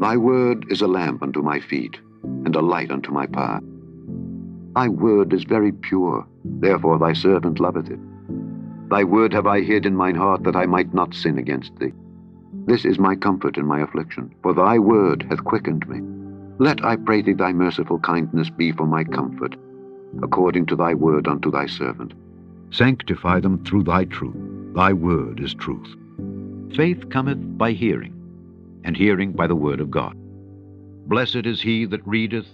Thy word is a lamp unto my feet, and a light unto my path. Thy word is very pure, therefore thy servant loveth it. Thy word have I hid in mine heart, that I might not sin against thee. This is my comfort in my affliction, for thy word hath quickened me. Let, I pray thee, thy merciful kindness be for my comfort, according to thy word unto thy servant. Sanctify them through thy truth. Thy word is truth. Faith cometh by hearing, and hearing by the word of God. Blessed is he that readeth,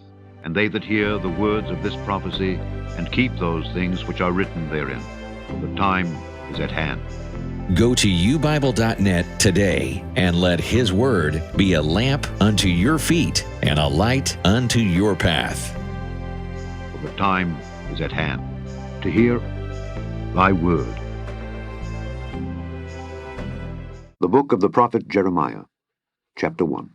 and they that hear the words of this prophecy, and keep those things which are written therein, for the time is at hand. Go to ubible.net today and let His Word be a lamp unto your feet and a light unto your path. For the time is at hand to hear thy word. The book of the prophet Jeremiah, chapter 1.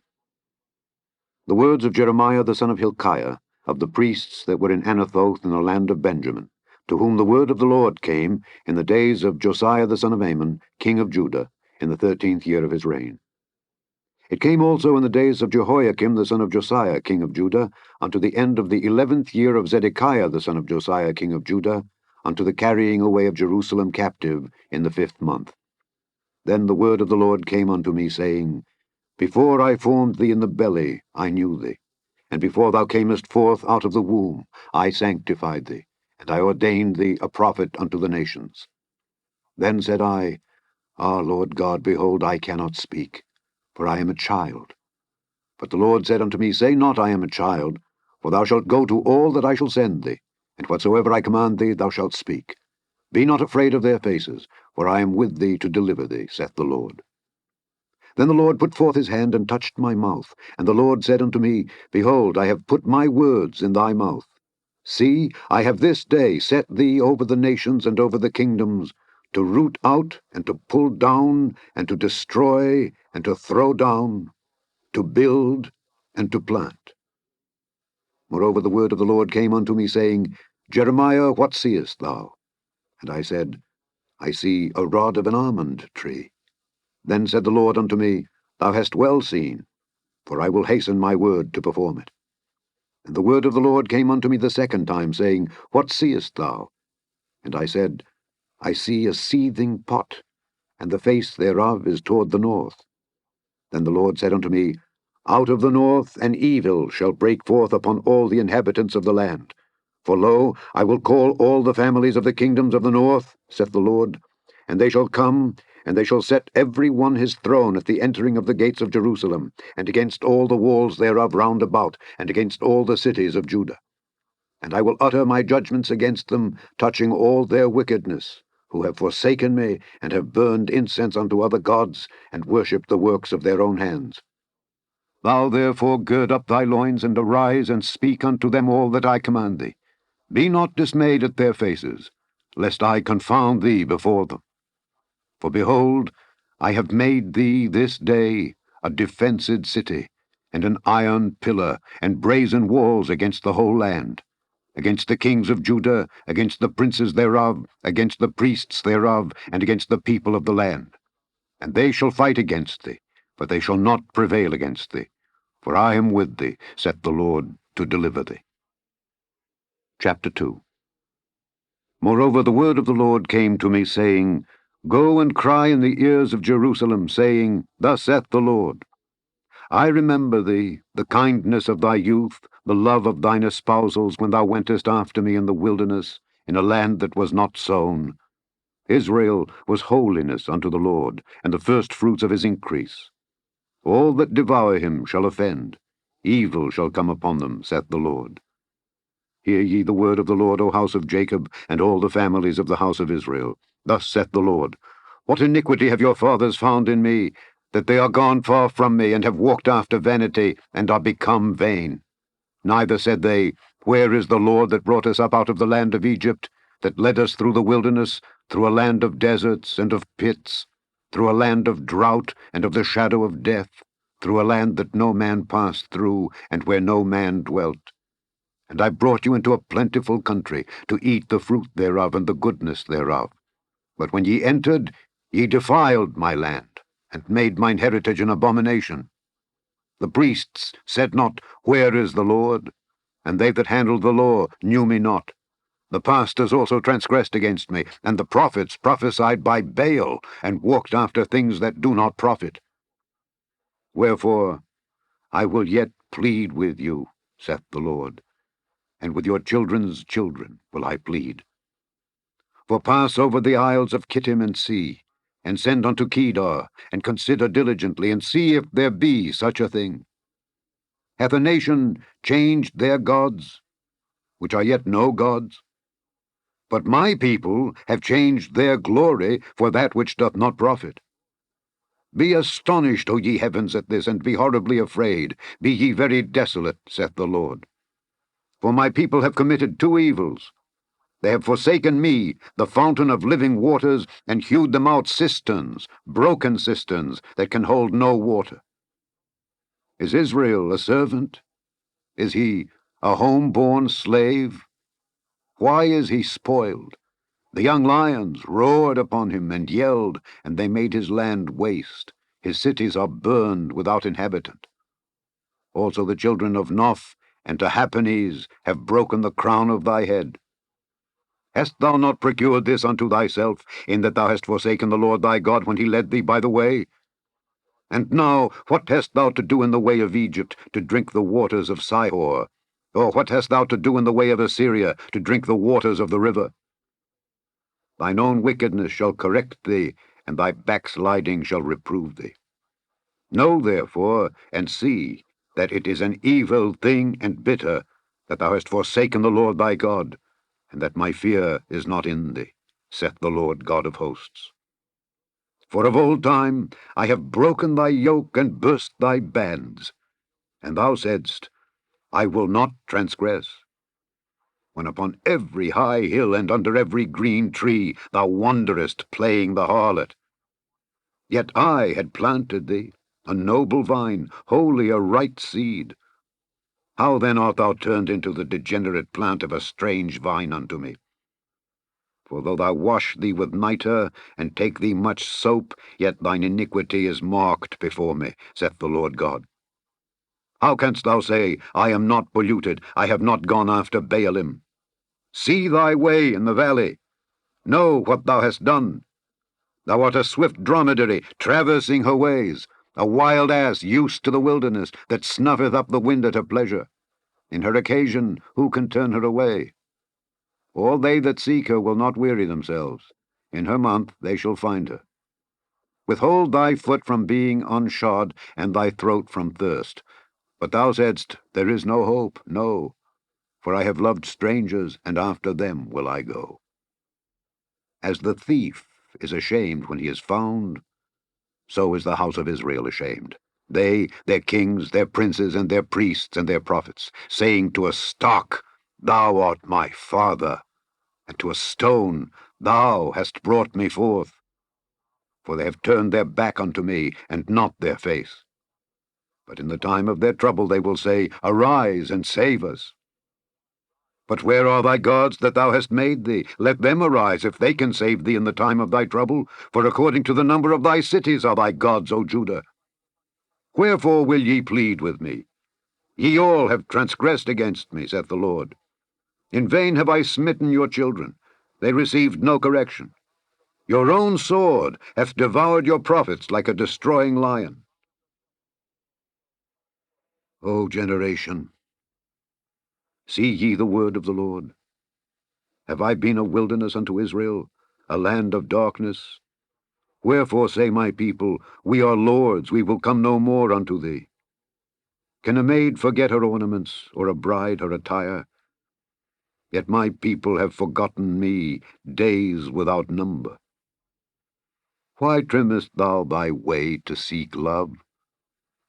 The words of Jeremiah the son of Hilkiah, of the priests that were in Anathoth in the land of Benjamin, to whom the word of the Lord came in the days of Josiah the son of Amon, king of Judah, in the 13th year of his reign. It came also in the days of Jehoiakim the son of Josiah, king of Judah, unto the end of the 11th year of Zedekiah the son of Josiah, king of Judah, unto the carrying away of Jerusalem captive in the 5th month. Then the word of the Lord came unto me, saying, Before I formed thee in the belly, I knew thee, and before thou camest forth out of the womb, I sanctified thee, and I ordained thee a prophet unto the nations. Then said I, Ah, Lord God, behold, I cannot speak, for I am a child. But the Lord said unto me, Say not, I am a child, for thou shalt go to all that I shall send thee, and whatsoever I command thee thou shalt speak. Be not afraid of their faces, for I am with thee to deliver thee, saith the Lord. Then the Lord put forth his hand and touched my mouth, and the Lord said unto me, Behold, I have put my words in thy mouth. See, I have this day set thee over the nations and over the kingdoms, to root out, and to pull down, and to destroy, and to throw down, to build, and to plant. Moreover the word of the Lord came unto me, saying, Jeremiah, what seest thou? And I said, I see a rod of an almond tree. Then said the Lord unto me, Thou hast well seen, for I will hasten my word to perform it. And the word of the Lord came unto me the second time, saying, What seest thou? And I said, I see a seething pot, and the face thereof is toward the north. Then the Lord said unto me, Out of the north an evil shall break forth upon all the inhabitants of the land. For lo, I will call all the families of the kingdoms of the north, saith the Lord, and they shall come, and they shall set every one his throne at the entering of the gates of Jerusalem, and against all the walls thereof round about, and against all the cities of Judah. And I will utter my judgments against them, touching all their wickedness, who have forsaken me, and have burned incense unto other gods, and worshipped the works of their own hands. Thou therefore gird up thy loins, and arise, and speak unto them all that I command thee. Be not dismayed at their faces, lest I confound thee before them. For behold, I have made thee this day a defenced city, and an iron pillar, and brazen walls against the whole land, against the kings of Judah, against the princes thereof, against the priests thereof, and against the people of the land. And they shall fight against thee, but they shall not prevail against thee. For I am with thee, saith the Lord, to deliver thee. Chapter 2. Moreover the word of the Lord came to me, saying, Go and cry in the ears of Jerusalem, saying, Thus saith the Lord, I remember thee, the kindness of thy youth, the love of thine espousals, when thou wentest after me in the wilderness, in a land that was not sown. Israel was holiness unto the Lord, and the firstfruits of his increase. All that devour him shall offend. Evil shall come upon them, saith the Lord. Hear ye the word of the Lord, O house of Jacob, and all the families of the house of Israel. Thus saith the Lord, What iniquity have your fathers found in me, that they are gone far from me, and have walked after vanity, and are become vain? Neither said they, Where is the Lord that brought us up out of the land of Egypt, that led us through the wilderness, through a land of deserts and of pits, through a land of drought and of the shadow of death, through a land that no man passed through, and where no man dwelt? And I brought you into a plentiful country, to eat the fruit thereof and the goodness thereof. But when ye entered, ye defiled my land, and made mine heritage an abomination. The priests said not, Where is the Lord? And they that handled the law knew me not. The pastors also transgressed against me, and the prophets prophesied by Baal, and walked after things that do not profit. Wherefore I will yet plead with you, saith the Lord, and with your children's children will I plead. For pass over the isles of Kittim and see, and send unto Kedar, and consider diligently, and see if there be such a thing. Hath a nation changed their gods, which are yet no gods? But my people have changed their glory for that which doth not profit. Be astonished, O ye heavens, at this, and be horribly afraid. Be ye very desolate, saith the Lord. For my people have committed two evils. They have forsaken me, the fountain of living waters, and hewed them out cisterns, broken cisterns, that can hold no water. Is Israel a servant? Is he a home-born slave? Why is he spoiled? The young lions roared upon him and yelled, and they made his land waste. His cities are burned without inhabitant. Also the children of Noph and Tahpanhes have broken the crown of thy head. Hast thou not procured this unto thyself, in that thou hast forsaken the Lord thy God when he led thee by the way? And now what hast thou to do in the way of Egypt, to drink the waters of Sihor? Or what hast thou to do in the way of Assyria, to drink the waters of the river? Thine own wickedness shall correct thee, and thy backsliding shall reprove thee. Know therefore, and see, that it is an evil thing and bitter, that thou hast forsaken the Lord thy God, and that my fear is not in thee, saith the Lord God of hosts. For of old time I have broken thy yoke and burst thy bands, and thou saidst, I will not transgress. When upon every high hill and under every green tree thou wanderest playing the harlot. Yet I had planted thee, a noble vine, wholly a right seed. How then art thou turned into the degenerate plant of a strange vine unto me? For though thou wash thee with nitre, and take thee much soap, yet thine iniquity is marked before me, saith the Lord God. How canst thou say, I am not polluted, I have not gone after Baalim? See thy way in the valley. Know what thou hast done. Thou art a swift dromedary, traversing her ways, a wild ass used to the wilderness, that snuffeth up the wind at her pleasure. In her occasion, who can turn her away? All they that seek her will not weary themselves. In her month they shall find her. Withhold thy foot from being unshod, and thy throat from thirst. But thou saidst, There is no hope, no. For I have loved strangers, and after them will I go. As the thief is ashamed when he is found, so is the house of Israel ashamed. They, their kings, their princes, and their priests, and their prophets, saying to a stock, Thou art my father, and to a stone, Thou hast brought me forth. For they have turned their back unto me, and not their face. But in the time of their trouble they will say, Arise, and save us. But where are thy gods that thou hast made thee? Let them arise, if they can save thee in the time of thy trouble. For according to the number of thy cities are thy gods, O Judah. Wherefore will ye plead with me? Ye all have transgressed against me, saith the Lord. In vain have I smitten your children. They received no correction. Your own sword hath devoured your prophets like a destroying lion. O generation, see ye the word of the Lord. Have I been a wilderness unto Israel, a land of darkness? Wherefore say my people, We are lords, we will come no more unto thee. Can a maid forget her ornaments, or a bride her attire? Yet my people have forgotten me days without number. Why trimmest thou thy way to seek love?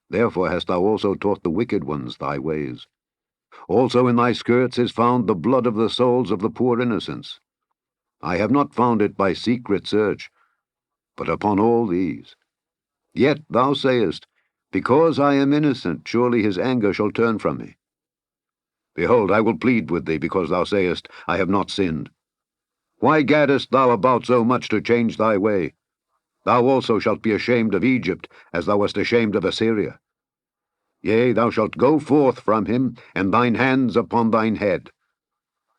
Therefore hast thou also taught the wicked ones thy ways. Also in thy skirts is found the blood of the souls of the poor innocents. I have not found it by secret search, but upon all these. Yet thou sayest, Because I am innocent, surely his anger shall turn from me. Behold, I will plead with thee, because thou sayest, I have not sinned. Why gaddest thou about so much to change thy way? Thou also shalt be ashamed of Egypt, as thou wast ashamed of Assyria. Yea, thou shalt go forth from him, and thine hands upon thine head.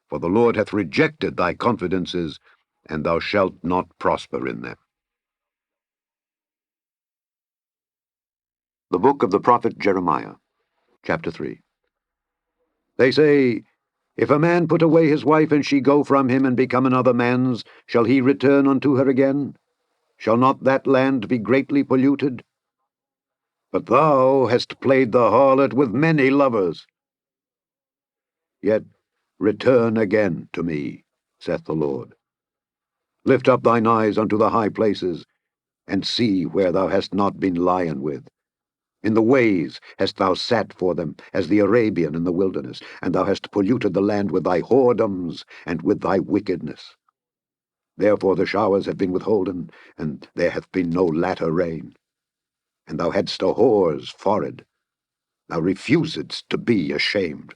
For the Lord hath rejected thy confidences, and thou shalt not prosper in them. The book of the prophet Jeremiah, chapter 3. They say, If a man put away his wife, and she go from him, and become another man's, shall he return unto her again? Shall not that land be greatly polluted? But thou hast played the harlot with many lovers. Yet return again to me, saith the Lord. Lift up thine eyes unto the high places, and see where thou hast not been lien with. In the ways hast thou sat for them, as the Arabian in the wilderness, and thou hast polluted the land with thy whoredoms and with thy wickedness. Therefore the showers have been withholden, and there hath been no latter rain. And thou hadst a whore's forehead. Thou refusedst to be ashamed.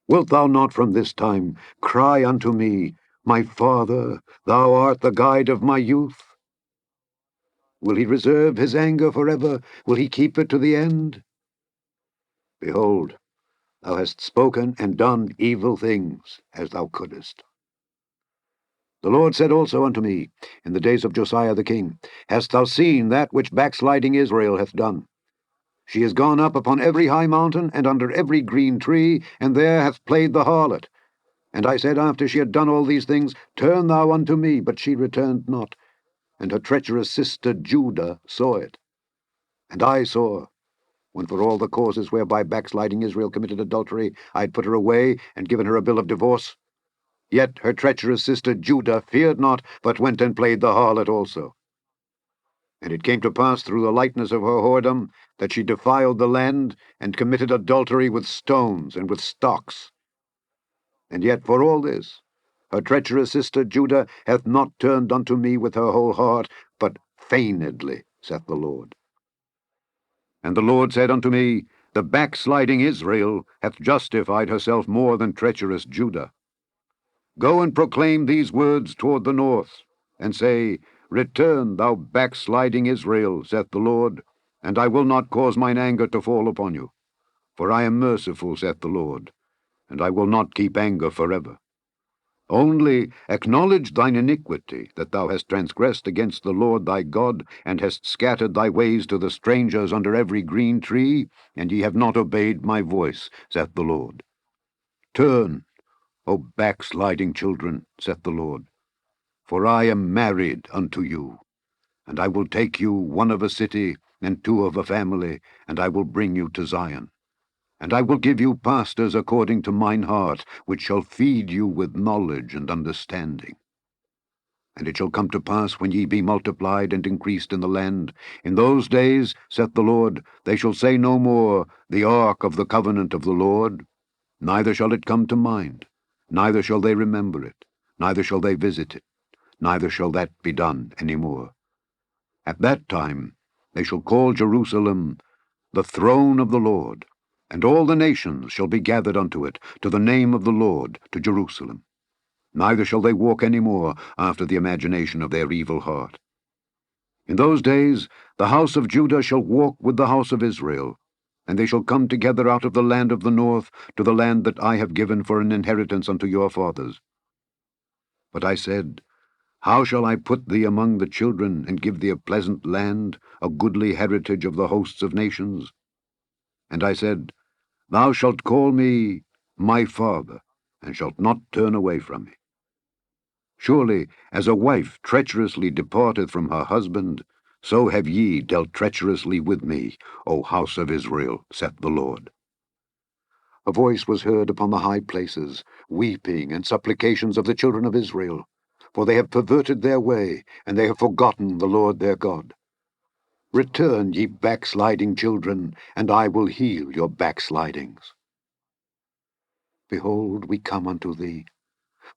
Wilt thou not from this time cry unto me, My Father, thou art the guide of my youth? Will he reserve his anger forever? Will he keep it to the end? Behold, thou hast spoken and done evil things, as thou couldest. The Lord said also unto me, in the days of Josiah the king, Hast thou seen that which backsliding Israel hath done? She is gone up upon every high mountain, and under every green tree, and there hath played the harlot. And I said, after she had done all these things, Turn thou unto me, but she returned not. And her treacherous sister Judah saw it. And I saw, when for all the causes whereby backsliding Israel committed adultery, I had put her away, and given her a bill of divorce. Yet her treacherous sister Judah feared not, but went and played the harlot also. And it came to pass through the lightness of her whoredom, that she defiled the land, and committed adultery with stones and with stocks. And yet for all this, her treacherous sister Judah hath not turned unto me with her whole heart, but feignedly, saith the Lord. And the Lord said unto me, The backsliding Israel hath justified herself more than treacherous Judah. Go and proclaim these words toward the north, and say, Return, thou backsliding Israel, saith the Lord, and I will not cause mine anger to fall upon you. For I am merciful, saith the Lord, and I will not keep anger forever. Only acknowledge thine iniquity, that thou hast transgressed against the Lord thy God, and hast scattered thy ways to the strangers under every green tree, and ye have not obeyed my voice, saith the Lord. Turn, O backsliding children, saith the Lord, for I am married unto you, and I will take you one of a city, and two of a family, and I will bring you to Zion. And I will give you pastors according to mine heart, which shall feed you with knowledge and understanding. And it shall come to pass, when ye be multiplied and increased in the land, in those days, saith the Lord, they shall say no more, The ark of the covenant of the Lord, neither shall it come to mind, neither shall they remember it, neither shall they visit it, neither shall that be done any more. At that time they shall call Jerusalem the throne of the Lord, and all the nations shall be gathered unto it, to the name of the Lord, to Jerusalem. Neither shall they walk any more after the imagination of their evil heart. In those days the house of Judah shall walk with the house of Israel, and they shall come together out of the land of the north to the land that I have given for an inheritance unto your fathers. But I said, How shall I put thee among the children, and give thee a pleasant land, a goodly heritage of the hosts of nations? And I said, Thou shalt call me my father, and shalt not turn away from me. Surely, as a wife treacherously departeth from her husband, so have ye dealt treacherously with me, O house of Israel, saith the Lord. A voice was heard upon the high places, weeping and supplications of the children of Israel, for they have perverted their way, and they have forgotten the Lord their God. Return, ye backsliding children, and I will heal your backslidings. Behold, we come unto thee,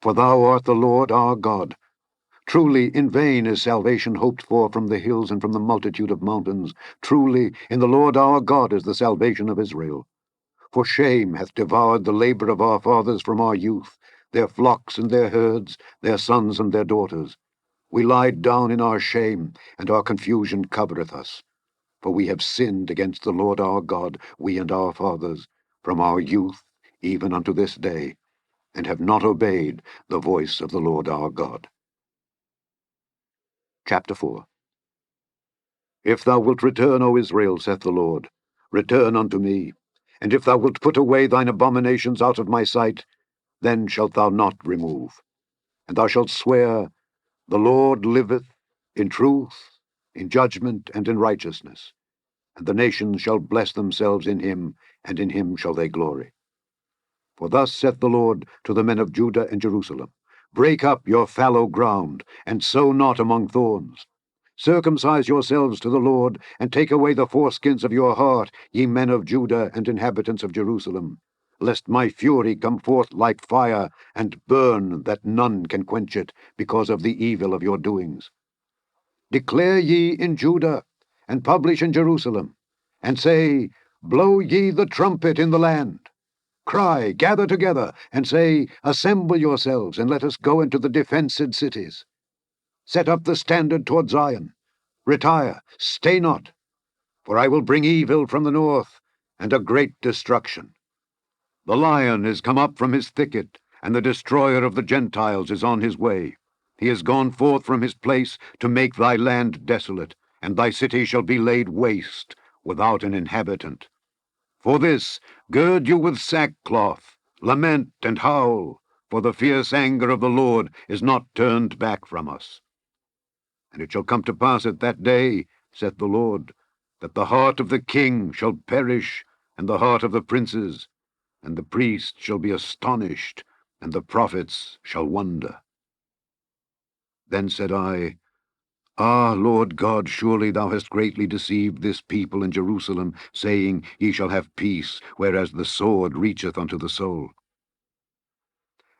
for thou art the Lord our God. Truly, in vain is salvation hoped for from the hills and from the multitude of mountains. Truly, in the Lord our God is the salvation of Israel. For shame hath devoured the labor of our fathers from our youth, their flocks and their herds, their sons and their daughters. We lie down in our shame, and our confusion covereth us. For we have sinned against the Lord our God, we and our fathers, from our youth even unto this day, and have not obeyed the voice of the Lord our God. Chapter 4. If thou wilt return, O Israel, saith the Lord, return unto me. And if thou wilt put away thine abominations out of my sight, then shalt thou not remove. And thou shalt swear, The Lord liveth, in truth, in judgment, and in righteousness. And the nations shall bless themselves in him, and in him shall they glory. For thus saith the Lord to the men of Judah and Jerusalem, Break up your fallow ground, and sow not among thorns. Circumcise yourselves to the Lord, and take away the foreskins of your heart, ye men of Judah and inhabitants of Jerusalem, lest my fury come forth like fire, and burn that none can quench it, because of the evil of your doings. Declare ye in Judah, and publish in Jerusalem, and say, Blow ye the trumpet in the land. Cry, gather together, and say, Assemble yourselves, and let us go into the defenced cities. Set up the standard toward Zion. Retire, stay not, for I will bring evil from the north, and a great destruction. The lion is come up from his thicket, and the destroyer of the Gentiles is on his way. He is gone forth from his place to make thy land desolate, and thy city shall be laid waste, without an inhabitant. For this, gird you with sackcloth, lament and howl, for the fierce anger of the Lord is not turned back from us. And it shall come to pass at that day, saith the Lord, that the heart of the king shall perish, and the heart of the princes, and the priests shall be astonished, and the prophets shall wonder. Then said I, Ah, Lord God, surely thou hast greatly deceived this people in Jerusalem, saying, Ye shall have peace, whereas the sword reacheth unto the soul.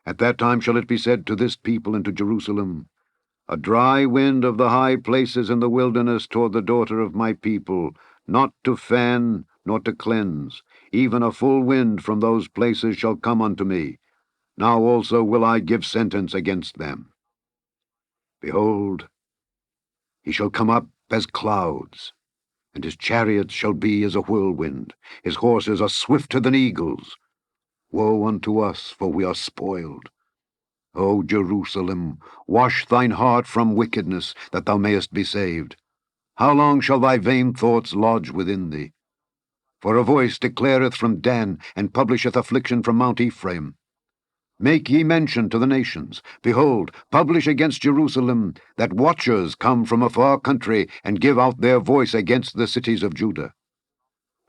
At that time shall it be said to this people and to Jerusalem, A dry wind of the high places in the wilderness toward the daughter of my people, not to fan, nor to cleanse, even a full wind from those places shall come unto me. Now also will I give sentence against them. Behold, he shall come up as clouds, and his chariots shall be as a whirlwind. His horses are swifter than eagles. Woe unto us, for we are spoiled. O Jerusalem, wash thine heart from wickedness, that thou mayest be saved. How long shall thy vain thoughts lodge within thee? For a voice declareth from Dan, and publisheth affliction from Mount Ephraim. Make ye mention to the nations. Behold, publish against Jerusalem, that watchers come from a far country, and give out their voice against the cities of Judah.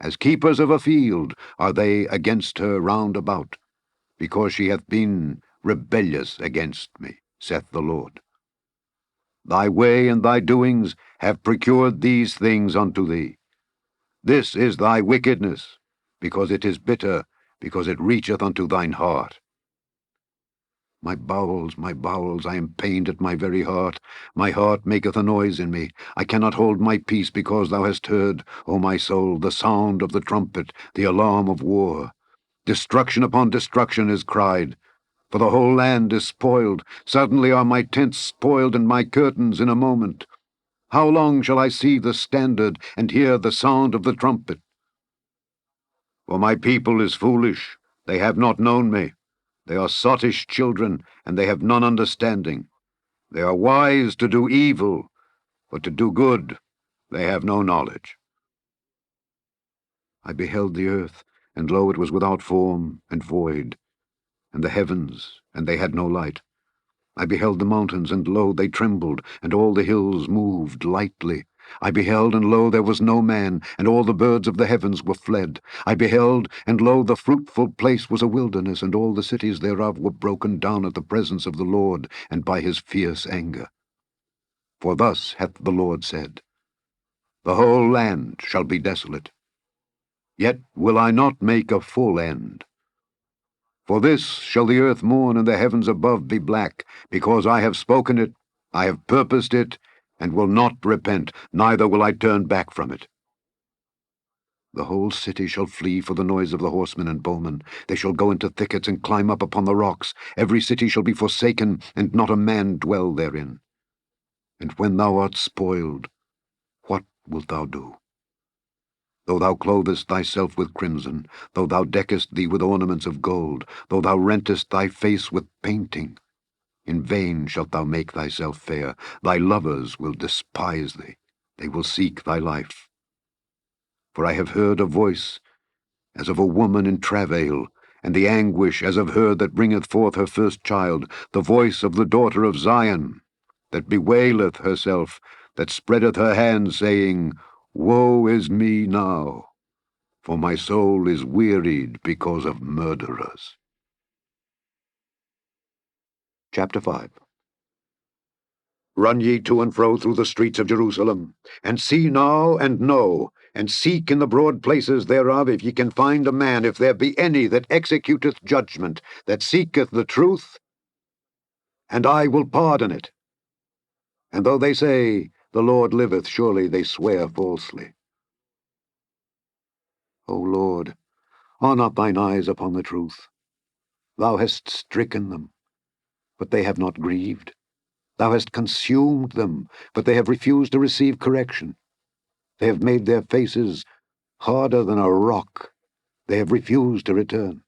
As keepers of a field are they against her round about, because she hath been rebellious against me, saith the Lord. Thy way and thy doings have procured these things unto thee. This is thy wickedness, because it is bitter, because it reacheth unto thine heart. My bowels, I am pained at my very heart. My heart maketh a noise in me. I cannot hold my peace, because thou hast heard, O my soul, the sound of the trumpet, the alarm of war. Destruction upon destruction is cried, for the whole land is spoiled. Suddenly are my tents spoiled, and my curtains in a moment. How long shall I see the standard, and hear the sound of the trumpet? For my people is foolish, they have not known me. They are sottish children, and they have none understanding. They are wise to do evil, but to do good they have no knowledge. I beheld the earth, and lo, it was without form and void, and the heavens, and they had no light. I beheld the mountains, and lo, they trembled, and all the hills moved lightly. I beheld, and lo, there was no man, and all the birds of the heavens were fled. I beheld, and lo, the fruitful place was a wilderness, and all the cities thereof were broken down at the presence of the Lord, and by his fierce anger. For thus hath the Lord said, The whole land shall be desolate. Yet will I not make a full end. For this shall the earth mourn, and the heavens above be black, because I have spoken it, I have purposed it, and will not repent, neither will I turn back from it. The whole city shall flee for the noise of the horsemen and bowmen. They shall go into thickets and climb up upon the rocks. Every city shall be forsaken, and not a man dwell therein. And when thou art spoiled, what wilt thou do? Though thou clothest thyself with crimson, though thou deckest thee with ornaments of gold, though thou rentest thy face with painting, in vain shalt thou make thyself fair. Thy lovers will despise thee. They will seek thy life. For I have heard a voice as of a woman in travail, and the anguish as of her that bringeth forth her first child, the voice of the daughter of Zion, that bewaileth herself, that spreadeth her hands, saying, Woe is me now, for my soul is wearied because of murderers. Chapter 5. Run ye to and fro through the streets of Jerusalem, and see now and know, and seek in the broad places thereof, if ye can find a man, if there be any that executeth judgment, that seeketh the truth, and I will pardon it. And though they say, The Lord liveth, surely they swear falsely. O Lord, are not thine eyes upon the truth? Thou hast stricken them, but they have not grieved. Thou hast consumed them, but they have refused to receive correction. They have made their faces harder than a rock. They have refused to return.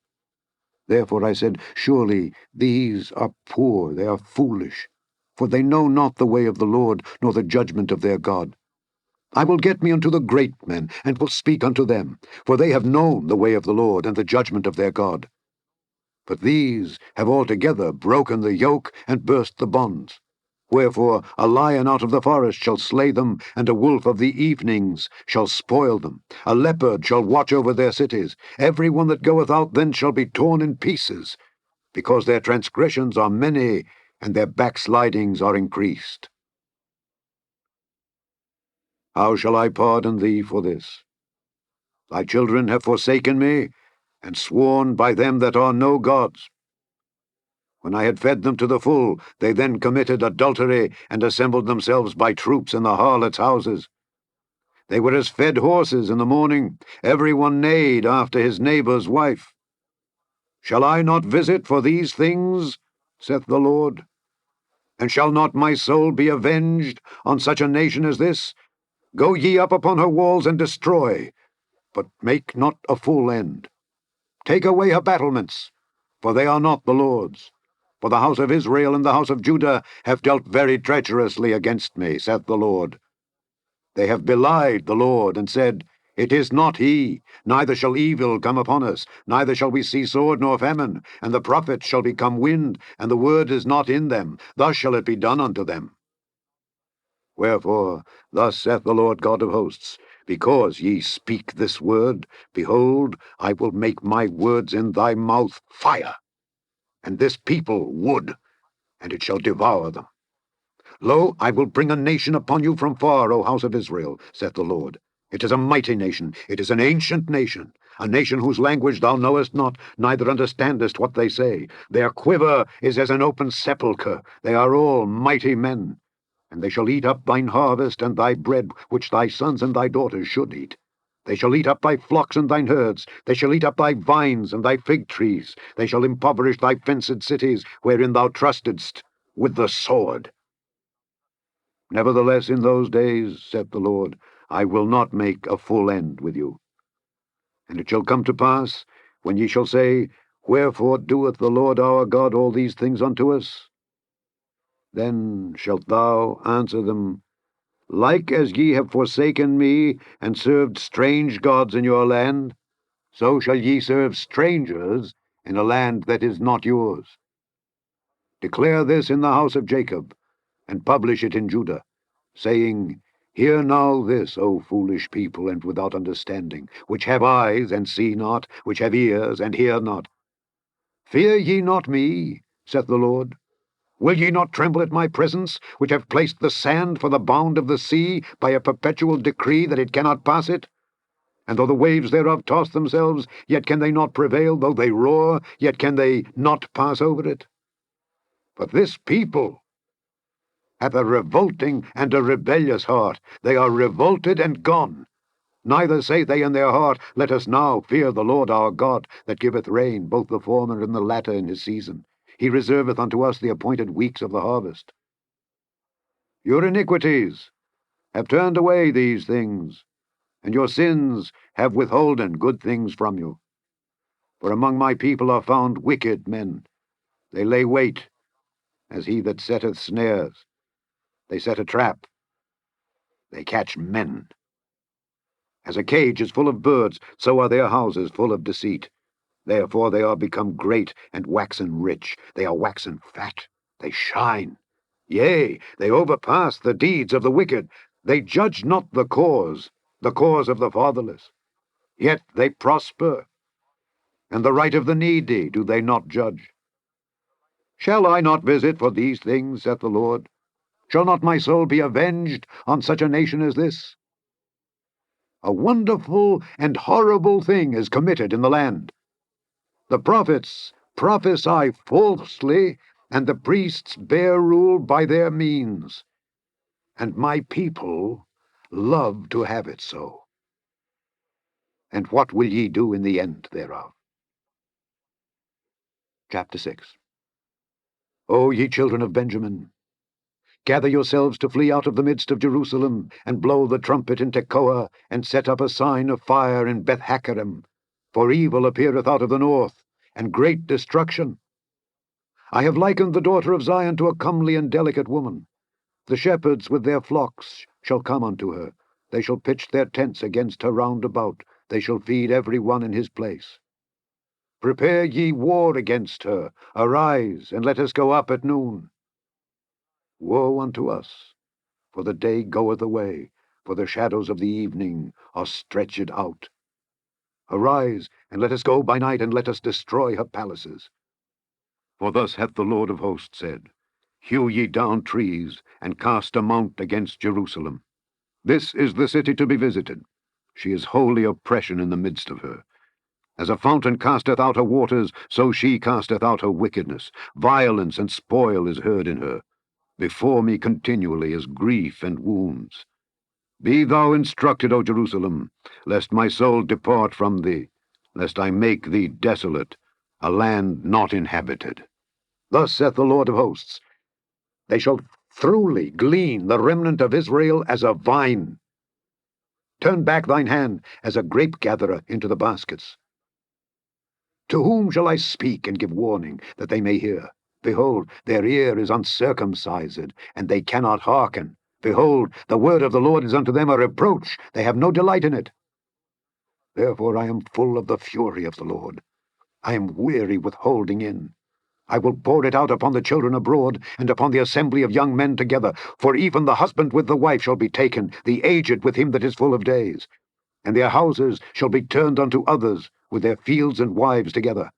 Therefore I said, Surely these are poor, they are foolish, for they know not the way of the Lord, nor the judgment of their God. I will get me unto the great men, and will speak unto them, for they have known the way of the Lord, and the judgment of their God. But these have altogether broken the yoke, and burst the bonds. Wherefore a lion out of the forest shall slay them, and a wolf of the evenings shall spoil them. A leopard shall watch over their cities. Every one that goeth out then shall be torn in pieces, because their transgressions are many, and their backslidings are increased. How shall I pardon thee for this? Thy children have forsaken me, and sworn by them that are no gods. When I had fed them to the full, they then committed adultery, and assembled themselves by troops in the harlots' houses. They were as fed horses in the morning. Every one neighed after his neighbor's wife. Shall I not visit for these things, saith the Lord? And shall not my soul be avenged on such a nation as this? Go ye up upon her walls and destroy, but make not a full end. Take away her battlements, for they are not the Lord's. For the house of Israel and the house of Judah have dealt very treacherously against me, saith the Lord. They have belied the Lord, and said, It is not he, neither shall evil come upon us, neither shall we see sword nor famine, and the prophets shall become wind, and the word is not in them. Thus shall it be done unto them. Wherefore, thus saith the Lord God of hosts, because ye speak this word, behold, I will make my words in thy mouth fire, and this people wood, and it shall devour them. Lo, I will bring a nation upon you from far, O house of Israel, saith the Lord. It is a mighty nation, it is an ancient nation, a nation whose language thou knowest not, neither understandest what they say. Their quiver is as an open sepulchre, they are all mighty men. And they shall eat up thine harvest and thy bread, which thy sons and thy daughters should eat. They shall eat up thy flocks and thine herds. They shall eat up thy vines and thy fig trees. They shall impoverish thy fenced cities, wherein thou trustedst, with the sword. Nevertheless, in those days, saith the Lord, I will not make a full end with you. And it shall come to pass, when ye shall say, Wherefore doeth the Lord our God all these things unto us? Then shalt thou answer them, Like as ye have forsaken me, and served strange gods in your land, so shall ye serve strangers in a land that is not yours. Declare this in the house of Jacob, and publish it in Judah, saying, Hear now this, O foolish people, and without understanding, which have eyes, and see not, which have ears, and hear not. Fear ye not me, saith the Lord. Will ye not tremble at my presence, which have placed the sand for the bound of the sea, by a perpetual decree that it cannot pass it? And though the waves thereof toss themselves, yet can they not prevail. Though they roar, yet can they not pass over it. But this people hath a revolting and a rebellious heart. They are revolted and gone. Neither say they in their heart, Let us now fear the Lord our God, that giveth rain, both the former and the latter in his season. He reserveth unto us the appointed weeks of the harvest. Your iniquities have turned away these things. and your sins have withholden good things from you. For among my people are found wicked men. They lay wait, as he that setteth snares. They set a trap. They catch men. As a cage is full of birds, so are their houses full of deceit. Therefore they are become great and waxen rich. They are waxen fat. They shine. Yea, they overpass the deeds of the wicked. They judge not the cause of the fatherless. Yet they prosper, and the right of the needy do they not judge. Shall I not visit for these things, saith the Lord? Shall not my soul be avenged on such a nation as this? A wonderful and horrible thing is committed in the land. The prophets prophesy falsely, and the priests bear rule by their means. And my people love to have it so. And what will ye do in the end thereof? Chapter 6. O ye children of Benjamin, gather yourselves to flee out of the midst of Jerusalem, and blow the trumpet in Tekoa, and set up a sign of fire in Beth-Hakkerem. For evil appeareth out of the north, and great destruction. I have likened the daughter of Zion to a comely and delicate woman. The shepherds with their flocks shall come unto her. They shall pitch their tents against her round about. They shall feed every one in his place. Prepare ye war against her. Arise, and let us go up at noon. Woe unto us, for the day goeth away, for the shadows of the evening are stretched out. Arise, and let us go by night, and let us destroy her palaces. For thus hath the Lord of hosts said, Hew ye down trees, and cast a mount against Jerusalem. This is the city to be visited. She is wholly oppression in the midst of her. As a fountain casteth out her waters, so she casteth out her wickedness. Violence and spoil is heard in her. Before me continually is grief and wounds. Be thou instructed, O Jerusalem, lest my soul depart from thee, lest I make thee desolate, a land not inhabited. Thus saith the Lord of hosts, They shall throughly glean the remnant of Israel as a vine. Turn back thine hand as a grape-gatherer into the baskets. To whom shall I speak and give warning, that they may hear? Behold, their ear is uncircumcised, and they cannot hearken. Behold, the word of the Lord is unto them a reproach. They have no delight in it. Therefore I am full of the fury of the Lord. I am weary with holding in. I will pour it out upon the children abroad, and upon the assembly of young men together. For even the husband with the wife shall be taken, the aged with him that is full of days. And their houses shall be turned unto others, with their fields and wives together.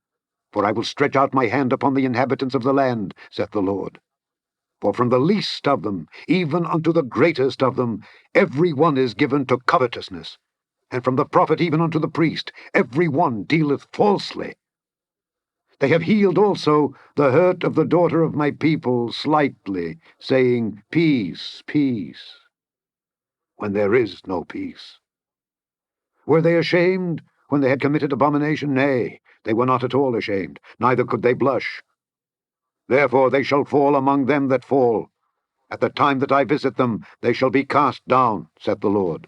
For I will stretch out my hand upon the inhabitants of the land, saith the Lord. For from the least of them, even unto the greatest of them, every one is given to covetousness. And from the prophet even unto the priest, every one dealeth falsely. They have healed also the hurt of the daughter of my people slightly, saying, Peace, peace, when there is no peace. Were they ashamed when they had committed abomination? Nay, they were not at all ashamed, neither could they blush. Therefore they shall fall among them that fall. At the time that I visit them, they shall be cast down, saith the Lord.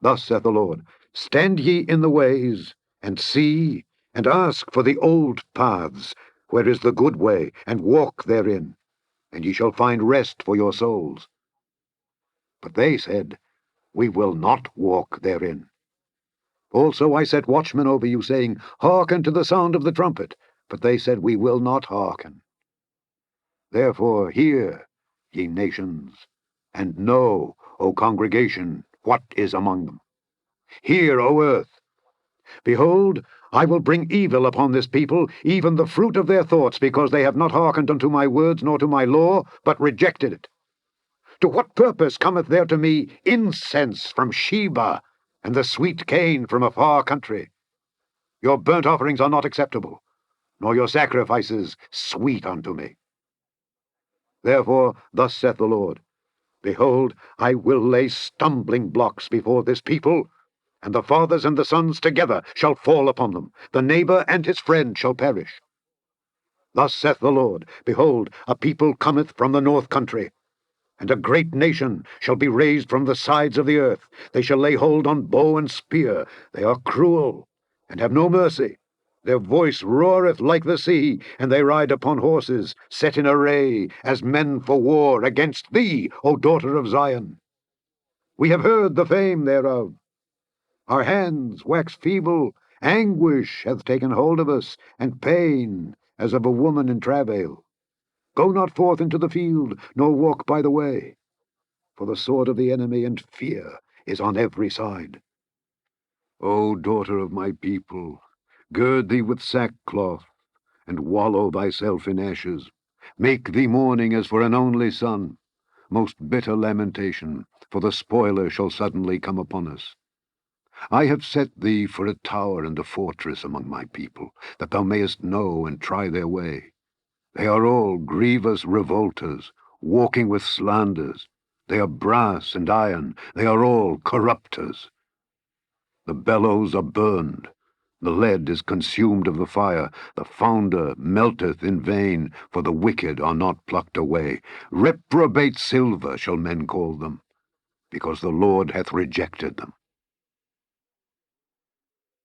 Thus saith the Lord, Stand ye in the ways, and see, and ask for the old paths, where is the good way, and walk therein, and ye shall find rest for your souls. But they said, We will not walk therein. Also I set watchmen over you, saying, Hearken to the sound of the trumpet. But they said, We will not hearken. Therefore hear, ye nations, and know, O congregation, what is among them. Hear, O earth. Behold, I will bring evil upon this people, even the fruit of their thoughts, because they have not hearkened unto my words nor to my law, but rejected it. To what purpose cometh there to me incense from Sheba, and the sweet cane from a far country? Your burnt offerings are not acceptable, nor your sacrifices sweet unto me. Therefore thus saith the Lord, Behold, I will lay stumbling blocks before this people, and the fathers and the sons together shall fall upon them. The neighbor and his friend shall perish. Thus saith the Lord, Behold, a people cometh from the north country. And a great nation shall be raised from the sides of the earth. They shall lay hold on bow and spear. They are cruel, and have no mercy. Their voice roareth like the sea, and they ride upon horses, set in array, as men for war against thee, O daughter of Zion. We have heard the fame thereof. Our hands wax feeble, anguish hath taken hold of us, and pain as of a woman in travail. Go not forth into the field, nor walk by the way, for the sword of the enemy and fear is on every side. O daughter of my people, gird thee with sackcloth, and wallow thyself in ashes. Make thee mourning as for an only son, most bitter lamentation, for the spoiler shall suddenly come upon us. I have set thee for a tower and a fortress among my people, that thou mayest know and try their way. They are all grievous revolters, walking with slanders. They are brass and iron, they are all corrupters. The bellows are burned, the lead is consumed of the fire, the founder melteth in vain, for the wicked are not plucked away. Reprobate silver shall men call them, because the Lord hath rejected them.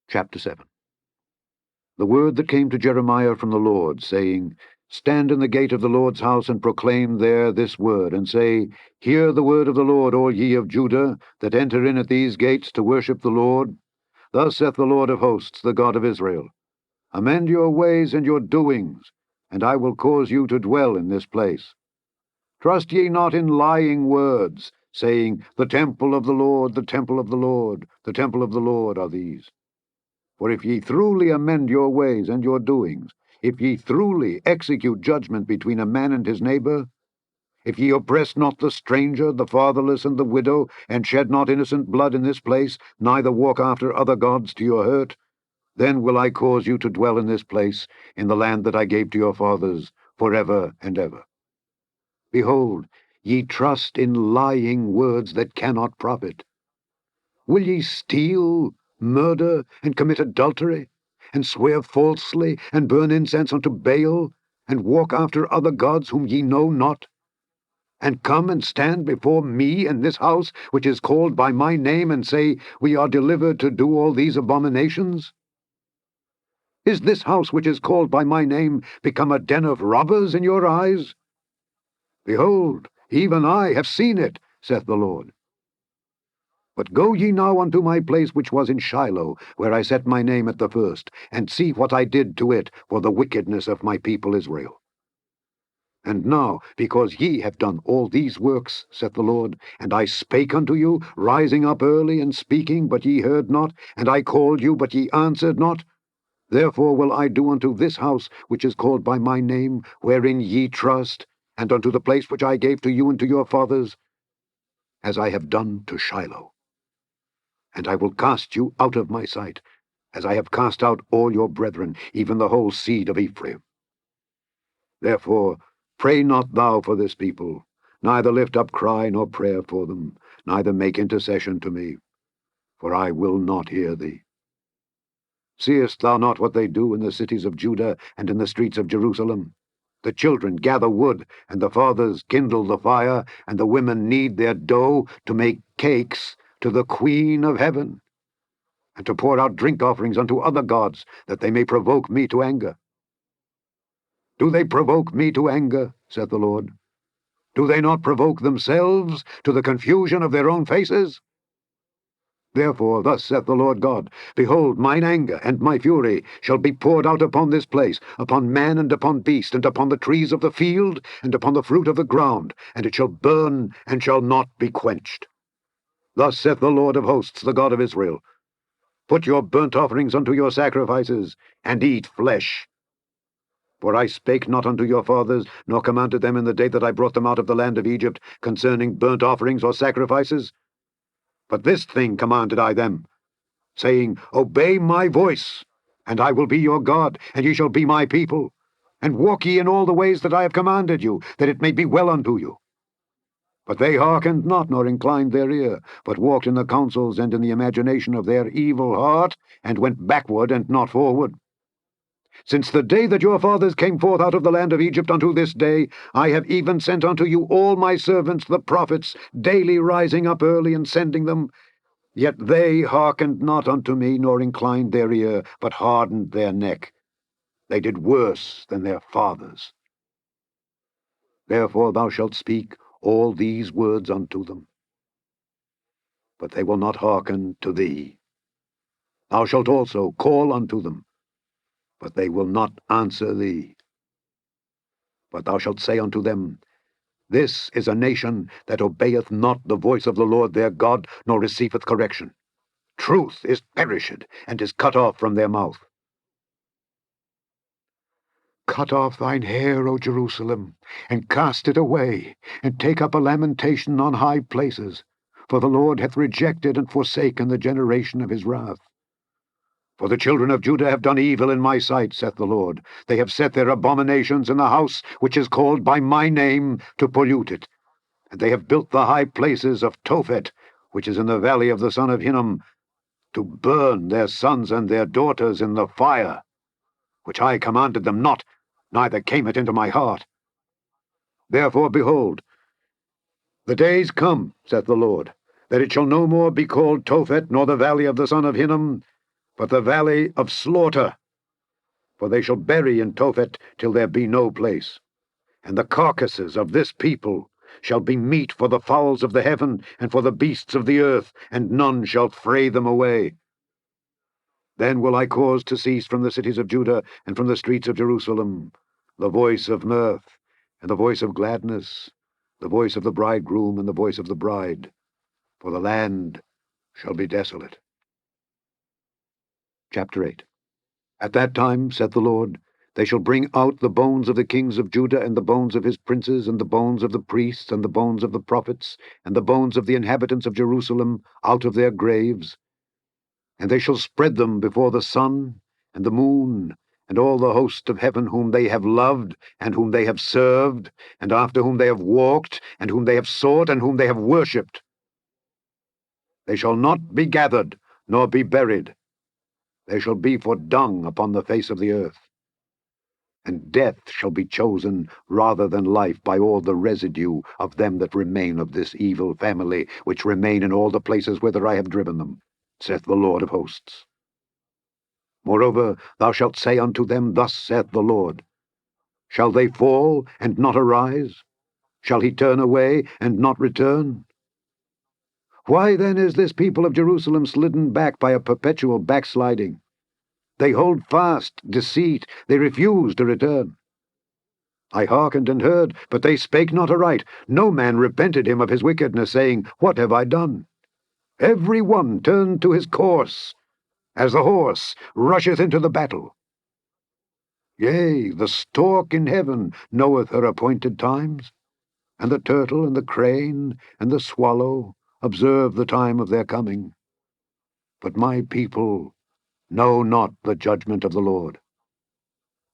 Chapter 7. The word that came to Jeremiah from the Lord, saying, Stand in the gate of the Lord's house, and proclaim there this word, and say, Hear the word of the Lord, all ye of Judah, that enter in at these gates to worship the Lord. Thus saith the Lord of hosts, the God of Israel, Amend your ways and your doings, and I will cause you to dwell in this place. Trust ye not in lying words, saying, The temple of the Lord, the temple of the Lord, the temple of the Lord are these. For if ye truly amend your ways and your doings, if ye truly execute judgment between a man and his neighbor, if ye oppress not the stranger, the fatherless, and the widow, and shed not innocent blood in this place, neither walk after other gods to your hurt, then will I cause you to dwell in this place, in the land that I gave to your fathers, forever and ever. Behold, ye trust in lying words that cannot profit. Will ye steal, murder, and commit adultery, and swear falsely, and burn incense unto Baal, and walk after other gods whom ye know not, and come and stand before me in this house which is called by my name, and say, We are delivered to do all these abominations? Is this house which is called by my name become a den of robbers in your eyes? Behold, even I have seen it, saith the Lord. But go ye now unto my place which was in Shiloh, where I set my name at the first, and see what I did to it for the wickedness of my people Israel. And now, because ye have done all these works, saith the Lord, and I spake unto you, rising up early and speaking, but ye heard not, and I called you, but ye answered not, therefore will I do unto this house which is called by my name, wherein ye trust, and unto the place which I gave to you and to your fathers, as I have done to Shiloh. And I will cast you out of my sight, as I have cast out all your brethren, even the whole seed of Ephraim. Therefore pray not thou for this people, neither lift up cry nor prayer for them, neither make intercession to me, for I will not hear thee. Seest thou not what they do in the cities of Judah and in the streets of Jerusalem? The children gather wood, and the fathers kindle the fire, and the women knead their dough to make cakes to the Queen of heaven, and to pour out drink offerings unto other gods, that they may provoke me to anger. Do they provoke me to anger, saith the Lord? Do they not provoke themselves to the confusion of their own faces? Therefore thus saith the Lord God, Behold, mine anger and my fury shall be poured out upon this place, upon man and upon beast, and upon the trees of the field, and upon the fruit of the ground, and it shall burn, and shall not be quenched. Thus saith the Lord of hosts, the God of Israel, Put your burnt offerings unto your sacrifices, and eat flesh. For I spake not unto your fathers, nor commanded them in the day that I brought them out of the land of Egypt, concerning burnt offerings or sacrifices. But this thing commanded I them, saying, Obey my voice, and I will be your God, and ye shall be my people. And walk ye in all the ways that I have commanded you, that it may be well unto you. But they hearkened not, nor inclined their ear, but walked in the counsels and in the imagination of their evil heart, and went backward and not forward. Since the day that your fathers came forth out of the land of Egypt unto this day, I have even sent unto you all my servants the prophets, daily rising up early and sending them. Yet they hearkened not unto me, nor inclined their ear, but hardened their neck. They did worse than their fathers. Therefore thou shalt speak all these words unto them. But they will not hearken to thee. Thou shalt also call unto them, but they will not answer thee. But thou shalt say unto them, This is a nation that obeyeth not the voice of the Lord their God, nor receiveth correction. Truth is perished, and is cut off from their mouth. Cut off thine hair, O Jerusalem, and cast it away, and take up a lamentation on high places. For the Lord hath rejected and forsaken the generation of his wrath. For the children of Judah have done evil in my sight, saith the Lord. They have set their abominations in the house which is called by my name, to pollute it. And they have built the high places of Tophet, which is in the valley of the son of Hinnom, to burn their sons and their daughters in the fire, which I commanded them not, neither came it into my heart. Therefore, behold, the days come, saith the Lord, that it shall no more be called Tophet, nor the valley of the son of Hinnom, but the valley of slaughter. For they shall bury in Tophet till there be no place. And the carcasses of this people shall be meat for the fowls of the heaven, and for the beasts of the earth, and none shall fray them away. Then will I cause to cease from the cities of Judah, and from the streets of Jerusalem, the voice of mirth, and the voice of gladness, the voice of the bridegroom, and the voice of the bride. For the land shall be desolate. Chapter 8. At that time, saith the Lord, they shall bring out the bones of the kings of Judah, and the bones of his princes, and the bones of the priests, and the bones of the prophets, and the bones of the inhabitants of Jerusalem, out of their graves. And they shall spread them before the sun, and the moon, and all the host of heaven, whom they have loved, and whom they have served, and after whom they have walked, and whom they have sought, and whom they have worshipped. They shall not be gathered, nor be buried. They shall be for dung upon the face of the earth. And death shall be chosen rather than life by all the residue of them that remain of this evil family, which remain in all the places whither I have driven them, saith the Lord of hosts. Moreover, thou shalt say unto them, Thus saith the Lord, Shall they fall and not arise? Shall he turn away and not return? Why then is this people of Jerusalem slidden back by a perpetual backsliding? They hold fast deceit, they refuse to return. I hearkened and heard, but they spake not aright. No man repented him of his wickedness, saying, What have I done? Every one turned to his course, as the horse rusheth into the battle. Yea, the stork in heaven knoweth her appointed times, and the turtle and the crane and the swallow observe the time of their coming. But my people know not the judgment of the Lord.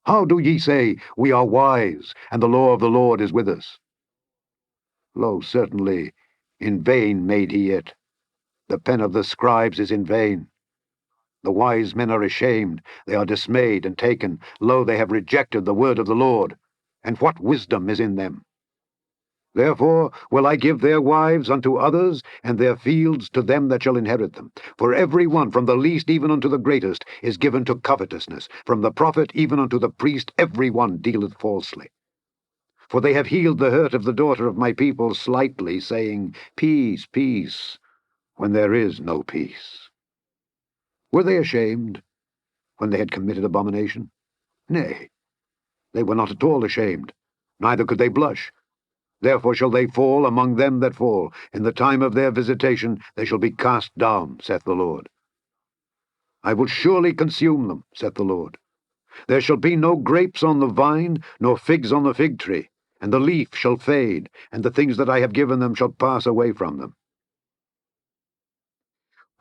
How do ye say, We are wise, and the law of the Lord is with us? Lo, certainly, in vain made he it. The pen of the scribes is in vain. The wise men are ashamed, they are dismayed and taken. Lo, they have rejected the word of the Lord, and what wisdom is in them? Therefore will I give their wives unto others, and their fields to them that shall inherit them. For every one, from the least even unto the greatest, is given to covetousness. From the prophet even unto the priest, every one dealeth falsely. For they have healed the hurt of the daughter of my people slightly, saying, Peace, peace, when there is no peace. Were they ashamed when they had committed abomination? Nay, they were not at all ashamed, neither could they blush. Therefore shall they fall among them that fall. In the time of their visitation they shall be cast down, saith the Lord. I will surely consume them, saith the Lord. There shall be no grapes on the vine, nor figs on the fig tree, and the leaf shall fade, and the things that I have given them shall pass away from them.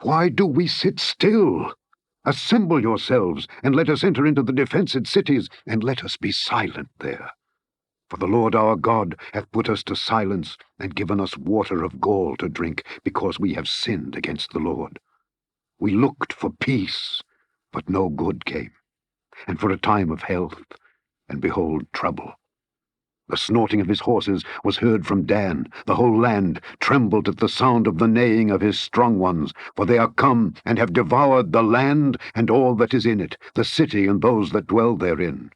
Why do we sit still? Assemble yourselves, and let us enter into the defenced cities, and let us be silent there. For the Lord our God hath put us to silence, and given us water of gall to drink, because we have sinned against the Lord. We looked for peace, but no good came. and for a time of health, and behold trouble. The snorting of his horses was heard from Dan. The whole land trembled at the sound of the neighing of his strong ones, for they are come and have devoured the land and all that is in it, the city and those that dwell therein.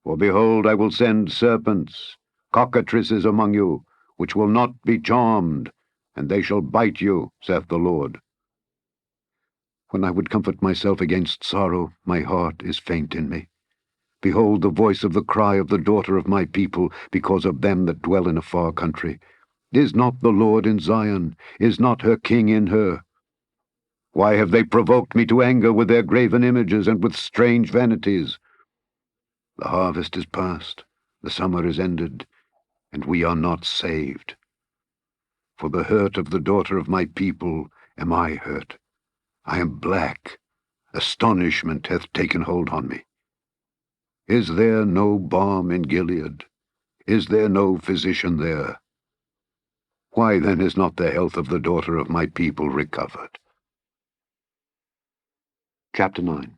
For behold, I will send serpents, cockatrices among you, which will not be charmed, and they shall bite you, saith the Lord. When I would comfort myself against sorrow, my heart is faint in me. Behold the voice of the cry of the daughter of my people, because of them that dwell in a far country. Is not the Lord in Zion? Is not her king in her? Why have they provoked me to anger with their graven images and with strange vanities? The harvest is past, the summer is ended, and we are not saved. For the hurt of the daughter of my people am I hurt. I am black. Astonishment hath taken hold on me. Is there no balm in Gilead? Is there no physician there? Why then is not the health of the daughter of my people recovered? Chapter 9.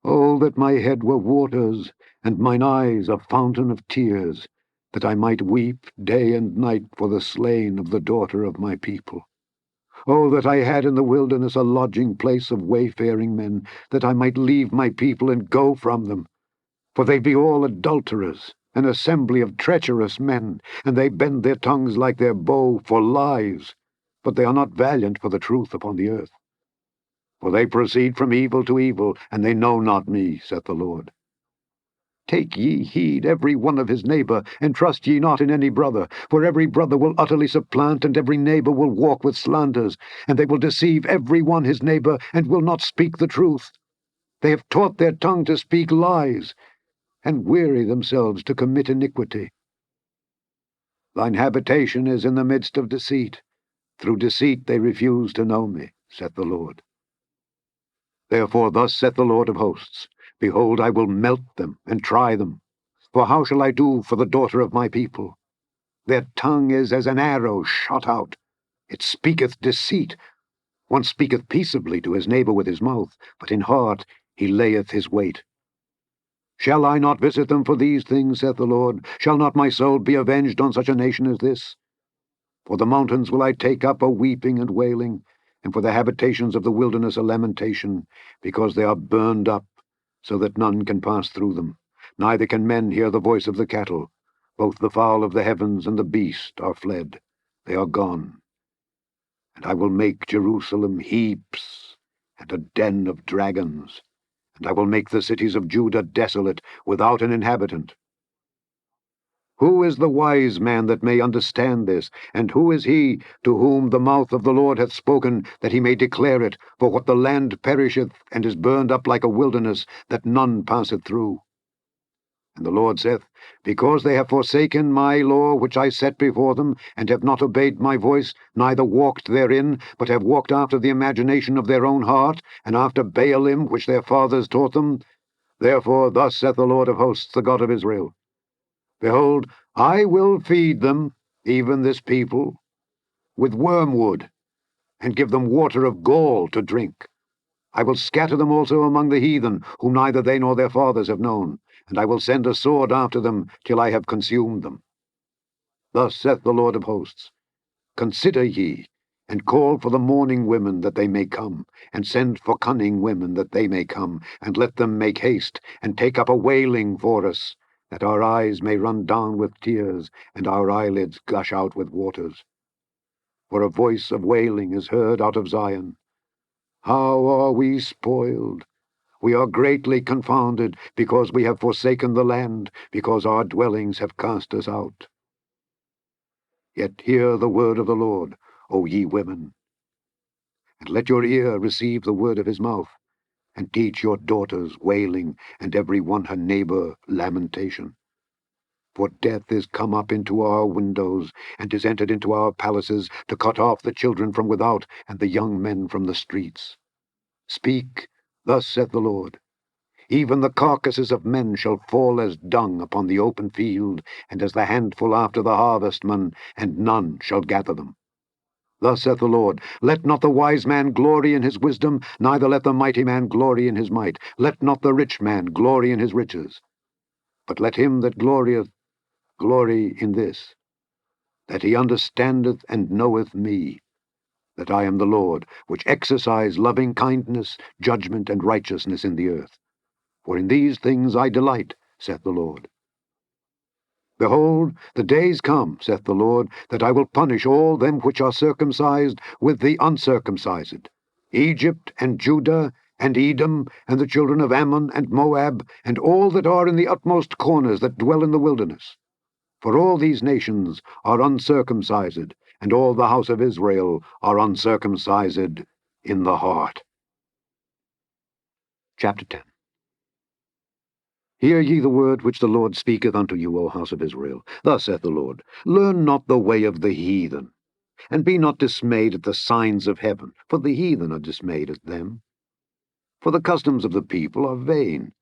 Oh, that my head were waters, and mine eyes a fountain of tears, that I might weep day and night for the slain of the daughter of my people. Oh, that I had in the wilderness a lodging place of wayfaring men, that I might leave my people and go from them. For they be all adulterers, an assembly of treacherous men, and they bend their tongues like their bow for lies, but they are not valiant for the truth upon the earth. For they proceed from evil to evil, and they know not me, saith the Lord. Take ye heed every one of his neighbor, and trust ye not in any brother, for every brother will utterly supplant, and every neighbor will walk with slanders, and they will deceive every one his neighbor, and will not speak the truth. They have taught their tongue to speak lies, and weary themselves to commit iniquity. Thine habitation is in the midst of deceit. Through deceit they refuse to know me, saith the Lord. Therefore thus saith the Lord of hosts, Behold, I will melt them, and try them. For how shall I do for the daughter of my people? Their tongue is as an arrow shot out. It speaketh deceit. One speaketh peaceably to his neighbor with his mouth, but in heart he layeth his wait. Shall I not visit them for these things, saith the Lord? Shall not my soul be avenged on such a nation as this? For the mountains will I take up a weeping and wailing, and for the habitations of the wilderness a lamentation, because they are burned up, so that none can pass through them. Neither can men hear the voice of the cattle. Both the fowl of the heavens and the beast are fled. They are gone. And I will make Jerusalem heaps, and a den of dragons. And I will make the cities of Judah desolate, without an inhabitant. Who is the wise man that may understand this? And who is he to whom the mouth of the Lord hath spoken, that he may declare it? For what the land perisheth, and is burned up like a wilderness, that none passeth through. And the Lord saith, Because they have forsaken my law which I set before them, and have not obeyed my voice, neither walked therein, but have walked after the imagination of their own heart, and after Baalim which their fathers taught them, therefore thus saith the Lord of hosts, the God of Israel, Behold, I will feed them, even this people, with wormwood, and give them water of gall to drink. I will scatter them also among the heathen, whom neither they nor their fathers have known, and I will send a sword after them, till I have consumed them. Thus saith the Lord of hosts, Consider ye, and call for the mourning women that they may come, and send for cunning women that they may come, and let them make haste, and take up a wailing for us, that our eyes may run down with tears, and our eyelids gush out with waters. For a voice of wailing is heard out of Zion. How are we spoiled! We are greatly confounded, because we have forsaken the land, because our dwellings have cast us out. Yet hear the word of the Lord, O ye women, and let your ear receive the word of his mouth, and teach your daughters wailing, and every one her neighbor lamentation. For death is come up into our windows, and is entered into our palaces, to cut off the children from without, and the young men from the streets. Speak, thus saith the Lord. Even the carcasses of men shall fall as dung upon the open field, and as the handful after the harvestman, and none shall gather them. Thus saith the Lord, Let not the wise man glory in his wisdom, neither let the mighty man glory in his might. Let not the rich man glory in his riches. But let him that glorieth glory in this, that he understandeth and knoweth me, that I am the Lord, which exercise loving kindness, judgment, and righteousness in the earth. For in these things I delight, saith the Lord. Behold, the days come, saith the Lord, that I will punish all them which are circumcised with the uncircumcised, Egypt and Judah and Edom, and the children of Ammon and Moab, and all that are in the utmost corners that dwell in the wilderness. For all these nations are uncircumcised, and all the house of Israel are uncircumcised in the heart. Chapter 10. Hear ye the word which the Lord speaketh unto you, O house of Israel. Thus saith the Lord, Learn not the way of the heathen, and be not dismayed at the signs of heaven, for the heathen are dismayed at them. For the customs of the people are vain.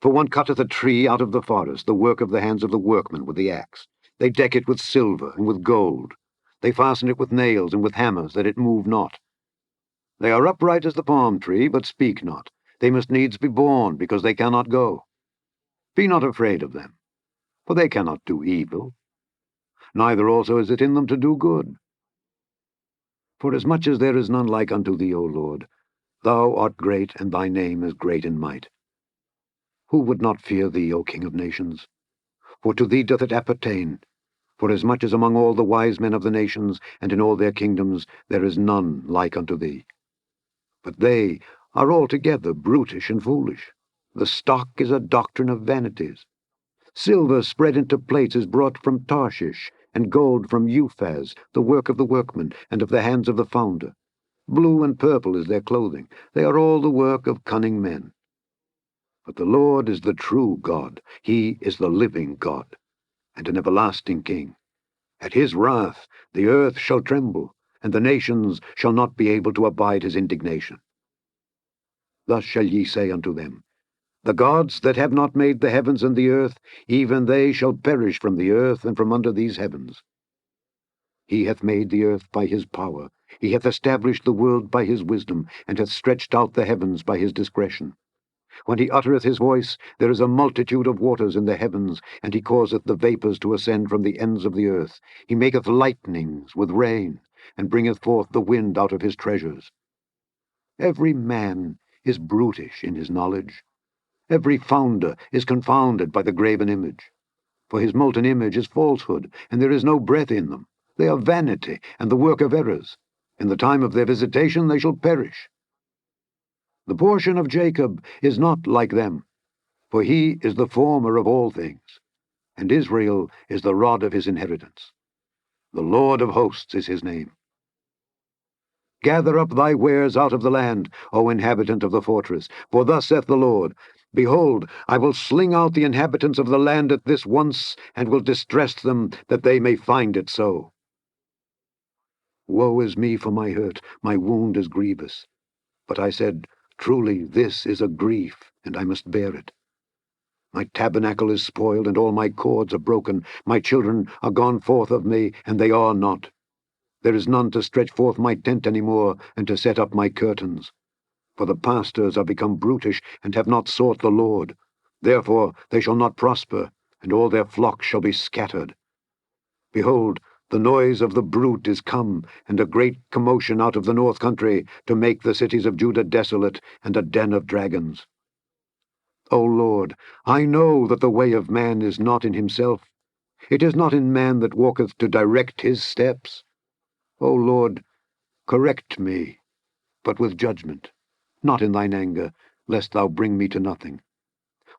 For one cutteth a tree out of the forest, the work of the hands of the workman with the axe. They deck it with silver and with gold. They fasten it with nails and with hammers, that it move not. They are upright as the palm tree, but speak not. They must needs be borne, because they cannot go. Be not afraid of them, for they cannot do evil, neither also is it in them to do good. Forasmuch as there is none like unto thee, O Lord, thou art great, and thy name is great in might. Who would not fear thee, O King of nations? For to thee doth it appertain. Forasmuch as among all the wise men of the nations, and in all their kingdoms, there is none like unto thee. But they are altogether brutish and foolish. The stock is a doctrine of vanities. Silver spread into plates is brought from Tarshish, and gold from Uphaz, the work of the workman, and of the hands of the founder. Blue and purple is their clothing. They are all the work of cunning men. But the Lord is the true God. He is the living God, and an everlasting King. At his wrath the earth shall tremble, and the nations shall not be able to abide his indignation. Thus shall ye say unto them, The gods that have not made the heavens and the earth, even they shall perish from the earth and from under these heavens. He hath made the earth by his power. He hath established the world by his wisdom, and hath stretched out the heavens by his discretion. When he uttereth his voice, there is a multitude of waters in the heavens, and he causeth the vapours to ascend from the ends of the earth. He maketh lightnings with rain, and bringeth forth the wind out of his treasures. Every man is brutish in his knowledge. Every founder is confounded by the graven image. For his molten image is falsehood, and there is no breath in them. They are vanity, and the work of errors. In the time of their visitation they shall perish. The portion of Jacob is not like them, for he is the former of all things, and Israel is the rod of his inheritance. The Lord of hosts is his name. Gather up thy wares out of the land, O inhabitant of the fortress, for thus saith the Lord, Behold, I will sling out the inhabitants of the land at this once, and will distress them, that they may find it so. Woe is me for my hurt, my wound is grievous. But I said, Truly this is a grief, and I must bear it. My tabernacle is spoiled, and all my cords are broken. My children are gone forth of me, and they are not. There is none to stretch forth my tent any more, and to set up my curtains. For the pastors are become brutish, and have not sought the Lord. Therefore they shall not prosper, and all their flocks shall be scattered. Behold, the noise of the brute is come, and a great commotion out of the north country, to make the cities of Judah desolate, and a den of dragons. O Lord, I know that the way of man is not in himself. It is not in man that walketh to direct his steps. O Lord, correct me, but with judgment, not in thine anger, lest thou bring me to nothing.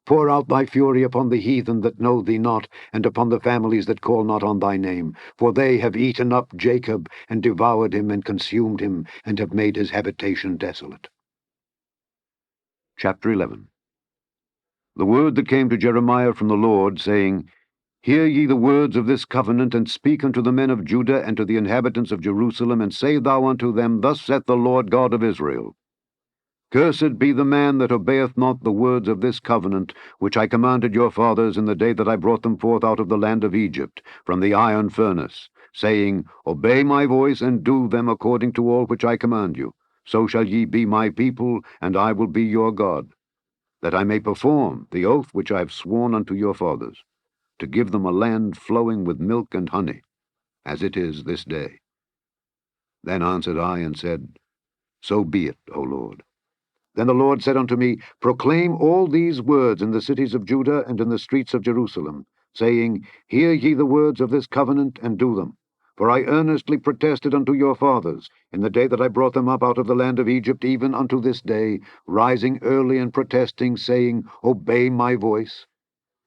Pour out thy fury upon the heathen that know thee not, and upon the families that call not on thy name. For they have eaten up Jacob, and devoured him, and consumed him, and have made his habitation desolate. Chapter 11. The word that came to Jeremiah from the Lord, saying, Hear ye the words of this covenant, and speak unto the men of Judah, and to the inhabitants of Jerusalem, and say thou unto them, Thus saith the Lord God of Israel, Cursed be the man that obeyeth not the words of this covenant, which I commanded your fathers in the day that I brought them forth out of the land of Egypt, from the iron furnace, saying, Obey my voice, and do them according to all which I command you. So shall ye be my people, and I will be your God, that I may perform the oath which I have sworn unto your fathers, to give them a land flowing with milk and honey, as it is this day. Then answered I and said, So be it, O Lord. Then the Lord said unto me, Proclaim all these words in the cities of Judah and in the streets of Jerusalem, saying, Hear ye the words of this covenant, and do them. For I earnestly protested unto your fathers, in the day that I brought them up out of the land of Egypt, even unto this day, rising early and protesting, saying, Obey my voice.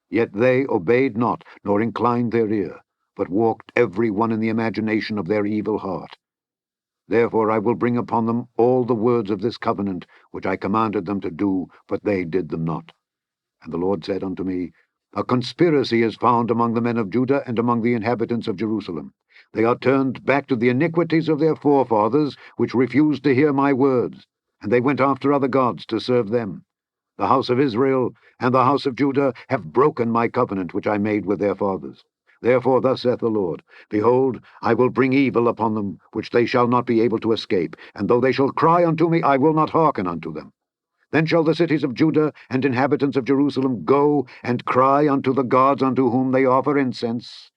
Yet they obeyed not, nor inclined their ear, but walked every one in the imagination of their evil heart. Therefore I will bring upon them all the words of this covenant, which I commanded them to do, but they did them not. And the Lord said unto me, A conspiracy is found among the men of Judah and among the inhabitants of Jerusalem. They are turned back to the iniquities of their forefathers, which refused to hear my words, and they went after other gods to serve them. The house of Israel and the house of Judah have broken my covenant which I made with their fathers. Therefore thus saith the Lord, Behold, I will bring evil upon them, which they shall not be able to escape, and though they shall cry unto me, I will not hearken unto them. Then shall the cities of Judah and inhabitants of Jerusalem go and cry unto the gods unto whom they offer incense,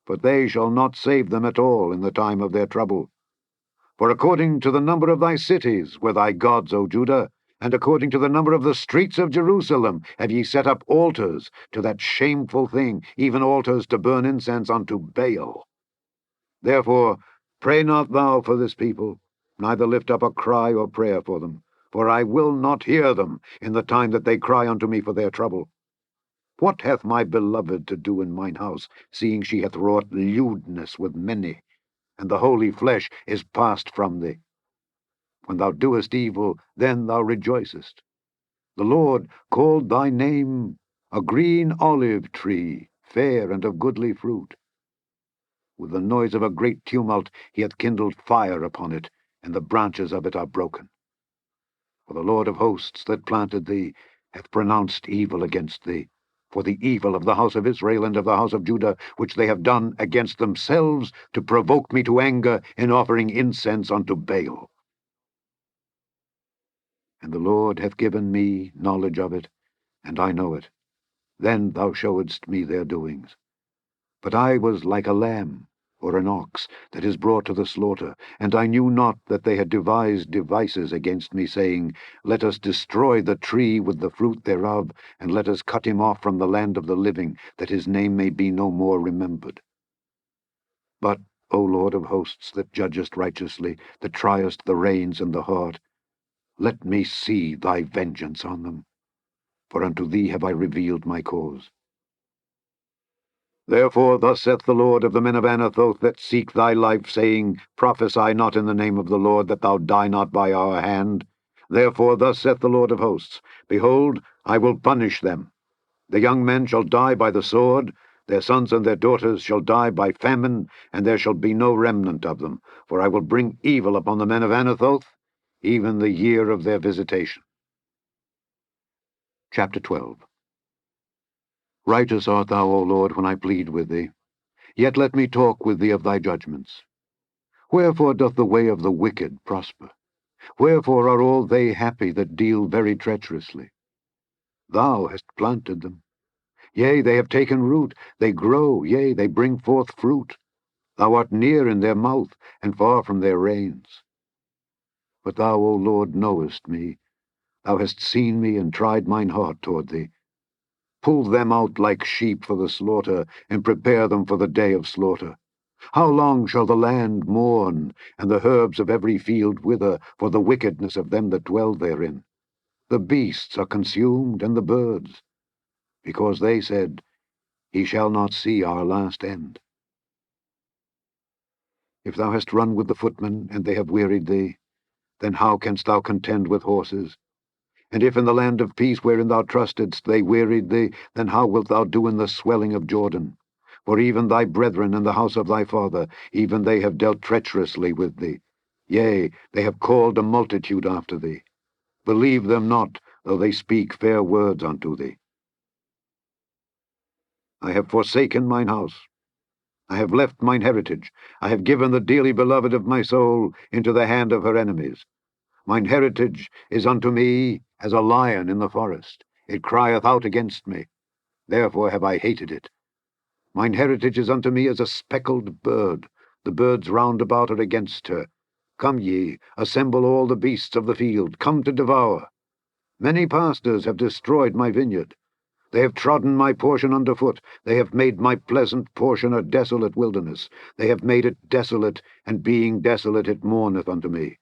but they shall not save them at all in the time of their trouble. For according to the number of thy cities were thy gods, O Judah, and according to the number of the streets of Jerusalem have ye set up altars to that shameful thing, even altars to burn incense unto Baal. Therefore pray not thou for this people, neither lift up a cry or prayer for them, for I will not hear them in the time that they cry unto me for their trouble. What hath my beloved to do in mine house, seeing she hath wrought lewdness with many, and the holy flesh is passed from thee? When thou doest evil, then thou rejoicest. The Lord called thy name a green olive tree, fair and of goodly fruit. With the noise of a great tumult he hath kindled fire upon it, and the branches of it are broken. For the Lord of hosts that planted thee hath pronounced evil against thee, for the evil of the house of Israel and of the house of Judah, which they have done against themselves, to provoke me to anger in offering incense unto Baal. And the Lord hath given me knowledge of it, and I know it. Then thou showedst me their doings. But I was like a lamb or an ox that is brought to the slaughter, and I knew not that they had devised devices against me, saying, Let us destroy the tree with the fruit thereof, and let us cut him off from the land of the living, that his name may be no more remembered. But, O Lord of hosts, that judgest righteously, that triest the reins and the heart, let me see thy vengeance on them, for unto thee have I revealed my cause. Therefore thus saith the Lord of the men of Anathoth that seek thy life, saying, Prophesy not in the name of the Lord, that thou die not by our hand. Therefore thus saith the Lord of hosts, Behold, I will punish them. The young men shall die by the sword, their sons and their daughters shall die by famine, and there shall be no remnant of them. For I will bring evil upon the men of Anathoth, even the year of their visitation. Chapter 12. Righteous art thou, O Lord, when I plead with thee. Yet let me talk with thee of thy judgments. Wherefore doth the way of the wicked prosper? Wherefore are all they happy that deal very treacherously? Thou hast planted them. Yea, they have taken root, they grow, yea, they bring forth fruit. Thou art near in their mouth, and far from their reins. But thou, O Lord, knowest me. Thou hast seen me, and tried mine heart toward thee. Pull them out like sheep for the slaughter, and prepare them for the day of slaughter. How long shall the land mourn, and the herbs of every field wither, for the wickedness of them that dwell therein? The beasts are consumed, and the birds, because they said, He shall not see our last end. If thou hast run with the footmen, and they have wearied thee, then how canst thou contend with horses? And if in the land of peace wherein thou trustedst they wearied thee, then how wilt thou do in the swelling of Jordan? For even thy brethren in the house of thy father, even they have dealt treacherously with thee. Yea, they have called a multitude after thee. Believe them not, though they speak fair words unto thee. I have forsaken mine house. I have left mine heritage. I have given the dearly beloved of my soul into the hand of her enemies. Mine heritage is unto me as a lion in the forest. It crieth out against me. Therefore have I hated it. Mine heritage is unto me as a speckled bird. The birds round about are against her. Come ye, assemble all the beasts of the field. Come to devour. Many pastors have destroyed my vineyard. They have trodden my portion under foot. They have made my pleasant portion a desolate wilderness. They have made it desolate, and being desolate it mourneth unto me.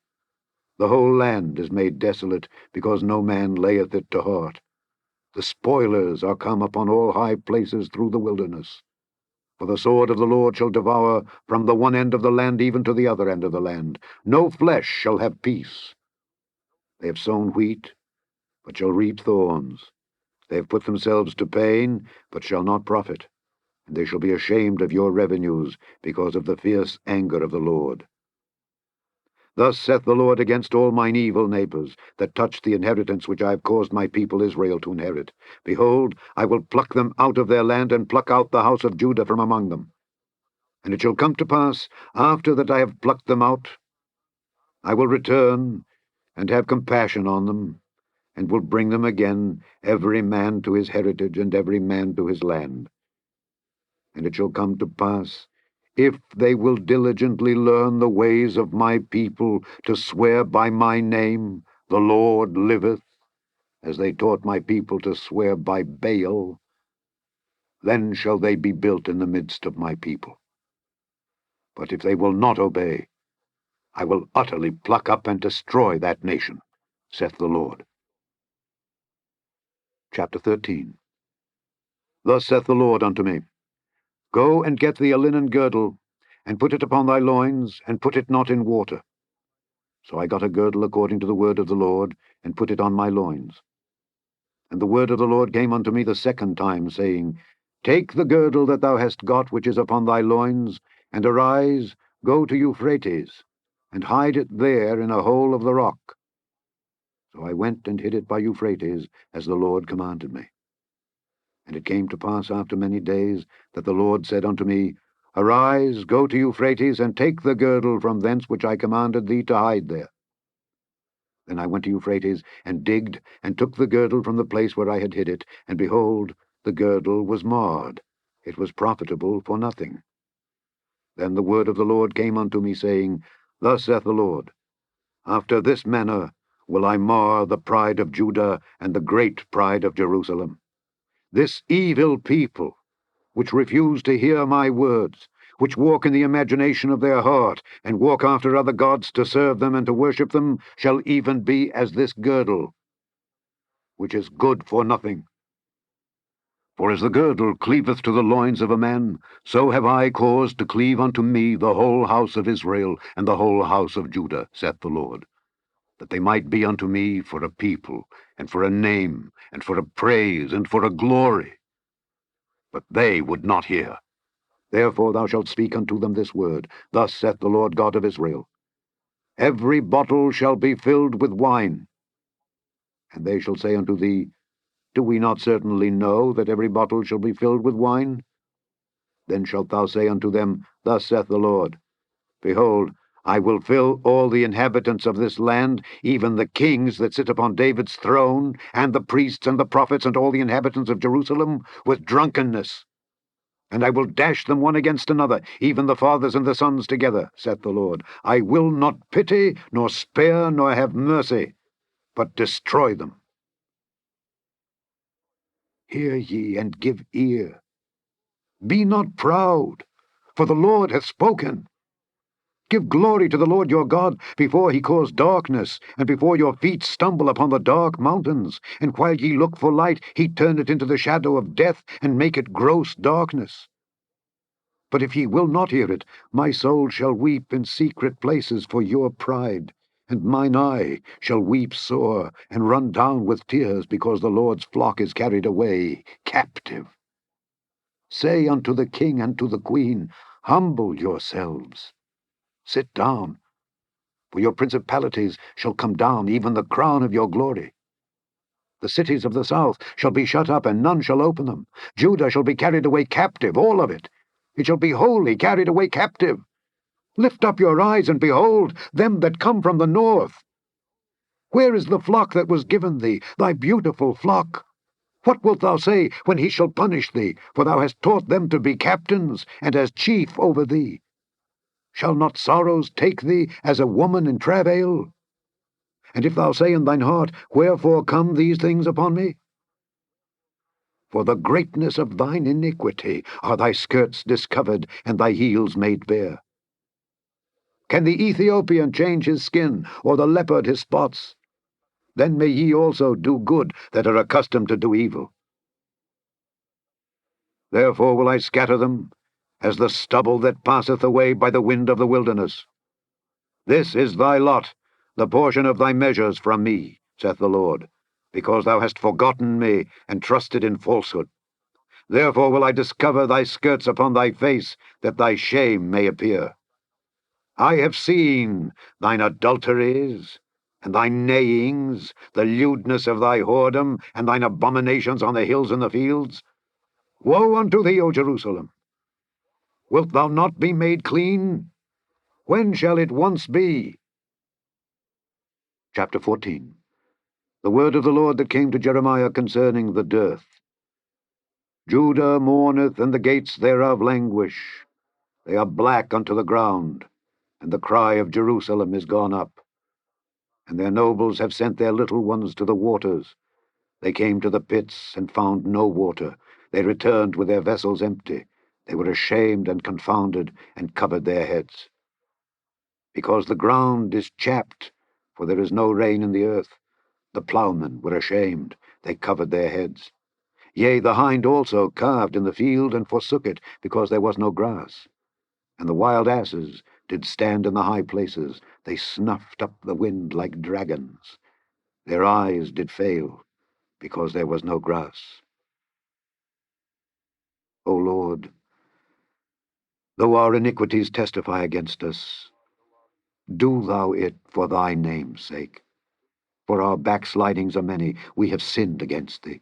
The whole land is made desolate, because no man layeth it to heart. The spoilers are come upon all high places through the wilderness. For the sword of the Lord shall devour from the one end of the land even to the other end of the land. No flesh shall have peace. They have sown wheat, but shall reap thorns. They have put themselves to pain, but shall not profit. And they shall be ashamed of your revenues, because of the fierce anger of the Lord. Thus saith the Lord against all mine evil neighbors, that touch the inheritance which I have caused my people Israel to inherit. Behold, I will pluck them out of their land, and pluck out the house of Judah from among them. And it shall come to pass, after that I have plucked them out, I will return, and have compassion on them, and will bring them again, every man to his heritage, and every man to his land. And it shall come to pass, if they will diligently learn the ways of my people, to swear by my name, the Lord liveth, as they taught my people to swear by Baal, then shall they be built in the midst of my people. But if they will not obey, I will utterly pluck up and destroy that nation, saith the Lord. Chapter 13. Thus saith the Lord unto me, Go and get thee a linen girdle, and put it upon thy loins, and put it not in water. So I got a girdle according to the word of the Lord, and put it on my loins. And the word of the Lord came unto me the second time, saying, Take the girdle that thou hast got, which is upon thy loins, and arise, go to Euphrates, and hide it there in a hole of the rock. So I went and hid it by Euphrates, as the Lord commanded me. And it came to pass after many days, that the Lord said unto me, Arise, go to Euphrates, and take the girdle from thence which I commanded thee to hide there. Then I went to Euphrates, and digged, and took the girdle from the place where I had hid it, and behold, the girdle was marred. It was profitable for nothing. Then the word of the Lord came unto me, saying, Thus saith the Lord, After this manner will I mar the pride of Judah, and the great pride of Jerusalem. This evil people, which refuse to hear my words, which walk in the imagination of their heart, and walk after other gods to serve them and to worship them, shall even be as this girdle, which is good for nothing. For as the girdle cleaveth to the loins of a man, so have I caused to cleave unto me the whole house of Israel, and the whole house of Judah, saith the Lord, that they might be unto me for a people, and for a name, and for a praise, and for a glory. But they would not hear. Therefore thou shalt speak unto them this word, Thus saith the Lord God of Israel, Every bottle shall be filled with wine. And they shall say unto thee, Do we not certainly know that every bottle shall be filled with wine? Then shalt thou say unto them, Thus saith the Lord, Behold, I will fill all the inhabitants of this land, even the kings that sit upon David's throne, and the priests and the prophets, and all the inhabitants of Jerusalem, with drunkenness. And I will dash them one against another, even the fathers and the sons together, saith the Lord. I will not pity, nor spare, nor have mercy, but destroy them. Hear ye, and give ear. Be not proud, for the Lord hath spoken. Give glory to the Lord your God, before he cause darkness, and before your feet stumble upon the dark mountains. And while ye look for light, he turn it into the shadow of death, and make it gross darkness. But if ye will not hear it, my soul shall weep in secret places for your pride, and mine eye shall weep sore, and run down with tears, because the Lord's flock is carried away captive. Say unto the king and to the queen, Humble yourselves. Sit down, for your principalities shall come down, even the crown of your glory. The cities of the south shall be shut up, and none shall open them. Judah shall be carried away captive, all of it. It shall be wholly carried away captive. Lift up your eyes, and behold them that come from the north. Where is the flock that was given thee, thy beautiful flock? What wilt thou say when he shall punish thee? For thou hast taught them to be captains, and as chief over thee. Shall not sorrows take thee as a woman in travail? And if thou say in thine heart, Wherefore come these things upon me? For the greatness of thine iniquity are thy skirts discovered, and thy heels made bare. Can the Ethiopian change his skin, or the leopard his spots? Then may ye also do good that are accustomed to do evil. Therefore will I scatter them, as the stubble that passeth away by the wind of the wilderness. This is thy lot, the portion of thy measures from me, saith the Lord, because thou hast forgotten me, and trusted in falsehood. Therefore will I discover thy skirts upon thy face, that thy shame may appear. I have seen thine adulteries, and thy neighings, the lewdness of thy whoredom, and thine abominations on the hills and the fields. Woe unto thee, O Jerusalem! Wilt thou not be made clean? When shall it once be? Chapter 14. The word of the Lord that came to Jeremiah concerning the dearth. Judah mourneth, and the gates thereof languish. They are black unto the ground, and the cry of Jerusalem is gone up. And their nobles have sent their little ones to the waters. They came to the pits, and found no water. They returned with their vessels empty. They were ashamed and confounded, and covered their heads. Because the ground is chapped, for there is no rain in the earth. The ploughmen were ashamed, they covered their heads. Yea, the hind also calved in the field, and forsook it, because there was no grass. And the wild asses did stand in the high places. They snuffed up the wind like dragons. Their eyes did fail, because there was no grass. O Lord, though our iniquities testify against us, do thou it for thy name's sake. For our backslidings are many, we have sinned against thee.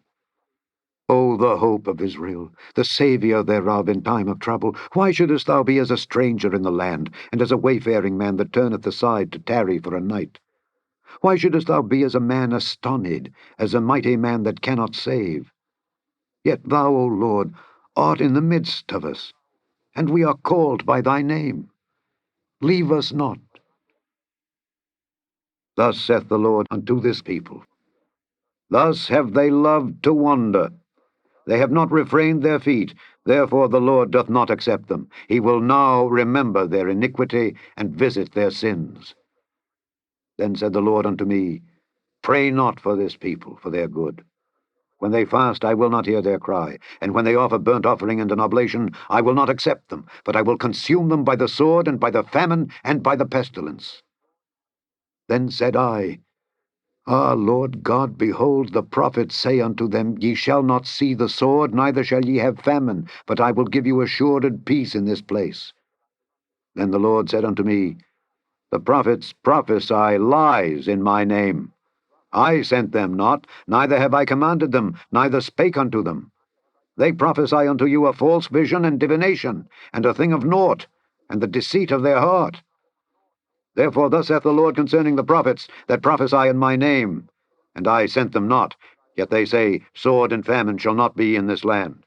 O the hope of Israel, the Saviour thereof in time of trouble, why shouldest thou be as a stranger in the land, and as a wayfaring man that turneth aside to tarry for a night? Why shouldest thou be as a man astonied, as a mighty man that cannot save? Yet thou, O Lord, art in the midst of us, and we are called by thy name. Leave us not. Thus saith the Lord unto this people, Thus have they loved to wander. They have not refrained their feet, therefore the Lord doth not accept them. He will now remember their iniquity, and visit their sins. Then said the Lord unto me, Pray not for this people, for their good. When they fast, I will not hear their cry, and when they offer burnt offering and an oblation, I will not accept them, but I will consume them by the sword, and by the famine, and by the pestilence. Then said I, Ah, Lord God, behold, the prophets say unto them, Ye shall not see the sword, neither shall ye have famine, but I will give you assured peace in this place. Then the Lord said unto me, The prophets prophesy lies in my name. I sent them not, neither have I commanded them, neither spake unto them. They prophesy unto you a false vision and divination, and a thing of naught, and the deceit of their heart. Therefore thus saith the Lord concerning the prophets that prophesy in my name, and I sent them not, yet they say, Sword and famine shall not be in this land.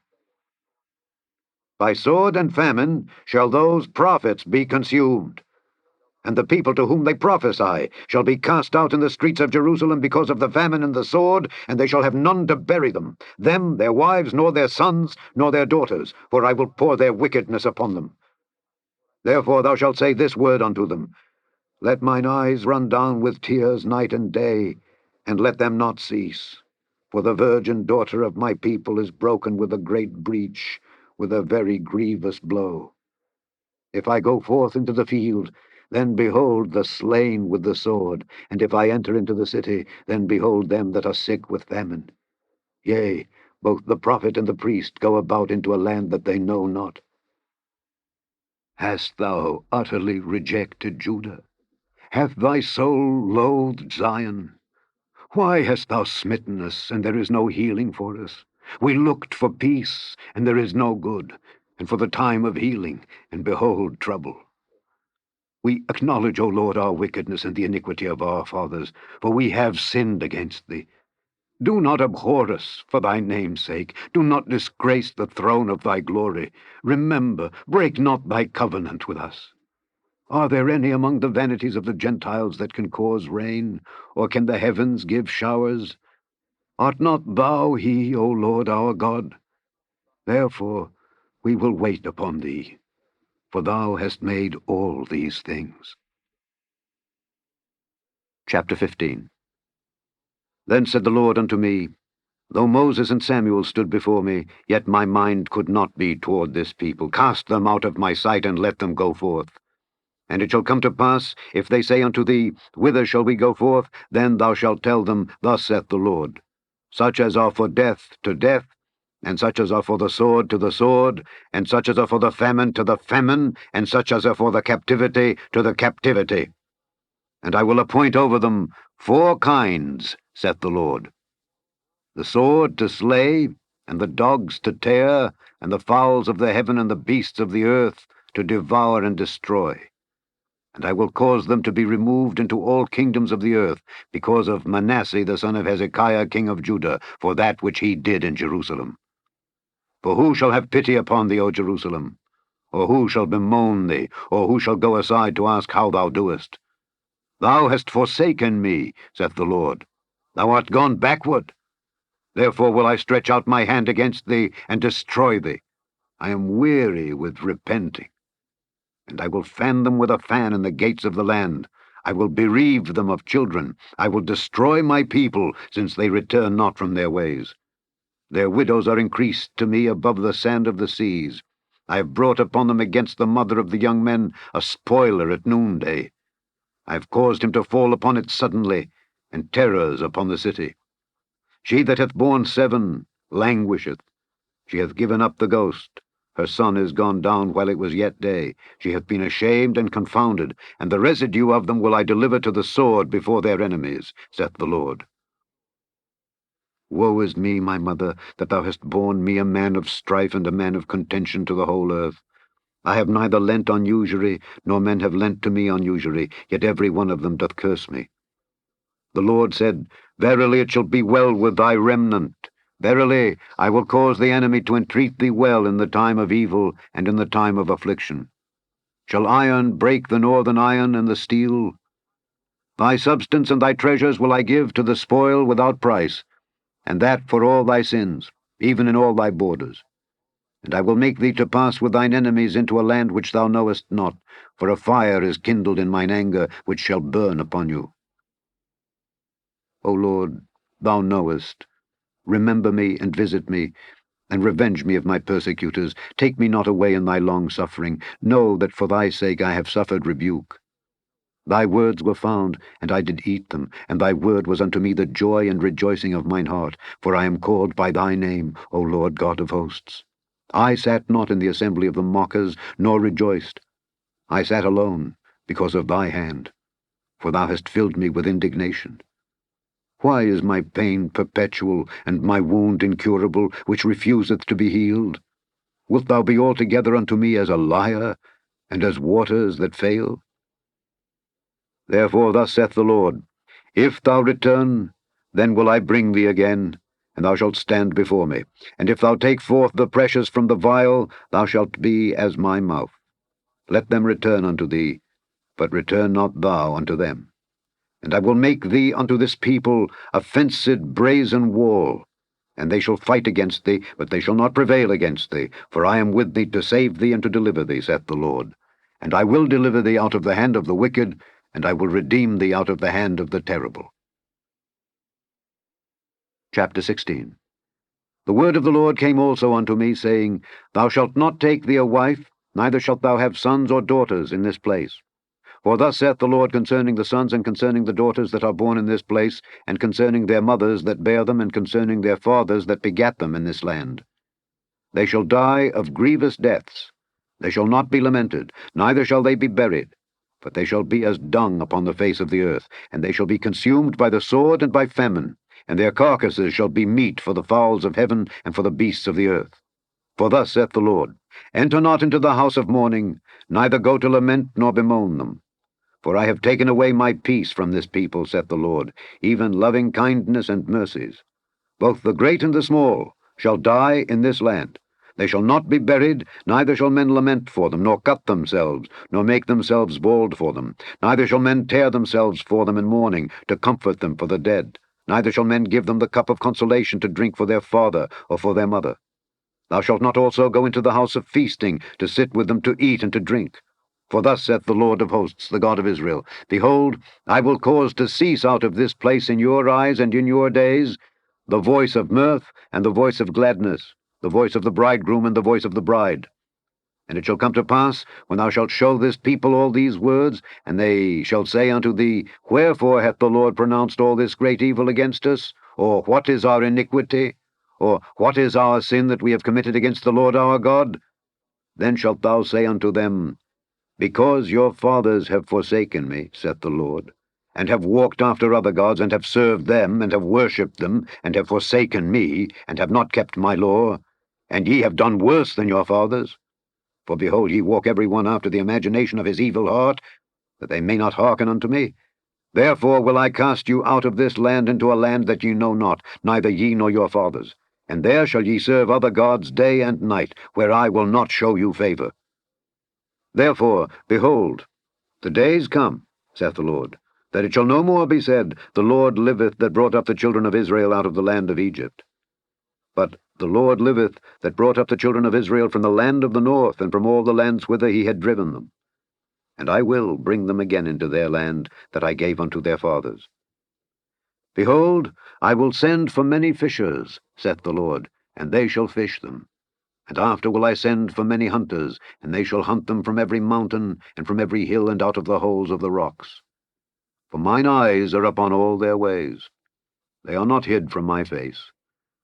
By sword and famine shall those prophets be consumed, and the people to whom they prophesy shall be cast out in the streets of Jerusalem because of the famine and the sword, and they shall have none to bury them, their wives, nor their sons, nor their daughters, for I will pour their wickedness upon them. Therefore thou shalt say this word unto them, Let mine eyes run down with tears night and day, and let them not cease. For the virgin daughter of my people is broken with a great breach, with a very grievous blow. If I go forth into the field, then behold the slain with the sword, and if I enter into the city, then behold them that are sick with famine. Yea, both the prophet and the priest go about into a land that they know not. Hast thou utterly rejected Judah? Hath thy soul loathed Zion? Why hast thou smitten us, and there is no healing for us? We looked for peace, and there is no good. and for the time of healing, and behold trouble. We acknowledge, O Lord, our wickedness and the iniquity of our fathers, for we have sinned against thee. Do not abhor us for thy name's sake. Do not disgrace the throne of thy glory. Remember, break not thy covenant with us. Are there any among the vanities of the Gentiles that can cause rain, or can the heavens give showers? Art not thou he, O Lord our God? Therefore we will wait upon thee, for thou hast made all these things. Chapter 15. Then said the Lord unto me, Though Moses and Samuel stood before me, yet my mind could not be toward this people. Cast them out of my sight, and let them go forth. And it shall come to pass, if they say unto thee, Whither shall we go forth? Then thou shalt tell them, Thus saith the Lord, Such as are for death, to death, and such as are for the sword, to the sword, and such as are for the famine, to the famine, and such as are for the captivity, to the captivity. And I will appoint over them 4 kinds, saith the Lord, the sword to slay, and the dogs to tear, and the fowls of the heaven and the beasts of the earth to devour and destroy. And I will cause them to be removed into all kingdoms of the earth, because of Manasseh the son of Hezekiah king of Judah, for that which he did in Jerusalem. For who shall have pity upon thee, O Jerusalem? Or who shall bemoan thee? Or who shall go aside to ask how thou doest? Thou hast forsaken me, saith the Lord. Thou art gone backward. Therefore will I stretch out my hand against thee, and destroy thee. I am weary with repenting. And I will fan them with a fan in the gates of the land. I will bereave them of children. I will destroy my people, since they return not from their ways. Their widows are increased to me above the sand of the seas. I have brought upon them against the mother of the young men a spoiler at noonday. I have caused him to fall upon it suddenly, and terrors upon the city. She that hath borne 7 languisheth. She hath given up the ghost. Her son is gone down while it was yet day. She hath been ashamed and confounded, and the residue of them will I deliver to the sword before their enemies, saith the Lord. Woe is me, my mother, that thou hast borne me a man of strife and a man of contention to the whole earth. I have neither lent on usury, nor men have lent to me on usury, yet every one of them doth curse me. The Lord said, Verily it shall be well with thy remnant. Verily I will cause the enemy to entreat thee well in the time of evil and in the time of affliction. Shall iron break the northern iron and the steel? Thy substance and thy treasures will I give to the spoil without price, and that for all thy sins, even in all thy borders. And I will make thee to pass with thine enemies into a land which thou knowest not, for a fire is kindled in mine anger, which shall burn upon you. O Lord, thou knowest. Remember me, and visit me, and revenge me of my persecutors. Take me not away in thy long-suffering. Know that for thy sake I have suffered rebuke. Thy words were found, and I did eat them, and thy word was unto me the joy and rejoicing of mine heart, for I am called by thy name, O Lord God of hosts. I sat not in the assembly of the mockers, nor rejoiced. I sat alone, because of thy hand, for thou hast filled me with indignation. Why is my pain perpetual, and my wound incurable, which refuseth to be healed? Wilt thou be altogether unto me as a liar, and as waters that fail? Therefore thus saith the Lord, If thou return, then will I bring thee again, and thou shalt stand before me. And if thou take forth the precious from the vial, thou shalt be as my mouth. Let them return unto thee, but return not thou unto them. And I will make thee unto this people a fenced brazen wall, and they shall fight against thee, but they shall not prevail against thee, for I am with thee to save thee and to deliver thee, saith the Lord. And I will deliver thee out of the hand of the wicked, and I will redeem thee out of the hand of the terrible. Chapter 16. The word of the Lord came also unto me, saying, Thou shalt not take thee a wife, neither shalt thou have sons or daughters in this place. For thus saith the Lord concerning the sons and concerning the daughters that are born in this place, and concerning their mothers that bare them, and concerning their fathers that begat them in this land. They shall die of grievous deaths. They shall not be lamented, neither shall they be buried, but they shall be as dung upon the face of the earth, and they shall be consumed by the sword and by famine, and their carcasses shall be meat for the fowls of heaven and for the beasts of the earth. For thus saith the Lord, Enter not into the house of mourning, neither go to lament nor bemoan them. For I have taken away my peace from this people, saith the Lord, even loving kindness and mercies. Both the great and the small shall die in this land. They shall not be buried, neither shall men lament for them, nor cut themselves, nor make themselves bald for them. Neither shall men tear themselves for them in mourning, to comfort them for the dead. Neither shall men give them the cup of consolation to drink for their father or for their mother. Thou shalt not also go into the house of feasting, to sit with them to eat and to drink. For thus saith the Lord of hosts, the God of Israel, Behold, I will cause to cease out of this place in your eyes and in your days the voice of mirth and the voice of gladness, the voice of the bridegroom and the voice of the bride. And it shall come to pass, when thou shalt show this people all these words, and they shall say unto thee, Wherefore hath the Lord pronounced all this great evil against us? Or what is our iniquity? Or what is our sin that we have committed against the Lord our God? Then shalt thou say unto them, Because your fathers have forsaken me, saith the Lord, and have walked after other gods, and have served them, and have worshipped them, and have forsaken me, and have not kept my law, and ye have done worse than your fathers. For behold, ye walk every one after the imagination of his evil heart, that they may not hearken unto me. Therefore will I cast you out of this land into a land that ye know not, neither ye nor your fathers. And there shall ye serve other gods day and night, where I will not show you favor. Therefore, behold, the days come, saith the Lord, that it shall no more be said, The Lord liveth that brought up the children of Israel out of the land of Egypt. But the Lord liveth that brought up the children of Israel from the land of the north, and from all the lands whither he had driven them. And I will bring them again into their land that I gave unto their fathers. Behold, I will send for many fishers, saith the Lord, and they shall fish them. And after will I send for many hunters, and they shall hunt them from every mountain, and from every hill, and out of the holes of the rocks. For mine eyes are upon all their ways. They are not hid from my face,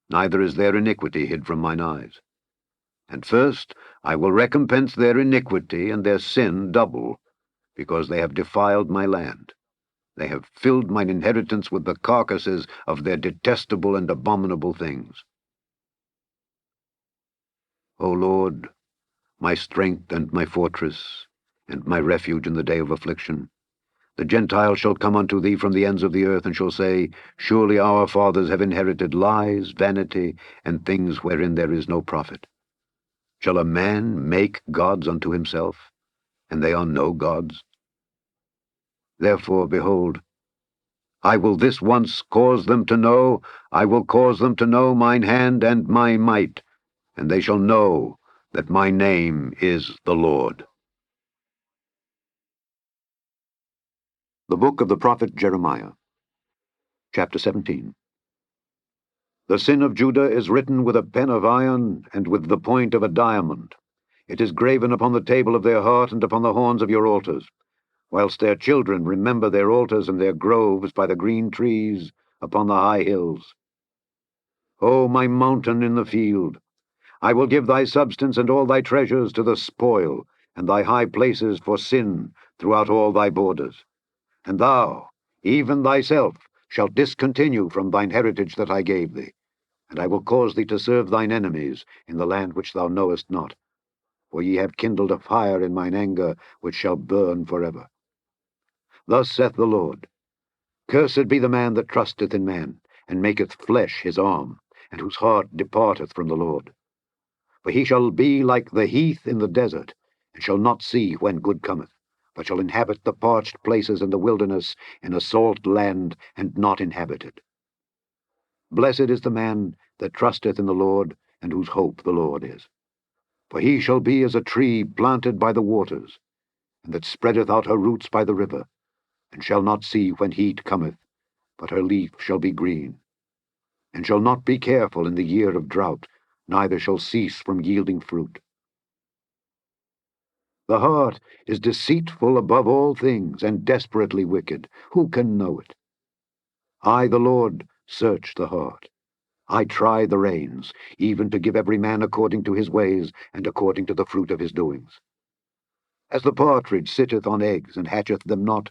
neither is their iniquity hid from mine eyes. And first I will recompense their iniquity and their sin double, because they have defiled my land. They have filled mine inheritance with the carcasses of their detestable and abominable things. O Lord, my strength and my fortress, and my refuge in the day of affliction, the Gentiles shall come unto thee from the ends of the earth, and shall say, Surely our fathers have inherited lies, vanity, and things wherein there is no profit. Shall a man make gods unto himself, and they are no gods? Therefore, behold, I will this once cause them to know, I will cause them to know mine hand and my might, and they shall know that my name is the Lord. The book of the prophet Jeremiah, chapter 17. The sin of Judah is written with a pen of iron and with the point of a diamond. It is graven upon the table of their heart and upon the horns of your altars, whilst their children remember their altars and their groves by the green trees upon the high hills. O my mountain in the field, I will give thy substance and all thy treasures to the spoil, and thy high places for sin throughout all thy borders. And thou, even thyself, shalt discontinue from thine heritage that I gave thee, and I will cause thee to serve thine enemies in the land which thou knowest not. For ye have kindled a fire in mine anger, which shall burn forever. Thus saith the Lord, Cursed be the man that trusteth in man, and maketh flesh his arm, and whose heart departeth from the Lord. For he shall be like the heath in the desert, and shall not see when good cometh, but shall inhabit the parched places in the wilderness, in a salt land, and not inhabited. Blessed is the man that trusteth in the Lord, and whose hope the Lord is. For he shall be as a tree planted by the waters, and that spreadeth out her roots by the river, and shall not see when heat cometh, but her leaf shall be green, and shall not be careful in the year of drought, neither shall cease from yielding fruit. The heart is deceitful above all things, and desperately wicked. Who can know it? I, the Lord, search the heart. I try the reins, even to give every man according to his ways, and according to the fruit of his doings. As the partridge sitteth on eggs, and hatcheth them not,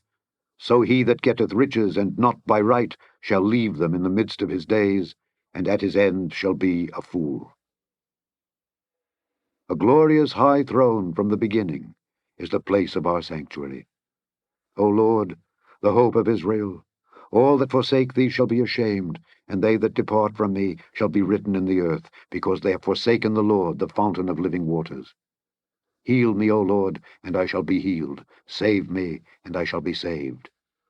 so he that getteth riches, and not by right, shall leave them in the midst of his days, and at his end shall be a fool. A glorious high throne from the beginning is the place of our sanctuary. O Lord, the hope of Israel, all that forsake thee shall be ashamed, and they that depart from me shall be written in the earth, because they have forsaken the Lord, the fountain of living waters. Heal me, O Lord, and I shall be healed. Save me, and I shall be saved,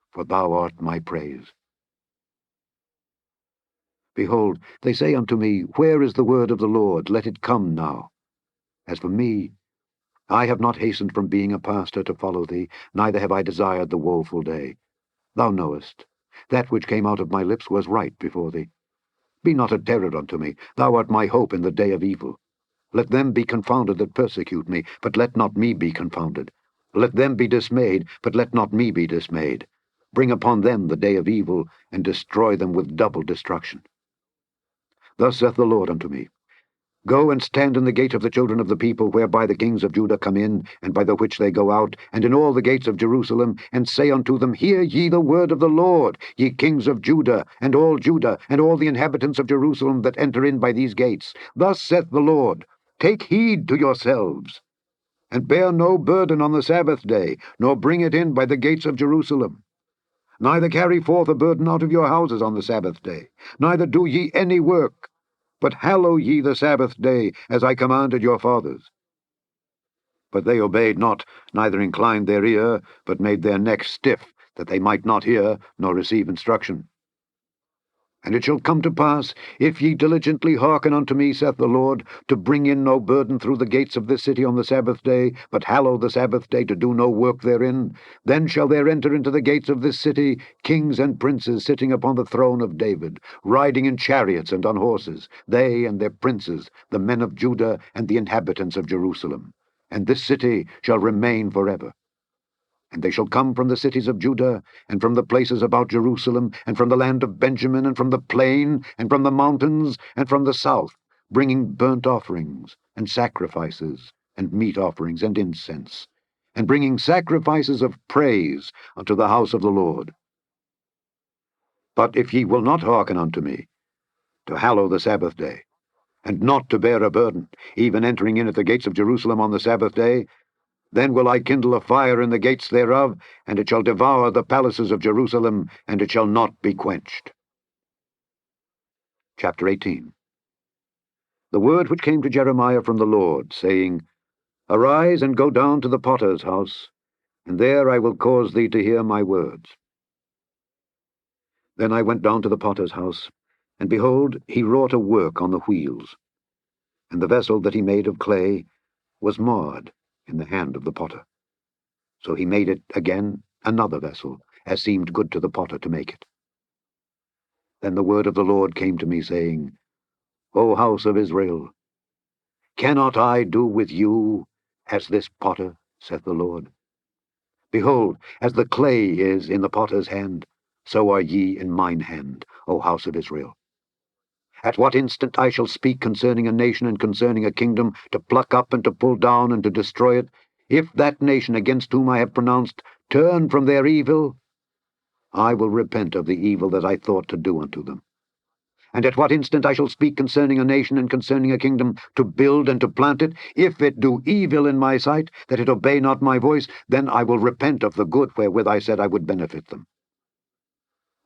for thou art my praise. Behold, they say unto me, Where is the word of the Lord? Let it come now. As for me, I have not hastened from being a pastor to follow thee, neither have I desired the woeful day. Thou knowest, that which came out of my lips was right before thee. Be not a terror unto me, thou art my hope in the day of evil. Let them be confounded that persecute me, but let not me be confounded. Let them be dismayed, but let not me be dismayed. Bring upon them the day of evil, and destroy them with double destruction. Thus saith the Lord unto me, Go and stand in the gate of the children of the people, whereby the kings of Judah come in, and by the which they go out, and in all the gates of Jerusalem, and say unto them, Hear ye the word of the Lord, ye kings of Judah, and all the inhabitants of Jerusalem that enter in by these gates. Thus saith the Lord, Take heed to yourselves, and bear no burden on the Sabbath day, nor bring it in by the gates of Jerusalem. Neither carry forth a burden out of your houses on the Sabbath day, neither do ye any work, but hallow ye the Sabbath day, as I commanded your fathers. But they obeyed not, neither inclined their ear, but made their necks stiff, that they might not hear, nor receive instruction. And it shall come to pass, if ye diligently hearken unto me, saith the Lord, to bring in no burden through the gates of this city on the Sabbath day, but hallow the Sabbath day to do no work therein, then shall there enter into the gates of this city kings and princes sitting upon the throne of David, riding in chariots and on horses, they and their princes, the men of Judah and the inhabitants of Jerusalem. And this city shall remain forever. And they shall come from the cities of Judah, and from the places about Jerusalem, and from the land of Benjamin, and from the plain, and from the mountains, and from the south, bringing burnt offerings, and sacrifices, and meat offerings, and incense, and bringing sacrifices of praise unto the house of the Lord. But if ye will not hearken unto me, to hallow the Sabbath day, and not to bear a burden, even entering in at the gates of Jerusalem on the Sabbath day, then will I kindle a fire in the gates thereof, and it shall devour the palaces of Jerusalem, and it shall not be quenched. Chapter 18. The word which came to Jeremiah from the Lord, saying, Arise and go down to the potter's house, and there I will cause thee to hear my words. Then I went down to the potter's house, and behold, he wrought a work on the wheels, and the vessel that he made of clay was marred in the hand of the potter. So he made it again another vessel, as seemed good to the potter to make it. Then the word of the Lord came to me, saying, O house of Israel, cannot I do with you as this potter, saith the Lord? Behold, as the clay is in the potter's hand, so are ye in mine hand, O house of Israel. At what instant I shall speak concerning a nation and concerning a kingdom, to pluck up and to pull down and to destroy it, if that nation against whom I have pronounced turn from their evil, I will repent of the evil that I thought to do unto them. And at what instant I shall speak concerning a nation and concerning a kingdom, to build and to plant it, if it do evil in my sight, that it obey not my voice, then I will repent of the good wherewith I said I would benefit them.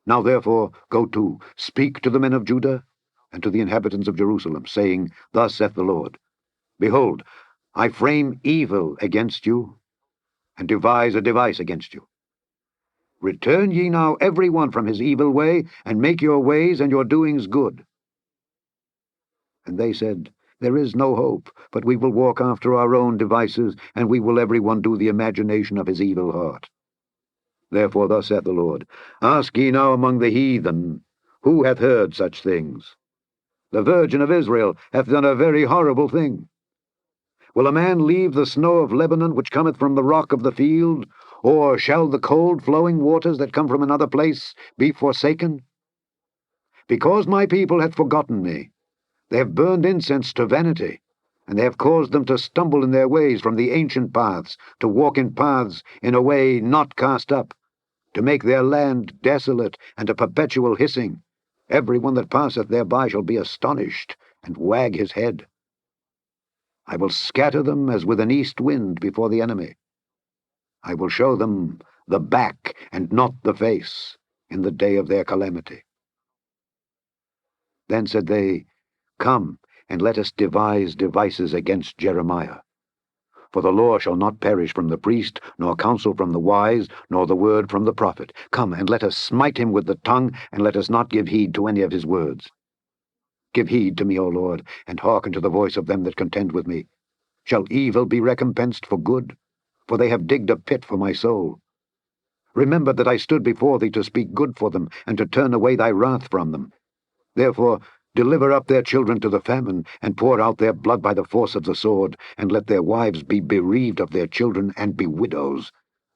Now therefore go to, speak to the men of Judah, and to the inhabitants of Jerusalem, saying, Thus saith the Lord, Behold, I frame evil against you, and devise a device against you. Return ye now every one from his evil way, and make your ways and your doings good. And they said, There is no hope, but we will walk after our own devices, and we will every one do the imagination of his evil heart. Therefore thus saith the Lord, Ask ye now among the heathen, who hath heard such things? The Virgin of Israel hath done a very horrible thing. Will a man leave the snow of Lebanon, which cometh from the rock of the field? Or shall the cold flowing waters that come from another place be forsaken? Because my people hath forgotten me, they have burned incense to vanity, and they have caused them to stumble in their ways from the ancient paths, to walk in paths in a way not cast up, to make their land desolate and a perpetual hissing. Every one that passeth thereby shall be astonished, and wag his head. I will scatter them as with an east wind before the enemy. I will show them the back and not the face in the day of their calamity. Then said they, Come, and let us devise devices against Jeremiah. For the law shall not perish from the priest, nor counsel from the wise, nor the word from the prophet. Come, and let us smite him with the tongue, and let us not give heed to any of his words. Give heed to me, O Lord, and hearken to the voice of them that contend with me. Shall evil be recompensed for good? For they have digged a pit for my soul. Remember that I stood before thee to speak good for them, and to turn away thy wrath from them. Therefore deliver up their children to the famine, and pour out their blood by the force of the sword, and let their wives be bereaved of their children, and be widows.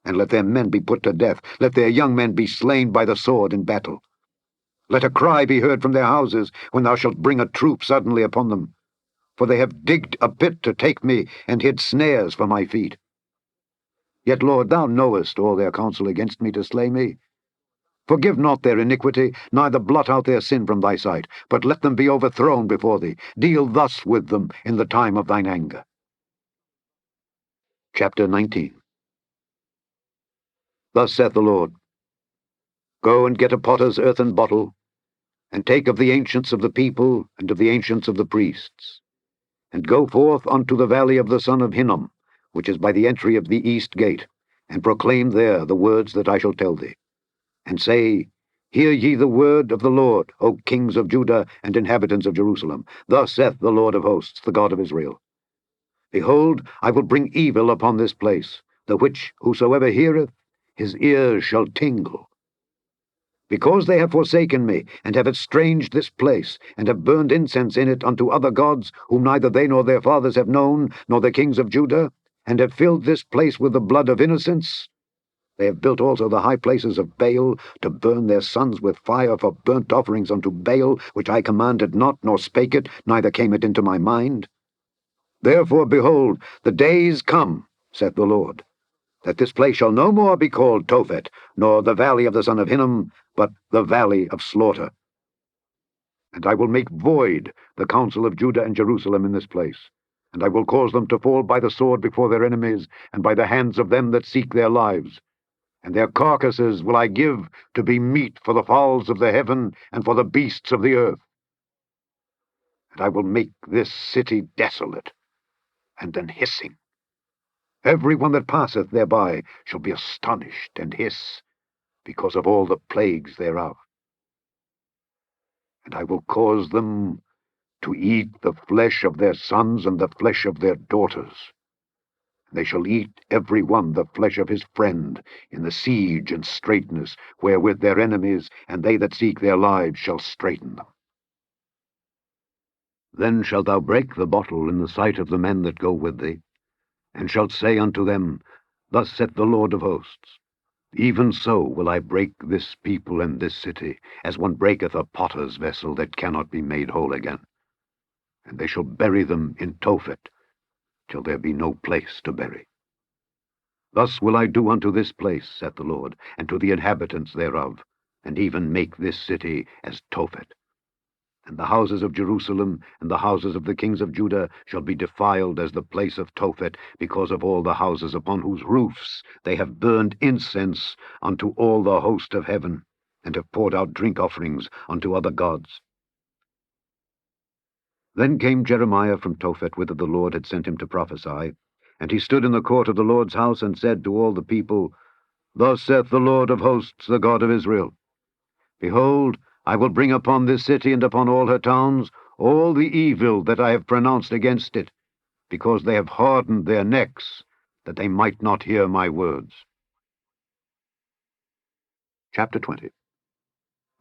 And let their men be put to death, let their young men be slain by the sword in battle. Let a cry be heard from their houses, when thou shalt bring a troop suddenly upon them. For they have digged a pit to take me, and hid snares for my feet. Yet, Lord, thou knowest all their counsel against me to slay me. Forgive not their iniquity, neither blot out their sin from thy sight, but let them be overthrown before thee. Deal thus with them in the time of thine anger. Chapter 19. Thus saith the Lord, Go and get a potter's earthen bottle, and take of the ancients of the people, and of the ancients of the priests, and go forth unto the valley of the son of Hinnom, which is by the entry of the east gate, and proclaim there the words that I shall tell thee. And say, Hear ye the word of the Lord, O kings of Judah and inhabitants of Jerusalem. Thus saith the Lord of hosts, the God of Israel. Behold, I will bring evil upon this place, the which whosoever heareth, his ears shall tingle. Because they have forsaken me, and have estranged this place, and have burned incense in it unto other gods, whom neither they nor their fathers have known, nor the kings of Judah, and have filled this place with the blood of innocents, they have built also the high places of Baal, to burn their sons with fire for burnt offerings unto Baal, which I commanded not, nor spake it, neither came it into my mind. Therefore, behold, the days come, saith the Lord, that this place shall no more be called Tophet, nor the valley of the son of Hinnom, but the valley of slaughter. And I will make void the counsel of Judah and Jerusalem in this place, and I will cause them to fall by the sword before their enemies, and by the hands of them that seek their lives. And their carcasses will I give to be meat for the fowls of the heaven and for the beasts of the earth. And I will make this city desolate and an hissing. Every one that passeth thereby shall be astonished and hiss, because of all the plagues thereof. And I will cause them to eat the flesh of their sons and the flesh of their daughters. They shall eat every one the flesh of his friend in the siege and straitness, wherewith their enemies and they that seek their lives shall straiten them. Then shalt thou break the bottle in the sight of the men that go with thee, and shalt say unto them, Thus saith the Lord of hosts, Even so will I break this people and this city, as one breaketh a potter's vessel that cannot be made whole again. And they shall bury them in Tophet, till there be no place to bury. Thus will I do unto this place, saith the Lord, and to the inhabitants thereof, and even make this city as Tophet. And the houses of Jerusalem and the houses of the kings of Judah shall be defiled as the place of Tophet, because of all the houses upon whose roofs they have burned incense unto all the host of heaven, and have poured out drink offerings unto other gods. Then came Jeremiah from Tophet, whither the Lord had sent him to prophesy, and he stood in the court of the Lord's house, and said to all the people, Thus saith the Lord of hosts, the God of Israel, Behold, I will bring upon this city and upon all her towns all the evil that I have pronounced against it, because they have hardened their necks, that they might not hear my words. Chapter 20.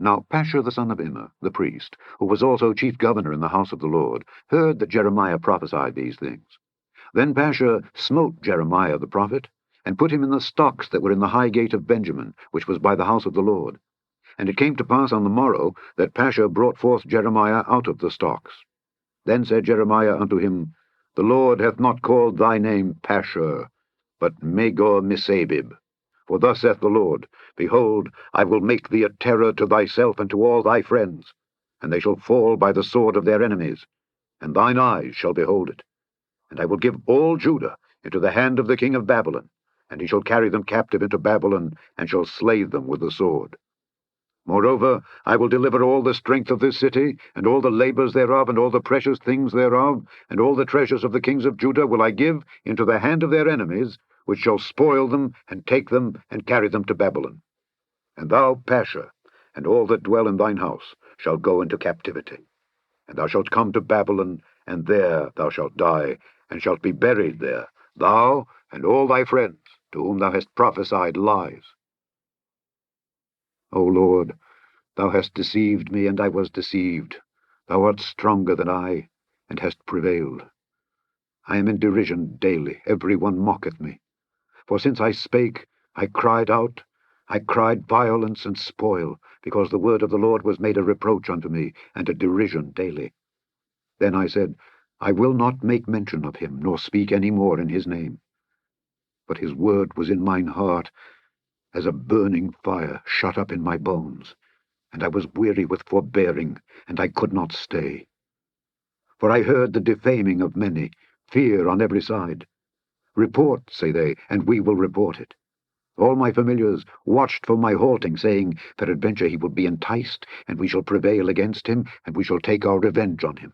Now Pashur the son of Immer, the priest, who was also chief governor in the house of the Lord, heard that Jeremiah prophesied these things. Then Pashur smote Jeremiah the prophet, and put him in the stocks that were in the high gate of Benjamin, which was by the house of the Lord. And it came to pass on the morrow that Pashur brought forth Jeremiah out of the stocks. Then said Jeremiah unto him, The Lord hath not called thy name Pashur, but Magor-Missabib. For thus saith the Lord, Behold, I will make thee a terror to thyself and to all thy friends, and they shall fall by the sword of their enemies, and thine eyes shall behold it. And I will give all Judah into the hand of the king of Babylon, and he shall carry them captive into Babylon, and shall slay them with the sword. Moreover, I will deliver all the strength of this city, and all the labors thereof, and all the precious things thereof, and all the treasures of the kings of Judah will I give into the hand of their enemies, which shall spoil them, and take them, and carry them to Babylon. And thou, Pasha, and all that dwell in thine house, shall go into captivity. And thou shalt come to Babylon, and there thou shalt die, and shalt be buried there, thou and all thy friends, to whom thou hast prophesied lies. O Lord, thou hast deceived me, and I was deceived. Thou art stronger than I, and hast prevailed. I am in derision daily, every one mocketh me. For since I spake, I cried out, I cried violence and spoil, because the word of the Lord was made a reproach unto me, and a derision daily. Then I said, I will not make mention of him, nor speak any more in his name. But his word was in mine heart, as a burning fire shut up in my bones, and I was weary with forbearing, and I could not stay. For I heard the defaming of many, fear on every side. Report, say they, and we will report it. All my familiars watched for my halting, saying, peradventure he will be enticed, and we shall prevail against him, and we shall take our revenge on him.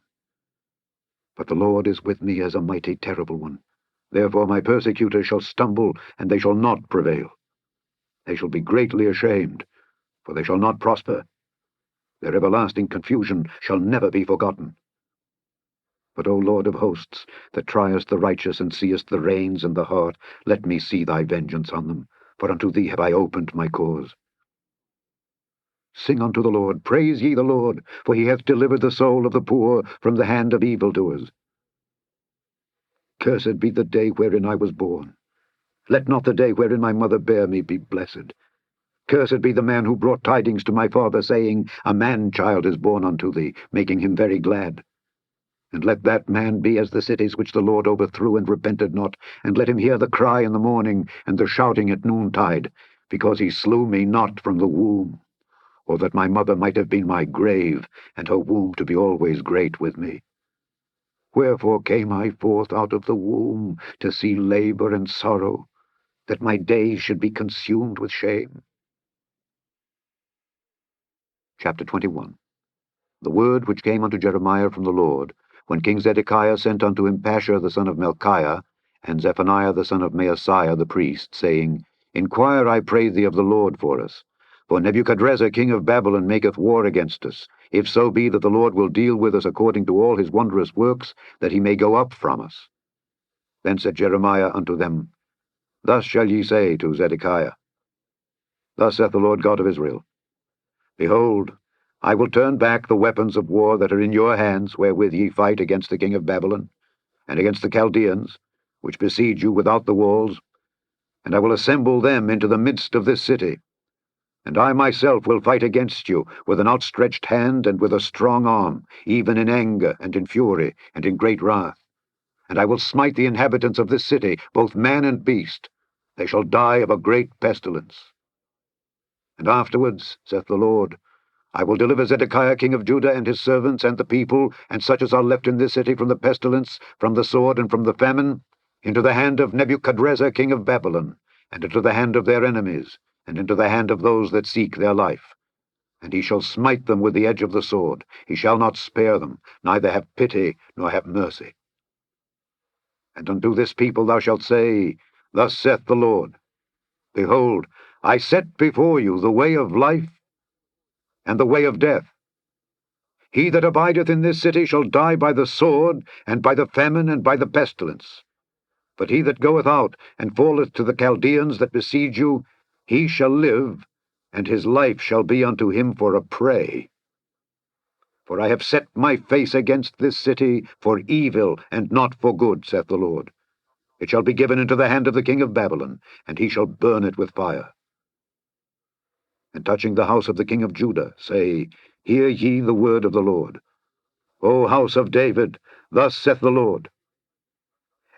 But the Lord is with me as a mighty terrible one. Therefore my persecutors shall stumble, and they shall not prevail. They shall be greatly ashamed, for they shall not prosper. Their everlasting confusion shall never be forgotten. But, O Lord of hosts, that triest the righteous, and seest the reins and the heart, let me see thy vengeance on them, for unto thee have I opened my cause. Sing unto the Lord, praise ye the Lord, for he hath delivered the soul of the poor from the hand of evildoers. Cursed be the day wherein I was born. Let not the day wherein my mother bare me be blessed. Cursed be the man who brought tidings to my father, saying, a man-child is born unto thee, making him very glad. And let that man be as the cities which the Lord overthrew and repented not, and let him hear the cry in the morning, and the shouting at noontide, because he slew me not from the womb, or that my mother might have been my grave, and her womb to be always great with me. Wherefore came I forth out of the womb to see labor and sorrow, that my days should be consumed with shame? Chapter 21. The word which came unto Jeremiah from the Lord, when King Zedekiah sent unto him Pasha the son of Melchiah, and Zephaniah the son of Maaseiah the priest, saying, Inquire, I pray thee, of the Lord for us. For Nebuchadrezzar king of Babylon maketh war against us, if so be that the Lord will deal with us according to all his wondrous works, that he may go up from us. Then said Jeremiah unto them, Thus shall ye say to Zedekiah, Thus saith the Lord God of Israel, Behold, I will turn back the weapons of war that are in your hands, wherewith ye fight against the king of Babylon, and against the Chaldeans, which besiege you without the walls, and I will assemble them into the midst of this city. And I myself will fight against you with an outstretched hand and with a strong arm, even in anger and in fury and in great wrath. And I will smite the inhabitants of this city, both man and beast. They shall die of a great pestilence. And afterwards, saith the Lord, I will deliver Zedekiah king of Judah and his servants and the people, and such as are left in this city from the pestilence, from the sword, and from the famine, into the hand of Nebuchadrezzar king of Babylon, and into the hand of their enemies, and into the hand of those that seek their life. And he shall smite them with the edge of the sword. He shall not spare them, neither have pity, nor have mercy. And unto this people thou shalt say, Thus saith the Lord, Behold, I set before you the way of life and the way of death. He that abideth in this city shall die by the sword, and by the famine, and by the pestilence. But he that goeth out, and falleth to the Chaldeans that besiege you, he shall live, and his life shall be unto him for a prey. For I have set my face against this city for evil, and not for good, saith the Lord. It shall be given into the hand of the king of Babylon, and he shall burn it with fire. And touching the house of the king of Judah, say, Hear ye the word of the Lord. O house of David, thus saith the Lord,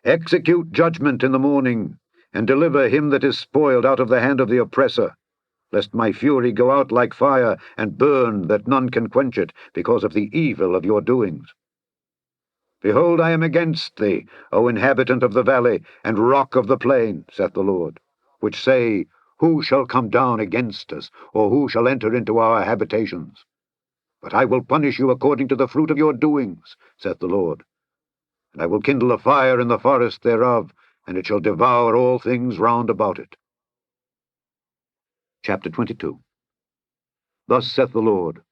Execute judgment in the morning, and deliver him that is spoiled out of the hand of the oppressor, lest my fury go out like fire, and burn that none can quench it, because of the evil of your doings. Behold, I am against thee, O inhabitant of the valley, and rock of the plain, saith the Lord, which say, Who shall come down against us, or who shall enter into our habitations? But I will punish you according to the fruit of your doings, saith the Lord. And I will kindle a fire in the forest thereof, and it shall devour all things round about it. Chapter 22. Thus saith the Lord,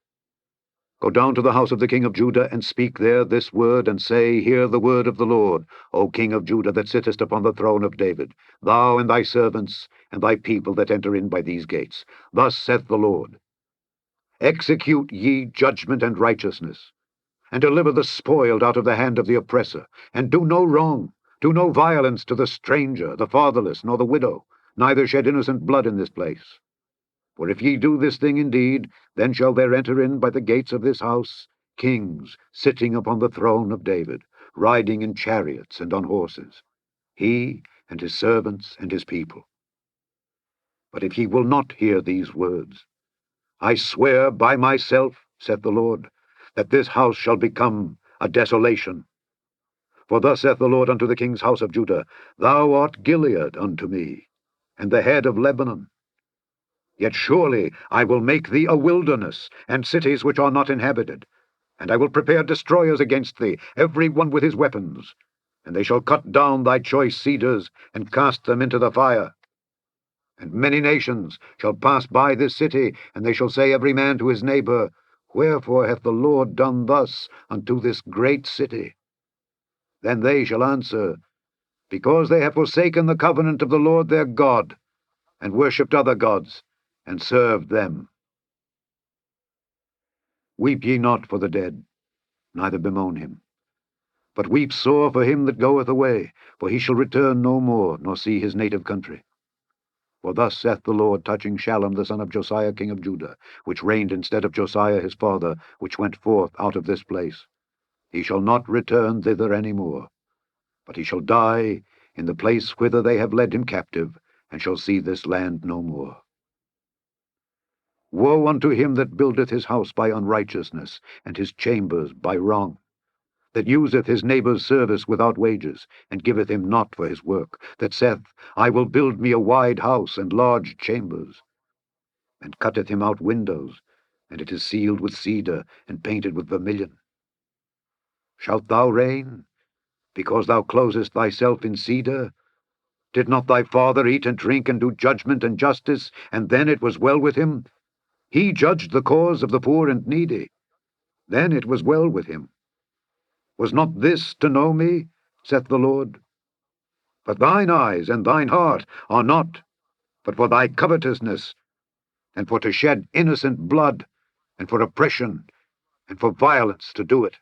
Go down to the house of the king of Judah, and speak there this word, and say, Hear the word of the Lord, O king of Judah, that sittest upon the throne of David, thou and thy servants, and thy people that enter in by these gates. Thus saith the Lord, Execute ye judgment and righteousness, and deliver the spoiled out of the hand of the oppressor, and do no wrong, do no violence to the stranger, the fatherless, nor the widow, neither shed innocent blood in this place. For if ye do this thing indeed, then shall there enter in by the gates of this house kings sitting upon the throne of David, riding in chariots and on horses, he and his servants and his people. But if ye will not hear these words, I swear by myself, saith the Lord, that this house shall become a desolation. For thus saith the Lord unto the king's house of Judah, Thou art Gilead unto me, and the head of Lebanon. Yet surely I will make thee a wilderness, and cities which are not inhabited. And I will prepare destroyers against thee, every one with his weapons. And they shall cut down thy choice cedars, and cast them into the fire. And many nations shall pass by this city, and they shall say every man to his neighbor, Wherefore hath the Lord done thus unto this great city? Then they shall answer, Because they have forsaken the covenant of the Lord their God, and worshipped other gods, and served them. Weep ye not for the dead, neither bemoan him. But weep sore for him that goeth away, for he shall return no more, nor see his native country. For thus saith the Lord touching Shallum the son of Josiah king of Judah, which reigned instead of Josiah his father, which went forth out of this place. He shall not return thither any more, but he shall die in the place whither they have led him captive, and shall see this land no more. Woe unto him that buildeth his house by unrighteousness, and his chambers by wrong, that useth his neighbour's service without wages, and giveth him not for his work, that saith, I will build me a wide house and large chambers, and cutteth him out windows, and it is sealed with cedar, and painted with vermilion. Shalt thou reign, because thou closest thyself in cedar? Did not thy father eat and drink, and do judgment and justice, and then it was well with him? He judged the cause of the poor and needy. Then it was well with him. Was not this to know me, saith the Lord? But thine eyes and thine heart are not, but for thy covetousness, and for to shed innocent blood, and for oppression, and for violence to do it.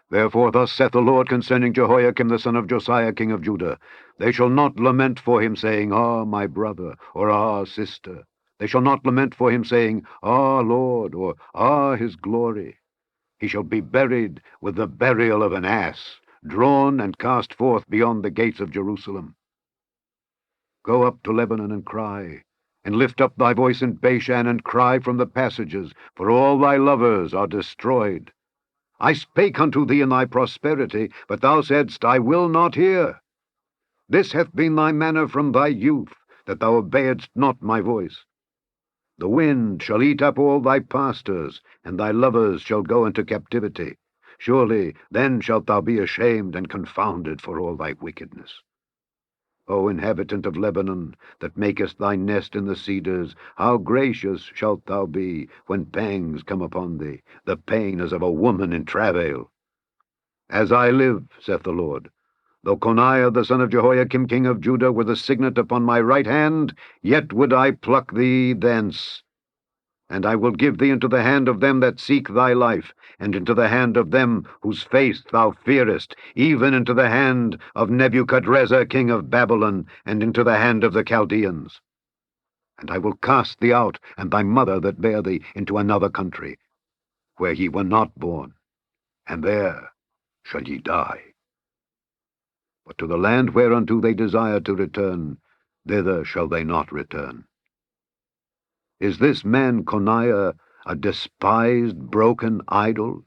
Therefore thus saith the Lord concerning Jehoiakim the son of Josiah king of Judah, They shall not lament for him, saying, Ah, my brother, or Ah, sister. They shall not lament for him, saying, Ah, Lord, or Ah, his glory. He shall be buried with the burial of an ass, drawn and cast forth beyond the gates of Jerusalem. Go up to Lebanon and cry, and lift up thy voice in Bashan and cry from the passages, for all thy lovers are destroyed. I spake unto thee in thy prosperity, but thou saidst, I will not hear. This hath been thy manner from thy youth, that thou obeyedst not my voice. The wind shall eat up all thy pastors, and thy lovers shall go into captivity. Surely then shalt thou be ashamed and confounded for all thy wickedness. O inhabitant of Lebanon, that makest thy nest in the cedars, how gracious shalt thou be when pangs come upon thee, the pain as of a woman in travail. As I live, saith the Lord, though Coniah the son of Jehoiakim king of Judah were the signet upon my right hand, yet would I pluck thee thence. And I will give thee into the hand of them that seek thy life, and into the hand of them whose face thou fearest, even into the hand of Nebuchadrezzar king of Babylon, and into the hand of the Chaldeans. And I will cast thee out, and thy mother that bare thee, into another country, where ye were not born, and there shall ye die. But to the land whereunto they desire to return, thither shall they not return. Is this man Coniah a despised, broken idol?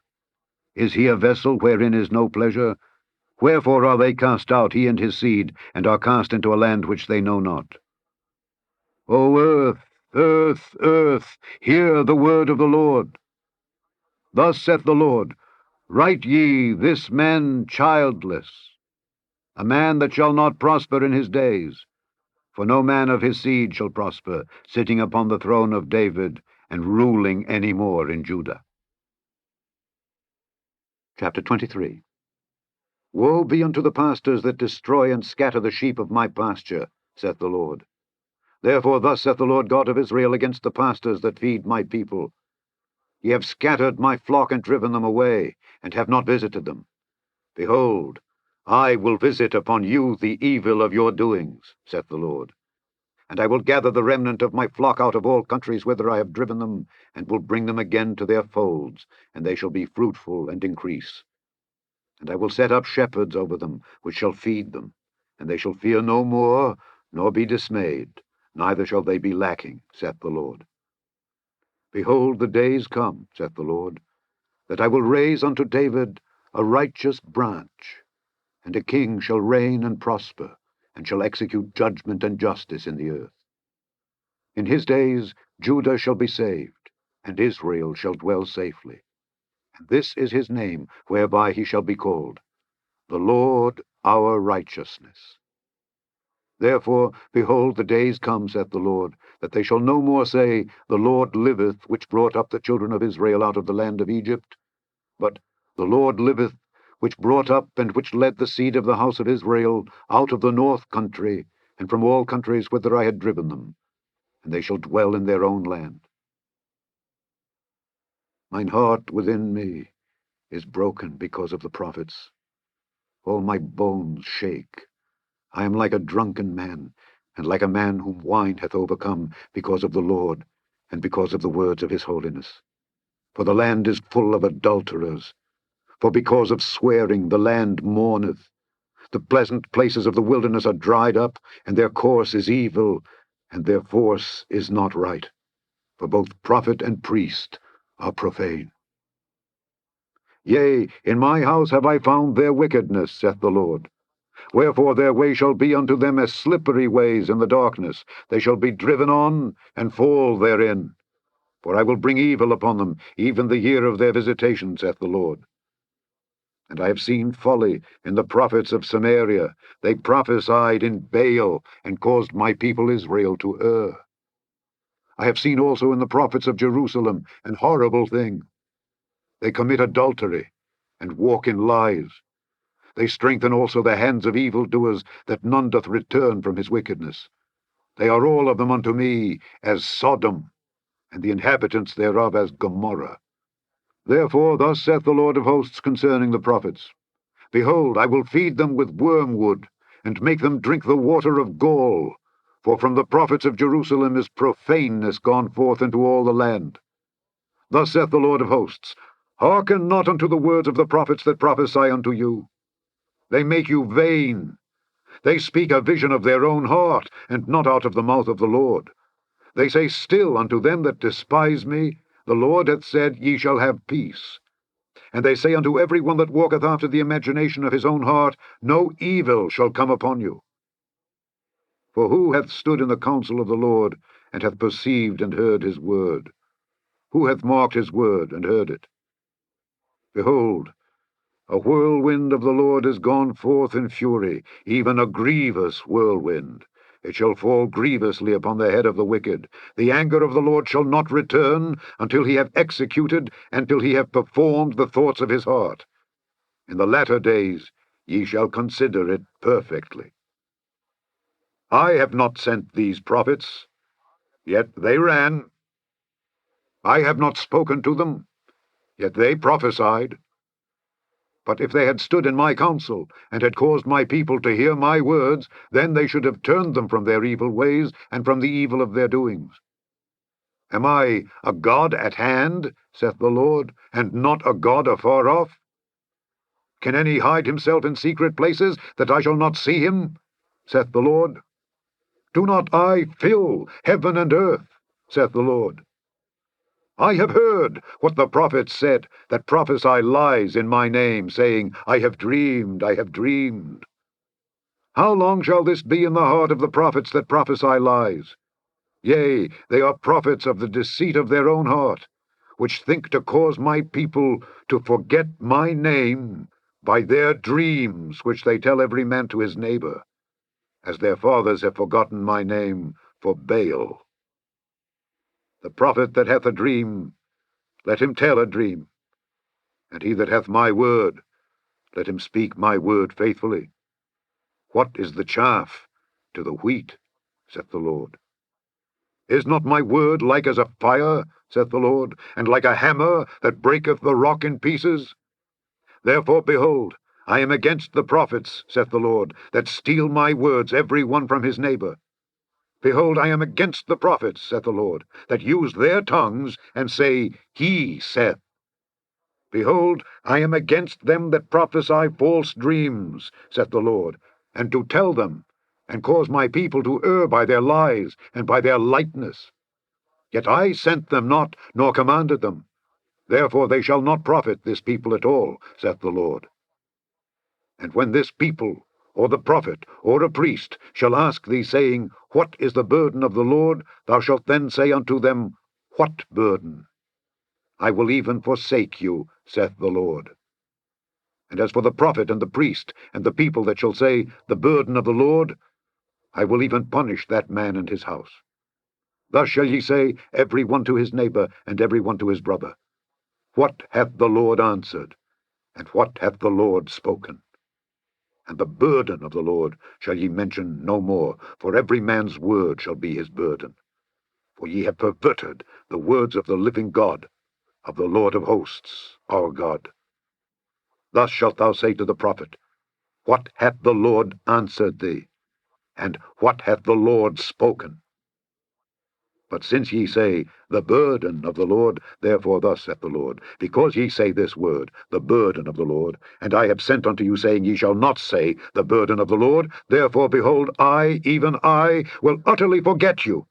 Is he a vessel wherein is no pleasure? Wherefore are they cast out, he and his seed, and are cast into a land which they know not? O earth, earth, earth, hear the word of the Lord. Thus saith the Lord, Write ye this man childless, a man that shall not prosper in his days. For no man of his seed shall prosper, sitting upon the throne of David, and ruling any more in Judah. Chapter 23. Woe be unto the pastors that destroy and scatter the sheep of my pasture, saith the Lord. Therefore thus saith the Lord God of Israel against the pastors that feed my people. Ye have scattered my flock and driven them away, and have not visited them. Behold, I will visit upon you the evil of your doings, saith the Lord. And I will gather the remnant of my flock out of all countries whither I have driven them, and will bring them again to their folds, and they shall be fruitful and increase. And I will set up shepherds over them, which shall feed them, and they shall fear no more, nor be dismayed, neither shall they be lacking, saith the Lord. Behold, the days come, saith the Lord, that I will raise unto David a righteous branch, and a king shall reign and prosper, and shall execute judgment and justice in the earth. In his days Judah shall be saved, and Israel shall dwell safely. And this is his name, whereby he shall be called, the Lord our righteousness. Therefore, behold, the days come, saith the Lord, that they shall no more say, The Lord liveth, which brought up the children of Israel out of the land of Egypt, but the Lord liveth, which brought up and which led the seed of the house of Israel out of the north country, and from all countries whither I had driven them, and they shall dwell in their own land. Mine heart within me is broken because of the prophets. All my bones shake. I am like a drunken man, and like a man whom wine hath overcome, because of the Lord, and because of the words of his holiness. For the land is full of adulterers. For because of swearing the land mourneth. The pleasant places of the wilderness are dried up, and their course is evil, and their force is not right. For both prophet and priest are profane. Yea, in my house have I found their wickedness, saith the Lord. Wherefore their way shall be unto them as slippery ways in the darkness. They shall be driven on, and fall therein. For I will bring evil upon them, even the year of their visitation, saith the Lord. And I have seen folly in the prophets of Samaria. They prophesied in Baal, and caused my people Israel to err. I have seen also in the prophets of Jerusalem an horrible thing. They commit adultery, and walk in lies. They strengthen also the hands of evildoers, that none doth return from his wickedness. They are all of them unto me as Sodom, and the inhabitants thereof as Gomorrah. Therefore thus saith the Lord of hosts concerning the prophets, Behold, I will feed them with wormwood, and make them drink the water of gall. For from the prophets of Jerusalem is profaneness gone forth into all the land. Thus saith the Lord of hosts, Hearken not unto the words of the prophets that prophesy unto you. They make you vain. They speak a vision of their own heart, and not out of the mouth of the Lord. They say still unto them that despise me, The Lord hath said, Ye shall have peace. And they say unto every one that walketh after the imagination of his own heart, No evil shall come upon you. For who hath stood in the counsel of the Lord, and hath perceived and heard his word? Who hath marked his word, and heard it? Behold, a whirlwind of the Lord is gone forth in fury, even a grievous whirlwind. It shall fall grievously upon the head of the wicked. The anger of the Lord shall not return, until he have executed, until he have performed the thoughts of his heart. In the latter days ye shall consider it perfectly. I have not sent these prophets, yet they ran. I have not spoken to them, yet they prophesied. But if they had stood in my counsel, and had caused my people to hear my words, then they should have turned them from their evil ways, and from the evil of their doings. Am I a God at hand, saith the Lord, and not a God afar off? Can any hide himself in secret places, that I shall not see him, saith the Lord? Do not I fill heaven and earth, saith the Lord? I have heard what the prophets said, that prophesy lies in my name, saying, I have dreamed, I have dreamed. How long shall this be in the heart of the prophets that prophesy lies? Yea, they are prophets of the deceit of their own heart, which think to cause my people to forget my name by their dreams, which they tell every man to his neighbor, as their fathers have forgotten my name for Baal. The prophet that hath a dream, let him tell a dream, and he that hath my word, let him speak my word faithfully. What is the chaff to the wheat, saith the Lord? Is not my word like as a fire, saith the Lord, and like a hammer that breaketh the rock in pieces? Therefore, behold, I am against the prophets, saith the Lord, that steal my words, every one from his neighbor. Behold, I am against the prophets, saith the Lord, that use their tongues, and say, He saith. Behold, I am against them that prophesy false dreams, saith the Lord, and to tell them, and cause my people to err by their lies, and by their lightness. Yet I sent them not, nor commanded them. Therefore they shall not profit this people at all, saith the Lord. And when this people, or the prophet, or a priest, shall ask thee, saying, What is the burden of the Lord? Thou shalt then say unto them, What burden? I will even forsake you, saith the Lord. And as for the prophet and the priest, and the people that shall say, The burden of the Lord, I will even punish that man and his house. Thus shall ye say, every one to his neighbor, and every one to his brother, What hath the Lord answered? And what hath the Lord spoken? And the burden of the Lord shall ye mention no more, for every man's word shall be his burden. For ye have perverted the words of the living God, of the Lord of hosts, our God. Thus shalt thou say to the prophet, What hath the Lord answered thee? And what hath the Lord spoken? But since ye say, The burden of the Lord, therefore thus saith the Lord, because ye say this word, the burden of the Lord, and I have sent unto you, saying, Ye shall not say, the burden of the Lord, therefore, behold, I, even I, will utterly forget you,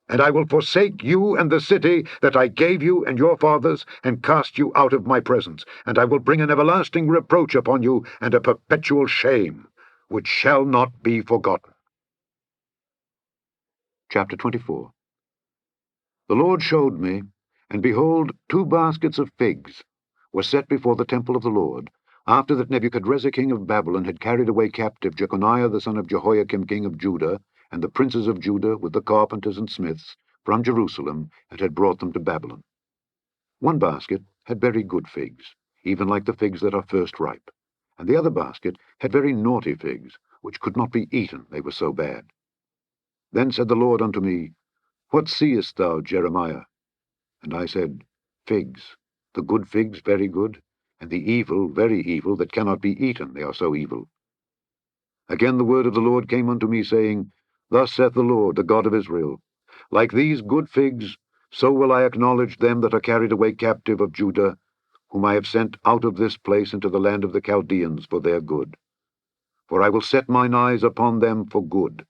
and I will forsake you and the city that I gave you and your fathers, and cast you out of my presence, and I will bring an everlasting reproach upon you, and a perpetual shame, which shall not be forgotten. Chapter 24. The Lord showed me, and behold, 2 baskets of figs were set before the temple of the Lord, after that Nebuchadrezzar king of Babylon had carried away captive Jeconiah the son of Jehoiakim king of Judah, and the princes of Judah with the carpenters and smiths from Jerusalem, and had brought them to Babylon. 1 basket had very good figs, even like the figs that are first ripe, and the other basket had very naughty figs, which could not be eaten, they were so bad. Then said the Lord unto me, What seest thou, Jeremiah? And I said, Figs, the good figs very good, and the evil very evil, that cannot be eaten, they are so evil. Again the word of the Lord came unto me, saying, Thus saith the Lord, the God of Israel, Like these good figs, so will I acknowledge them that are carried away captive of Judah, whom I have sent out of this place into the land of the Chaldeans for their good. For I will set mine eyes upon them for good,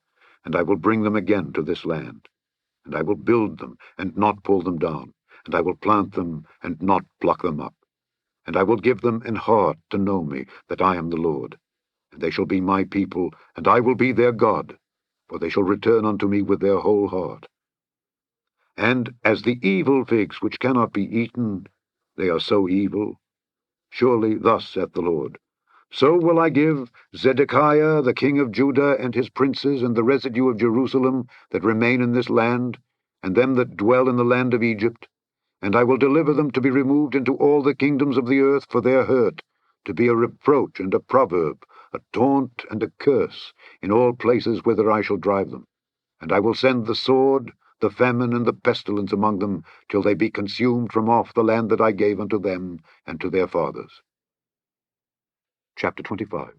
and I will bring them again to this land. And I will build them, and not pull them down, and I will plant them, and not pluck them up. And I will give them an heart to know me, that I am the Lord. And they shall be my people, and I will be their God, for they shall return unto me with their whole heart. And as the evil figs which cannot be eaten, they are so evil. Surely thus saith the Lord, So will I give Zedekiah the king of Judah, and his princes, and the residue of Jerusalem that remain in this land, and them that dwell in the land of Egypt, and I will deliver them to be removed into all the kingdoms of the earth for their hurt, to be a reproach and a proverb, a taunt and a curse, in all places whither I shall drive them. And I will send the sword, the famine, and the pestilence among them, till they be consumed from off the land that I gave unto them and to their fathers. Chapter 25.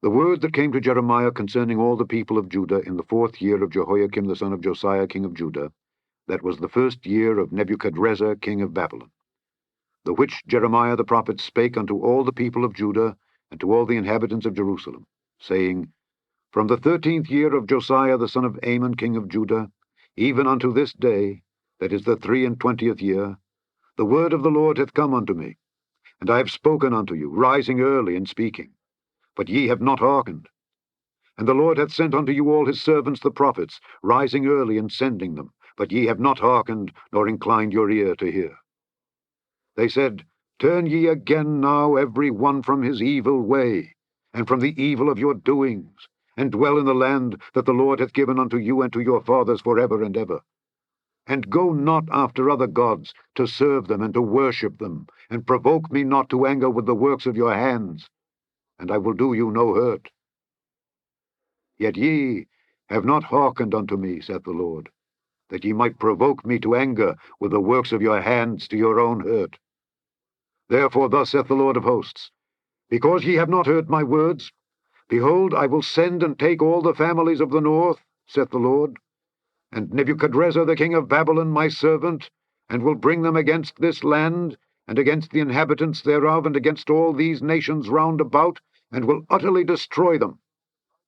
The word that came to Jeremiah concerning all the people of Judah in the 4th year of Jehoiakim the son of Josiah king of Judah, that was the 1st year of Nebuchadrezzar king of Babylon, the which Jeremiah the prophet spake unto all the people of Judah, and to all the inhabitants of Jerusalem, saying, From the 13th year of Josiah the son of Amon king of Judah, even unto this day, that is the 23 year, the word of the Lord hath come unto me, and I have spoken unto you, rising early and speaking. But ye have not hearkened. And the Lord hath sent unto you all his servants the prophets, rising early and sending them. But ye have not hearkened, nor inclined your ear to hear. They said, Turn ye again now every one from his evil way, and from the evil of your doings, and dwell in the land that the Lord hath given unto you and to your fathers forever and ever. And go not after other gods, to serve them and to worship them, and provoke me not to anger with the works of your hands, and I will do you no hurt. Yet ye have not hearkened unto me, saith the Lord, that ye might provoke me to anger with the works of your hands to your own hurt. Therefore thus saith the Lord of hosts, because ye have not heard my words, behold, I will send and take all the families of the north, saith the Lord, and Nebuchadrezzar the king of Babylon my servant, and will bring them against this land, and against the inhabitants thereof, and against all these nations round about, and will utterly destroy them,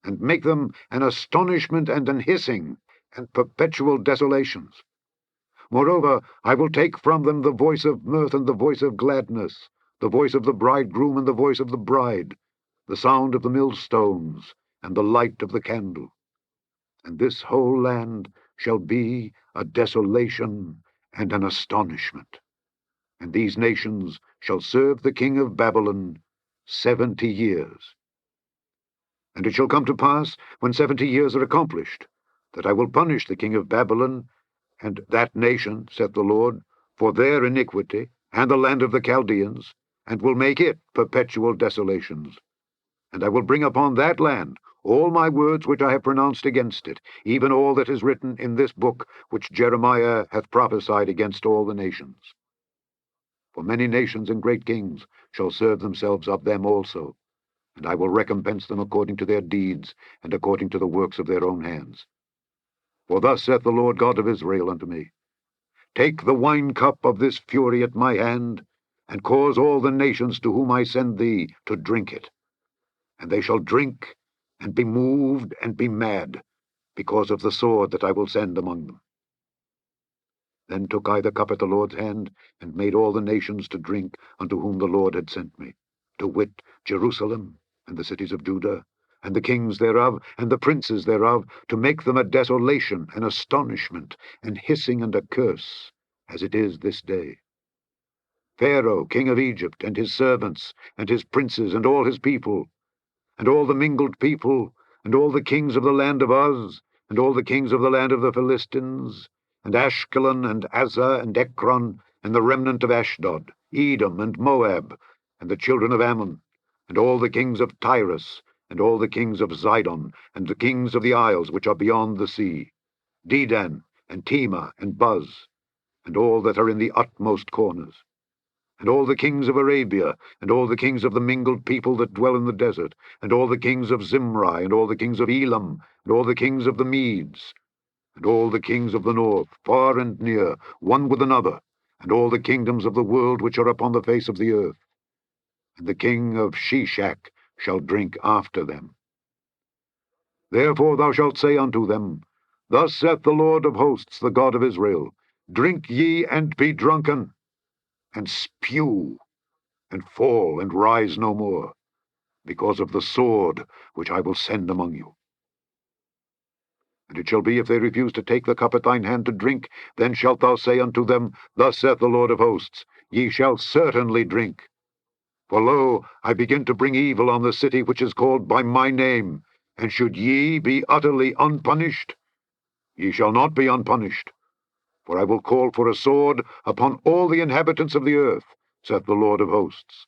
and make them an astonishment and an hissing, and perpetual desolations. Moreover, I will take from them the voice of mirth and the voice of gladness, the voice of the bridegroom and the voice of the bride, the sound of the millstones, and the light of the candle. And this whole land shall be a desolation and an astonishment. And these nations shall serve the king of Babylon 70 years. And it shall come to pass, when 70 years are accomplished, that I will punish the king of Babylon and that nation, saith the Lord, for their iniquity, and the land of the Chaldeans, and will make it perpetual desolations. And I will bring upon that land all my words which I have pronounced against it, even all that is written in this book which Jeremiah hath prophesied against all the nations. For many nations and great kings shall serve themselves of them also, and I will recompense them according to their deeds, and according to the works of their own hands. For thus saith the Lord God of Israel unto me, Take the wine-cup of this fury at my hand, and cause all the nations to whom I send thee to drink it. And they shall drink, and be moved, and be mad, because of the sword that I will send among them. Then took I the cup at the Lord's hand, and made all the nations to drink unto whom the Lord had sent me, to wit, Jerusalem, and the cities of Judah, and the kings thereof, and the princes thereof, to make them a desolation, an astonishment, and hissing, and a curse, as it is this day. Pharaoh, king of Egypt, and his servants, and his princes, and all his people, and all the mingled people, and all the kings of the land of Uz, and all the kings of the land of the Philistines, and Ashkelon, and Azzah, and Ekron, and the remnant of Ashdod, Edom, and Moab, and the children of Ammon, and all the kings of Tyrus, and all the kings of Zidon, and the kings of the isles which are beyond the sea, Dedan, and Tema, and Buz, and all that are in the utmost corners, and all the kings of Arabia, and all the kings of the mingled people that dwell in the desert, and all the kings of Zimri, and all the kings of Elam, and all the kings of the Medes, and all the kings of the north, far and near, one with another, and all the kingdoms of the world which are upon the face of the earth. And the king of Shishak shall drink after them. Therefore thou shalt say unto them, Thus saith the Lord of hosts, the God of Israel, Drink ye and be drunken, and spew, and fall, and rise no more, because of the sword which I will send among you. And it shall be, if they refuse to take the cup at thine hand to drink, then shalt thou say unto them, Thus saith the Lord of hosts, Ye shall certainly drink. For lo, I begin to bring evil on the city which is called by my name, and should ye be utterly unpunished? Ye shall not be unpunished, for I will call for a sword upon all the inhabitants of the earth, saith the Lord of hosts.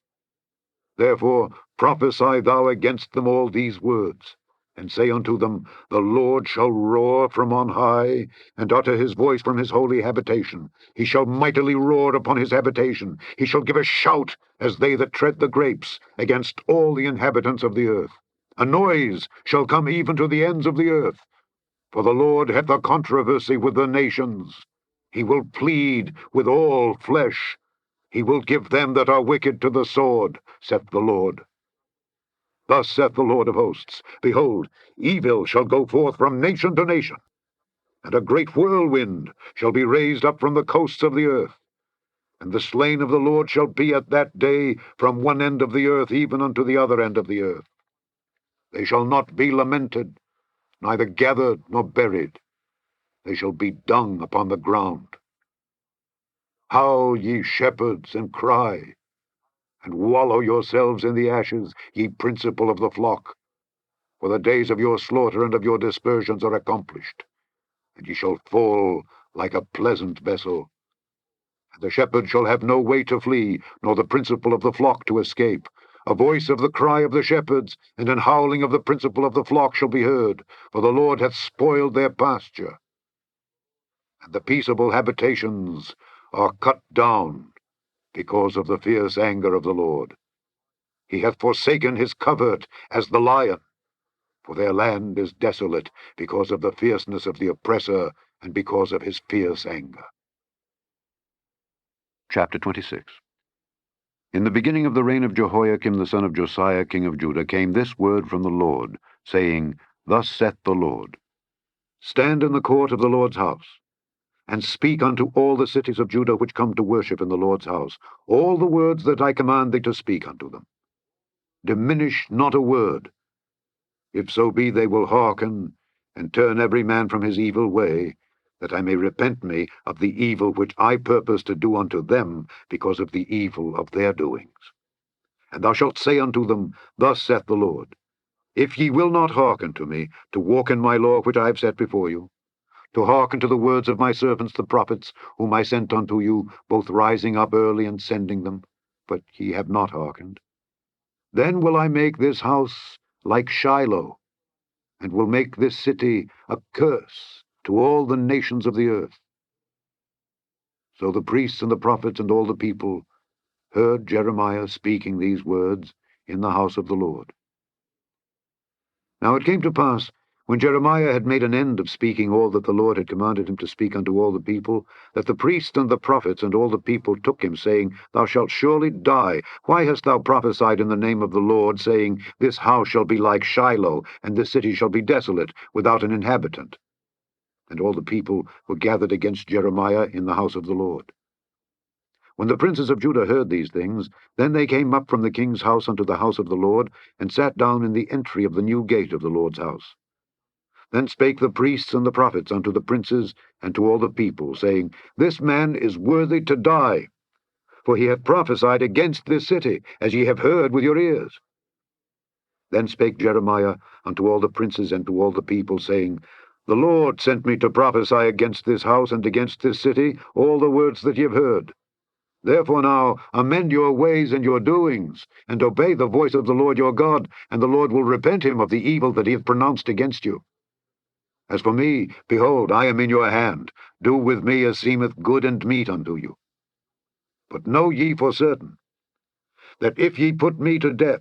Therefore prophesy thou against them all these words, and say unto them, The Lord shall roar from on high, and utter his voice from his holy habitation. He shall mightily roar upon his habitation. He shall give a shout, as they that tread the grapes, against all the inhabitants of the earth. A noise shall come even to the ends of the earth. For the Lord hath a controversy with the nations. He will plead with all flesh. He will give them that are wicked to the sword, saith the Lord. Thus saith the Lord of hosts, Behold, evil shall go forth from nation to nation, And a great whirlwind shall be raised up from the coasts of the earth. And the slain of the Lord shall be at that day from one end of the earth even unto the other end of the earth. They shall not be lamented, neither gathered nor buried. They shall be dung upon the ground. Howl, ye shepherds, and cry, and wallow yourselves in the ashes, ye principal of the flock. For the days of your slaughter and of your dispersions are accomplished, and ye shall fall like a pleasant vessel. And the shepherd shall have no way to flee, nor the principal of the flock to escape. A voice of the cry of the shepherds, and an howling of the principal of the flock shall be heard, for the Lord hath spoiled their pasture. And the peaceable habitations are cut down, because of the fierce anger of the Lord. He hath forsaken his covert as the lion, for their land is desolate, because of the fierceness of the oppressor, and because of his fierce anger. Chapter 26. In the beginning of the reign of Jehoiakim the son of Josiah king of Judah came this word from the Lord, saying, Thus saith the Lord, Stand in the court of the Lord's house, and speak unto all the cities of Judah which come to worship in the Lord's house, all the words that I command thee to speak unto them. Diminish not a word. If so be they will hearken, and turn every man from his evil way, that I may repent me of the evil which I purpose to do unto them, because of the evil of their doings. And thou shalt say unto them, Thus saith the Lord, If ye will not hearken to me, to walk in my law which I have set before you, to hearken to the words of my servants the prophets, whom I sent unto you, both rising up early and sending them, but ye have not hearkened, then will I make this house like Shiloh, and will make this city a curse to all the nations of the earth. So the priests and the prophets and all the people heard Jeremiah speaking these words in the house of the Lord. Now it came to pass, when Jeremiah had made an end of speaking all that the Lord had commanded him to speak unto all the people, that the priests and the prophets and all the people took him, saying, Thou shalt surely die. Why hast thou prophesied in the name of the Lord, saying, This house shall be like Shiloh, and this city shall be desolate, without an inhabitant? And all the people were gathered against Jeremiah in the house of the Lord. When the princes of Judah heard these things, then they came up from the king's house unto the house of the Lord, and sat down in the entry of the new gate of the Lord's house. Then spake the priests and the prophets unto the princes and to all the people, saying, This man is worthy to die, for he hath prophesied against this city, as ye have heard with your ears. Then spake Jeremiah unto all the princes and to all the people, saying, The Lord sent me to prophesy against this house and against this city all the words that ye have heard. Therefore now amend your ways and your doings, and obey the voice of the Lord your God, and the Lord will repent him of the evil that he hath pronounced against you. As for me, behold, I am in your hand. Do with me as seemeth good and meet unto you. But know ye for certain, that if ye put me to death,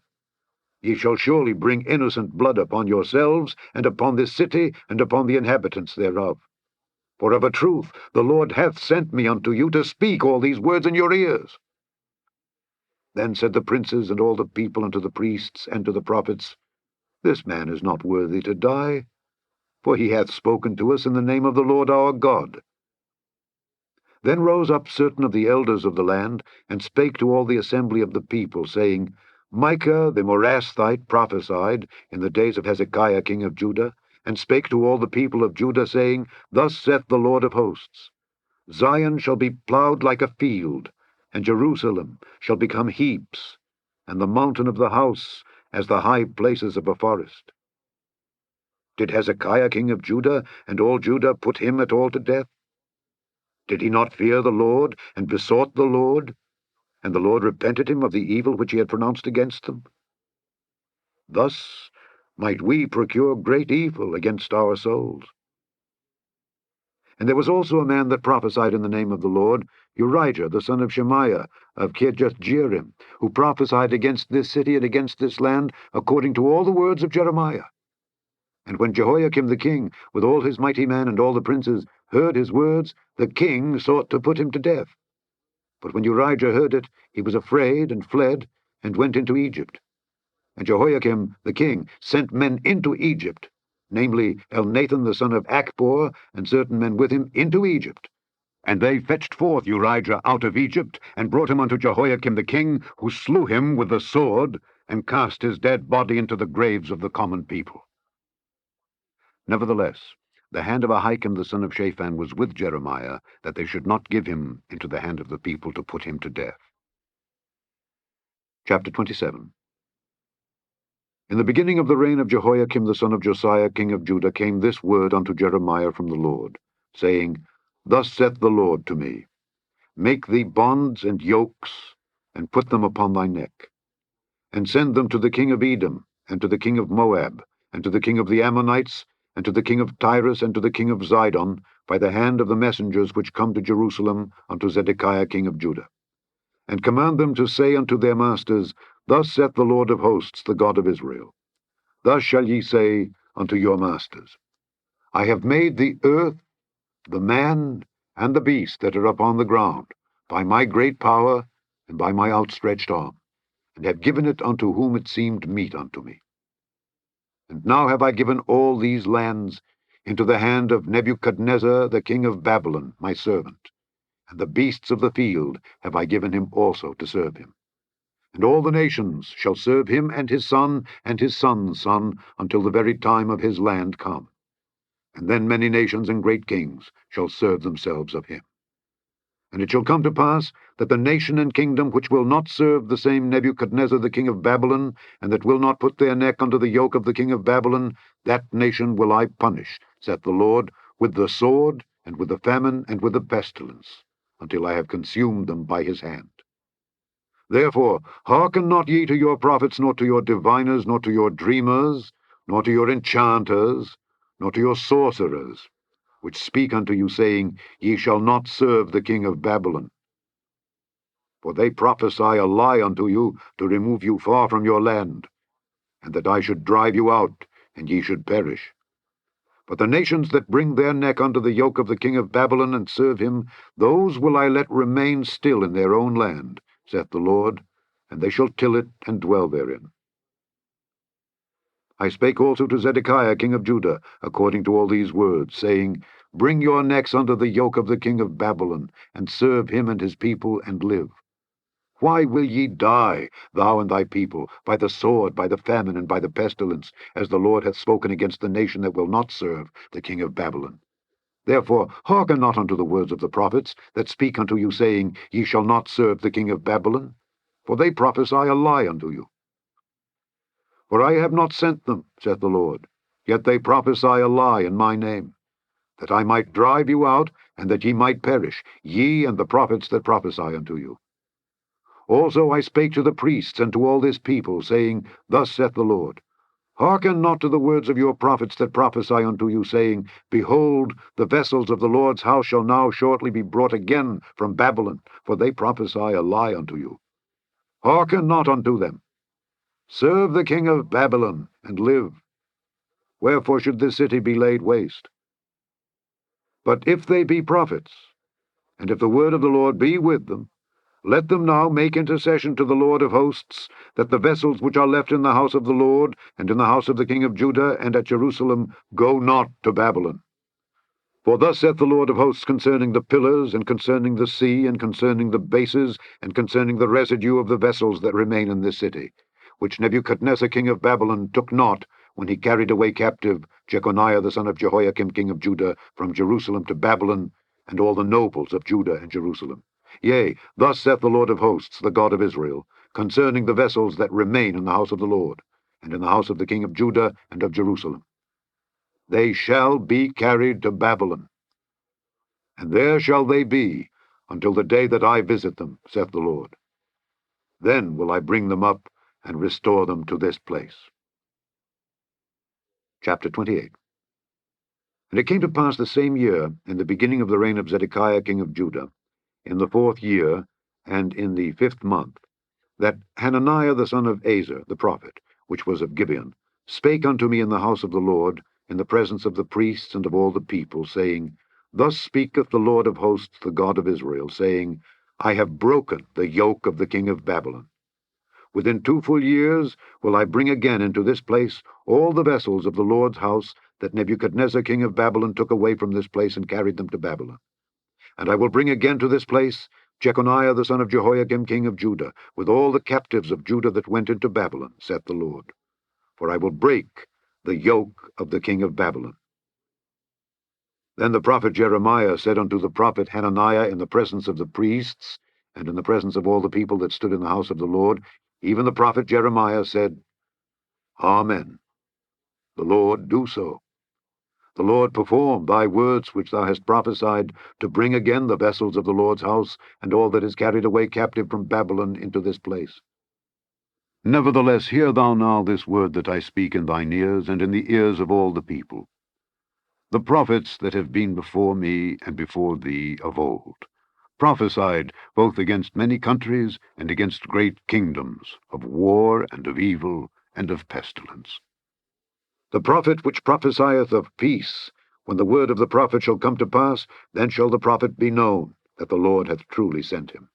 ye shall surely bring innocent blood upon yourselves, and upon this city, and upon the inhabitants thereof. For of a truth the Lord hath sent me unto you to speak all these words in your ears. Then said the princes and all the people unto the priests and to the prophets, This man is not worthy to die, for he hath spoken to us in the name of the Lord our God. Then rose up certain of the elders of the land, and spake to all the assembly of the people, saying, Micah the Morasthite prophesied in the days of Hezekiah king of Judah, and spake to all the people of Judah, saying, Thus saith the Lord of hosts, Zion shall be plowed like a field, and Jerusalem shall become heaps, and the mountain of the house as the high places of a forest. Did Hezekiah king of Judah and all Judah put him at all to death? Did he not fear the Lord, and besought the Lord? And the Lord repented him of the evil which he had pronounced against them? Thus might we procure great evil against our souls. And there was also a man that prophesied in the name of the Lord, Urijah the son of Shemaiah of Kirjath-jearim, who prophesied against this city and against this land, according to all the words of Jeremiah. And when Jehoiakim the king, with all his mighty men and all the princes, heard his words, the king sought to put him to death. But when Urijah heard it, he was afraid, and fled, and went into Egypt. And Jehoiakim the king sent men into Egypt, namely Elnathan the son of Achbor, and certain men with him, into Egypt. And they fetched forth Urijah out of Egypt, and brought him unto Jehoiakim the king, who slew him with the sword, and cast his dead body into the graves of the common people. Nevertheless, the hand of Ahikam the son of Shaphan was with Jeremiah, that they should not give him into the hand of the people to put him to death. Chapter 27. In the beginning of the reign of Jehoiakim the son of Josiah king of Judah came this word unto Jeremiah from the Lord, saying, Thus saith the Lord to me, Make thee bonds and yokes, and put them upon thy neck, and send them to the king of Edom, and to the king of Moab, and to the king of the Ammonites, and to the king of Tyrus, and to the king of Zidon, by the hand of the messengers which come to Jerusalem unto Zedekiah king of Judah. And command them to say unto their masters, Thus saith the Lord of hosts, the God of Israel, Thus shall ye say unto your masters, I have made the earth, the man, and the beast that are upon the ground, by my great power, and by my outstretched arm, and have given it unto whom it seemed meet unto me. And now have I given all these lands into the hand of Nebuchadnezzar the king of Babylon, my servant, and the beasts of the field have I given him also to serve him. And all the nations shall serve him and his son and his son's son until the very time of his land come. And then many nations and great kings shall serve themselves of him. And it shall come to pass that the nation and kingdom which will not serve the same Nebuchadnezzar the king of Babylon, and that will not put their neck under the yoke of the king of Babylon, that nation will I punish, saith the Lord, with the sword, and with the famine, and with the pestilence, until I have consumed them by his hand. Therefore hearken not ye to your prophets, nor to your diviners, nor to your dreamers, nor to your enchanters, nor to your sorcerers, which speak unto you, saying, Ye shall not serve the king of Babylon. For they prophesy a lie unto you, to remove you far from your land, and that I should drive you out, and ye should perish. But the nations that bring their neck under the yoke of the king of Babylon, and serve him, those will I let remain still in their own land, saith the Lord, and they shall till it and dwell therein. I spake also to Zedekiah king of Judah, according to all these words, saying, Bring your necks under the yoke of the king of Babylon, and serve him and his people, and live. Why will ye die, thou and thy people, by the sword, by the famine, and by the pestilence, as the Lord hath spoken against the nation that will not serve the king of Babylon? Therefore hearken not unto the words of the prophets, that speak unto you, saying, Ye shall not serve the king of Babylon, for they prophesy a lie unto you. For I have not sent them, saith the Lord, yet they prophesy a lie in my name, that I might drive you out, and that ye might perish, ye and the prophets that prophesy unto you. Also I spake to the priests and to all this people, saying, Thus saith the Lord, Hearken not to the words of your prophets that prophesy unto you, saying, Behold, the vessels of the Lord's house shall now shortly be brought again from Babylon, for they prophesy a lie unto you. Hearken not unto them. Serve the king of Babylon, and live. Wherefore should this city be laid waste? But if they be prophets, and if the word of the Lord be with them, let them now make intercession to the Lord of hosts, that the vessels which are left in the house of the Lord, and in the house of the king of Judah, and at Jerusalem, go not to Babylon. For thus saith the Lord of hosts concerning the pillars, and concerning the sea, and concerning the bases, and concerning the residue of the vessels that remain in this city, which Nebuchadnezzar king of Babylon took not, when he carried away captive Jeconiah the son of Jehoiakim king of Judah from Jerusalem to Babylon, and all the nobles of Judah and Jerusalem. Yea, thus saith the Lord of hosts, the God of Israel, concerning the vessels that remain in the house of the Lord, and in the house of the king of Judah and of Jerusalem. They shall be carried to Babylon, and there shall they be until the day that I visit them, saith the Lord. Then will I bring them up and restore them to this place. Chapter 28. And it came to pass the same year, in the beginning of the reign of Zedekiah king of Judah, in the 4th year, and in the 5th month, that Hananiah the son of Azer, the prophet, which was of Gibeon, spake unto me in the house of the Lord, in the presence of the priests and of all the people, saying, Thus speaketh the Lord of hosts, the God of Israel, saying, I have broken the yoke of the king of Babylon. Within 2 full years will I bring again into this place all the vessels of the Lord's house that Nebuchadnezzar king of Babylon took away from this place and carried them to Babylon. And I will bring again to this place Jeconiah the son of Jehoiakim king of Judah, with all the captives of Judah that went into Babylon, saith the Lord. For I will break the yoke of the king of Babylon. Then the prophet Jeremiah said unto the prophet Hananiah in the presence of the priests, and in the presence of all the people that stood in the house of the Lord, even the prophet Jeremiah said, Amen. The Lord do so. The Lord perform thy words which thou hast prophesied, to bring again the vessels of the Lord's house, and all that is carried away captive from Babylon into this place. Nevertheless, hear thou now this word that I speak in thine ears, and in the ears of all the people. The prophets that have been before me and before thee of old prophesied both against many countries and against great kingdoms, of war and of evil and of pestilence. The prophet which prophesieth of peace, when the word of the prophet shall come to pass, then shall the prophet be known that the Lord hath truly sent him.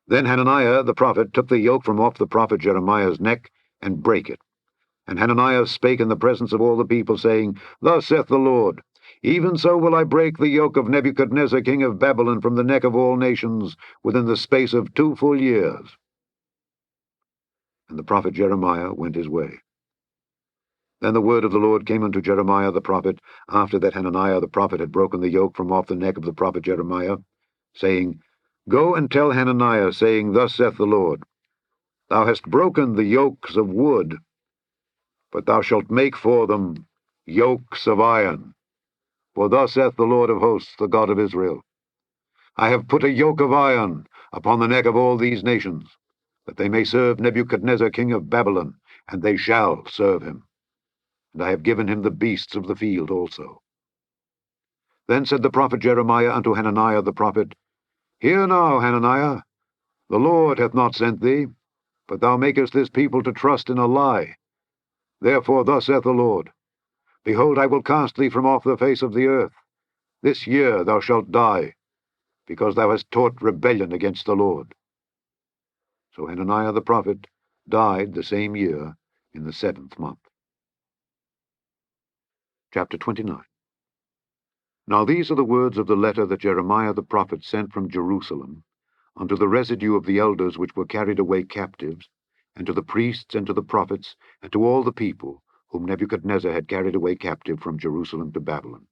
Then Hananiah the prophet took the yoke from off the prophet Jeremiah's neck, and brake it. And Hananiah spake in the presence of all the people, saying, Thus saith the Lord, Even so will I break the yoke of Nebuchadnezzar king of Babylon from the neck of all nations within the space of 2 full years. And the prophet Jeremiah went his way. Then the word of the Lord came unto Jeremiah the prophet, after that Hananiah the prophet had broken the yoke from off the neck of the prophet Jeremiah, saying, Go and tell Hananiah, saying, Thus saith the Lord, Thou hast broken the yokes of wood, but thou shalt make for them yokes of iron. For thus saith the Lord of hosts, the God of Israel, I have put a yoke of iron upon the neck of all these nations, that they may serve Nebuchadnezzar king of Babylon, and they shall serve him. And I have given him the beasts of the field also. Then said the prophet Jeremiah unto Hananiah the prophet, Hear now, Hananiah, the Lord hath not sent thee, but thou makest this people to trust in a lie. Therefore thus saith the Lord, Behold, I will cast thee from off the face of the earth. This year thou shalt die, because thou hast taught rebellion against the Lord. So Hananiah the prophet died the same year in the 7th month. Chapter 29. Now these are the words of the letter that Jeremiah the prophet sent from Jerusalem unto the residue of the elders which were carried away captives, and to the priests, and to the prophets, and to all the people, whom Nebuchadnezzar had carried away captive from Jerusalem to Babylon.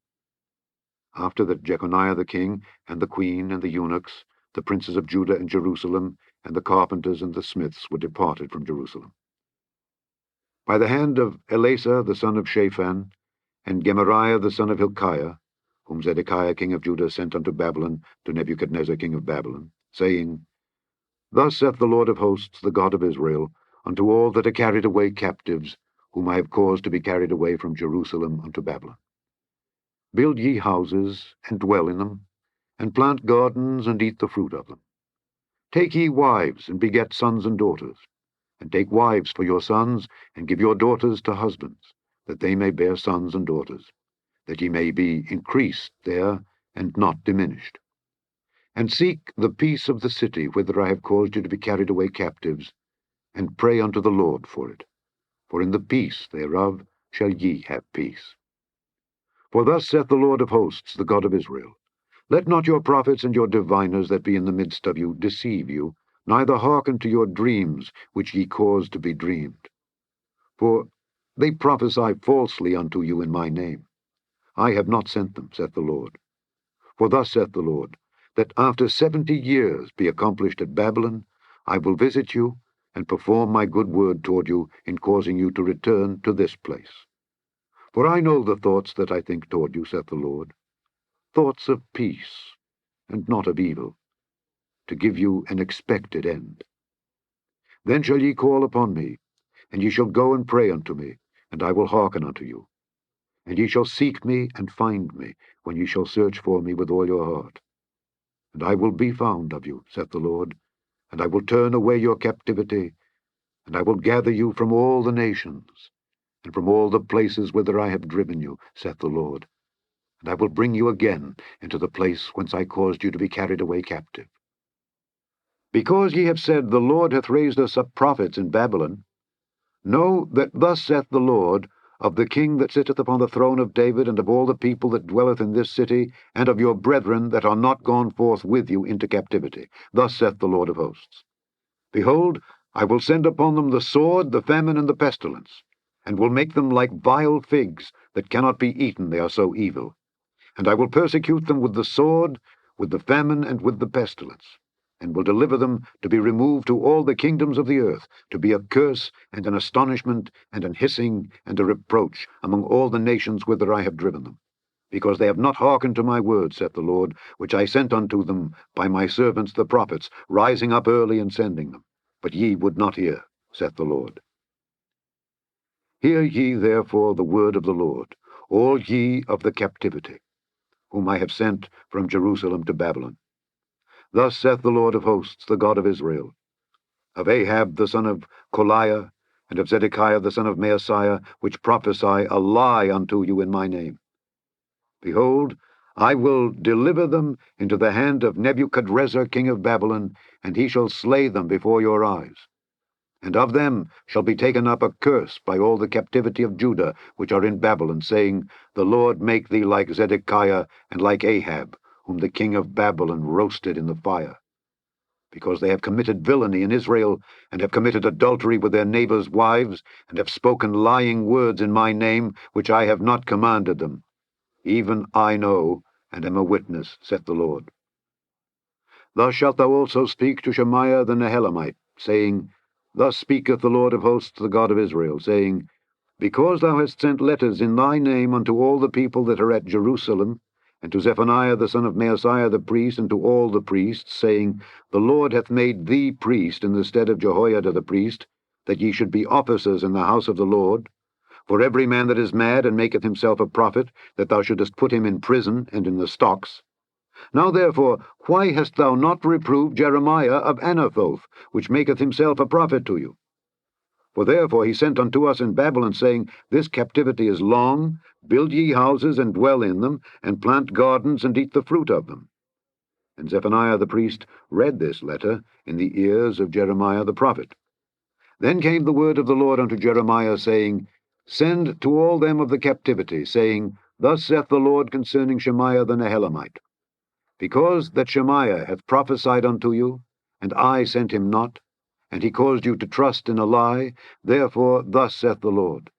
After that Jeconiah the king, and the queen, and the eunuchs, the princes of Judah and Jerusalem, and the carpenters and the smiths were departed from Jerusalem. By the hand of Elasah the son of Shaphan, and Gemariah the son of Hilkiah, whom Zedekiah king of Judah sent unto Babylon to Nebuchadnezzar king of Babylon, saying, Thus saith the Lord of hosts, the God of Israel, unto all that are carried away captives, whom I have caused to be carried away from Jerusalem unto Babylon. Build ye houses, and dwell in them, and plant gardens, and eat the fruit of them. Take ye wives, and beget sons and daughters, and take wives for your sons, and give your daughters to husbands, that they may bear sons and daughters, that ye may be increased there, and not diminished. And seek the peace of the city whither I have caused you to be carried away captives, and pray unto the Lord for it. For in the peace thereof shall ye have peace. For thus saith the Lord of hosts, the God of Israel, Let not your prophets and your diviners that be in the midst of you deceive you, neither hearken to your dreams which ye cause to be dreamed. For they prophesy falsely unto you in my name. I have not sent them, saith the Lord. For thus saith the Lord, that after 70 years be accomplished at Babylon, I will visit you, and perform my good word toward you in causing you to return to this place. For I know the thoughts that I think toward you, saith the Lord, thoughts of peace, and not of evil, to give you an expected end. Then shall ye call upon me, and ye shall go and pray unto me, and I will hearken unto you. And ye shall seek me and find me, when ye shall search for me with all your heart. And I will be found of you, saith the Lord, and I will turn away your captivity, and I will gather you from all the nations, and from all the places whither I have driven you, saith the Lord, and I will bring you again into the place whence I caused you to be carried away captive. Because ye have said, The Lord hath raised us up prophets in Babylon, know that thus saith the Lord, of the king that sitteth upon the throne of David, and of all the people that dwelleth in this city, and of your brethren that are not gone forth with you into captivity. Thus saith the Lord of hosts. Behold, I will send upon them the sword, the famine, and the pestilence, and will make them like vile figs, that cannot be eaten, they are so evil. And I will persecute them with the sword, with the famine, and with the pestilence, and will deliver them to be removed to all the kingdoms of the earth, to be a curse, and an astonishment, and an hissing, and a reproach among all the nations whither I have driven them, because they have not hearkened to my word, saith the Lord, which I sent unto them by my servants the prophets, rising up early and sending them. But ye would not hear, saith the Lord. Hear ye therefore the word of the Lord, all ye of the captivity, whom I have sent from Jerusalem to Babylon. Thus saith the Lord of hosts, the God of Israel, of Ahab the son of Koliah, and of Zedekiah the son of Maaseiah, which prophesy a lie unto you in my name. Behold, I will deliver them into the hand of Nebuchadrezzar king of Babylon, and he shall slay them before your eyes. And of them shall be taken up a curse by all the captivity of Judah, which are in Babylon, saying, The Lord make thee like Zedekiah and like Ahab, whom the king of Babylon roasted in the fire. Because they have committed villainy in Israel, and have committed adultery with their neighbors' wives, and have spoken lying words in my name, which I have not commanded them. Even I know, and am a witness, saith the Lord. Thus shalt thou also speak to Shemaiah the Nehelamite, saying, Thus speaketh the Lord of hosts, the God of Israel, saying, Because thou hast sent letters in thy name unto all the people that are at Jerusalem, and to Zephaniah the son of Maaseiah the priest, and to all the priests, saying, The Lord hath made thee priest in the stead of Jehoiada the priest, that ye should be officers in the house of the Lord. For every man that is mad and maketh himself a prophet, that thou shouldest put him in prison and in the stocks. Now therefore, why hast thou not reproved Jeremiah of Anathoth, which maketh himself a prophet to you? For therefore he sent unto us in Babylon, saying, This captivity is long, build ye houses, and dwell in them, and plant gardens, and eat the fruit of them. And Zephaniah the priest read this letter in the ears of Jeremiah the prophet. Then came the word of the Lord unto Jeremiah, saying, Send to all them of the captivity, saying, Thus saith the Lord concerning Shemaiah the Nehelamite, Because that Shemaiah hath prophesied unto you, and I sent him not, and he caused you to trust in a lie, therefore thus saith the Lord,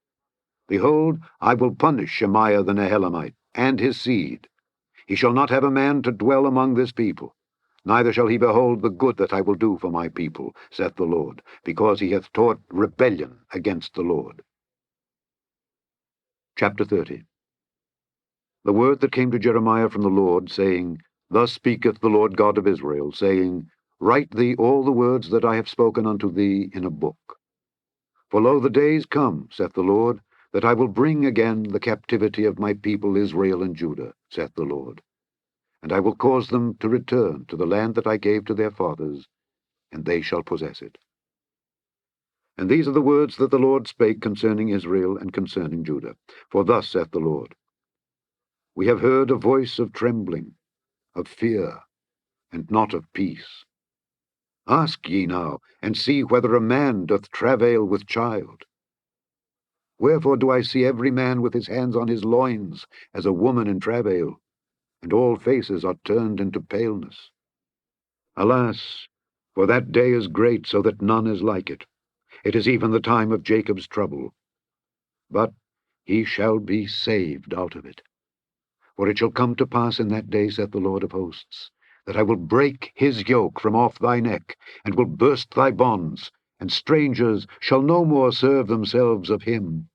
Behold, I will punish Shemaiah the Nehelamite, and his seed. He shall not have a man to dwell among this people, neither shall he behold the good that I will do for my people, saith the Lord, because he hath taught rebellion against the Lord. Chapter 30. The word that came to Jeremiah from the Lord, saying, Thus speaketh the Lord God of Israel, saying, Write thee all the words that I have spoken unto thee in a book. For lo, the days come, saith the Lord, that I will bring again the captivity of my people Israel and Judah, saith the Lord. And I will cause them to return to the land that I gave to their fathers, and they shall possess it. And these are the words that the Lord spake concerning Israel and concerning Judah. For thus saith the Lord, We have heard a voice of trembling, of fear, and not of peace. Ask ye now, and see whether a man doth travail with child. Wherefore do I see every man with his hands on his loins, as a woman in travail, and all faces are turned into paleness? Alas, for that day is great, so that none is like it. It is even the time of Jacob's trouble. But he shall be saved out of it. For it shall come to pass in that day, saith the Lord of hosts, that I will break his yoke from off thy neck, and will burst thy bonds, and strangers shall no more serve themselves of him,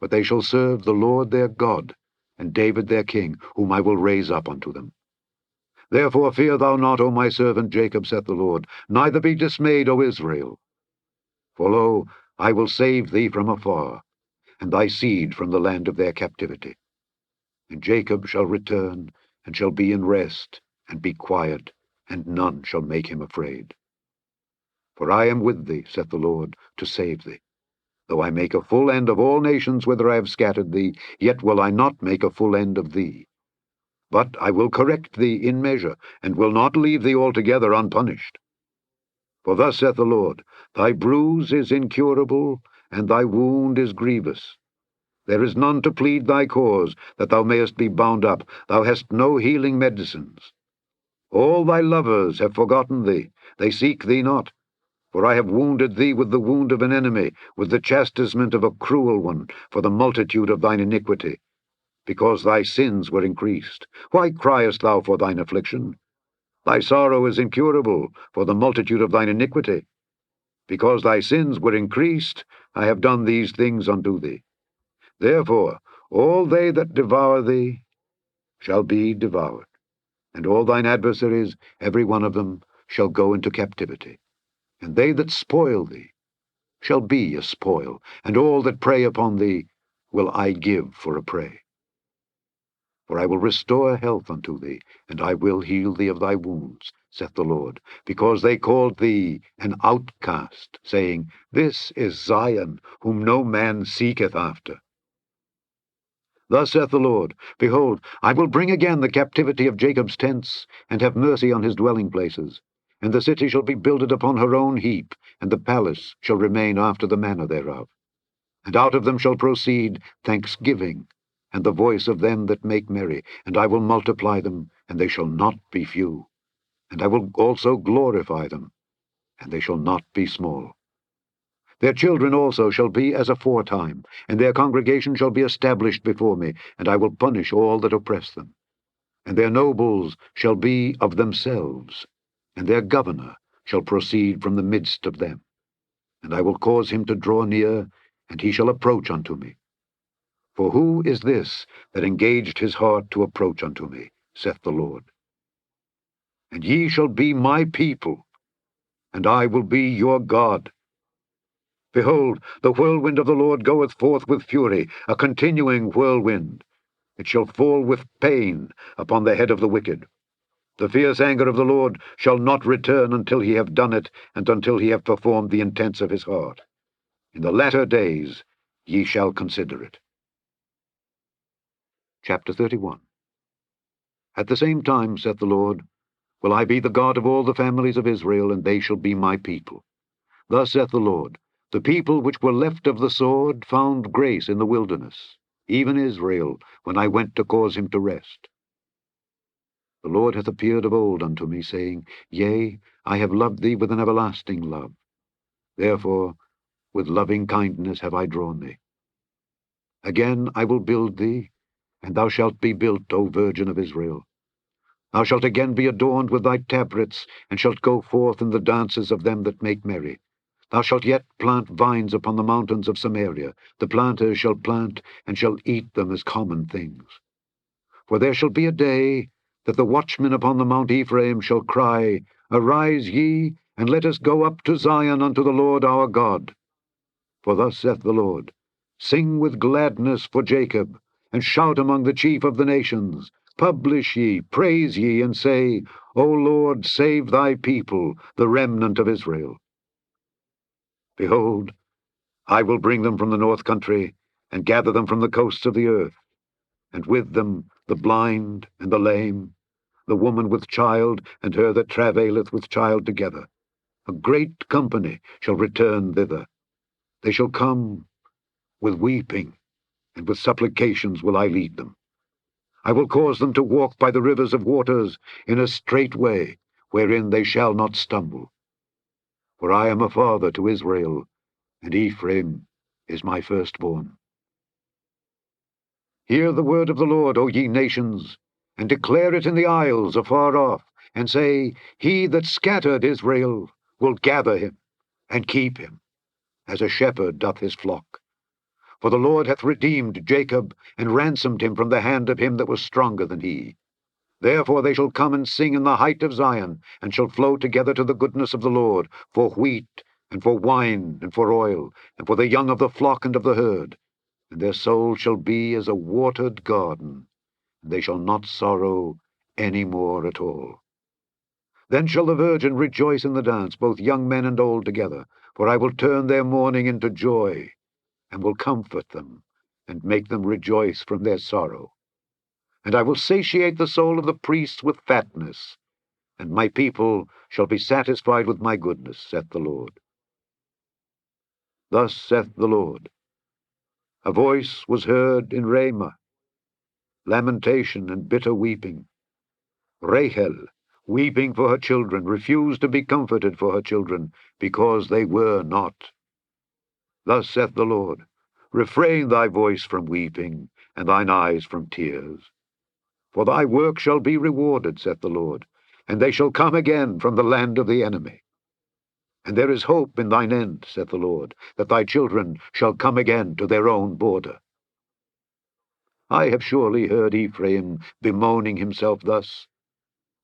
but they shall serve the Lord their God, and David their king, whom I will raise up unto them. Therefore fear thou not, O my servant Jacob, saith the Lord, neither be dismayed, O Israel. For lo, I will save thee from afar, and thy seed from the land of their captivity. And Jacob shall return, and shall be in rest, and be quiet, and none shall make him afraid. For I am with thee, saith the Lord, to save thee. Though I make a full end of all nations whither I have scattered thee, yet will I not make a full end of thee. But I will correct thee in measure, and will not leave thee altogether unpunished. For thus saith the Lord, Thy bruise is incurable, and thy wound is grievous. There is none to plead thy cause, that thou mayest be bound up. Thou hast no healing medicines. All thy lovers have forgotten thee. They seek thee not. For I have wounded thee with the wound of an enemy, with the chastisement of a cruel one, for the multitude of thine iniquity, because thy sins were increased. Why criest thou for thine affliction? Thy sorrow is incurable, for the multitude of thine iniquity. Because thy sins were increased, I have done these things unto thee. Therefore all they that devour thee shall be devoured, and all thine adversaries, every one of them, shall go into captivity. And they that spoil thee shall be a spoil, and all that prey upon thee will I give for a prey. For I will restore health unto thee, and I will heal thee of thy wounds, saith the Lord, because they called thee an outcast, saying, This is Zion, whom no man seeketh after. Thus saith the Lord, Behold, I will bring again the captivity of Jacob's tents, and have mercy on his dwelling places. And the city shall be builded upon her own heap, and the palace shall remain after the manner thereof. And out of them shall proceed thanksgiving, and the voice of them that make merry. And I will multiply them, and they shall not be few. And I will also glorify them, and they shall not be small. Their children also shall be as aforetime, and their congregation shall be established before me, and I will punish all that oppress them. And their nobles shall be of themselves, and their governor shall proceed from the midst of them. And I will cause him to draw near, and he shall approach unto me. For who is this that engaged his heart to approach unto me, saith the Lord? And ye shall be my people, and I will be your God. Behold, the whirlwind of the Lord goeth forth with fury, a continuing whirlwind. It shall fall with pain upon the head of the wicked. The fierce anger of the Lord shall not return until he have done it, and until he have performed the intents of his heart. In the latter days ye shall consider it. Chapter 31. At the same time, saith the Lord, will I be the God of all the families of Israel, and they shall be my people. Thus saith the Lord, the people which were left of the sword found grace in the wilderness, even Israel, when I went to cause him to rest. The Lord hath appeared of old unto me, saying, Yea, I have loved thee with an everlasting love. Therefore with loving kindness have I drawn thee. Again I will build thee, and thou shalt be built, O Virgin of Israel. Thou shalt again be adorned with thy tabrets, and shalt go forth in the dances of them that make merry. Thou shalt yet plant vines upon the mountains of Samaria. The planters shall plant, and shall eat them as common things. For there shall be a day that the watchmen upon the Mount Ephraim shall cry, Arise ye, and let us go up to Zion unto the Lord our God. For thus saith the Lord, Sing with gladness for Jacob, and shout among the chief of the nations. Publish ye, praise ye, and say, O Lord, save thy people, the remnant of Israel. Behold, I will bring them from the north country, and gather them from the coasts of the earth, and with them the blind and the lame, the woman with child, and her that travaileth with child together. A great company shall return thither. They shall come with weeping, and with supplications will I lead them. I will cause them to walk by the rivers of waters in a straight way, wherein they shall not stumble. For I am a father to Israel, and Ephraim is my firstborn. Hear the word of the Lord, O ye nations, and declare it in the isles afar off, and say, He that scattered Israel will gather him, and keep him, as a shepherd doth his flock. For the Lord hath redeemed Jacob, and ransomed him from the hand of him that was stronger than he. Therefore they shall come and sing in the height of Zion, and shall flow together to the goodness of the Lord, for wheat, and for wine, and for oil, and for the young of the flock and of the herd. And their soul shall be as a watered garden, and they shall not sorrow any more at all. Then shall the virgin rejoice in the dance, both young men and old together, for I will turn their mourning into joy, and will comfort them, and make them rejoice from their sorrow. And I will satiate the soul of the priests with fatness, and my people shall be satisfied with my goodness, saith the Lord. Thus saith the Lord, A voice was heard in Ramah, lamentation and bitter weeping. Rachel, weeping for her children, refused to be comforted for her children, because they were not. Thus saith the Lord, refrain thy voice from weeping, and thine eyes from tears. For thy work shall be rewarded, saith the Lord, and they shall come again from the land of the enemy. And there is hope in thine end, saith the Lord, that thy children shall come again to their own border. I have surely heard Ephraim bemoaning himself thus,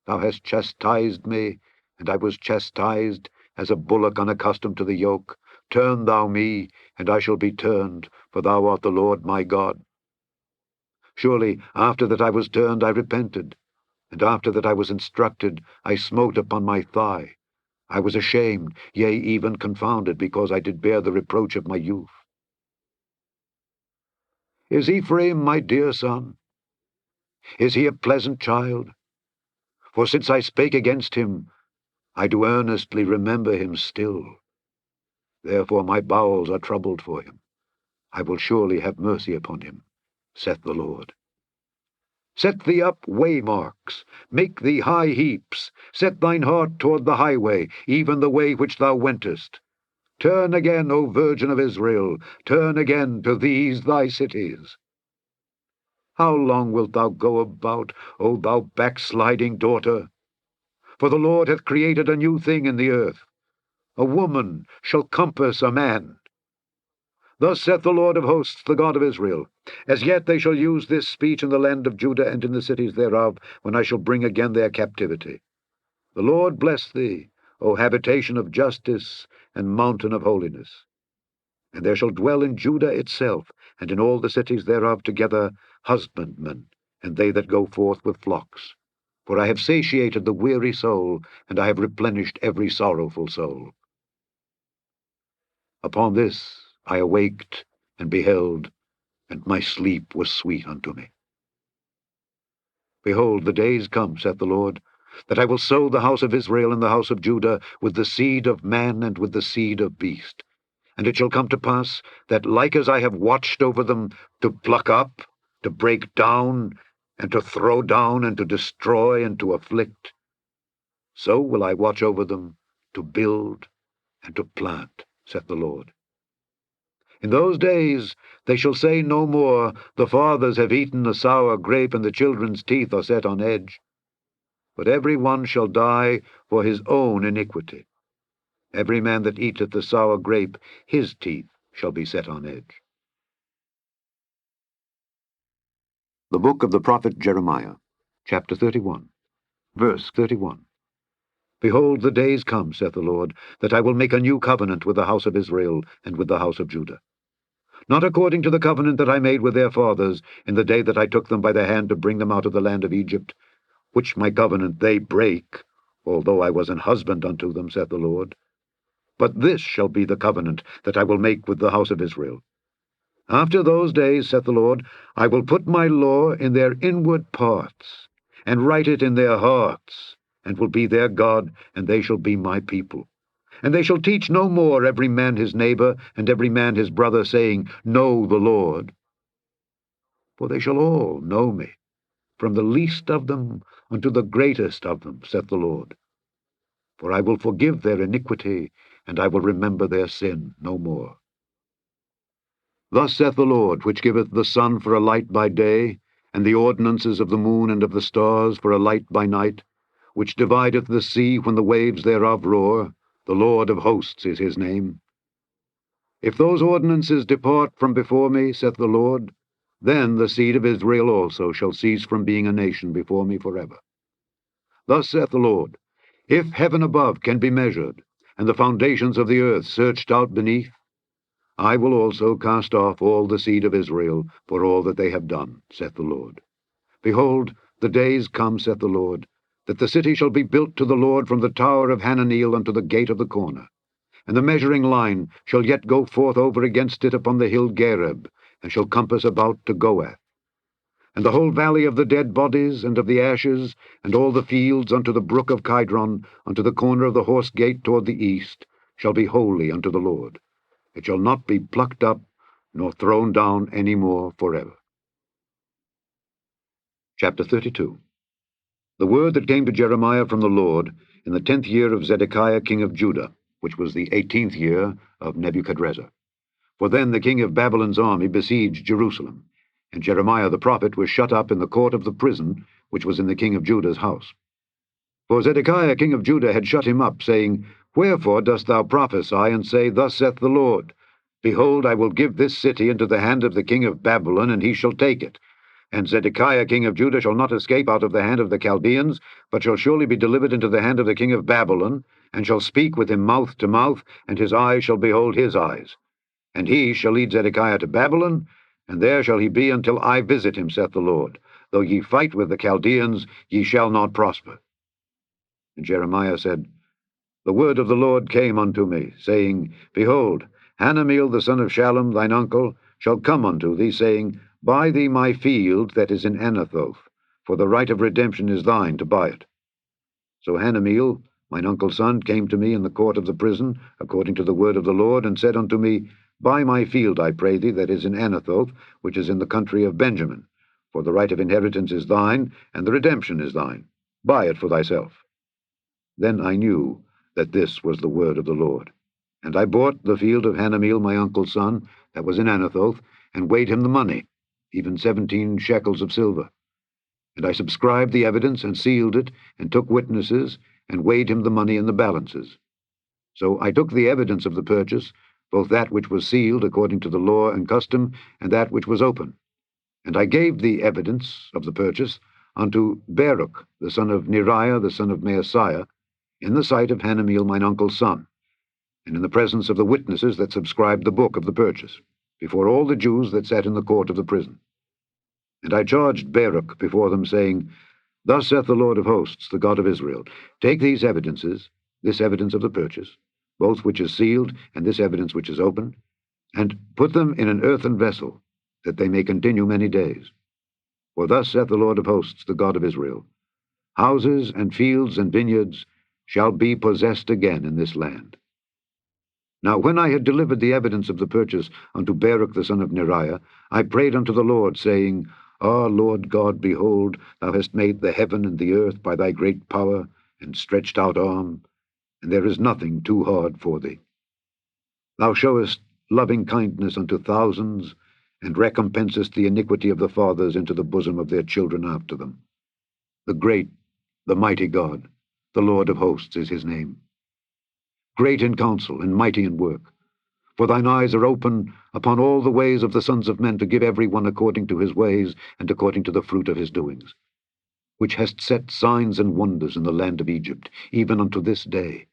Thou hast chastised me, and I was chastised, as a bullock unaccustomed to the yoke. Turn thou me, and I shall be turned, for thou art the Lord my God. Surely after that I was turned I repented, and after that I was instructed I smote upon my thigh. I was ashamed, yea, even confounded, because I did bear the reproach of my youth. Is Ephraim my dear son? Is he a pleasant child? For since I spake against him, I do earnestly remember him still. Therefore my bowels are troubled for him. I will surely have mercy upon him, saith the Lord. Set thee up waymarks, make thee high heaps, set thine heart toward the highway, even the way which thou wentest. Turn again, O Virgin of Israel, turn again to these thy cities. How long wilt thou go about, O thou backsliding daughter? For the Lord hath created a new thing in the earth. A woman shall compass a man. Thus saith the Lord of hosts, the God of Israel, As yet they shall use this speech in the land of Judah and in the cities thereof, when I shall bring again their captivity. The Lord bless thee, O habitation of justice and mountain of holiness. And there shall dwell in Judah itself, and in all the cities thereof together, husbandmen, and they that go forth with flocks. For I have satiated the weary soul, and I have replenished every sorrowful soul. Upon this I awaked, and beheld, and my sleep was sweet unto me. Behold, the days come, saith the Lord, that I will sow the house of Israel and the house of Judah with the seed of man and with the seed of beast. And it shall come to pass, that like as I have watched over them to pluck up, to break down, and to throw down, and to destroy, and to afflict, so will I watch over them to build and to plant, saith the Lord. In those days they shall say no more, The fathers have eaten a sour grape, and the children's teeth are set on edge. But every one shall die for his own iniquity. Every man that eateth the sour grape, his teeth shall be set on edge. The book of the prophet Jeremiah, chapter 31, verse 31. Behold, the days come, saith the Lord, that I will make a new covenant with the house of Israel and with the house of Judah. Not according to the covenant that I made with their fathers in the day that I took them by the hand to bring them out of the land of Egypt, which my covenant they break, although I was an husband unto them, saith the Lord. But this shall be the covenant that I will make with the house of Israel. After those days, saith the Lord, I will put my law in their inward parts, and write it in their hearts, and will be their God, and they shall be my people. And they shall teach no more every man his neighbor, and every man his brother, saying, Know the Lord. For they shall all know me, from the least of them unto the greatest of them, saith the Lord. For I will forgive their iniquity, and I will remember their sin no more. Thus saith the Lord, which giveth the sun for a light by day, and the ordinances of the moon and of the stars for a light by night, which divideth the sea when the waves thereof roar, the Lord of hosts is his name. If those ordinances depart from before me, saith the Lord, then the seed of Israel also shall cease from being a nation before me forever. Thus saith the Lord, If heaven above can be measured, and the foundations of the earth searched out beneath, I will also cast off all the seed of Israel for all that they have done, saith the Lord. Behold, the days come, saith the Lord, that the city shall be built to the Lord from the tower of Hananeel unto the gate of the corner. And the measuring line shall yet go forth over against it upon the hill Gareb, and shall compass about to Goath. And the whole valley of the dead bodies and of the ashes, and all the fields unto the brook of Kidron, unto the corner of the horse gate toward the east, shall be holy unto the Lord. It shall not be plucked up, nor thrown down any more forever. Chapter 32. The word that came to Jeremiah from the Lord in the 10th year of Zedekiah king of Judah, which was the 18th year of Nebuchadrezzar. For then the king of Babylon's army besieged Jerusalem, and Jeremiah the prophet was shut up in the court of the prison which was in the king of Judah's house. For Zedekiah king of Judah had shut him up, saying, Wherefore dost thou prophesy, and say, Thus saith the Lord, Behold, I will give this city into the hand of the king of Babylon, and he shall take it. And Zedekiah king of Judah shall not escape out of the hand of the Chaldeans, but shall surely be delivered into the hand of the king of Babylon, and shall speak with him mouth to mouth, and his eyes shall behold his eyes. And he shall lead Zedekiah to Babylon, and there shall he be until I visit him, saith the Lord. Though ye fight with the Chaldeans, ye shall not prosper. And Jeremiah said, The word of the Lord came unto me, saying, Behold, Hanameel the son of Shallum, thine uncle, shall come unto thee, saying, Buy thee my field that is in Anathoth, for the right of redemption is thine to buy it. So Hanameel, mine uncle's son, came to me in the court of the prison, according to the word of the Lord, and said unto me, Buy my field, I pray thee, that is in Anathoth, which is in the country of Benjamin, for the right of inheritance is thine, and the redemption is thine. Buy it for thyself. Then I knew that this was the word of the Lord. And I bought the field of Hanameel my uncle's son, that was in Anathoth, and weighed him the money, even 17 shekels of silver. And I subscribed the evidence, and sealed it, and took witnesses, and weighed him the money in the balances. So I took the evidence of the purchase, both that which was sealed according to the law and custom, and that which was open. And I gave the evidence of the purchase unto Baruch the son of Neriah the son of Maaseiah, in the sight of Hanameel mine uncle's son, and in the presence of the witnesses that subscribed the book of the purchase, before all the Jews that sat in the court of the prison. And I charged Baruch before them, saying, Thus saith the Lord of hosts, the God of Israel, Take these evidences, this evidence of the purchase, both which is sealed, and this evidence which is open, and put them in an earthen vessel, that they may continue many days. For thus saith the Lord of hosts, the God of Israel, Houses and fields and vineyards shall be possessed again in this land. Now when I had delivered the evidence of the purchase unto Baruch the son of Neriah, I prayed unto the Lord, saying, Ah, Lord God, behold, thou hast made the heaven and the earth by thy great power and stretched out arm, and there is nothing too hard for thee. Thou showest loving kindness unto thousands, and recompensest the iniquity of the fathers into the bosom of their children after them. The great, the mighty God, the Lord of hosts is his name. Great in counsel and mighty in work. For thine eyes are open upon all the ways of the sons of men, to give every one according to his ways and according to the fruit of his doings, which hast set signs and wonders in the land of Egypt, even unto this day,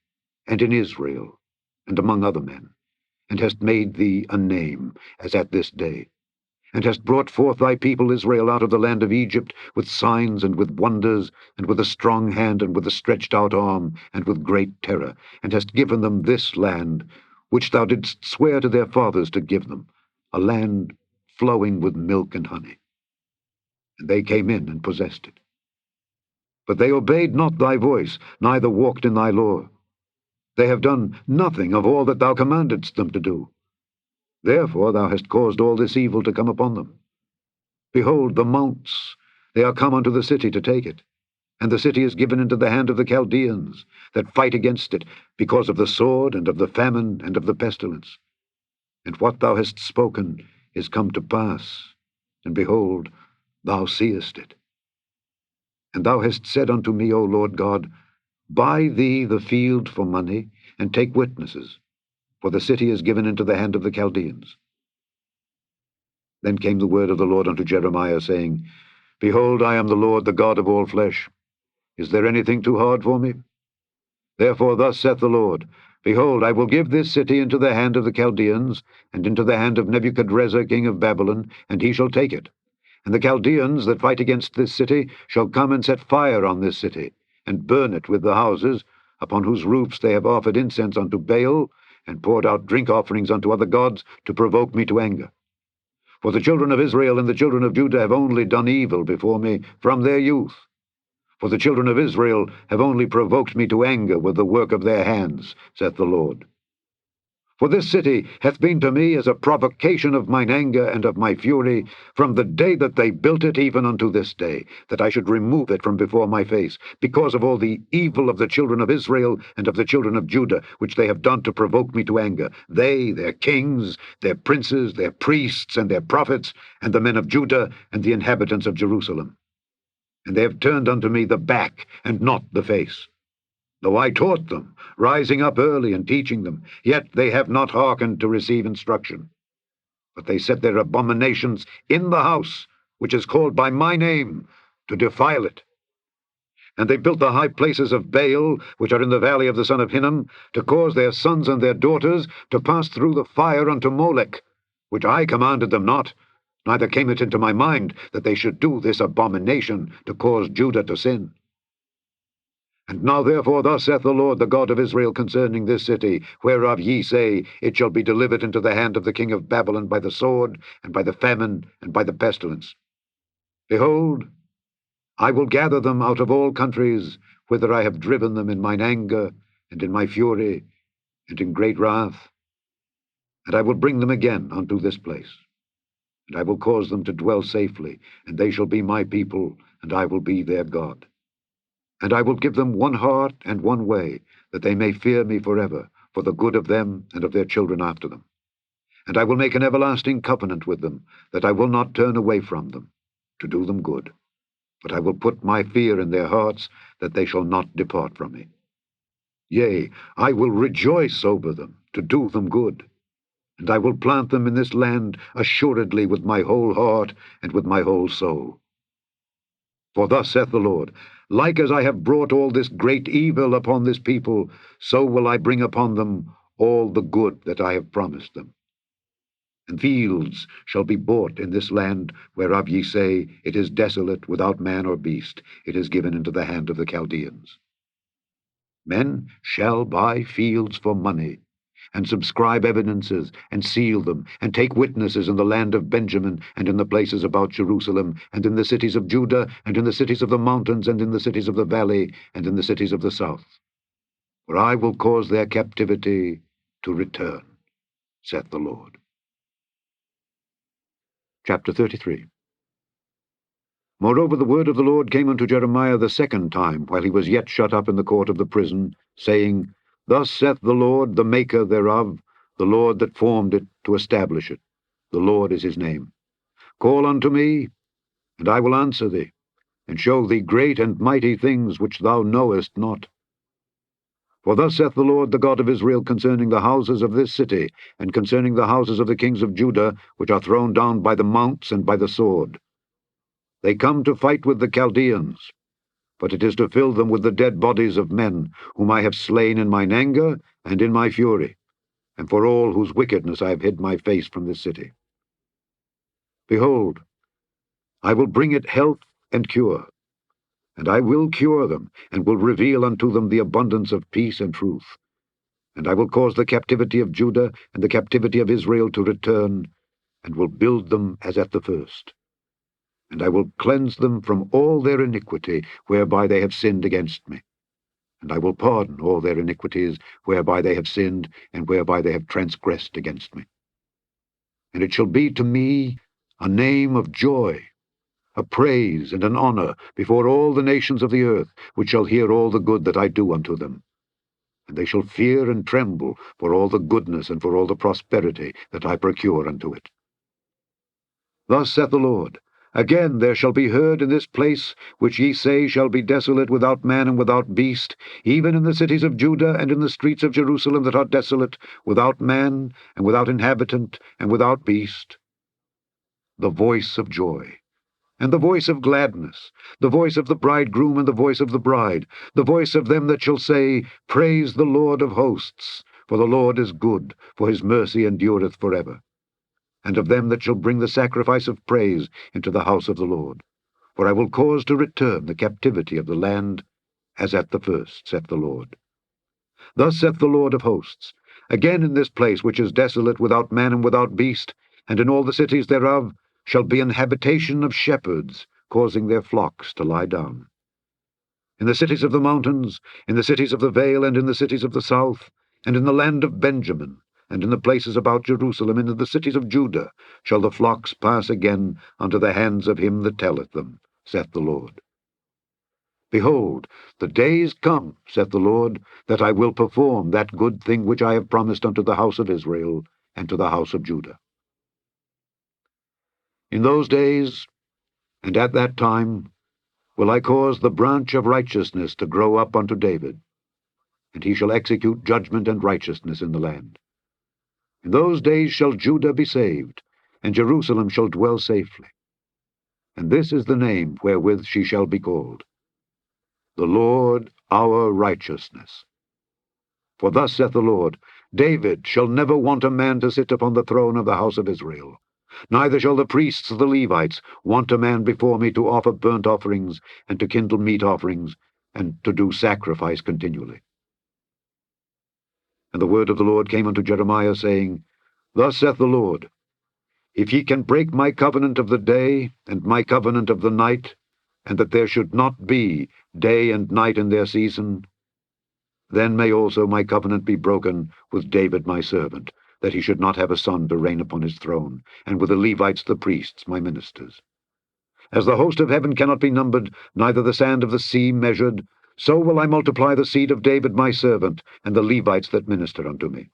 and in Israel, and among other men, and hast made thee a name, as at this day, and hast brought forth thy people Israel out of the land of Egypt with signs and with wonders, and with a strong hand, and with a stretched out arm, and with great terror, and hast given them this land, which thou didst swear to their fathers to give them, a land flowing with milk and honey. And they came in and possessed it. But they obeyed not thy voice, neither walked in thy law. They have done nothing of all that thou commandedst them to do. Therefore thou hast caused all this evil to come upon them. Behold, the mounts, they are come unto the city to take it, and the city is given into the hand of the Chaldeans, that fight against it, because of the sword, and of the famine, and of the pestilence. And what thou hast spoken is come to pass, and behold, thou seest it. And thou hast said unto me, O Lord God, Buy thee the field for money, and take witnesses, for the city is given into the hand of the Chaldeans. Then came the word of the Lord unto Jeremiah, saying, Behold, I am the Lord, the God of all flesh. Is there anything too hard for me? Therefore thus saith the Lord, Behold, I will give this city into the hand of the Chaldeans, and into the hand of Nebuchadrezzar king of Babylon, and he shall take it. And the Chaldeans that fight against this city shall come and set fire on this city, and burn it with the houses, upon whose roofs they have offered incense unto Baal, and poured out drink offerings unto other gods, to provoke me to anger. For the children of Israel and the children of Judah have only done evil before me from their youth. For the children of Israel have only provoked me to anger with the work of their hands, saith the Lord. For this city hath been to me as a provocation of mine anger and of my fury, from the day that they built it even unto this day, that I should remove it from before my face, because of all the evil of the children of Israel and of the children of Judah, which they have done to provoke me to anger, they, their kings, their princes, their priests, and their prophets, and the men of Judah, and the inhabitants of Jerusalem. And they have turned unto me the back, and not the face. Though I taught them, rising up early and teaching them, yet they have not hearkened to receive instruction. But they set their abominations in the house, which is called by my name, to defile it. And they built the high places of Baal, which are in the valley of the son of Hinnom, to cause their sons and their daughters to pass through the fire unto Molech, which I commanded them not, neither came it into my mind that they should do this abomination to cause Judah to sin. And now therefore thus saith the Lord, the God of Israel, concerning this city, whereof ye say, It shall be delivered into the hand of the king of Babylon by the sword, and by the famine, and by the pestilence. Behold, I will gather them out of all countries, whither I have driven them in mine anger, and in my fury, and in great wrath. And I will bring them again unto this place. And I will cause them to dwell safely, and they shall be my people, and I will be their God. And I will give them one heart and one way, that they may fear me forever, for the good of them and of their children after them. And I will make an everlasting covenant with them, that I will not turn away from them, to do them good. But I will put my fear in their hearts, that they shall not depart from me. Yea, I will rejoice over them, to do them good. And I will plant them in this land assuredly with my whole heart and with my whole soul. For thus saith the Lord, like as I have brought all this great evil upon this people, so will I bring upon them all the good that I have promised them. And fields shall be bought in this land, whereof ye say, It is desolate, without man or beast, it is given into the hand of the Chaldeans. Men shall buy fields for money, and subscribe evidences, and seal them, and take witnesses in the land of Benjamin, and in the places about Jerusalem, and in the cities of Judah, and in the cities of the mountains, and in the cities of the valley, and in the cities of the south. For I will cause their captivity to return, saith the Lord. Chapter 33. Moreover the word of the Lord came unto Jeremiah the second time, while he was yet shut up in the court of the prison, saying, Thus saith the Lord, the maker thereof, the Lord that formed it to establish it. The Lord is his name. Call unto me, and I will answer thee, and show thee great and mighty things which thou knowest not. For thus saith the Lord, the God of Israel, concerning the houses of this city, and concerning the houses of the kings of Judah, which are thrown down by the mounts and by the sword. They come to fight with the Chaldeans, but it is to fill them with the dead bodies of men, whom I have slain in mine anger and in my fury, and for all whose wickedness I have hid my face from this city. Behold, I will bring it health and cure, and I will cure them, and will reveal unto them the abundance of peace and truth. And I will cause the captivity of Judah and the captivity of Israel to return, and will build them as at the first. And I will cleanse them from all their iniquity, whereby they have sinned against me. And I will pardon all their iniquities, whereby they have sinned, and whereby they have transgressed against me. And it shall be to me a name of joy, a praise and an honor before all the nations of the earth, which shall hear all the good that I do unto them. And they shall fear and tremble for all the goodness and for all the prosperity that I procure unto it. Thus saith the Lord, Again there shall be heard in this place, which ye say shall be desolate, without man and without beast, even in the cities of Judah and in the streets of Jerusalem that are desolate, without man and without inhabitant and without beast, the voice of joy, and the voice of gladness, the voice of the bridegroom and the voice of the bride, the voice of them that shall say, Praise the Lord of hosts, for the Lord is good, for his mercy endureth forever. And of them that shall bring the sacrifice of praise into the house of the Lord. For I will cause to return the captivity of the land, as at the first, saith the Lord. Thus saith the Lord of hosts, Again in this place which is desolate, without man and without beast, and in all the cities thereof, shall be an habitation of shepherds, causing their flocks to lie down. In the cities of the mountains, in the cities of the vale, and in the cities of the south, and in the land of Benjamin, and in the places about Jerusalem, and in the cities of Judah, shall the flocks pass again unto the hands of him that telleth them, saith the Lord. Behold, the days come, saith the Lord, that I will perform that good thing which I have promised unto the house of Israel and to the house of Judah. In those days, and at that time, will I cause the branch of righteousness to grow up unto David, and he shall execute judgment and righteousness in the land. In those days shall Judah be saved, and Jerusalem shall dwell safely. And this is the name wherewith she shall be called, the Lord our righteousness. For thus saith the Lord, David shall never want a man to sit upon the throne of the house of Israel. Neither shall the priests, the Levites, want a man before me to offer burnt offerings, and to kindle meat offerings, and to do sacrifice continually. And the word of the Lord came unto Jeremiah, saying, Thus saith the Lord, If ye can break my covenant of the day, and my covenant of the night, and that there should not be day and night in their season, then may also my covenant be broken with David my servant, that he should not have a son to reign upon his throne, and with the Levites the priests my ministers. As the host of heaven cannot be numbered, neither the sand of the sea measured, so will I multiply the seed of David my servant, and the Levites that minister unto me.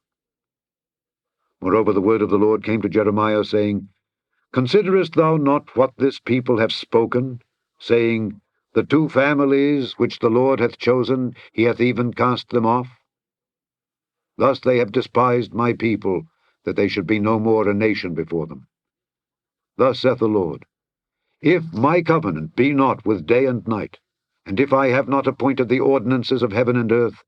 Moreover the word of the Lord came to Jeremiah, saying, Considerest thou not what this people have spoken, saying, The two families which the Lord hath chosen, he hath even cast them off? Thus they have despised my people, that they should be no more a nation before them. Thus saith the Lord, If my covenant be not with day and night, and if I have not appointed the ordinances of heaven and earth,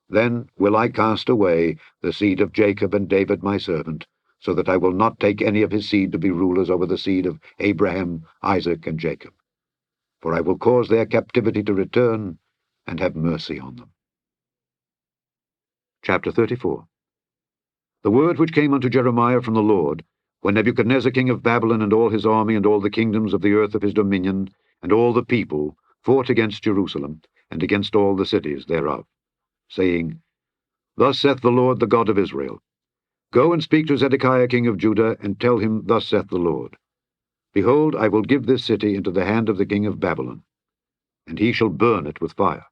then will I cast away the seed of Jacob and David my servant, so that I will not take any of his seed to be rulers over the seed of Abraham, Isaac, and Jacob. For I will cause their captivity to return, and have mercy on them. Chapter 34. The word which came unto Jeremiah from the Lord, when Nebuchadnezzar king of Babylon and all his army and all the kingdoms of the earth of his dominion, and all the people, fought against Jerusalem, and against all the cities thereof, saying, Thus saith the Lord, the God of Israel, Go and speak to Zedekiah king of Judah, and tell him, Thus saith the Lord, Behold, I will give this city into the hand of the king of Babylon, and he shall burn it with fire.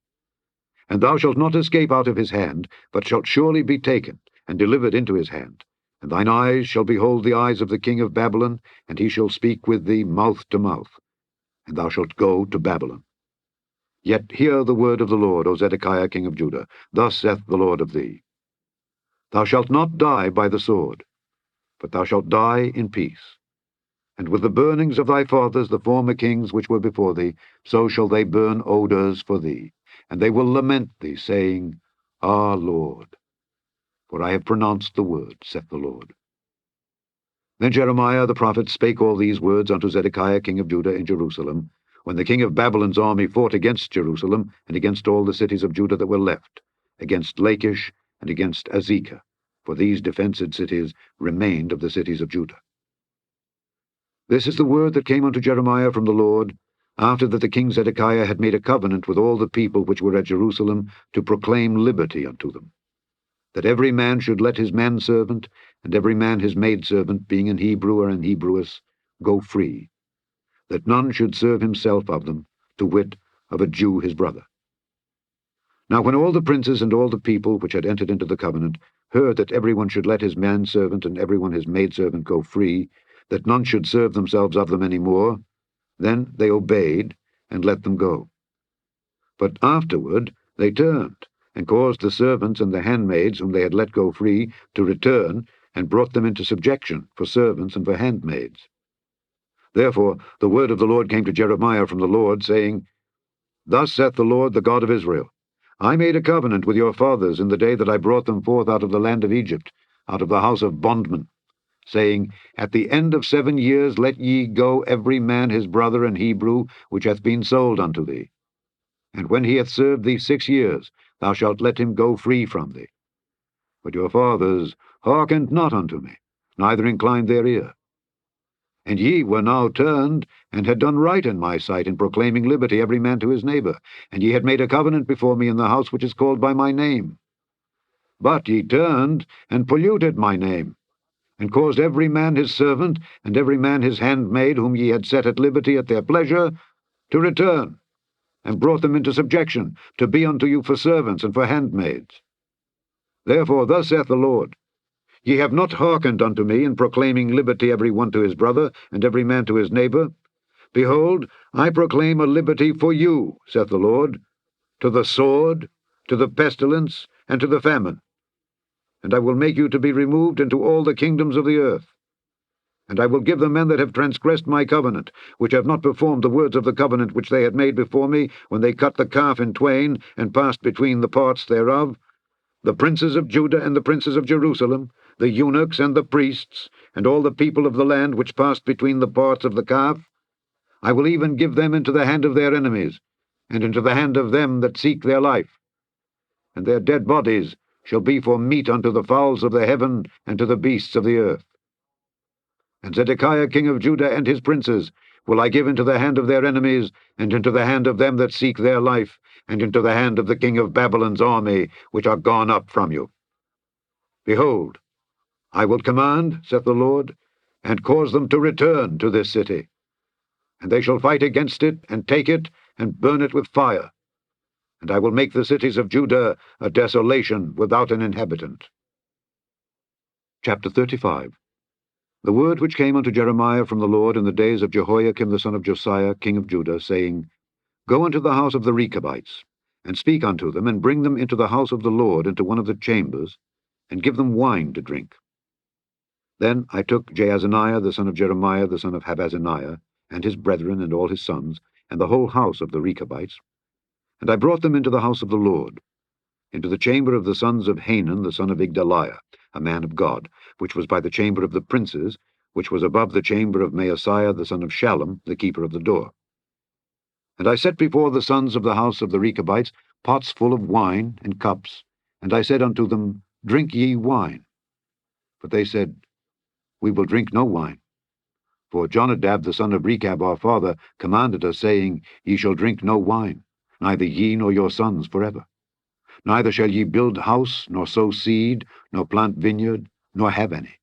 And thou shalt not escape out of his hand, but shalt surely be taken, and delivered into his hand. And thine eyes shall behold the eyes of the king of Babylon, and he shall speak with thee mouth to mouth, and thou shalt go to Babylon. Yet hear the word of the Lord, O Zedekiah king of Judah. Thus saith the Lord of thee, Thou shalt not die by the sword, but thou shalt die in peace. And with the burnings of thy fathers, the former kings which were before thee, so shall they burn odours for thee, and they will lament thee, saying, Ah, Lord, for I have pronounced the word, saith the Lord. Then Jeremiah the prophet spake all these words unto Zedekiah king of Judah in Jerusalem, when the king of Babylon's army fought against Jerusalem, and against all the cities of Judah that were left, against Lachish, and against Azekah, for these defenced cities remained of the cities of Judah. This is the word that came unto Jeremiah from the Lord, after that the king Zedekiah had made a covenant with all the people which were at Jerusalem, to proclaim liberty unto them, that every man should let his manservant, and every man his maidservant, being an Hebrew or an Hebrewess, go free, that none should serve himself of them, to wit, of a Jew his brother. Now when all the princes and all the people which had entered into the covenant heard that every one should let his manservant and every one his maidservant go free, that none should serve themselves of them any more, then they obeyed, and let them go. But afterward they turned, and caused the servants and the handmaids whom they had let go free to return, and brought them into subjection for servants and for handmaids. Therefore the word of the Lord came to Jeremiah from the Lord, saying, Thus saith the Lord, the God of Israel, I made a covenant with your fathers in the day that I brought them forth out of the land of Egypt, out of the house of bondmen, saying, At the end of 7 years let ye go every man his brother an Hebrew, which hath been sold unto thee. And when he hath served thee 6 years, thou shalt let him go free from thee. But your fathers hearkened not unto me, neither inclined their ear. And ye were now turned, and had done right in my sight, in proclaiming liberty every man to his neighbor, and ye had made a covenant before me in the house which is called by my name. But ye turned and polluted my name, and caused every man his servant, and every man his handmaid, whom ye had set at liberty at their pleasure, to return, and brought them into subjection, to be unto you for servants and for handmaids. Therefore thus saith the Lord, Ye have not hearkened unto me in proclaiming liberty every one to his brother, and every man to his neighbor. Behold, I proclaim a liberty for you, saith the Lord, to the sword, to the pestilence, and to the famine. And I will make you to be removed into all the kingdoms of the earth. And I will give the men that have transgressed my covenant, which have not performed the words of the covenant which they had made before me, when they cut the calf in twain, and passed between the parts thereof, the princes of Judah and the princes of Jerusalem, the eunuchs and the priests, and all the people of the land which passed between the parts of the calf. I will even give them into the hand of their enemies, and into the hand of them that seek their life. And their dead bodies shall be for meat unto the fowls of the heaven, and to the beasts of the earth. And Zedekiah king of Judah and his princes will I give into the hand of their enemies, and into the hand of them that seek their life, and into the hand of the king of Babylon's army, which are gone up from you. Behold, I will command, saith the Lord, and cause them to return to this city. And they shall fight against it, and take it, and burn it with fire. And I will make the cities of Judah a desolation without an inhabitant. Chapter 35. The word which came unto Jeremiah from the Lord in the days of Jehoiakim the son of Josiah, king of Judah, saying, Go unto the house of the Rechabites, and speak unto them, and bring them into the house of the Lord, into one of the chambers, and give them wine to drink. Then I took Jaazaniah the son of Jeremiah the son of Habazaniah, and his brethren and all his sons, and the whole house of the Rechabites, and I brought them into the house of the Lord, into the chamber of the sons of Hanan the son of Igdaliah, a man of God, which was by the chamber of the princes, which was above the chamber of Maaseiah the son of Shallum, the keeper of the door. And I set before the sons of the house of the Rechabites pots full of wine and cups, and I said unto them, Drink ye wine. But they said, We will drink no wine. For Jonadab the son of Rechab our father commanded us, saying, Ye shall drink no wine, neither ye nor your sons forever. Neither shall ye build house, nor sow seed, nor plant vineyard, nor have any.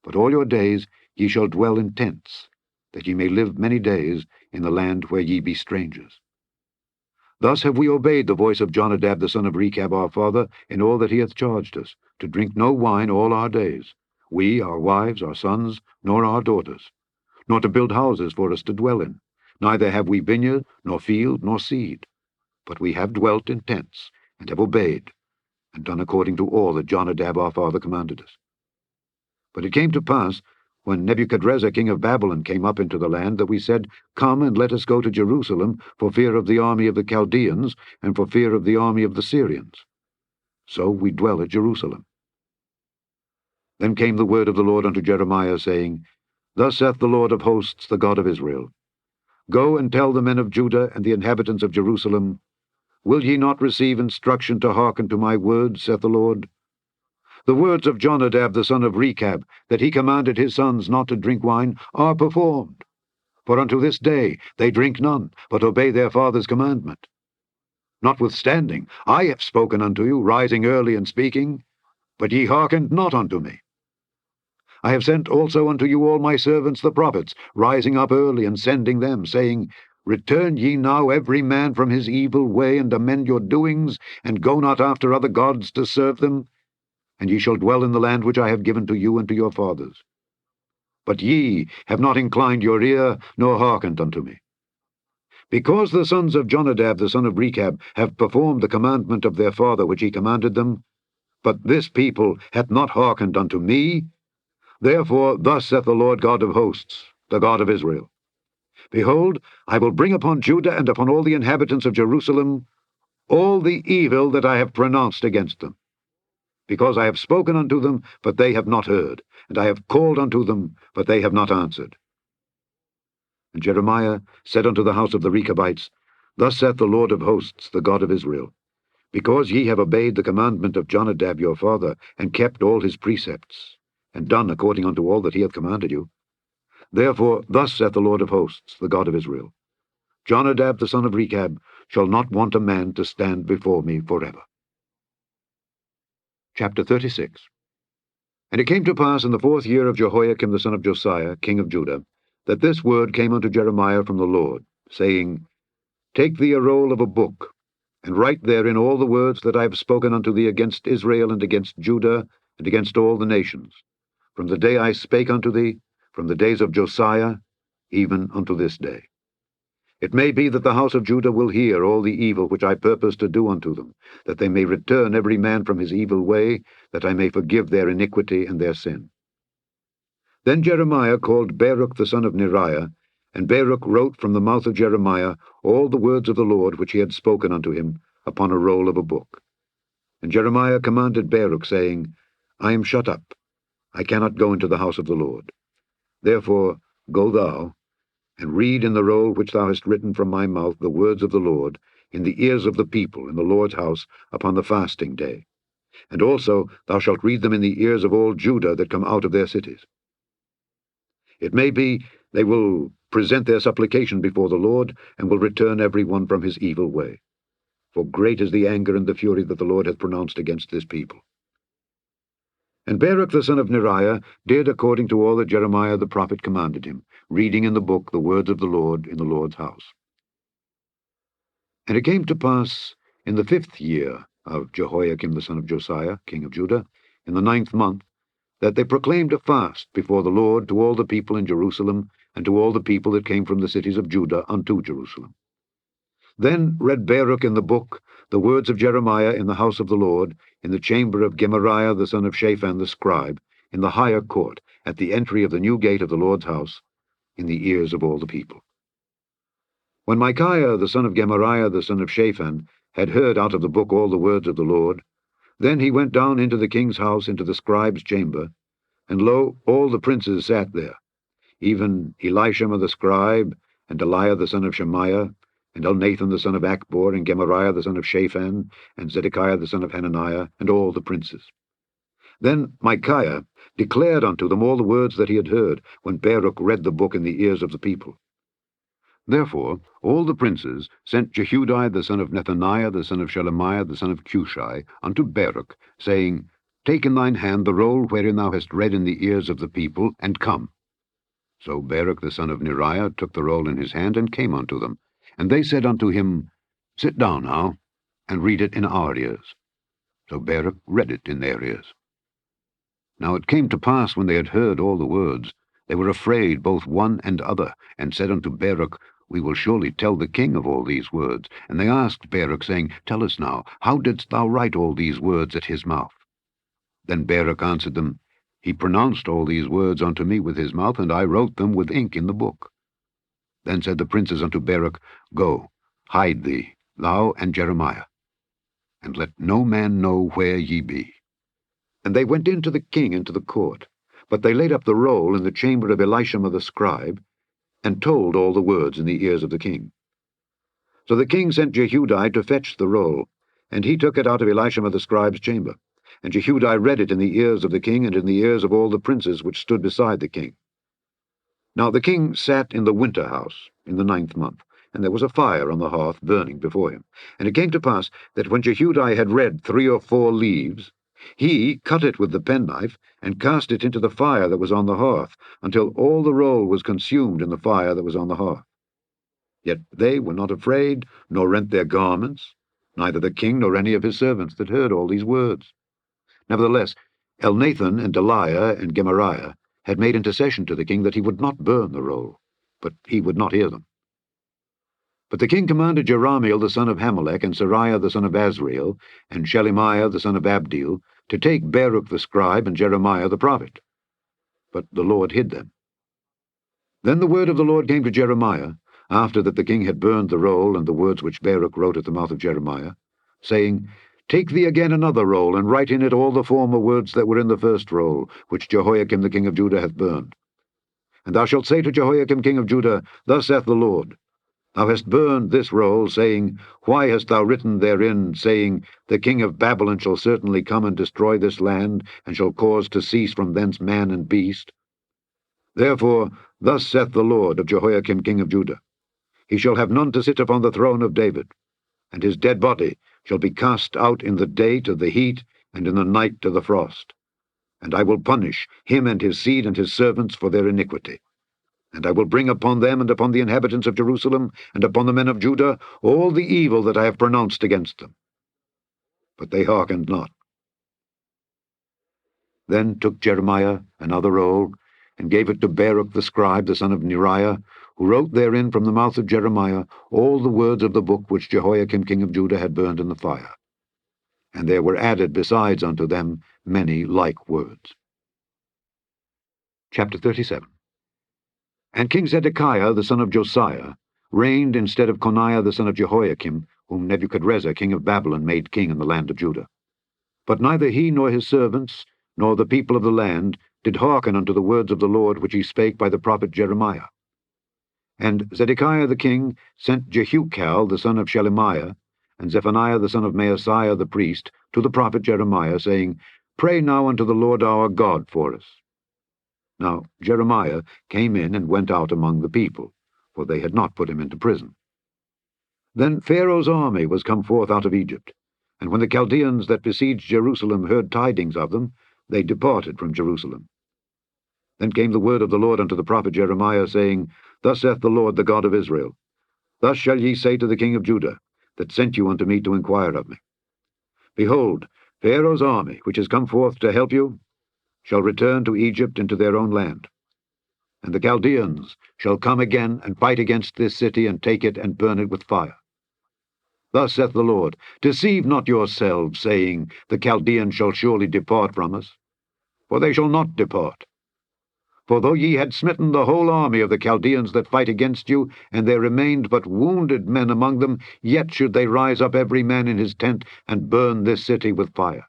But all your days ye shall dwell in tents, that ye may live many days in the land where ye be strangers. Thus have we obeyed the voice of Jonadab the son of Rechab our father in all that he hath charged us, to drink no wine all our days, we, our wives, our sons, nor our daughters, nor to build houses for us to dwell in. Neither have we vineyard, nor field, nor seed. But we have dwelt in tents, and have obeyed, and done according to all that Jonadab our father commanded us. But it came to pass, when Nebuchadrezzar king of Babylon came up into the land, that we said, Come and let us go to Jerusalem, for fear of the army of the Chaldeans, and for fear of the army of the Syrians. So we dwell at Jerusalem. Then came the word of the Lord unto Jeremiah, saying, Thus saith the Lord of hosts, the God of Israel, Go and tell the men of Judah and the inhabitants of Jerusalem, Will ye not receive instruction to hearken to my words, saith the Lord? The words of Jonadab the son of Rechab, that he commanded his sons not to drink wine, are performed. For unto this day they drink none, but obey their father's commandment. Notwithstanding, I have spoken unto you, rising early and speaking, but ye hearkened not unto me. I have sent also unto you all my servants the prophets, rising up early and sending them, saying, Return ye now every man from his evil way, and amend your doings, and go not after other gods to serve them, and ye shall dwell in the land which I have given to you and to your fathers. But ye have not inclined your ear, nor hearkened unto me. Because the sons of Jonadab the son of Rechab have performed the commandment of their father which he commanded them, but this people hath not hearkened unto me, therefore thus saith the Lord God of hosts, the God of Israel, Behold, I will bring upon Judah and upon all the inhabitants of Jerusalem all the evil that I have pronounced against them, because I have spoken unto them, but they have not heard, and I have called unto them, but they have not answered. And Jeremiah said unto the house of the Rechabites, Thus saith the Lord of hosts, the God of Israel, Because ye have obeyed the commandment of Jonadab your father, and kept all his precepts, and done according unto all that he hath commanded you, therefore thus saith the Lord of hosts, the God of Israel, Jonadab the son of Rechab shall not want a man to stand before me forever. Chapter 36. And it came to pass in the 4th year of Jehoiakim the son of Josiah, king of Judah, that this word came unto Jeremiah from the Lord, saying, Take thee a roll of a book, and write therein all the words that I have spoken unto thee against Israel and against Judah and against all the nations, from the day I spake unto thee, from the days of Josiah, even unto this day. It may be that the house of Judah will hear all the evil which I purpose to do unto them, that they may return every man from his evil way, that I may forgive their iniquity and their sin. Then Jeremiah called Baruch the son of Neriah, and Baruch wrote from the mouth of Jeremiah all the words of the Lord which he had spoken unto him upon a roll of a book. And Jeremiah commanded Baruch, saying, I am shut up, I cannot go into the house of the Lord. Therefore go thou, and read in the roll which thou hast written from my mouth the words of the Lord in the ears of the people in the Lord's house upon the fasting day. And also thou shalt read them in the ears of all Judah that come out of their cities. It may be they will present their supplication before the Lord, and will return every one from his evil way. For great is the anger and the fury that the Lord hath pronounced against this people. And Baruch the son of Neriah did according to all that Jeremiah the prophet commanded him, reading in the book the words of the Lord in the Lord's house. And it came to pass in the 5th year of Jehoiakim the son of Josiah, king of Judah, in the 9th month, that they proclaimed a fast before the Lord to all the people in Jerusalem, and to all the people that came from the cities of Judah unto Jerusalem. Then read Baruch in the book the words of Jeremiah in the house of the Lord, in the chamber of Gemariah the son of Shaphan the scribe, in the higher court, at the entry of the new gate of the Lord's house, in the ears of all the people. When Micaiah the son of Gemariah the son of Shaphan had heard out of the book all the words of the Lord, then he went down into the king's house, into the scribe's chamber, and lo, all the princes sat there, even Elishama the scribe, and Delaiah the son of Shemaiah, and Elnathan the son of Achbor, and Gemariah the son of Shaphan, and Zedekiah the son of Hananiah, and all the princes. Then Micaiah declared unto them all the words that he had heard, when Baruch read the book in the ears of the people. Therefore all the princes sent Jehudi the son of Nethaniah the son of Shelemiah the son of Cushi unto Baruch, saying, Take in thine hand the roll wherein thou hast read in the ears of the people, and come. So Baruch the son of Neriah took the roll in his hand, and came unto them. And they said unto him, Sit down now, and read it in our ears. So Baruch read it in their ears. Now it came to pass, when they had heard all the words, they were afraid both one and other, and said unto Baruch, We will surely tell the king of all these words. And they asked Baruch, saying, Tell us now, how didst thou write all these words at his mouth? Then Baruch answered them, He pronounced all these words unto me with his mouth, and I wrote them with ink in the book. Then said the princes unto Baruch, Go, hide thee, thou and Jeremiah, and let no man know where ye be. And they went in to the king into the court, but they laid up the roll in the chamber of Elishama the scribe, and told all the words in the ears of the king. So the king sent Jehudi to fetch the roll, and he took it out of Elishama the scribe's chamber. And Jehudi read it in the ears of the king, and in the ears of all the princes which stood beside the king. Now the king sat in the winter house in the 9th month, and there was a fire on the hearth burning before him. And it came to pass that when Jehudi had read 3 or 4 leaves, he cut it with the penknife, and cast it into the fire that was on the hearth, until all the roll was consumed in the fire that was on the hearth. Yet they were not afraid, nor rent their garments, neither the king nor any of his servants that heard all these words. Nevertheless, Elnathan and Delaiah and Gemariah had made intercession to the king that he would not burn the roll, but he would not hear them. But the king commanded Jerahmeel the son of Hamelech, and Seraiah the son of Azriel, and Shelemiah the son of Abdeel, to take Baruch the scribe and Jeremiah the prophet. But the Lord hid them. Then the word of the Lord came to Jeremiah, after that the king had burned the roll and the words which Baruch wrote at the mouth of Jeremiah, saying, Take thee again another roll, and write in it all the former words that were in the first roll, which Jehoiakim the king of Judah hath burned. And thou shalt say to Jehoiakim king of Judah, Thus saith the Lord, Thou hast burned this roll, saying, Why hast thou written therein, saying, The king of Babylon shall certainly come and destroy this land, and shall cause to cease from thence man and beast? Therefore thus saith the Lord of Jehoiakim king of Judah, He shall have none to sit upon the throne of David, and his dead body shall be cast out in the day to the heat, and in the night to the frost. And I will punish him and his seed and his servants for their iniquity. And I will bring upon them and upon the inhabitants of Jerusalem and upon the men of Judah all the evil that I have pronounced against them. But they hearkened not. Then took Jeremiah another roll, and gave it to Baruch the scribe, the son of Neriah, who wrote therein from the mouth of Jeremiah all the words of the book which Jehoiakim king of Judah had burned in the fire. And there were added besides unto them many like words. Chapter 37. And King Zedekiah the son of Josiah reigned instead of Coniah the son of Jehoiakim, whom Nebuchadrezzar king of Babylon made king in the land of Judah. But neither he nor his servants, nor the people of the land, did hearken unto the words of the Lord which he spake by the prophet Jeremiah. And Zedekiah the king sent Jehukal the son of Shelemiah, and Zephaniah the son of Maaseiah the priest, to the prophet Jeremiah, saying, Pray now unto the Lord our God for us. Now Jeremiah came in and went out among the people, for they had not put him into prison. Then Pharaoh's army was come forth out of Egypt, and when the Chaldeans that besieged Jerusalem heard tidings of them, they departed from Jerusalem. Then came the word of the Lord unto the prophet Jeremiah, saying, Thus saith the Lord, the God of Israel, Thus shall ye say to the king of Judah, that sent you unto me to inquire of me, Behold, Pharaoh's army, which is come forth to help you, shall return to Egypt into their own land. And the Chaldeans shall come again and fight against this city, and take it, and burn it with fire. Thus saith the Lord, Deceive not yourselves, saying, The Chaldeans shall surely depart from us. For they shall not depart. For though ye had smitten the whole army of the Chaldeans that fight against you, and there remained but wounded men among them, yet should they rise up every man in his tent, and burn this city with fire.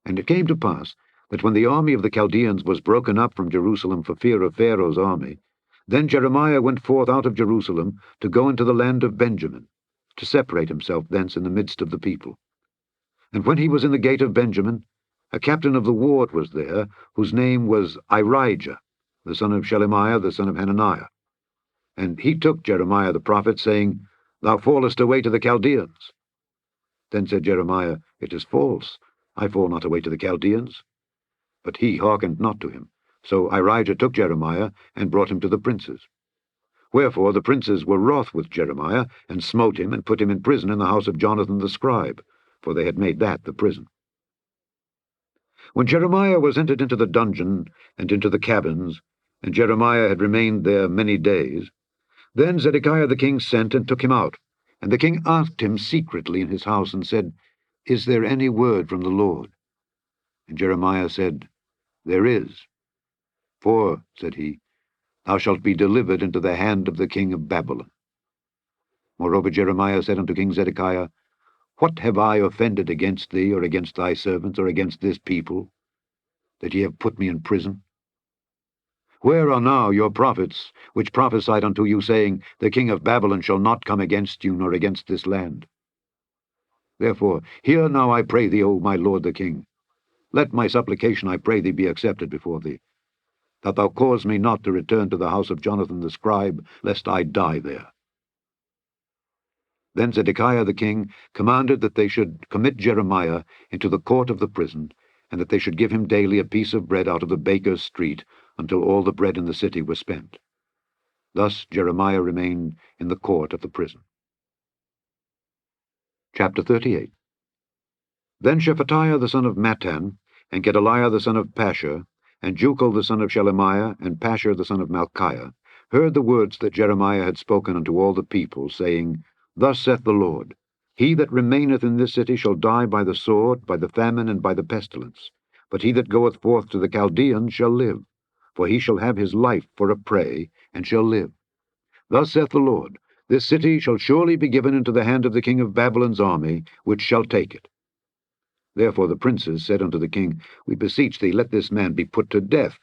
And it came to pass, that when the army of the Chaldeans was broken up from Jerusalem for fear of Pharaoh's army, then Jeremiah went forth out of Jerusalem to go into the land of Benjamin, to separate himself thence in the midst of the people. And when he was in the gate of Benjamin, a captain of the ward was there, whose name was Irijah, the son of Shelemiah, the son of Hananiah. And he took Jeremiah the prophet, saying, Thou fallest away to the Chaldeans. Then said Jeremiah, It is false, I fall not away to the Chaldeans. But he hearkened not to him. So Irijah took Jeremiah, and brought him to the princes. Wherefore the princes were wroth with Jeremiah, and smote him, and put him in prison in the house of Jonathan the scribe, for they had made that the prison. When Jeremiah was entered into the dungeon, and into the cabins, and Jeremiah had remained there many days, then Zedekiah the king sent and took him out. And the king asked him secretly in his house, and said, Is there any word from the Lord? And Jeremiah said, There is. For, said he, thou shalt be delivered into the hand of the king of Babylon. Moreover Jeremiah said unto King Zedekiah, What have I offended against thee, or against thy servants, or against this people, that ye have put me in prison? Where are now your prophets, which prophesied unto you, saying, The king of Babylon shall not come against you, nor against this land? Therefore, hear now, I pray thee, O my lord the king. Let my supplication, I pray thee, be accepted before thee, that thou cause me not to return to the house of Jonathan the scribe, lest I die there. Then Zedekiah the king commanded that they should commit Jeremiah into the court of the prison, and that they should give him daily a piece of bread out of the baker's street, until all the bread in the city was spent. Thus Jeremiah remained in the court of the prison. Chapter 38. Then Shephatiah the son of Mattan, and Gedaliah the son of Pashur, and Jucal the son of Shelemiah, and Pashur the son of Malchiah, heard the words that Jeremiah had spoken unto all the people, saying, Thus saith the Lord, He that remaineth in this city shall die by the sword, by the famine, and by the pestilence. But he that goeth forth to the Chaldeans shall live, for he shall have his life for a prey, and shall live. Thus saith the Lord, This city shall surely be given into the hand of the king of Babylon's army, which shall take it. Therefore the princes said unto the king, We beseech thee, let this man be put to death.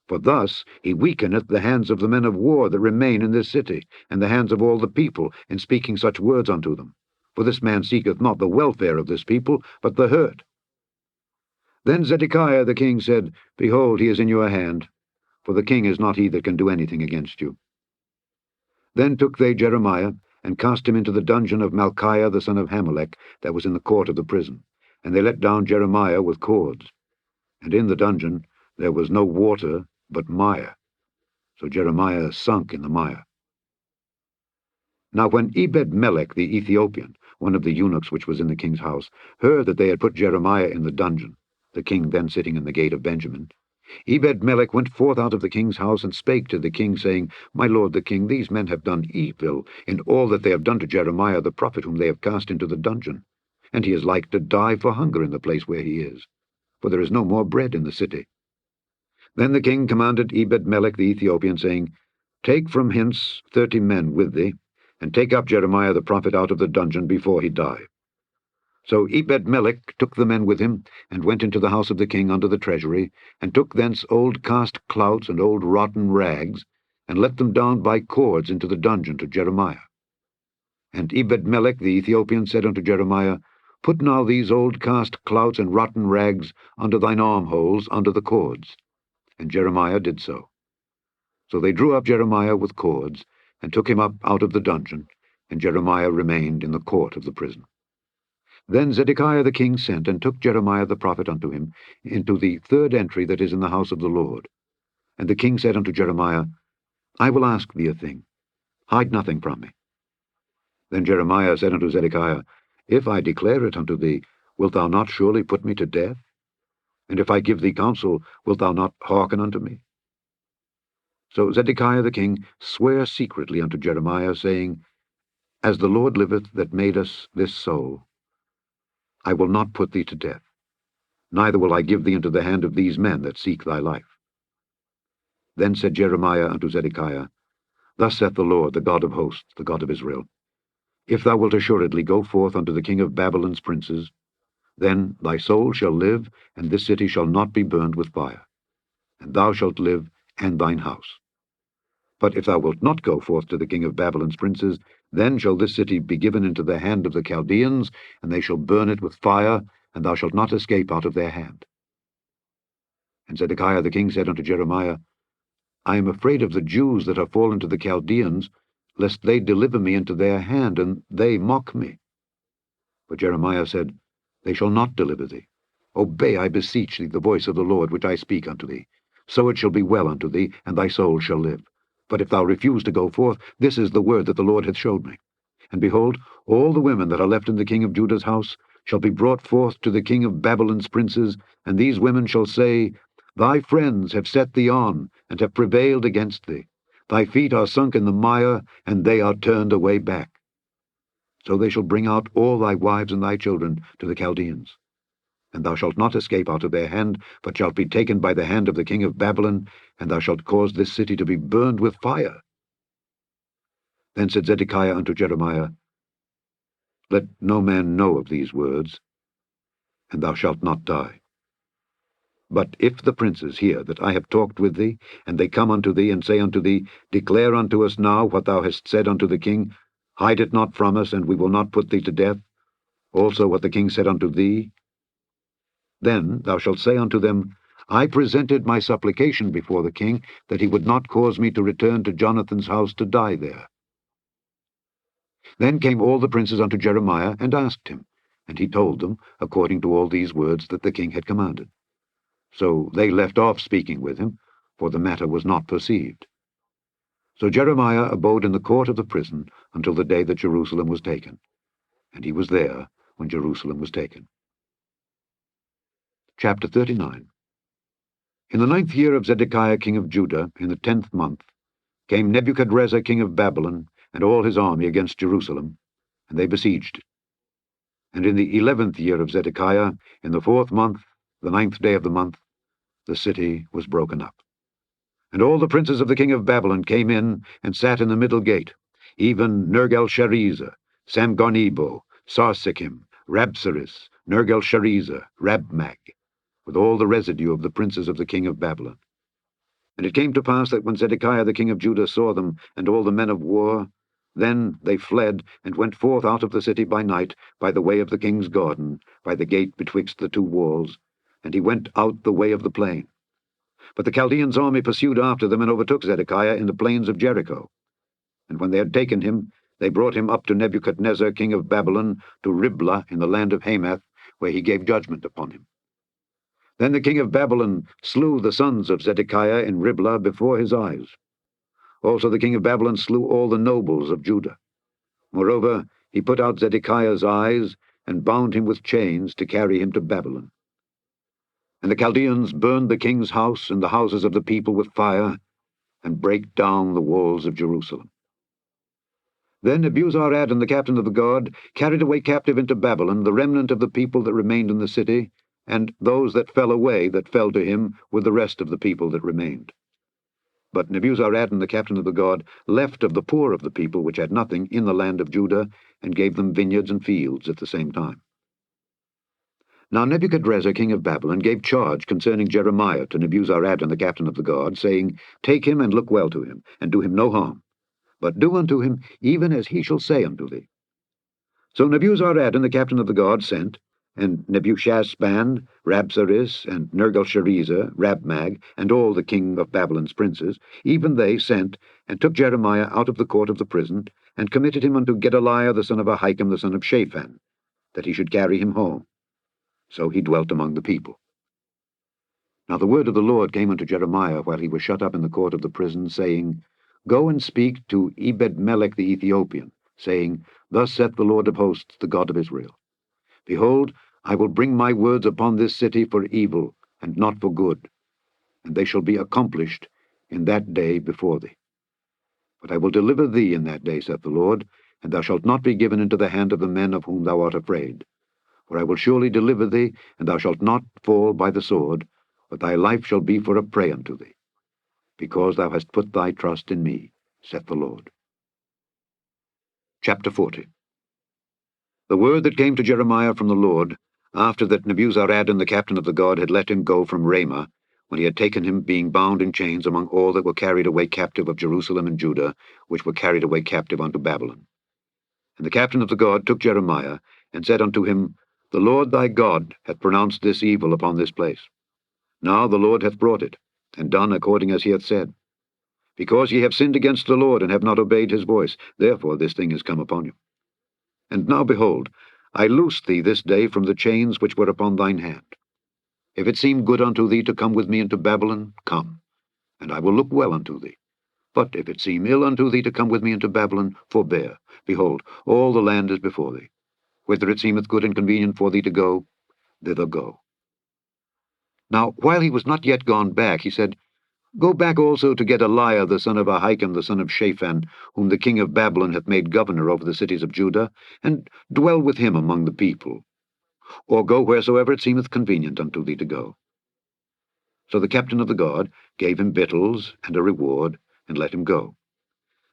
For thus he weakeneth the hands of the men of war that remain in this city, and the hands of all the people, in speaking such words unto them. For this man seeketh not the welfare of this people, but the hurt. Then Zedekiah the king said, Behold, he is in your hand, for the king is not he that can do anything against you. Then took they Jeremiah, and cast him into the dungeon of Malchiah the son of Hamelech, that was in the court of the prison. And they let down Jeremiah with cords. And in the dungeon there was no water but mire. So Jeremiah sunk in the mire. Now when Ebed-melech the Ethiopian, one of the eunuchs which was in the king's house, heard that they had put Jeremiah in the dungeon, the king then sitting in the gate of Benjamin, Ebed-melech went forth out of the king's house and spake to the king, saying, My lord the king, these men have done evil in all that they have done to Jeremiah the prophet, whom they have cast into the dungeon. And he is like to die for hunger in the place where he is, for there is no more bread in the city. Then the king commanded Ebed-melech the Ethiopian, saying, Take from hence 30 men with thee, and take up Jeremiah the prophet out of the dungeon before he die. So Ebed-melech took the men with him, and went into the house of the king under the treasury, and took thence old cast clouts and old rotten rags, and let them down by cords into the dungeon to Jeremiah. And Ebed-melech the Ethiopian said unto Jeremiah, Put now these old cast clouts and rotten rags under thine armholes under the cords. And Jeremiah did so. So they drew up Jeremiah with cords, and took him up out of the dungeon, and Jeremiah remained in the court of the prison. Then Zedekiah the king sent, and took Jeremiah the prophet unto him, into the third entry that is in the house of the Lord. And the king said unto Jeremiah, I will ask thee a thing. Hide nothing from me. Then Jeremiah said unto Zedekiah, If I declare it unto thee, wilt thou not surely put me to death? And if I give thee counsel, wilt thou not hearken unto me? So Zedekiah the king sware secretly unto Jeremiah, saying, As the Lord liveth that made us this soul, I will not put thee to death, neither will I give thee into the hand of these men that seek thy life. Then said Jeremiah unto Zedekiah, Thus saith the Lord, the God of hosts, the God of Israel, If thou wilt assuredly go forth unto the king of Babylon's princes, then thy soul shall live, and this city shall not be burned with fire, and thou shalt live, and thine house. But if thou wilt not go forth to the king of Babylon's princes, then shall this city be given into the hand of the Chaldeans, and they shall burn it with fire, and thou shalt not escape out of their hand. And Zedekiah the king said unto Jeremiah, I am afraid of the Jews that are fallen to the Chaldeans, lest they deliver me into their hand, and they mock me. But Jeremiah said, They shall not deliver thee. Obey, I beseech thee, the voice of the Lord which I speak unto thee. So it shall be well unto thee, and thy soul shall live. But if thou refuse to go forth, this is the word that the Lord hath showed me. And behold, all the women that are left in the king of Judah's house shall be brought forth to the king of Babylon's princes, and these women shall say, Thy friends have set thee on, and have prevailed against thee. Thy feet are sunk in the mire, and they are turned away back. So they shall bring out all thy wives and thy children to the Chaldeans. And thou shalt not escape out of their hand, but shalt be taken by the hand of the king of Babylon, and thou shalt cause this city to be burned with fire. Then said Zedekiah unto Jeremiah, Let no man know of these words, and thou shalt not die. But if the princes hear that I have talked with thee, and they come unto thee, and say unto thee, Declare unto us now what thou hast said unto the king, hide it not from us, and we will not put thee to death, also what the king said unto thee, then thou shalt say unto them, I presented my supplication before the king, that he would not cause me to return to Jonathan's house to die there. Then came all the princes unto Jeremiah, and asked him, and he told them, according to all these words that the king had commanded. So they left off speaking with him, for the matter was not perceived. So Jeremiah abode in the court of the prison until the day that Jerusalem was taken, and he was there when Jerusalem was taken. Chapter 39. In the 9th year of Zedekiah king of Judah, in the 10th month, came Nebuchadrezzar king of Babylon, and all his army against Jerusalem, and they besieged it. And in the 11th year of Zedekiah, in the 4th month, the 9th day of the month, the city was broken up. And all the princes of the king of Babylon came in, and sat in the middle gate, even Nergal-Sharezer, Samgarnebo, Sarsekim, Rabsaris, Nergal-Sharezer, Rabmag, with all the residue of the princes of the king of Babylon. And it came to pass that when Zedekiah the king of Judah saw them, and all the men of war, then they fled, and went forth out of the city by night, by the way of the king's garden, by the gate betwixt the two walls, and he went out the way of the plain. But the Chaldeans' army pursued after them, and overtook Zedekiah in the plains of Jericho. And when they had taken him, they brought him up to Nebuchadnezzar king of Babylon, to Riblah in the land of Hamath, where he gave judgment upon him. Then the king of Babylon slew the sons of Zedekiah in Riblah before his eyes. Also the king of Babylon slew all the nobles of Judah. Moreover, he put out Zedekiah's eyes, and bound him with chains to carry him to Babylon. And the Chaldeans burned the king's house and the houses of the people with fire, and brake down the walls of Jerusalem. Then Nebuzaradan, the captain of the guard, carried away captive into Babylon the remnant of the people that remained in the city, and those that fell away that fell to him with the rest of the people that remained. But Nebuzaradan, the captain of the guard, left of the poor of the people which had nothing in the land of Judah, and gave them vineyards and fields at the same time. Now Nebuchadrezzar king of Babylon gave charge concerning Jeremiah to Nebuzaradan the captain of the guard, saying, Take him and look well to him, and do him no harm, but do unto him even as he shall say unto thee. So Nebuzaradan the captain of the guard sent, and Nebuchadnezzar, Rabsaris, and Nergal-Sharezer, Rabmag, and all the king of Babylon's princes, even they sent, and took Jeremiah out of the court of the prison, and committed him unto Gedaliah the son of Ahikam the son of Shaphan, that he should carry him home. So he dwelt among the people. Now the word of the Lord came unto Jeremiah while he was shut up in the court of the prison, saying, Go and speak to Ebed-melech the Ethiopian, saying, Thus saith the Lord of hosts, the God of Israel, Behold, I will bring my words upon this city for evil, and not for good, and they shall be accomplished in that day before thee. But I will deliver thee in that day, saith the Lord, and thou shalt not be given into the hand of the men of whom thou art afraid. For I will surely deliver thee, and thou shalt not fall by the sword, but thy life shall be for a prey unto thee, because thou hast put thy trust in me, saith the Lord. Chapter 40. The word that came to Jeremiah from the Lord, after that Nebuzaradan the captain of the guard had let him go from Ramah, when he had taken him being bound in chains among all that were carried away captive of Jerusalem and Judah, which were carried away captive unto Babylon. And the captain of the guard took Jeremiah, and said unto him, The Lord thy God hath pronounced this evil upon this place. Now the Lord hath brought it, and done according as he hath said. Because ye have sinned against the Lord, and have not obeyed his voice, therefore this thing is come upon you. And now, behold, I loose thee this day from the chains which were upon thine hand. If it seem good unto thee to come with me into Babylon, come, and I will look well unto thee. But if it seem ill unto thee to come with me into Babylon, forbear. Behold, all the land is before thee. Whither it seemeth good and convenient for thee to go, thither go. Now, while he was not yet gone back, he said, Go back also to Gedaliah the son of Ahikam the son of Shaphan, whom the king of Babylon hath made governor over the cities of Judah, and dwell with him among the people. Or go wheresoever it seemeth convenient unto thee to go. So the captain of the guard gave him victuals and a reward, and let him go.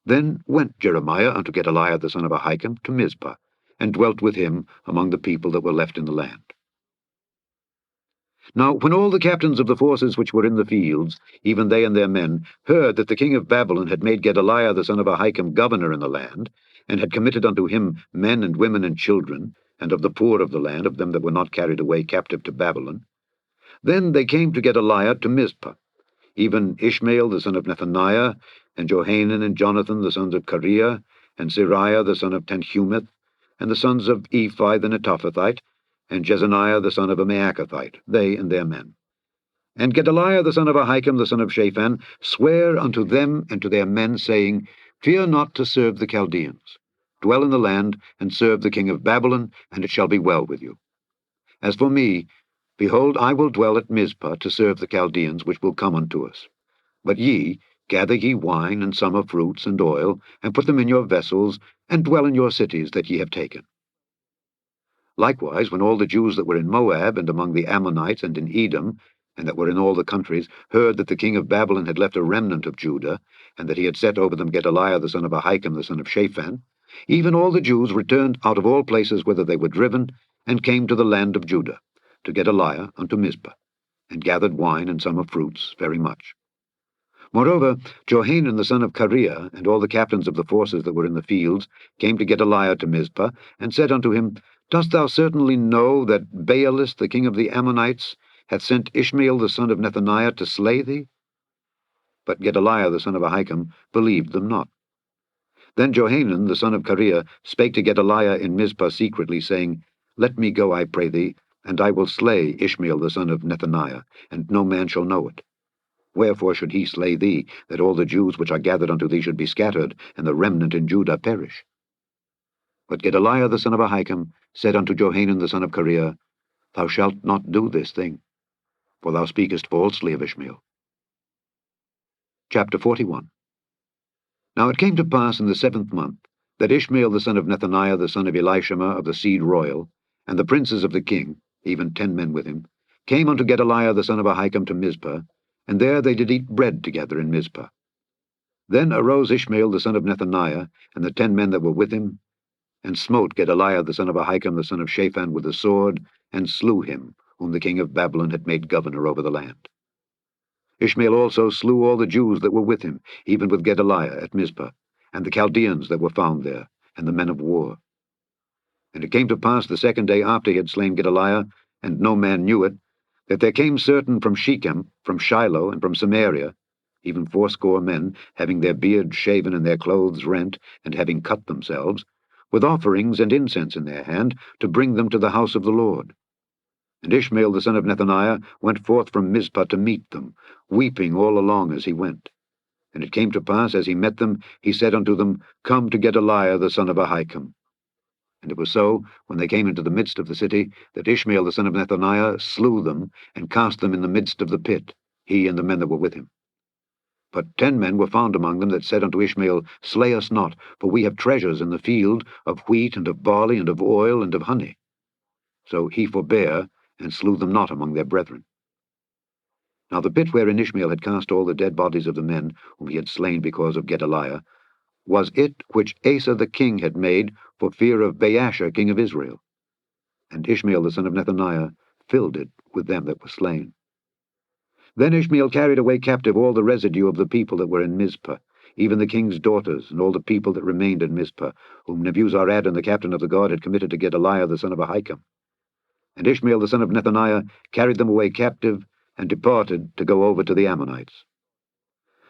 Then went Jeremiah unto Gedaliah the son of Ahikam to Mizpah, and dwelt with him among the people that were left in the land. Now when all the captains of the forces which were in the fields, even they and their men, heard that the king of Babylon had made Gedaliah the son of Ahikam governor in the land, and had committed unto him men and women and children, and of the poor of the land, of them that were not carried away captive to Babylon, then they came to Gedaliah to Mizpah, even Ishmael the son of Nethaniah, and Johanan and Jonathan the sons of Kareah, and Sariah the son of Tanhumeth, and the sons of Ephi the Netophathite, and Jezaniah the son of a Maacathite, they and their men. And Gedaliah the son of Ahikam the son of Shaphan sware unto them and to their men, saying, Fear not to serve the Chaldeans. Dwell in the land, and serve the king of Babylon, and it shall be well with you. As for me, behold, I will dwell at Mizpah to serve the Chaldeans which will come unto us. But ye, gather ye wine and summer fruits and oil, and put them in your vessels, and dwell in your cities that ye have taken. Likewise, when all the Jews that were in Moab, and among the Ammonites, and in Edom, and that were in all the countries, heard that the king of Babylon had left a remnant of Judah, and that he had set over them Gedaliah the son of Ahikam the son of Shaphan, even all the Jews returned out of all places whither they were driven, and came to the land of Judah, to Gedaliah unto Mizpah, and gathered wine and summer fruits very much. Moreover, Johanan the son of Kareah, and all the captains of the forces that were in the fields, came to Gedaliah to Mizpah, and said unto him, Dost thou certainly know that Baalis the king of the Ammonites hath sent Ishmael the son of Nethaniah to slay thee? But Gedaliah the son of Ahikam believed them not. Then Johanan the son of Kareah spake to Gedaliah in Mizpah secretly, saying, Let me go, I pray thee, and I will slay Ishmael the son of Nethaniah, and no man shall know it. Wherefore should he slay thee, that all the Jews which are gathered unto thee should be scattered, and the remnant in Judah perish? But Gedaliah the son of Ahikam said unto Johanan the son of Kareah, Thou shalt not do this thing, for thou speakest falsely of Ishmael. Chapter 41. Now it came to pass in the 7th month, that Ishmael the son of Nethaniah the son of Elishama of the seed royal, and the princes of the king, even 10 men with him, came unto Gedaliah the son of Ahikam to Mizpah, and there they did eat bread together in Mizpah. Then arose Ishmael the son of Nethaniah, and the 10 men that were with him, and smote Gedaliah the son of Ahikam the son of Shaphan with the sword, and slew him, whom the king of Babylon had made governor over the land. Ishmael also slew all the Jews that were with him, even with Gedaliah at Mizpah, and the Chaldeans that were found there, and the men of war. And it came to pass the 2nd day after he had slain Gedaliah, and no man knew it, that there came certain from Shechem, from Shiloh, and from Samaria, even 80 men, having their beards shaven and their clothes rent, and having cut themselves, with offerings and incense in their hand, to bring them to the house of the Lord. And Ishmael the son of Nethaniah went forth from Mizpah to meet them, weeping all along as he went. And it came to pass, as he met them, he said unto them, Come to Gedaliah the son of Ahikam. And it was so, when they came into the midst of the city, that Ishmael the son of Nethaniah slew them, and cast them in the midst of the pit, he and the men that were with him. But 10 men were found among them that said unto Ishmael, Slay us not, for we have treasures in the field, of wheat, and of barley, and of oil, and of honey. So he forbare, and slew them not among their brethren. Now the pit wherein Ishmael had cast all the dead bodies of the men whom he had slain because of Gedaliah was it which Asa the king had made for fear of Baasha king of Israel. And Ishmael the son of Nethaniah filled it with them that were slain. Then Ishmael carried away captive all the residue of the people that were in Mizpah, even the king's daughters, and all the people that remained in Mizpah, whom Nebuzaradan the captain of the guard had committed to Gedaliah the son of Ahikam. And Ishmael the son of Nethaniah carried them away captive, and departed to go over to the Ammonites.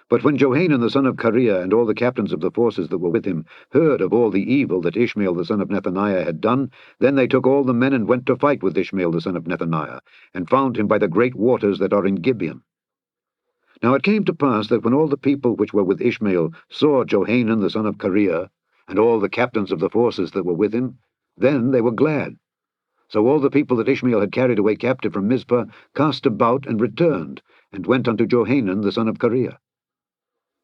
But when Johanan the son of Kareah and all the captains of the forces that were with him heard of all the evil that Ishmael the son of Nethaniah had done, then they took all the men and went to fight with Ishmael the son of Nethaniah, and found him by the great waters that are in Gibeon. Now it came to pass that when all the people which were with Ishmael saw Johanan the son of Kareah, and all the captains of the forces that were with him, then they were glad. So all the people that Ishmael had carried away captive from Mizpah cast about and returned, and went unto Johanan the son of Kareah.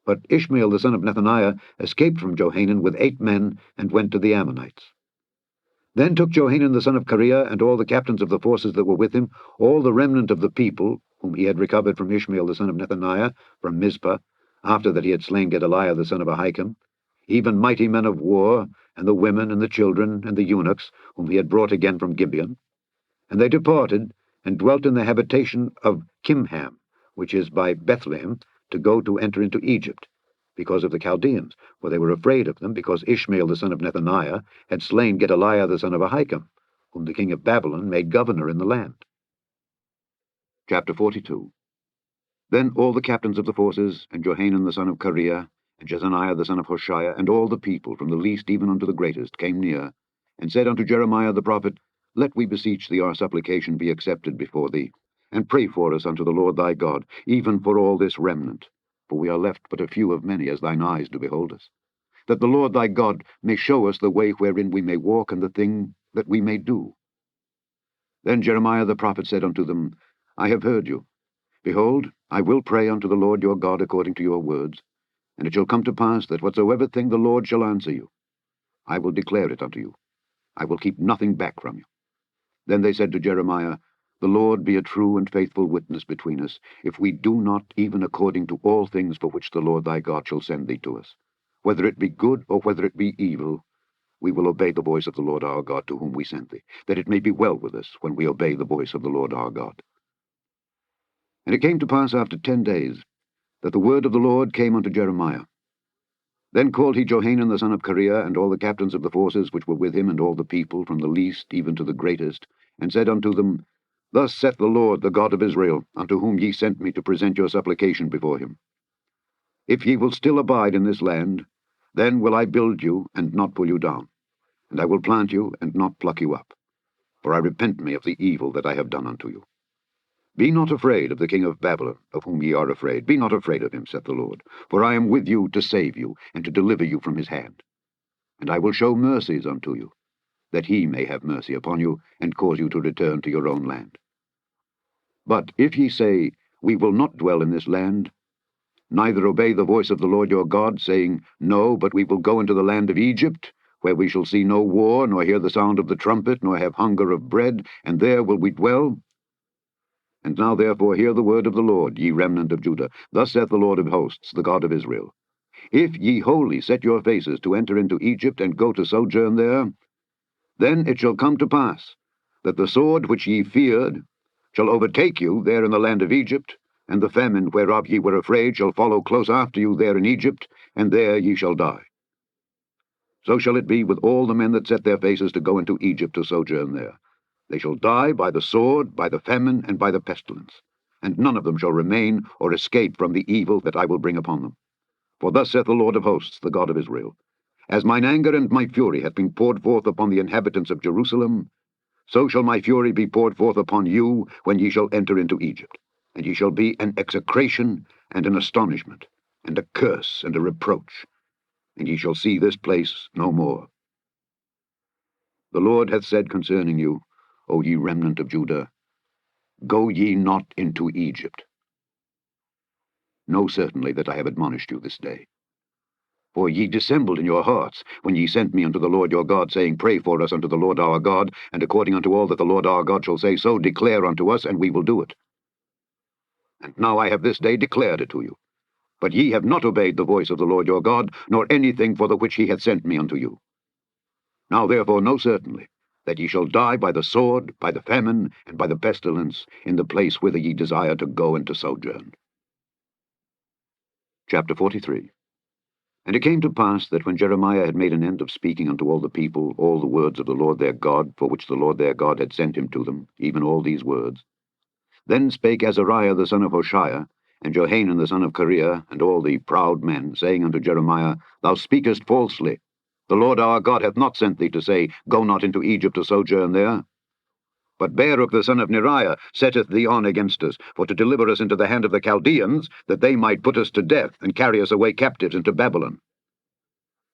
But Ishmael the son of Nethaniah escaped from Johanan with 8 men, and went to the Ammonites. Then took Johanan the son of Kareah, and all the captains of the forces that were with him, all the remnant of the people, whom he had recovered from Ishmael the son of Nethaniah, from Mizpah, after that he had slain Gedaliah the son of Ahikam, even mighty men of war, and the women, and the children, and the eunuchs, whom he had brought again from Gibeon. And they departed, and dwelt in the habitation of Kimham, which is by Bethlehem, to go to enter into Egypt, because of the Chaldeans, for they were afraid of them, because Ishmael the son of Nethaniah had slain Gedaliah the son of Ahikam, whom the king of Babylon made governor in the land. Chapter 42. Then all the captains of the forces, and Johanan the son of Kareah, and Jezaniah the son of Hoshea, and all the people, from the least even unto the greatest, came near, and said unto Jeremiah the prophet, Let, we beseech thee, our supplication be accepted before thee, and pray for us unto the Lord thy God, even for all this remnant, for we are left but a few of many, as thine eyes do behold us, that the Lord thy God may show us the way wherein we may walk, and the thing that we may do. Then Jeremiah the prophet said unto them, I have heard you. Behold, I will pray unto the Lord your God according to your words, and it shall come to pass that whatsoever thing the Lord shall answer you, I will declare it unto you. I will keep nothing back from you. Then they said to Jeremiah, The Lord be a true and faithful witness between us, if we do not even according to all things for which the Lord thy God shall send thee to us. Whether it be good or whether it be evil, we will obey the voice of the Lord our God to whom we send thee, that it may be well with us when we obey the voice of the Lord our God. And it came to pass after 10 days, that the word of the Lord came unto Jeremiah. Then called he Johanan the son of Kareah, and all the captains of the forces which were with him, and all the people, from the least even to the greatest, and said unto them, Thus saith the Lord, the God of Israel, unto whom ye sent me to present your supplication before him. If ye will still abide in this land, then will I build you, and not pull you down, and I will plant you, and not pluck you up. for I repent me of the evil that I have done unto you. Be not afraid of the king of Babylon, of whom ye are afraid. Be not afraid of him, saith the Lord, for I am with you to save you, and to deliver you from his hand. And I will show mercies unto you, that he may have mercy upon you, and cause you to return to your own land. But if ye say, We will not dwell in this land, neither obey the voice of the Lord your God, saying, No, but we will go into the land of Egypt, where we shall see no war, nor hear the sound of the trumpet, nor have hunger of bread, and there will we dwell. And now therefore hear the word of the Lord, ye remnant of Judah. Thus saith the Lord of hosts, the God of Israel. If ye wholly set your faces to enter into Egypt, and go to sojourn there, then it shall come to pass, that the sword which ye feared shall overtake you there in the land of Egypt, and the famine whereof ye were afraid shall follow close after you there in Egypt, and there ye shall die. So shall it be with all the men that set their faces to go into Egypt to sojourn there. They shall die by the sword, by the famine, and by the pestilence, and none of them shall remain or escape from the evil that I will bring upon them. For thus saith the Lord of hosts, the God of Israel, As mine anger and my fury hath been poured forth upon the inhabitants of Jerusalem, so shall my fury be poured forth upon you when ye shall enter into Egypt, and ye shall be an execration and an astonishment, and a curse and a reproach, and ye shall see this place no more. The Lord hath said concerning you, O ye remnant of Judah, Go ye not into Egypt. Know certainly that I have admonished you this day. For ye dissembled in your hearts, when ye sent me unto the Lord your God, saying, Pray for us unto the Lord our God, and according unto all that the Lord our God shall say, so declare unto us, and we will do it. And now I have this day declared it to you. But ye have not obeyed the voice of the Lord your God, nor anything for the which he hath sent me unto you. Now therefore know certainly, that ye shall die by the sword, by the famine, and by the pestilence, in the place whither ye desire to go and to sojourn. Chapter 43. And it came to pass that when Jeremiah had made an end of speaking unto all the people all the words of the Lord their God, for which the Lord their God had sent him to them, even all these words, then spake Azariah the son of Hoshea, and Johanan the son of Kareah, and all the proud men, saying unto Jeremiah, Thou speakest falsely. The Lord our God hath not sent thee to say, Go not into Egypt to sojourn there. But Baruch the son of Neriah setteth thee on against us, for to deliver us into the hand of the Chaldeans, that they might put us to death, and carry us away captives into Babylon.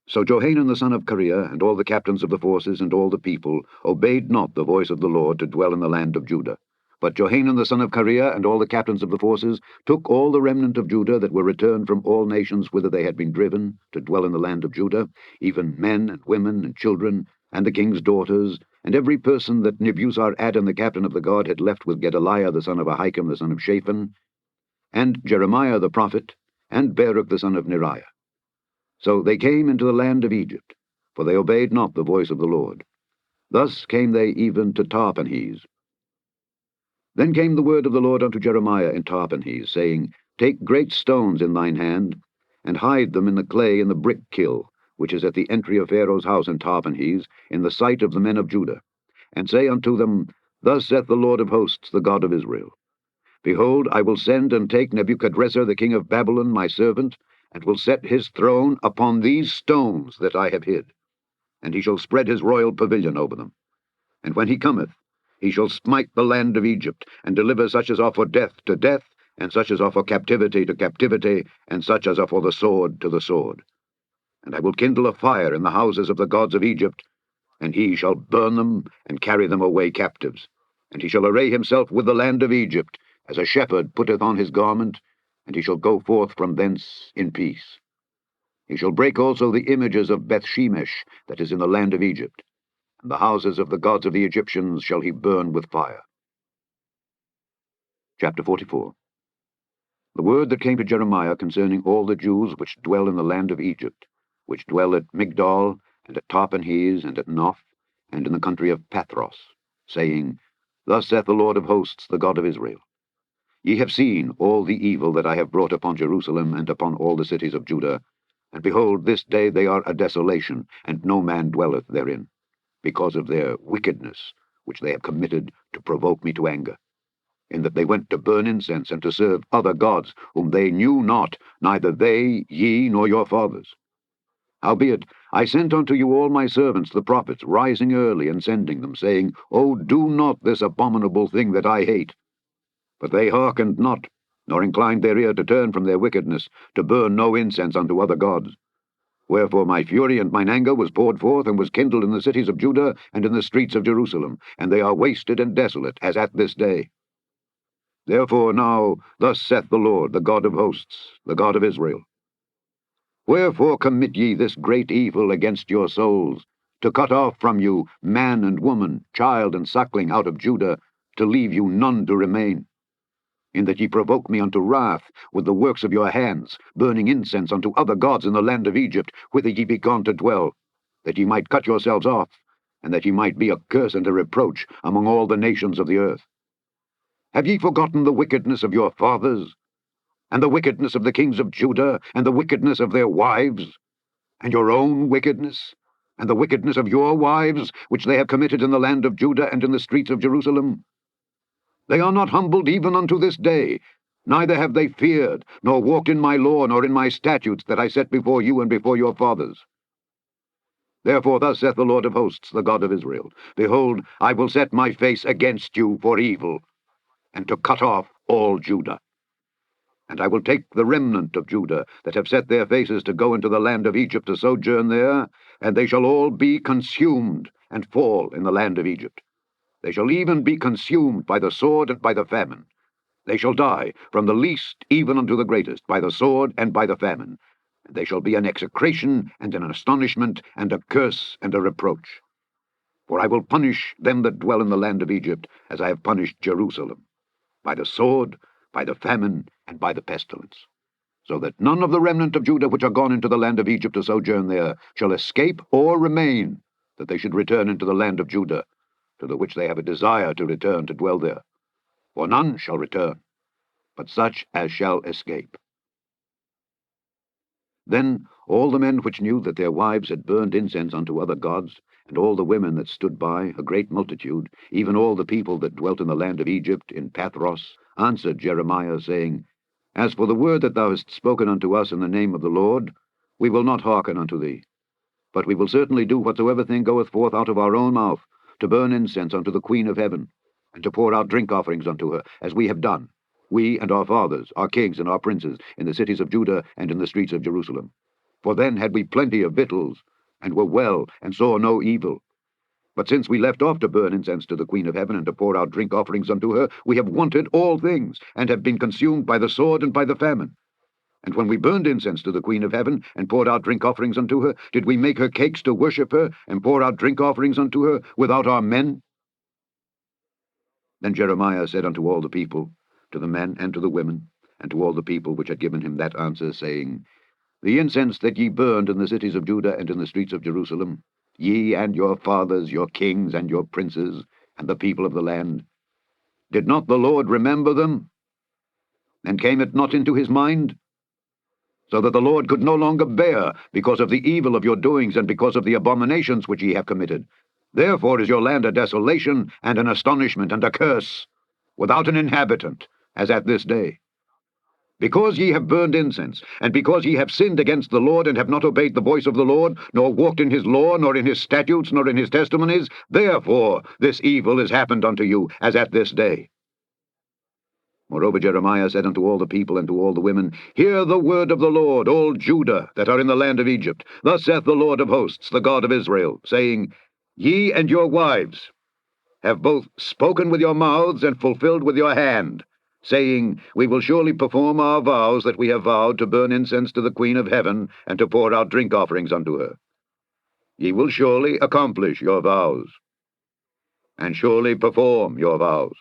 So Johanan the son of Kareah, and all the captains of the forces, and all the people, obeyed not the voice of the Lord to dwell in the land of Judah. But Johanan the son of Kareah, and all the captains of the forces, took all the remnant of Judah that were returned from all nations whither they had been driven, to dwell in the land of Judah, even men and women and children, and the king's daughters, and every person that Nebuzaradan the captain of the guard had left with Gedaliah the son of Ahikam the son of Shaphan, and Jeremiah the prophet, and Baruch the son of Neriah. So they came into the land of Egypt, for they obeyed not the voice of the Lord. Thus came they even to Tahpanhes. Then came the word of the Lord unto Jeremiah in Tahpanhes, saying, Take great stones in thine hand, and hide them in the clay in the brick kiln, which is at the entry of Pharaoh's house in Tahpanhes, in the sight of the men of Judah, and say unto them, Thus saith the Lord of hosts, the God of Israel, Behold, I will send and take Nebuchadrezzar the king of Babylon, my servant, and will set his throne upon these stones that I have hid, and he shall spread his royal pavilion over them. And when he cometh, he shall smite the land of Egypt, and deliver such as are for death to death, and such as are for captivity to captivity, and such as are for the sword to the sword. And I will kindle a fire in the houses of the gods of Egypt, and he shall burn them, and carry them away captives. And he shall array himself with the land of Egypt, as a shepherd putteth on his garment, and he shall go forth from thence in peace. He shall break also the images of Bethshemesh that is in the land of Egypt, and the houses of the gods of the Egyptians shall he burn with fire. Chapter 44. The word that came to Jeremiah concerning all the Jews which dwell in the land of Egypt, which dwell at Migdol, and at Tahpanhes, and at Noph, and in the country of Pathros, saying, Thus saith the Lord of hosts, the God of Israel, Ye have seen all the evil that I have brought upon Jerusalem, and upon all the cities of Judah, and behold, this day they are a desolation, and no man dwelleth therein, because of their wickedness, which they have committed to provoke me to anger, in that they went to burn incense, and to serve other gods, whom they knew not, neither they, ye, nor your fathers. Howbeit, I sent unto you all my servants the prophets, rising early and sending them, saying, O do not this abominable thing that I hate. But they hearkened not, nor inclined their ear to turn from their wickedness, to burn no incense unto other gods. Wherefore my fury and mine anger was poured forth, and was kindled in the cities of Judah and in the streets of Jerusalem, and they are wasted and desolate, as at this day. Therefore now thus saith the Lord, the God of hosts, the God of Israel, Wherefore commit ye this great evil against your souls, to cut off from you man and woman, child and suckling out of Judah, to leave you none to remain? In that ye provoke me unto wrath with the works of your hands, burning incense unto other gods in the land of Egypt, whither ye be gone to dwell, that ye might cut yourselves off, and that ye might be a curse and a reproach among all the nations of the earth. Have ye forgotten the wickedness of your fathers, and the wickedness of the kings of Judah, and the wickedness of their wives, and your own wickedness, and the wickedness of your wives, which they have committed in the land of Judah and in the streets of Jerusalem? They are not humbled even unto this day, neither have they feared, nor walked in my law, nor in my statutes that I set before you and before your fathers. Therefore thus saith the Lord of hosts, the God of Israel, Behold, I will set my face against you for evil, and to cut off all Judah. And I will take the remnant of Judah that have set their faces to go into the land of Egypt to sojourn there, and they shall all be consumed and fall in the land of Egypt. They shall even be consumed by the sword and by the famine. They shall die, from the least even unto the greatest, by the sword and by the famine. And they shall be an execration and an astonishment and a curse and a reproach. For I will punish them that dwell in the land of Egypt, as I have punished Jerusalem, by the sword, by the famine, and by the pestilence, so that none of the remnant of Judah which are gone into the land of Egypt to sojourn there shall escape or remain, that they should return into the land of Judah, to the which they have a desire to return to dwell there. For none shall return, but such as shall escape. Then all the men which knew that their wives had burned incense unto other gods, and all the women that stood by, a great multitude, even all the people that dwelt in the land of Egypt, in Pathros, answered Jeremiah, saying, As for the word that thou hast spoken unto us in the name of the Lord, we will not hearken unto thee. But we will certainly do whatsoever thing goeth forth out of our own mouth, to burn incense unto the Queen of heaven, and to pour out drink offerings unto her, as we have done, we and our fathers, our kings and our princes, in the cities of Judah and in the streets of Jerusalem. For then had we plenty of victuals, and were well, and saw no evil. But since we left off to burn incense to the Queen of heaven, and to pour out drink offerings unto her, we have wanted all things, and have been consumed by the sword and by the famine. And when we burned incense to the Queen of heaven, and poured out drink offerings unto her, did we make her cakes to worship her, and pour out drink offerings unto her, without our men? Then Jeremiah said unto all the people, to the men and to the women, and to all the people which had given him that answer, saying, The incense that ye burned in the cities of Judah and in the streets of Jerusalem, ye and your fathers, your kings and your princes, and the people of the land, did not the Lord remember them? And came it not into his mind? So that the Lord could no longer bear, because of the evil of your doings, and because of the abominations which ye have committed. Therefore is your land a desolation, and an astonishment, and a curse, without an inhabitant, as at this day. Because ye have burned incense, and because ye have sinned against the Lord, and have not obeyed the voice of the Lord, nor walked in his law, nor in his statutes, nor in his testimonies, therefore this evil is happened unto you, as at this day. Moreover Jeremiah said unto all the people and to all the women, Hear the word of the Lord, all Judah that are in the land of Egypt. Thus saith the Lord of hosts, the God of Israel, saying, Ye and your wives have both spoken with your mouths and fulfilled with your hand, saying, We will surely perform our vows that we have vowed, to burn incense to the Queen of heaven, and to pour out drink offerings unto her. Ye will surely accomplish your vows, and surely perform your vows.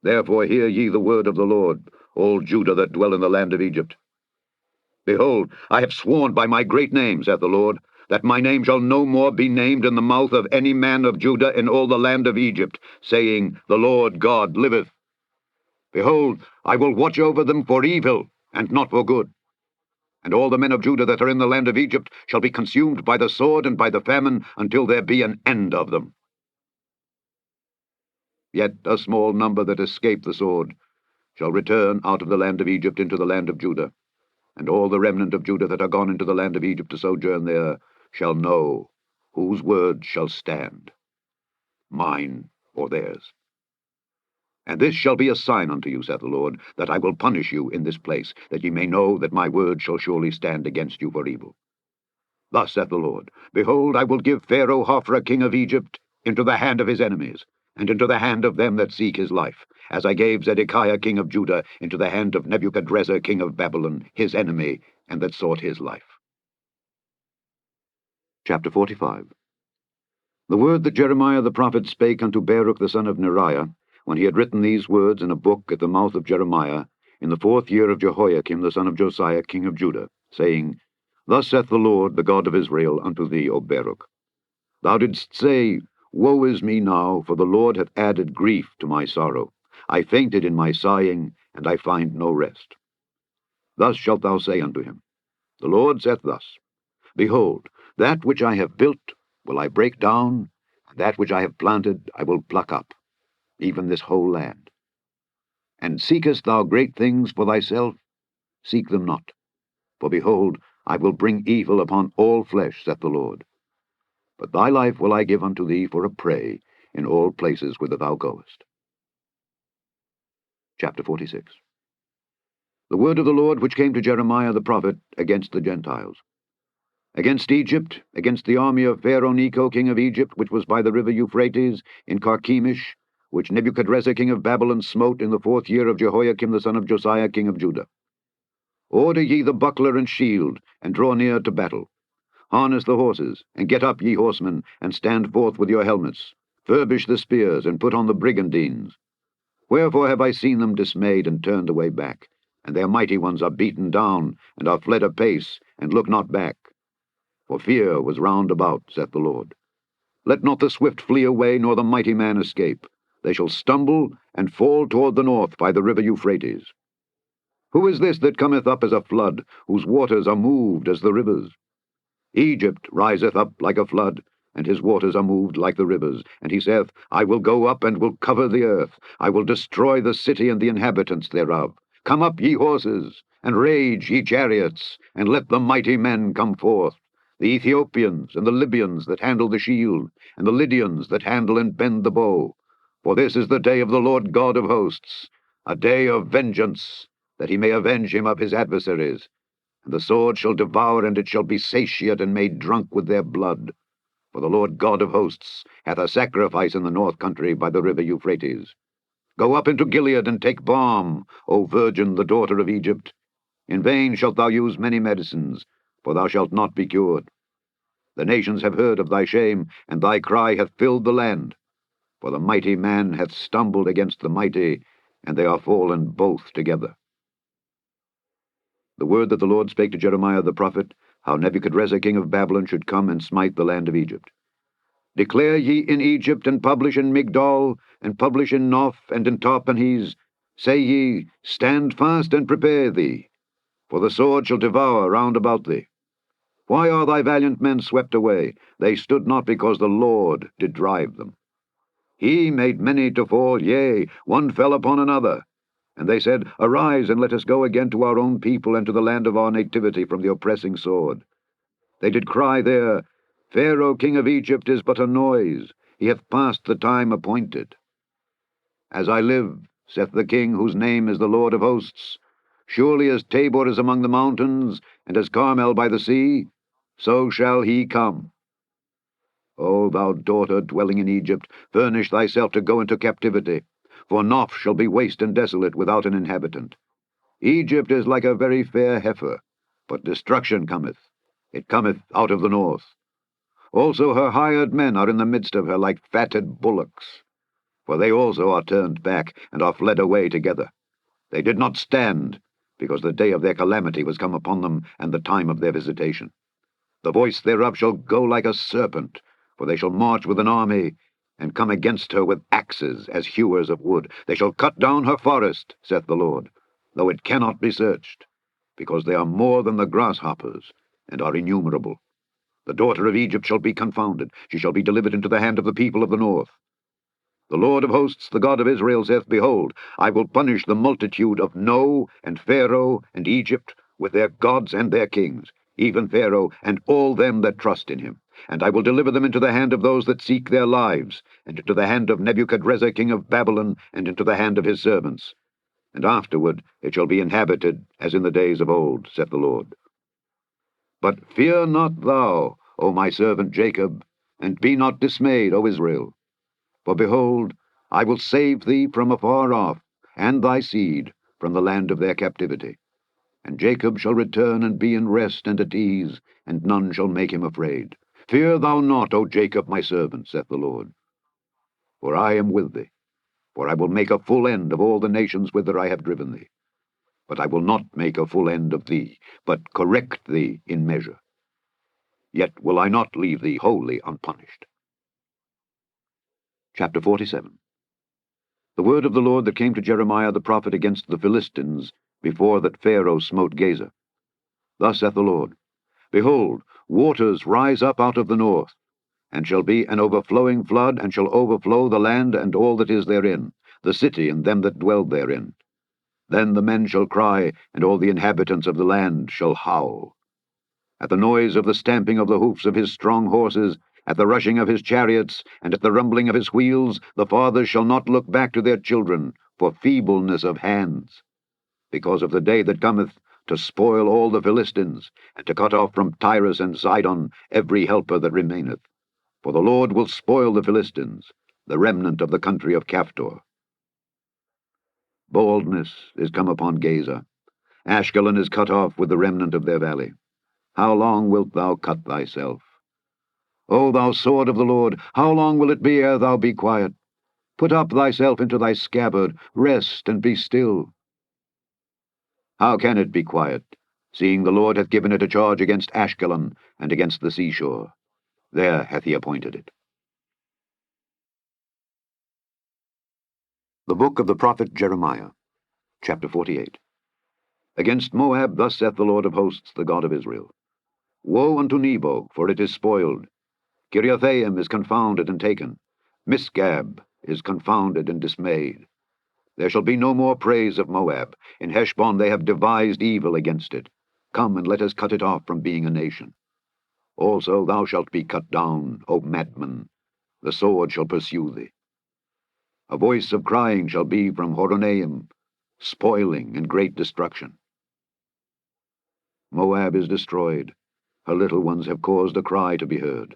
Therefore hear ye the word of the Lord, all Judah that dwell in the land of Egypt. Behold, I have sworn by my great name, saith the Lord, that my name shall no more be named in the mouth of any man of Judah in all the land of Egypt, saying, The Lord God liveth. Behold, I will watch over them for evil, and not for good. And all the men of Judah that are in the land of Egypt shall be consumed by the sword and by the famine, until there be an end of them. Yet a small number that escape the sword shall return out of the land of Egypt into the land of Judah, and all the remnant of Judah that are gone into the land of Egypt to sojourn there shall know whose word shall stand, mine or theirs. And this shall be a sign unto you, saith the Lord, that I will punish you in this place, that ye may know that my word shall surely stand against you for evil. Thus saith the Lord, Behold, I will give Pharaoh Hophra king of Egypt into the hand of his enemies, and into the hand of them that seek his life, as I gave Zedekiah king of Judah into the hand of Nebuchadrezzar king of Babylon, his enemy, and that sought his life. Chapter 45. The word that Jeremiah the prophet spake unto Baruch the son of Neriah, when he had written these words in a book at the mouth of Jeremiah, in the 4th year of Jehoiakim the son of Josiah king of Judah, saying, Thus saith the Lord, the God of Israel, unto thee, O Baruch, Thou didst say, Woe is me now, for the Lord hath added grief to my sorrow. I fainted in my sighing, and I find no rest. Thus shalt thou say unto him, The Lord saith thus, Behold, that which I have built will I break down, and that which I have planted I will pluck up, even this whole land. And seekest thou great things for thyself? Seek them not. For behold, I will bring evil upon all flesh, saith the Lord. But thy life will I give unto thee for a prey in all places whither thou goest. Chapter 46. The word of the Lord which came to Jeremiah the prophet against the Gentiles. Against Egypt, against the army of Pharaoh Necho king of Egypt, which was by the river Euphrates, in Carchemish, which Nebuchadrezzar king of Babylon smote in the 4th year of Jehoiakim the son of Josiah king of Judah. Order ye the buckler and shield, and draw near to battle. Harness the horses, and get up, ye horsemen, and stand forth with your helmets. Furbish the spears, and put on the brigandines. Wherefore have I seen them dismayed, and turned away back? And their mighty ones are beaten down, and are fled apace, and look not back. For fear was round about, saith the Lord. Let not the swift flee away, nor the mighty man escape. They shall stumble, and fall toward the north by the river Euphrates. Who is this that cometh up as a flood, whose waters are moved as the rivers? Egypt riseth up like a flood, and his waters are moved like the rivers. And he saith, I will go up and will cover the earth. I will destroy the city and the inhabitants thereof. Come up, ye horses, and rage, ye chariots, and let the mighty men come forth, the Ethiopians and the Libyans that handle the shield, and the Lydians that handle and bend the bow. For this is the day of the Lord God of hosts, a day of vengeance, that he may avenge him of his adversaries. And the sword shall devour, and it shall be satiate and made drunk with their blood. For the Lord God of hosts hath a sacrifice in the north country by the river Euphrates. Go up into Gilead, and take balm, O virgin, the daughter of Egypt. In vain shalt thou use many medicines, for thou shalt not be cured. The nations have heard of thy shame, and thy cry hath filled the land. For the mighty man hath stumbled against the mighty, and they are fallen both together. The word that the Lord spake to Jeremiah the prophet, how Nebuchadrezzar king of Babylon should come and smite the land of Egypt. Declare ye in Egypt, and publish in Migdol, and publish in Noph, and in Tahpanhes. Say ye, Stand fast and prepare thee, for the sword shall devour round about thee. Why are thy valiant men swept away? They stood not because the Lord did drive them. He made many to fall, yea, one fell upon another. And they said, Arise, and let us go again to our own people, and to the land of our nativity from the oppressing sword. They did cry there, Pharaoh king of Egypt is but a noise, he hath passed the time appointed. As I live, saith the king, whose name is the Lord of hosts, surely as Tabor is among the mountains, and as Carmel by the sea, so shall he come. O thou daughter dwelling in Egypt, furnish thyself to go into captivity, for Noph shall be waste and desolate without an inhabitant. Egypt is like a very fair heifer, but destruction cometh. It cometh out of the north. Also her hired men are in the midst of her like fatted bullocks. For they also are turned back, and are fled away together. They did not stand, because the day of their calamity was come upon them, and the time of their visitation. The voice thereof shall go like a serpent, for they shall march with an army, and come against her with axes as hewers of wood. They shall cut down her forest, saith the Lord, though it cannot be searched, because they are more than the grasshoppers, and are innumerable. The daughter of Egypt shall be confounded, she shall be delivered into the hand of the people of the north. The Lord of hosts, the God of Israel, saith, Behold, I will punish the multitude of No, and Pharaoh, and Egypt, with their gods and their kings, even Pharaoh and all them that trust in him. And I will deliver them into the hand of those that seek their lives, and into the hand of Nebuchadrezzar king of Babylon, and into the hand of his servants. And afterward it shall be inhabited as in the days of old, saith the Lord. But fear not thou, O my servant Jacob, and be not dismayed, O Israel. For behold, I will save thee from afar off, and thy seed from the land of their captivity. And Jacob shall return and be in rest and at ease, and none shall make him afraid. Fear thou not, O Jacob, my servant, saith the Lord. For I am with thee, for I will make a full end of all the nations whither I have driven thee. But I will not make a full end of thee, but correct thee in measure. Yet will I not leave thee wholly unpunished. Chapter 47. The word of the Lord that came to Jeremiah the prophet against the Philistines, before that Pharaoh smote Gaza. Thus saith the Lord, Behold, waters rise up out of the north, and shall be an overflowing flood, and shall overflow the land and all that is therein, the city and them that dwell therein. Then the men shall cry, and all the inhabitants of the land shall howl. At the noise of the stamping of the hoofs of his strong horses, at the rushing of his chariots, and at the rumbling of his wheels, the fathers shall not look back to their children for feebleness of hands. Because of the day that cometh to spoil all the Philistines, and to cut off from Tyrus and Zidon every helper that remaineth. For the Lord will spoil the Philistines, the remnant of the country of Caphtor. Baldness is come upon Gaza. Ashkelon is cut off with the remnant of their valley. How long wilt thou cut thyself? O thou sword of the Lord, how long will it be ere thou be quiet? Put up thyself into thy scabbard, rest and be still. How can it be quiet, seeing the Lord hath given it a charge against Ashkelon and against the seashore? There hath he appointed it. The book of the prophet Jeremiah, chapter 48. Against Moab thus saith the Lord of hosts, the God of Israel. Woe unto Nebo, for it is spoiled. Kiriathaim is confounded and taken. Misgab is confounded and dismayed. There shall be no more praise of Moab. In Heshbon they have devised evil against it. Come and let us cut it off from being a nation. Also thou shalt be cut down, O madman. The sword shall pursue thee. A voice of crying shall be from Horonaim, spoiling and great destruction. Moab is destroyed. Her little ones have caused a cry to be heard.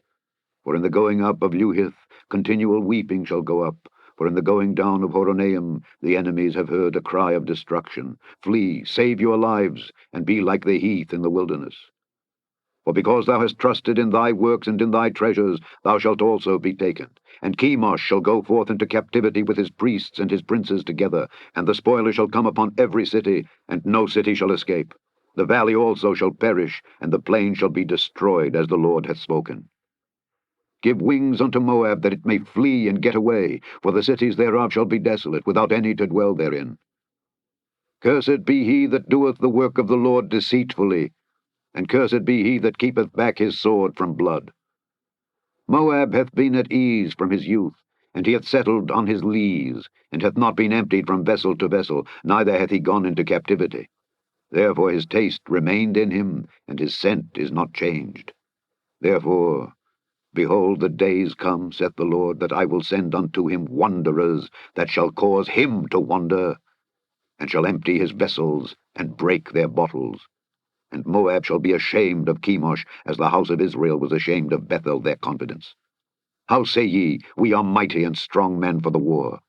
For in the going up of Luhith, continual weeping shall go up. For in the going down of Horonaim, the enemies have heard a cry of destruction. Flee, save your lives, and be like the heath in the wilderness. For because thou hast trusted in thy works and in thy treasures, thou shalt also be taken. And Chemosh shall go forth into captivity with his priests and his princes together, and the spoiler shall come upon every city, and no city shall escape. The valley also shall perish, and the plain shall be destroyed, as the Lord hath spoken. Give wings unto Moab, that it may flee and get away, for the cities thereof shall be desolate, without any to dwell therein. Cursed be he that doeth the work of the Lord deceitfully, and cursed be he that keepeth back his sword from blood. Moab hath been at ease from his youth, and he hath settled on his lees, and hath not been emptied from vessel to vessel, neither hath he gone into captivity. Therefore his taste remained in him, and his scent is not changed. Therefore, behold, the days come, saith the Lord, that I will send unto him wanderers, that shall cause him to wander, and shall empty his vessels, and break their bottles. And Moab shall be ashamed of Chemosh, as the house of Israel was ashamed of Bethel their confidence. How say ye, we are mighty and strong men for the war?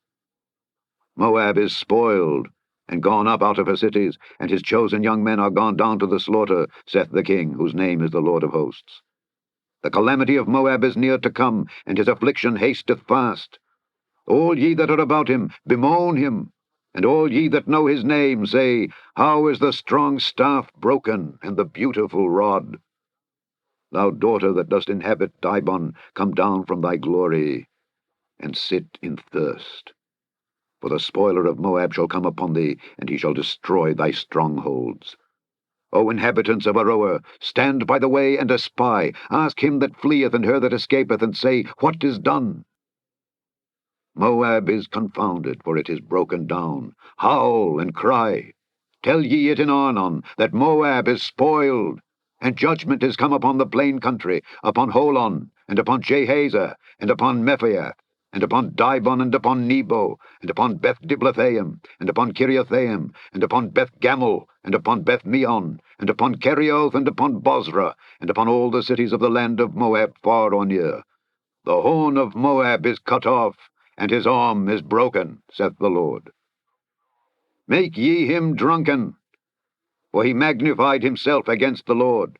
Moab is spoiled, and gone up out of her cities, and his chosen young men are gone down to the slaughter, saith the King, whose name is the Lord of hosts. The calamity of Moab is near to come, and his affliction hasteth fast. All ye that are about him, bemoan him, and all ye that know his name, say, How is the strong staff broken, and the beautiful rod? Thou daughter that dost inhabit Dibon, come down from thy glory, and sit in thirst. For the spoiler of Moab shall come upon thee, and he shall destroy thy strongholds. O inhabitants of Aroer, stand by the way and espy. Ask him that fleeth and her that escapeth, and say, What is done? Moab is confounded, for it is broken down. Howl and cry. Tell ye it in Arnon, that Moab is spoiled, and judgment is come upon the plain country, upon Holon, and upon Jehazer, and upon Mephiath, and upon Dibon, and upon Nebo, and upon Beth-Diblathaim, and upon Kiriathaim, and upon Beth-Gamul, and upon Beth-Meon, and upon Kerioth, and upon Bozrah, and upon all the cities of the land of Moab far or near. The horn of Moab is cut off, and his arm is broken, saith the Lord. Make ye him drunken, for he magnified himself against the Lord.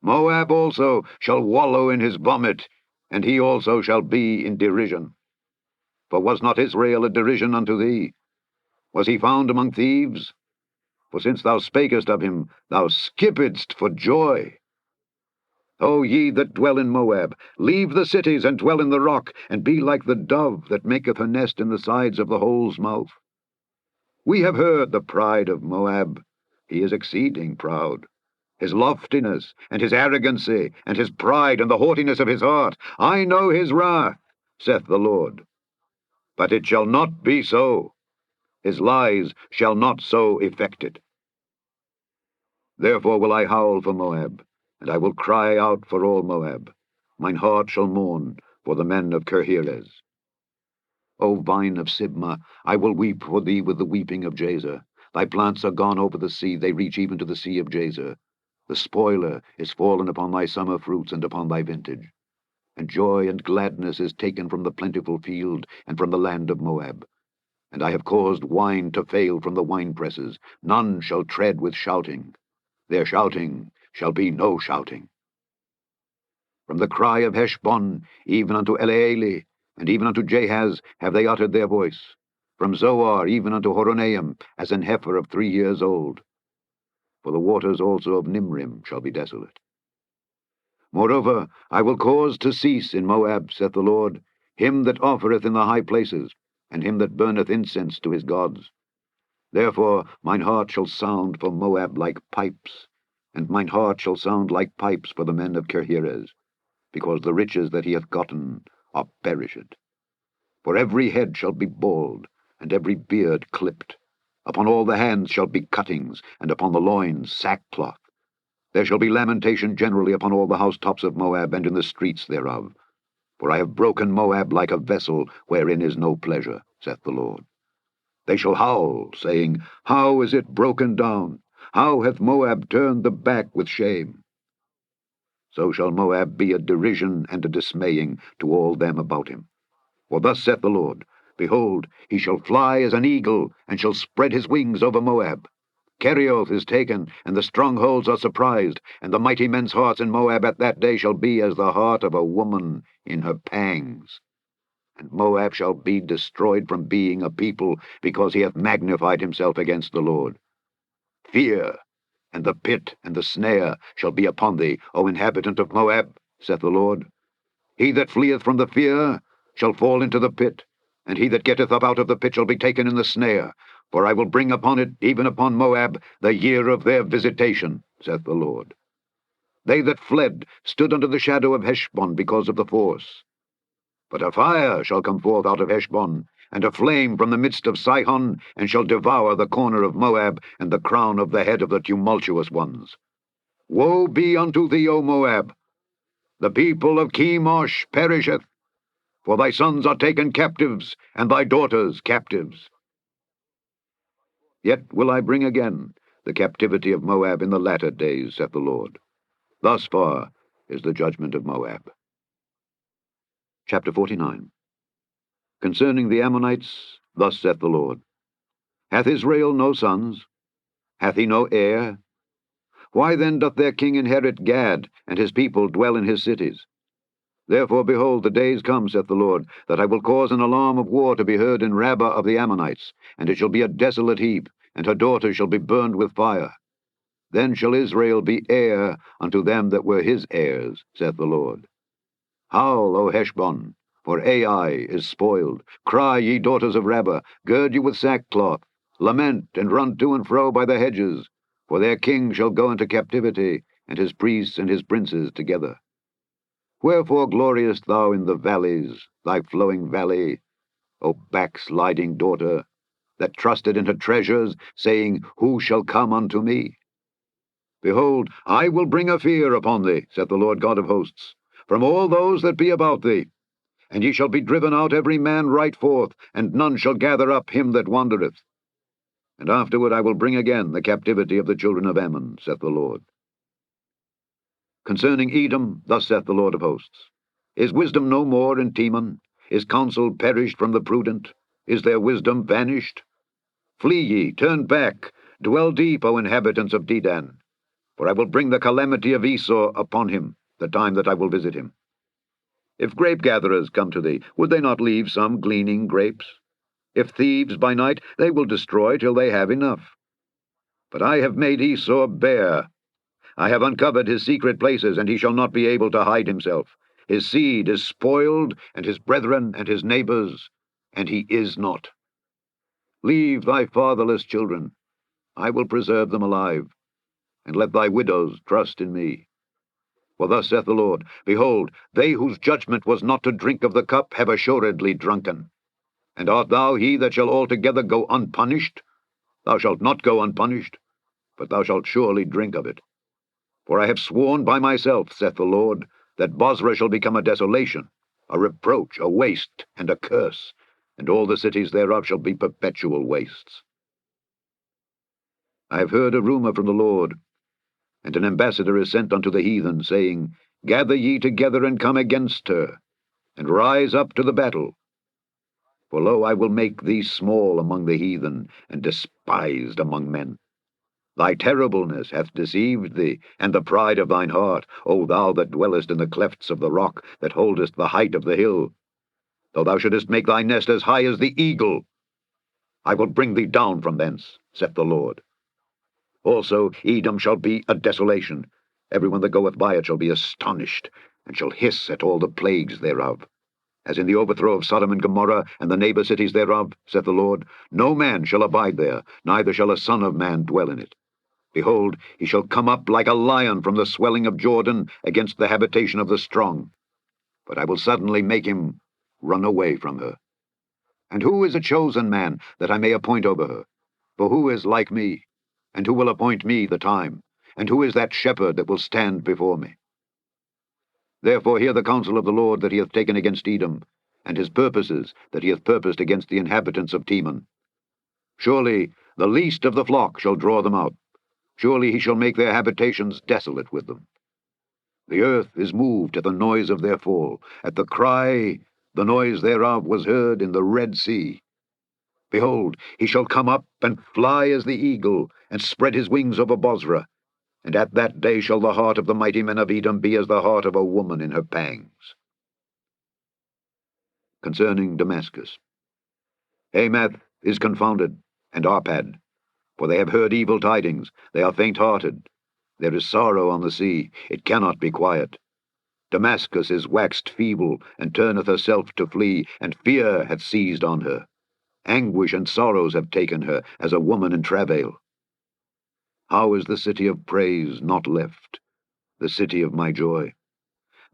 Moab also shall wallow in his vomit, and he also shall be in derision. For was not Israel a derision unto thee? Was he found among thieves? For since thou spakest of him, thou skippedst for joy. O ye that dwell in Moab, leave the cities, and dwell in the rock, and be like the dove that maketh her nest in the sides of the hole's mouth. We have heard the pride of Moab. He is exceeding proud. His loftiness, and his arrogancy, and his pride, and the haughtiness of his heart. I know his wrath, saith the Lord. But it shall not be so. His lies shall not so effect it. Therefore will I howl for Moab, and I will cry out for all Moab. Mine heart shall mourn for the men of Kirheres. O vine of Sibmah, I will weep for thee with the weeping of Jazer. Thy plants are gone over the sea, they reach even to the sea of Jazer. The spoiler is fallen upon thy summer fruits and upon thy vintage. And joy and gladness is taken from the plentiful field and from the land of Moab. And I have caused wine to fail from the winepresses. None shall tread with shouting. Their shouting shall be no shouting. From the cry of Heshbon, even unto Elealeh, and even unto Jahaz, have they uttered their voice. From Zoar, even unto Horonaim, as an heifer of 3 years old. For the waters also of Nimrim shall be desolate. Moreover, I will cause to cease in Moab, saith the Lord, him that offereth in the high places, and him that burneth incense to his gods. Therefore mine heart shall sound for Moab like pipes, and mine heart shall sound like pipes for the men of Kirheres, because the riches that he hath gotten are perished. For every head shall be bald, and every beard clipped. Upon all the hands shall be cuttings, and upon the loins sackcloth. There shall be lamentation generally upon all the housetops of Moab, and in the streets thereof. For I have broken Moab like a vessel, wherein is no pleasure, saith the Lord. They shall howl, saying, How is it broken down? How hath Moab turned the back with shame? So shall Moab be a derision and a dismaying to all them about him. For thus saith the Lord, Behold, he shall fly as an eagle, and shall spread his wings over Moab. Kerioth is taken, and the strongholds are surprised, and the mighty men's hearts in Moab at that day shall be as the heart of a woman in her pangs. And Moab shall be destroyed from being a people, because he hath magnified himself against the Lord. Fear, and the pit, and the snare shall be upon thee, O inhabitant of Moab, saith the Lord. He that fleeth from the fear shall fall into the pit, and he that getteth up out of the pit shall be taken in the snare. For I will bring upon it, even upon Moab, the year of their visitation, saith the Lord. They that fled stood under the shadow of Heshbon because of the force. But a fire shall come forth out of Heshbon, and a flame from the midst of Sihon, and shall devour the corner of Moab, and the crown of the head of the tumultuous ones. Woe be unto thee, O Moab! The people of Chemosh perisheth, for thy sons are taken captives, and thy daughters captives. Yet will I bring again the captivity of Moab in the latter days, saith the Lord. Thus far is the judgment of Moab. Chapter 49. Concerning the Ammonites, thus saith the Lord. Hath Israel no sons? Hath he no heir? Why then doth their king inherit Gad, and his people dwell in his cities? Therefore, behold, the days come, saith the Lord, that I will cause an alarm of war to be heard in Rabbah of the Ammonites, and it shall be a desolate heap, and her daughters shall be burned with fire. Then shall Israel be heir unto them that were his heirs, saith the Lord. Howl, O Heshbon, for Ai is spoiled. Cry, ye daughters of Rabbah, gird you with sackcloth. Lament, and run to and fro by the hedges, for their king shall go into captivity, and his priests and his princes together. Wherefore gloriest thou in the valleys, thy flowing valley, O backsliding daughter? that trusted in her treasures, saying, Who shall come unto me? Behold, I will bring a fear upon thee, saith the Lord God of hosts, from all those that be about thee. And ye shall be driven out every man right forth, and none shall gather up him that wandereth. And afterward I will bring again the captivity of the children of Ammon, saith the Lord. Concerning Edom, thus saith the Lord of hosts, Is wisdom no more in Teman? Is counsel perished from the prudent? Is their wisdom vanished? Flee ye, turn back, dwell deep, O inhabitants of Dedan, for I will bring the calamity of Esau upon him, the time that I will visit him. If grape-gatherers come to thee, would they not leave some gleaning grapes? If thieves by night, they will destroy till they have enough. But I have made Esau bare. I have uncovered his secret places, and he shall not be able to hide himself. His seed is spoiled, and his brethren and his neighbors, and he is not. Leave thy fatherless children. I will preserve them alive, and let thy widows trust in me. For thus saith the Lord, Behold, they whose judgment was not to drink of the cup have assuredly drunken. And art thou he that shall altogether go unpunished? Thou shalt not go unpunished, but thou shalt surely drink of it. For I have sworn by myself, saith the Lord, that Bozrah shall become a desolation, a reproach, a waste, and a curse, and all the cities thereof shall be perpetual wastes. I have heard a rumor from the Lord, and an ambassador is sent unto the heathen, saying, Gather ye together and come against her, and rise up to the battle. For lo, I will make thee small among the heathen, and despised among men. Thy terribleness hath deceived thee, and the pride of thine heart, O thou that dwellest in the clefts of the rock, that holdest the height of the hill. Though thou shouldest make thy nest as high as the eagle, I will bring thee down from thence, saith the Lord. Also Edom shall be a desolation. Every one that goeth by it shall be astonished, and shall hiss at all the plagues thereof. As in the overthrow of Sodom and Gomorrah, and the neighbor cities thereof, saith the Lord, no man shall abide there, neither shall a son of man dwell in it. Behold, he shall come up like a lion from the swelling of Jordan against the habitation of the strong. But I will suddenly make him run away from her. And who is a chosen man, that I may appoint over her? For who is like me? And who will appoint me the time? And who is that shepherd that will stand before me? Therefore hear the counsel of the Lord that he hath taken against Edom, and his purposes that he hath purposed against the inhabitants of Teman. Surely the least of the flock shall draw them out. Surely he shall make their habitations desolate with them. The earth is moved at the noise of their fall. At the cry, the noise thereof was heard in the Red Sea. Behold, he shall come up and fly as the eagle, and spread his wings over Bozrah. And at that day shall the heart of the mighty men of Edom be as the heart of a woman in her pangs. Concerning Damascus. Hamath is confounded, and Arpad, for they have heard evil tidings, they are faint-hearted. There is sorrow on the sea, it cannot be quiet. Damascus is waxed feeble, and turneth herself to flee, and fear hath seized on her. Anguish and sorrows have taken her, as a woman in travail. How is the city of praise not left, the city of my joy?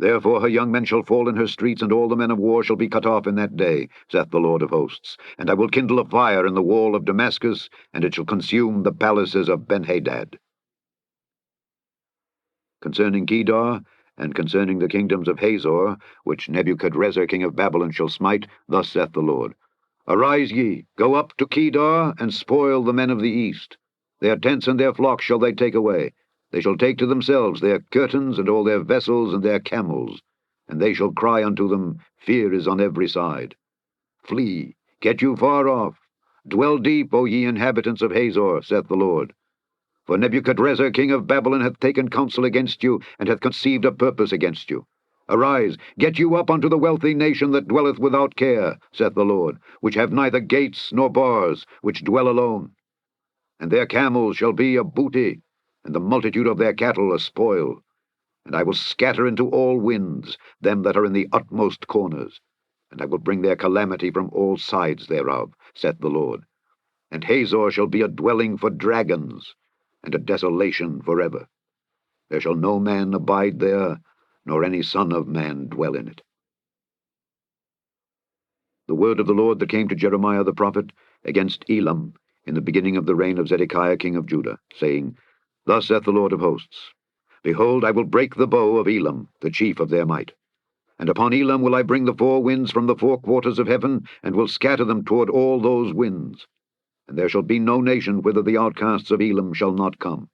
Therefore her young men shall fall in her streets, and all the men of war shall be cut off in that day, saith the Lord of hosts. And I will kindle a fire in the wall of Damascus, and it shall consume the palaces of Benhadad. Concerning Kedar, and concerning the kingdoms of Hazor, which Nebuchadrezzar king of Babylon shall smite, thus saith the Lord, Arise ye, go up to Kedar, and spoil the men of the east. Their tents and their flocks shall they take away. They shall take to themselves their curtains, and all their vessels, and their camels. And they shall cry unto them, Fear is on every side. Flee, get you far off. Dwell deep, O ye inhabitants of Hazor, saith the Lord. For Nebuchadrezzar king of Babylon hath taken counsel against you, and hath conceived a purpose against you. Arise, get you up unto the wealthy nation that dwelleth without care, saith the Lord, which have neither gates nor bars, which dwell alone. And their camels shall be a booty, and the multitude of their cattle a spoil. And I will scatter into all winds them that are in the utmost corners, and I will bring their calamity from all sides thereof, saith the Lord. And Hazor shall be a dwelling for dragons, and a desolation forever. There shall no man abide there, nor any son of man dwell in it. The word of the Lord that came to Jeremiah the prophet against Elam in the beginning of the reign of Zedekiah king of Judah, saying, Thus saith the Lord of hosts, Behold, I will break the bow of Elam, the chief of their might. And upon Elam will I bring the four winds from the four quarters of heaven, and will scatter them toward all those winds. And there shall be no nation whither the outcasts of Elam shall not come.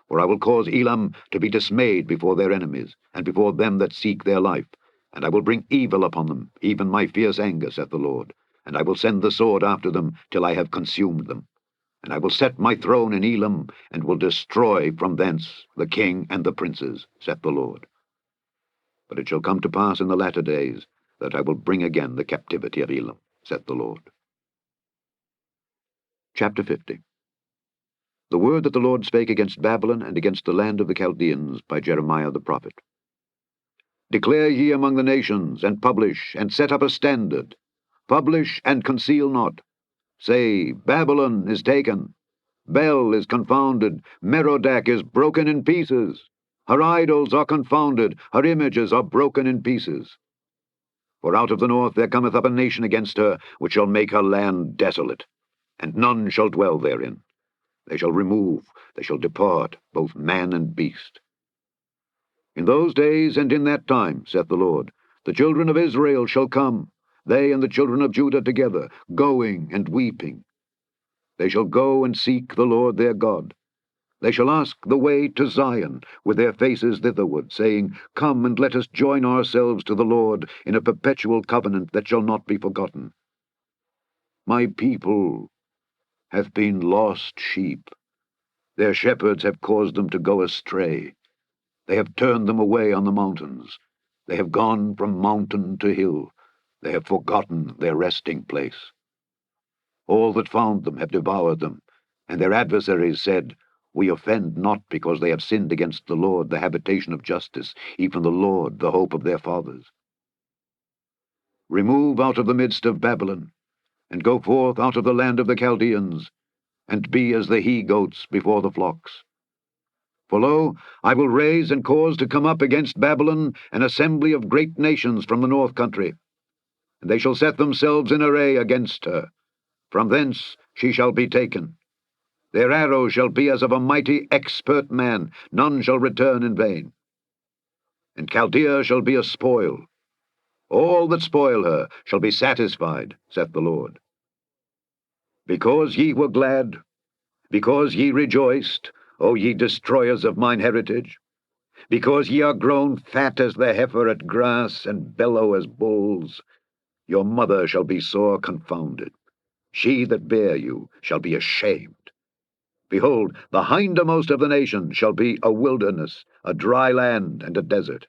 For I will cause Elam to be dismayed before their enemies, and before them that seek their life. And I will bring evil upon them, even my fierce anger, saith the Lord. And I will send the sword after them, till I have consumed them. And I will set my throne in Elam, and will destroy from thence the king and the princes, saith the Lord. But it shall come to pass in the latter days, that I will bring again the captivity of Elam, saith the Lord. Chapter 50. The word that the Lord spake against Babylon and against the land of the Chaldeans by Jeremiah the prophet. Declare ye among the nations, and publish, and set up a standard. Publish, and conceal not. Say, Babylon is taken. Bel is confounded. Merodach is broken in pieces. Her idols are confounded. Her images are broken in pieces. For out of the north there cometh up a nation against her, which shall make her land desolate, and none shall dwell therein. They shall remove, they shall depart, both man and beast. In those days and in that time, saith the Lord, the children of Israel shall come, they and the children of Judah together, going and weeping. They shall go and seek the Lord their God. They shall ask the way to Zion, with their faces thitherward, saying, Come and let us join ourselves to the Lord in a perpetual covenant that shall not be forgotten. My people hath been lost sheep. Their shepherds have caused them to go astray. They have turned them away on the mountains. They have gone from mountain to hill. They have forgotten their resting place. All that found them have devoured them, and their adversaries said, We offend not because they have sinned against the Lord, the habitation of justice, even the Lord, the hope of their fathers. Remove out of the midst of Babylon, and go forth out of the land of the Chaldeans, and be as the he-goats before the flocks. For lo, I will raise and cause to come up against Babylon an assembly of great nations from the north country, and they shall set themselves in array against her. From thence she shall be taken. Their arrow shall be as of a mighty expert man, none shall return in vain. And Chaldea shall be a spoil. All that spoil her shall be satisfied, saith the Lord. Because ye were glad, because ye rejoiced, O ye destroyers of mine heritage, because ye are grown fat as the heifer at grass, and bellow as bulls, your mother shall be sore confounded. She that bare you shall be ashamed. Behold, the hindermost of the nations shall be a wilderness, a dry land, and a desert.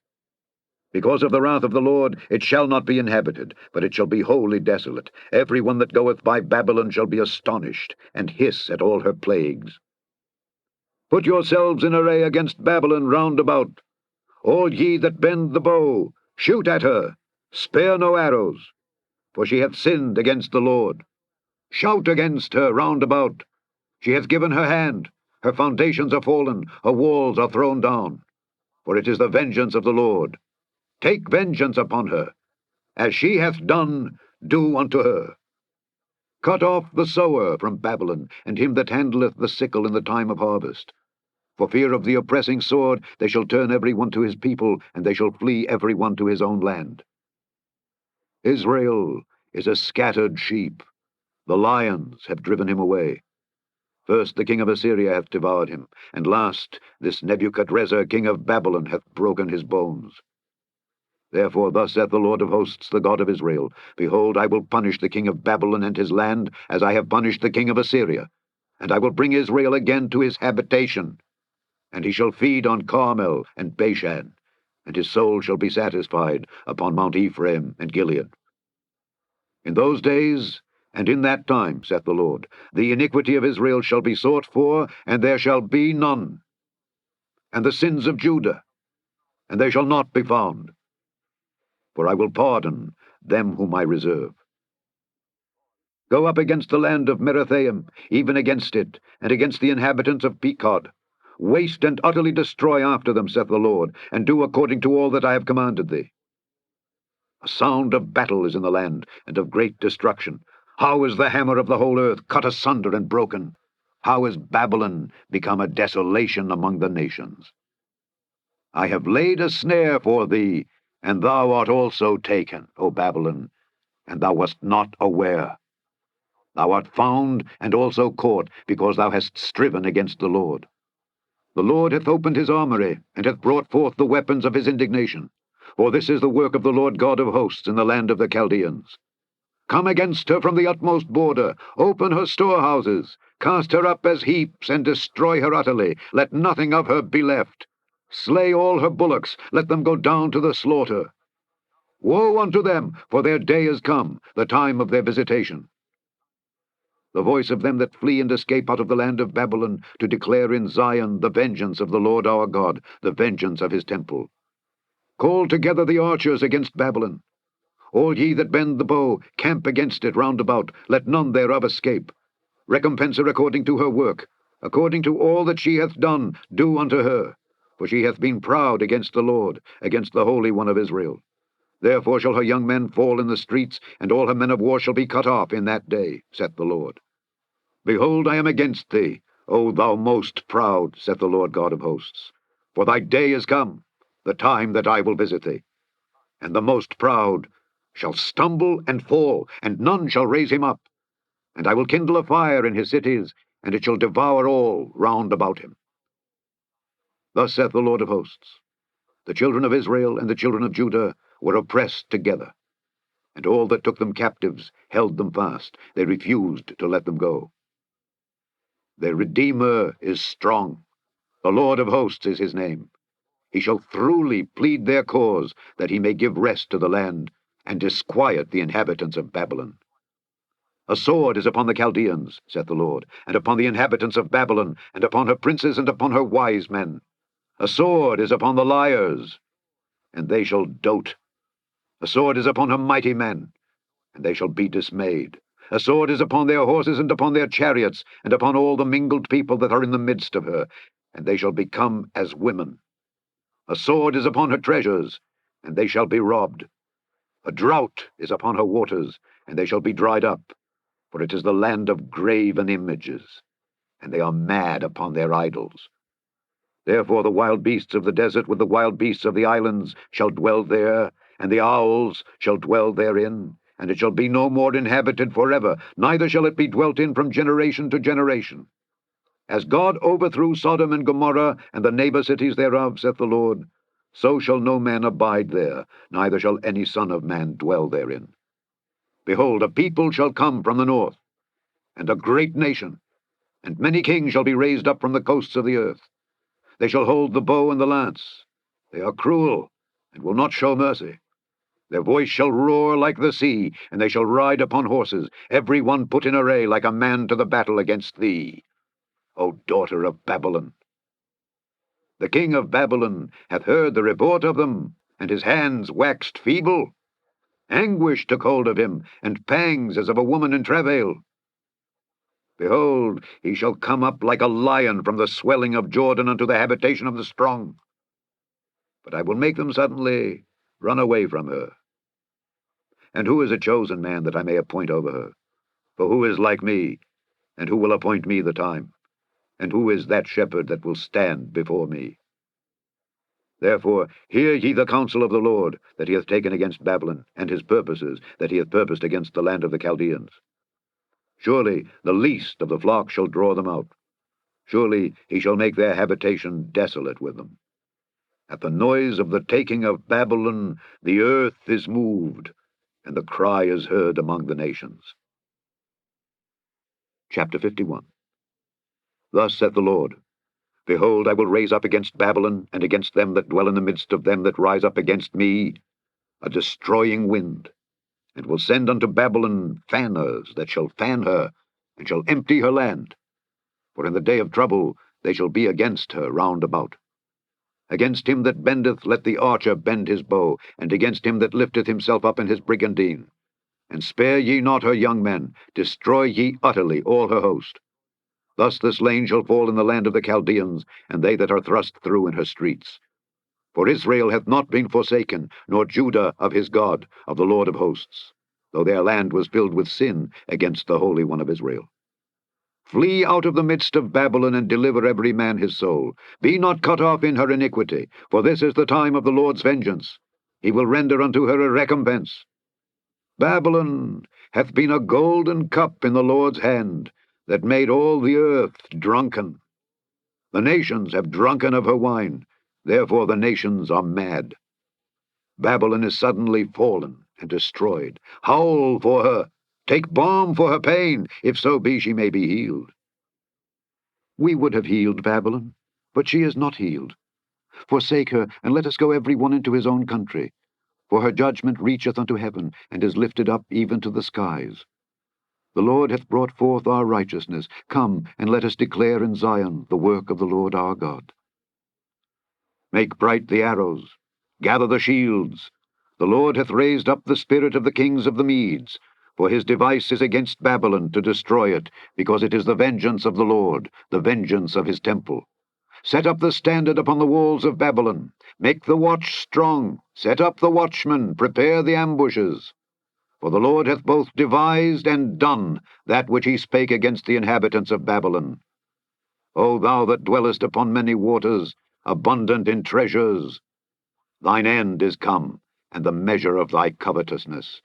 Because of the wrath of the Lord it shall not be inhabited, but it shall be wholly desolate. Every one that goeth by Babylon shall be astonished, and hiss at all her plagues. Put yourselves in array against Babylon round about. All ye that bend the bow, shoot at her, spare no arrows, for she hath sinned against the Lord. Shout against her round about. She hath given her hand, her foundations are fallen, her walls are thrown down. For it is the vengeance of the Lord. Take vengeance upon her. As she hath done, do unto her. Cut off the sower from Babylon, and him that handleth the sickle in the time of harvest. For fear of the oppressing sword, they shall turn every one to his people, and they shall flee every one to his own land. Israel is a scattered sheep. The lions have driven him away. First the king of Assyria hath devoured him, and last this Nebuchadrezzar king of Babylon hath broken his bones. Therefore thus saith the Lord of hosts, the God of Israel, Behold, I will punish the king of Babylon and his land, as I have punished the king of Assyria, and I will bring Israel again to his habitation. And he shall feed on Carmel and Bashan, and his soul shall be satisfied upon Mount Ephraim and Gilead. In those days and in that time, saith the Lord, the iniquity of Israel shall be sought for, and there shall be none, and the sins of Judah, and they shall not be found. For I will pardon them whom I reserve. Go up against the land of Merathaim, even against it, and against the inhabitants of Pekod. Waste and utterly destroy after them, saith the Lord, and do according to all that I have commanded thee. A sound of battle is in the land, and of great destruction. How is the hammer of the whole earth cut asunder and broken? How is Babylon become a desolation among the nations? I have laid a snare for thee, and thou art also taken, O Babylon, and thou wast not aware. Thou art found and also caught, because thou hast striven against the Lord. The Lord hath opened his armory, and hath brought forth the weapons of his indignation. For this is the work of the Lord God of hosts in the land of the Chaldeans. Come against her from the utmost border, open her storehouses, cast her up as heaps, and destroy her utterly. Let nothing of her be left. Slay all her bullocks, let them go down to the slaughter. Woe unto them, for their day is come, the time of their visitation. The voice of them that flee and escape out of the land of Babylon, to declare in Zion the vengeance of the Lord our God, the vengeance of his temple. Call together the archers against Babylon. All ye that bend the bow, camp against it round about, let none thereof escape. Recompense her according to her work, according to all that she hath done, do unto her. For she hath been proud against the Lord, against the Holy One of Israel. Therefore shall her young men fall in the streets, and all her men of war shall be cut off in that day, saith the Lord. Behold, I am against thee, O thou most proud, saith the Lord God of hosts. For thy day is come, the time that I will visit thee. And the most proud shall stumble and fall, and none shall raise him up. And I will kindle a fire in his cities, and it shall devour all round about him. Thus saith the Lord of hosts, the children of Israel and the children of Judah were oppressed together, and all that took them captives held them fast. They refused to let them go. Their Redeemer is strong. The Lord of hosts is his name. He shall throughly plead their cause, that he may give rest to the land, and disquiet the inhabitants of Babylon. A sword is upon the Chaldeans, saith the Lord, and upon the inhabitants of Babylon, and upon her princes, and upon her wise men. A sword is upon the liars, and they shall dote. A sword is upon her mighty men, and they shall be dismayed. A sword is upon their horses, and upon their chariots, and upon all the mingled people that are in the midst of her, and they shall become as women. A sword is upon her treasures, and they shall be robbed. A drought is upon her waters, and they shall be dried up. For it is the land of graven images, and they are mad upon their idols. Therefore the wild beasts of the desert with the wild beasts of the islands shall dwell there, and the owls shall dwell therein, and it shall be no more inhabited forever, neither shall it be dwelt in from generation to generation. As God overthrew Sodom and Gomorrah, and the neighbor cities thereof, saith the Lord, so shall no man abide there, neither shall any son of man dwell therein. Behold, a people shall come from the north, and a great nation, and many kings shall be raised up from the coasts of the earth. They shall hold the bow and the lance. They are cruel, and will not show mercy. Their voice shall roar like the sea, and they shall ride upon horses, every one put in array like a man to the battle against thee, O daughter of Babylon. The king of Babylon hath heard the report of them, and his hands waxed feeble. Anguish took hold of him, and pangs as of a woman in travail. Behold, he shall come up like a lion from the swelling of Jordan unto the habitation of the strong. But I will make them suddenly run away from her. And who is a chosen man that I may appoint over her? For who is like me, and who will appoint me the time? And who is that shepherd that will stand before me? Therefore hear ye the counsel of the Lord, that he hath taken against Babylon, and his purposes, that he hath purposed against the land of the Chaldeans. Surely the least of the flock shall draw them out. Surely he shall make their habitation desolate with them. At the noise of the taking of Babylon, the earth is moved, and the cry is heard among the nations. Chapter 51. Thus saith the Lord, Behold, I will raise up against Babylon, and against them that dwell in the midst of them that rise up against me, a destroying wind, and will send unto Babylon fanners that shall fan her, and shall empty her land. For in the day of trouble they shall be against her round about. Against him that bendeth let the archer bend his bow, and against him that lifteth himself up in his brigandine. And spare ye not her young men, destroy ye utterly all her host. Thus the slain shall fall in the land of the Chaldeans, and they that are thrust through in her streets. For Israel hath not been forsaken, nor Judah of his God, of the Lord of hosts. though their land was filled with sin against the Holy One of Israel. Flee out of the midst of Babylon, and deliver every man his soul. Be not cut off in her iniquity, for this is the time of the Lord's vengeance. He will render unto her a recompense. Babylon hath been a golden cup in the Lord's hand, that made all the earth drunken. The nations have drunken of her wine, therefore the nations are mad. Babylon is suddenly fallen and destroyed. Howl for her, take balm for her pain, if so be she may be healed. We would have healed Babylon, but she is not healed. Forsake her, and let us go every one into his own country. For her judgment reacheth unto heaven, and is lifted up even to the skies. The Lord hath brought forth our righteousness. Come, and let us declare in Zion the work of the Lord our God. Make bright the arrows, gather the shields. The Lord hath raised up the spirit of the kings of the Medes, for his device is against Babylon to destroy it, because it is the vengeance of the Lord, the vengeance of his temple. Set up the standard upon the walls of Babylon. Make the watch strong. Set up the watchmen. Prepare the ambushes. For the Lord hath both devised and done that which he spake against the inhabitants of Babylon. O thou that dwellest upon many waters, abundant in treasures, thine end is come, and the measure of thy covetousness.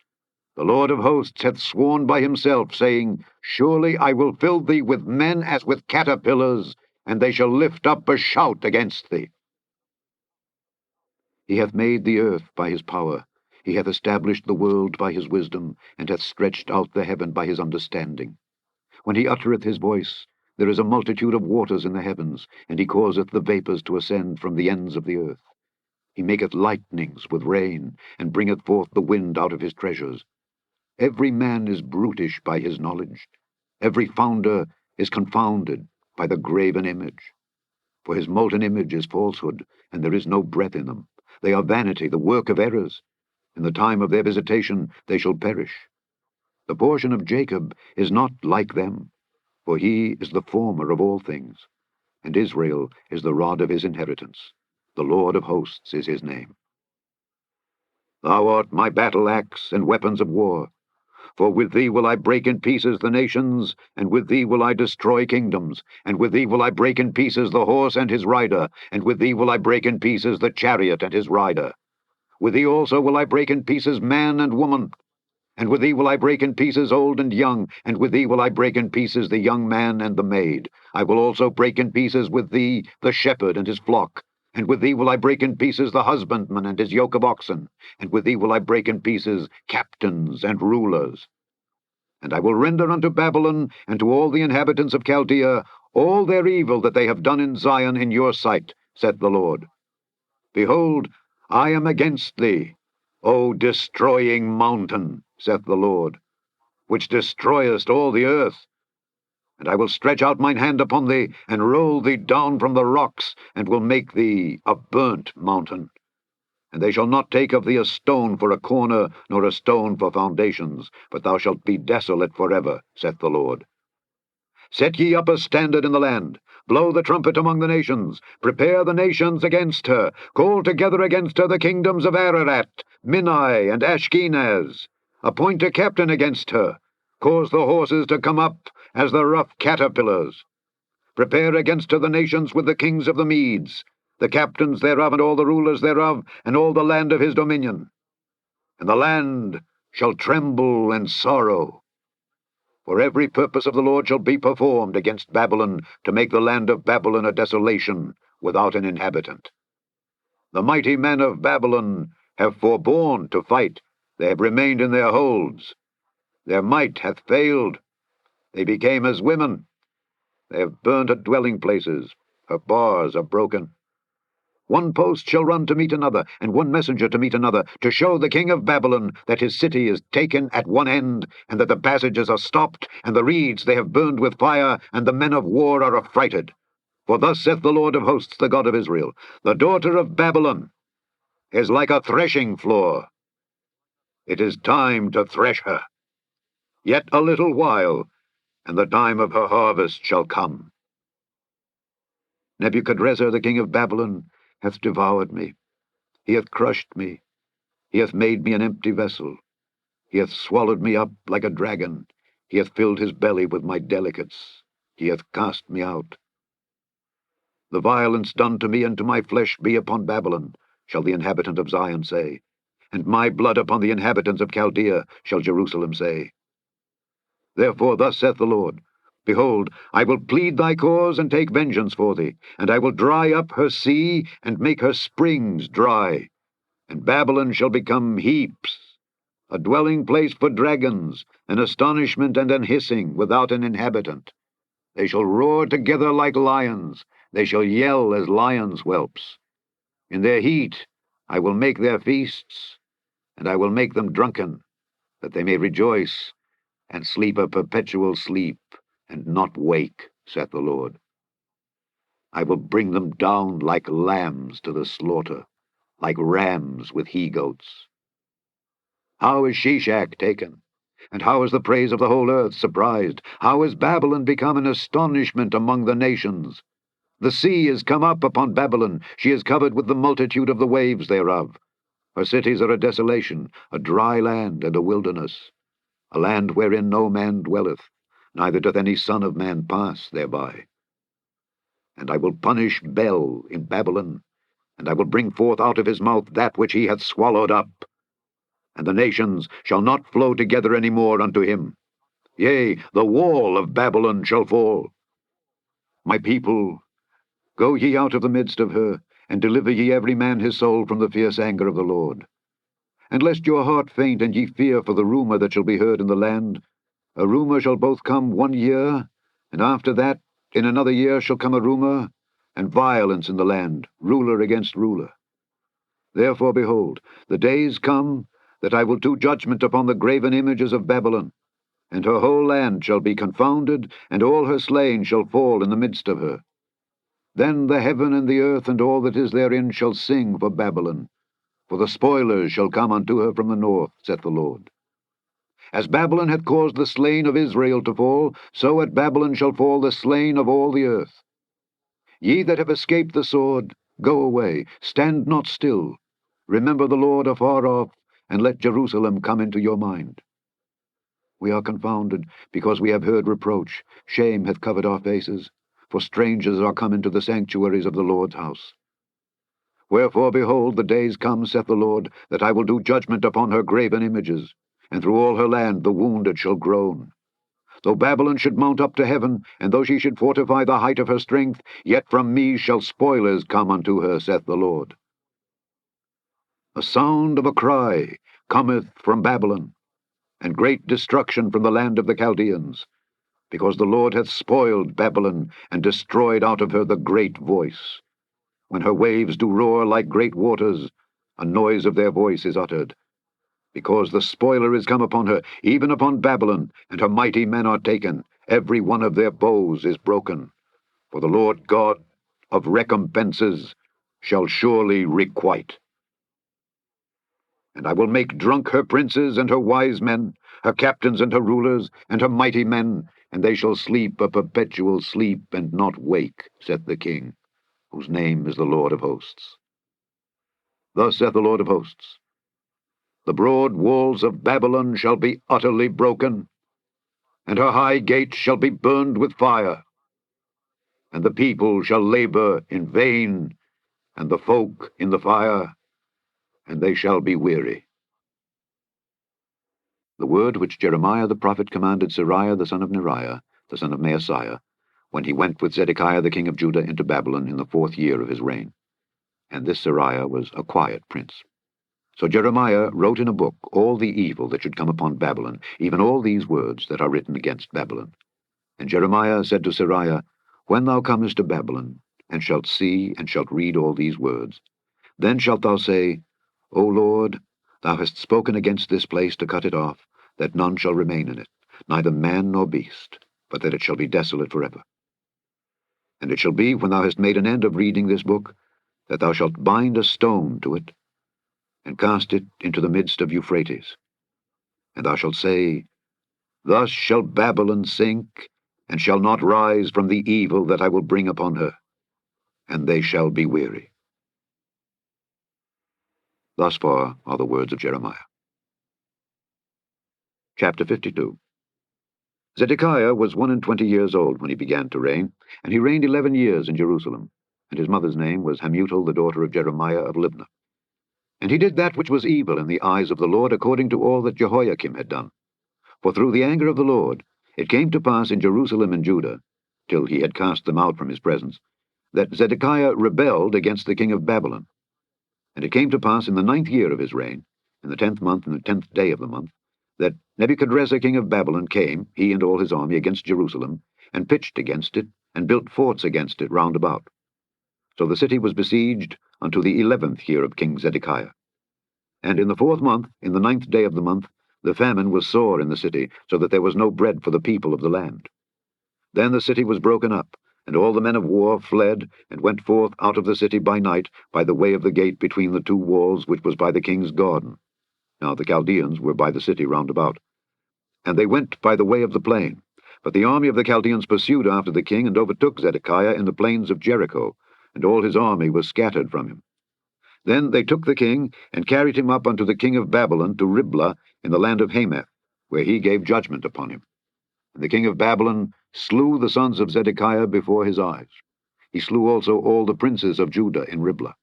The Lord of hosts hath sworn by himself, saying, Surely I will fill thee with men as with caterpillars, and they shall lift up a shout against thee. He hath made the earth by his power. He hath established the world by his wisdom, and hath stretched out the heaven by his understanding. When he uttereth his voice, there is a multitude of waters in the heavens, and he causeth the vapours to ascend from the ends of the earth. He maketh lightnings with rain, and bringeth forth the wind out of his treasures. Every man is brutish by his knowledge. Every founder is confounded by the graven image. For his molten image is falsehood, and there is no breath in them. They are vanity, the work of errors. In the time of their visitation they shall perish. The portion of Jacob is not like them, for he is the former of all things, and Israel is the rod of his inheritance. The Lord of hosts is his name. Thou art my battle axe and weapons of war. For with thee will I break in pieces the nations, and with thee will I destroy kingdoms, and with thee will I break in pieces the horse and his rider, and with thee will I break in pieces the chariot and his rider. With thee also will I break in pieces man and woman, and with thee will I break in pieces old and young, and with thee will I break in pieces the young man and the maid. I will also break in pieces with thee the shepherd and his flock, and with thee will I break in pieces the husbandman and his yoke of oxen, and with thee will I break in pieces captains and rulers. And I will render unto Babylon and to all the inhabitants of Chaldea all their evil that they have done in Zion in your sight, saith the Lord. Behold, I am against thee, O destroying mountain, saith the Lord, which destroyest all the earth. And I will stretch out mine hand upon thee, and roll thee down from the rocks, and will make thee a burnt mountain. And they shall not take of thee a stone for a corner, nor a stone for foundations, but thou shalt be desolate forever, saith the Lord. Set ye up a standard in the land, blow the trumpet among the nations, prepare the nations against her, call together against her the kingdoms of Ararat, Minai, and Ashkenaz. Appoint a captain against her, cause the horses to come up as the rough caterpillars. Prepare against her the nations with the kings of the Medes, the captains thereof, and all the rulers thereof, and all the land of his dominion. And the land shall tremble and sorrow. For every purpose of the Lord shall be performed against Babylon, to make the land of Babylon a desolation, without an inhabitant. The mighty men of Babylon have forborne to fight, they have remained in their holds. Their might hath failed, they became as women. They have burnt her dwelling places, her bars are broken. One post shall run to meet another, and one messenger to meet another, to show the king of Babylon that his city is taken at one end, and that the passages are stopped, and the reeds they have burned with fire, and the men of war are affrighted. For thus saith the Lord of hosts, the God of Israel, the daughter of Babylon is like a threshing floor. It is time to thresh her. Yet a little while, and the time of her harvest shall come. Nebuchadrezzar the king of Babylon hath devoured me. He hath crushed me. He hath made me an empty vessel. He hath swallowed me up like a dragon. He hath filled his belly with my delicates. He hath cast me out. The violence done to me and to my flesh be upon Babylon, shall the inhabitant of Zion say. And my blood upon the inhabitants of Chaldea, shall Jerusalem say. Therefore thus saith the Lord, Behold, I will plead thy cause, and take vengeance for thee, and I will dry up her sea, and make her springs dry. And Babylon shall become heaps, a dwelling place for dragons, an astonishment and an hissing, without an inhabitant. They shall roar together like lions, they shall yell as lions' whelps. In their heat I will make their feasts, and I will make them drunken, that they may rejoice, and sleep a perpetual sleep, and not wake, saith the Lord. I will bring them down like lambs to the slaughter, like rams with he-goats. How is Shishak taken? And how is the praise of the whole earth surprised? How is Babylon become an astonishment among the nations? The sea is come up upon Babylon, she is covered with the multitude of the waves thereof. Her cities are a desolation, a dry land and a wilderness, a land wherein no man dwelleth, neither doth any son of man pass thereby. And I will punish Bel in Babylon, and I will bring forth out of his mouth that which he hath swallowed up. And the nations shall not flow together any more unto him. Yea, the wall of Babylon shall fall. My people, go ye out of the midst of her, and deliver ye every man his soul from the fierce anger of the Lord. And lest your heart faint, and ye fear for the rumour that shall be heard in the land, a rumour shall both come 1 year, and after that in another year shall come a rumour, and violence in the land, ruler against ruler. Therefore, behold, the days come that I will do judgment upon the graven images of Babylon, and her whole land shall be confounded, and all her slain shall fall in the midst of her. Then the heaven and the earth and all that is therein shall sing for Babylon, for the spoilers shall come unto her from the north, saith the Lord. As Babylon hath caused the slain of Israel to fall, so at Babylon shall fall the slain of all the earth. Ye that have escaped the sword, go away, stand not still. Remember the Lord afar off, and let Jerusalem come into your mind. We are confounded, because we have heard reproach. Shame hath covered our faces, for strangers are come into the sanctuaries of the Lord's house. Wherefore, behold, the days come, saith the Lord, that I will do judgment upon her graven images, and through all her land the wounded shall groan. Though Babylon should mount up to heaven, and though she should fortify the height of her strength, yet from me shall spoilers come unto her, saith the Lord. A sound of a cry cometh from Babylon, and great destruction from the land of the Chaldeans, because the Lord hath spoiled Babylon, and destroyed out of her the great voice. When her waves do roar like great waters, a noise of their voice is uttered. Because the spoiler is come upon her, even upon Babylon, and her mighty men are taken, every one of their bows is broken. For the Lord God of recompenses shall surely requite. And I will make drunk her princes and her wise men, her captains and her rulers, and her mighty men, and they shall sleep a perpetual sleep, and not wake, saith the King, whose name is the Lord of hosts. Thus saith the Lord of hosts, the broad walls of Babylon shall be utterly broken, and her high gates shall be burned with fire, and the people shall labor in vain, and the folk in the fire, and they shall be weary. The word which Jeremiah the prophet commanded Seraiah the son of Neriah, the son of Maaseiah, when he went with Zedekiah the king of Judah into Babylon in the 4th year of his reign. And this Seraiah was a quiet prince. So Jeremiah wrote in a book all the evil that should come upon Babylon, even all these words that are written against Babylon. And Jeremiah said to Seraiah, When thou comest to Babylon, and shalt see and shalt read all these words, then shalt thou say, O Lord, thou hast spoken against this place to cut it off, that none shall remain in it, neither man nor beast, but that it shall be desolate forever. And it shall be, when thou hast made an end of reading this book, that thou shalt bind a stone to it, and cast it into the midst of Euphrates. And thou shalt say, Thus shall Babylon sink, and shall not rise from the evil that I will bring upon her, and they shall be weary. Thus far are the words of Jeremiah. Chapter 52. Zedekiah was 21 years old when he began to reign, and he reigned 11 years in Jerusalem, and his mother's name was Hamutal, the daughter of Jeremiah of Libnah. And he did that which was evil in the eyes of the Lord, according to all that Jehoiakim had done. For through the anger of the Lord it came to pass in Jerusalem and Judah, till he had cast them out from his presence, that Zedekiah rebelled against the king of Babylon. And it came to pass in the 9th year of his reign, in the 10th month and the 10th day of the month, that Nebuchadrezzar king of Babylon came, he and all his army, against Jerusalem, and pitched against it, and built forts against it round about. So the city was besieged unto the 11th year of King Zedekiah. And in the 4th month, in the 9th day of the month, the famine was sore in the city, so that there was no bread for the people of the land. Then the city was broken up, and all the men of war fled, and went forth out of the city by night, by the way of the gate between the two walls, which was by the king's garden. Now the Chaldeans were by the city round about. And they went by the way of the plain. But the army of the Chaldeans pursued after the king, and overtook Zedekiah in the plains of Jericho, and all his army was scattered from him. Then they took the king, and carried him up unto the king of Babylon to Riblah in the land of Hamath, where he gave judgment upon him. And the king of Babylon slew the sons of Zedekiah before his eyes. He slew also all the princes of Judah in Riblah.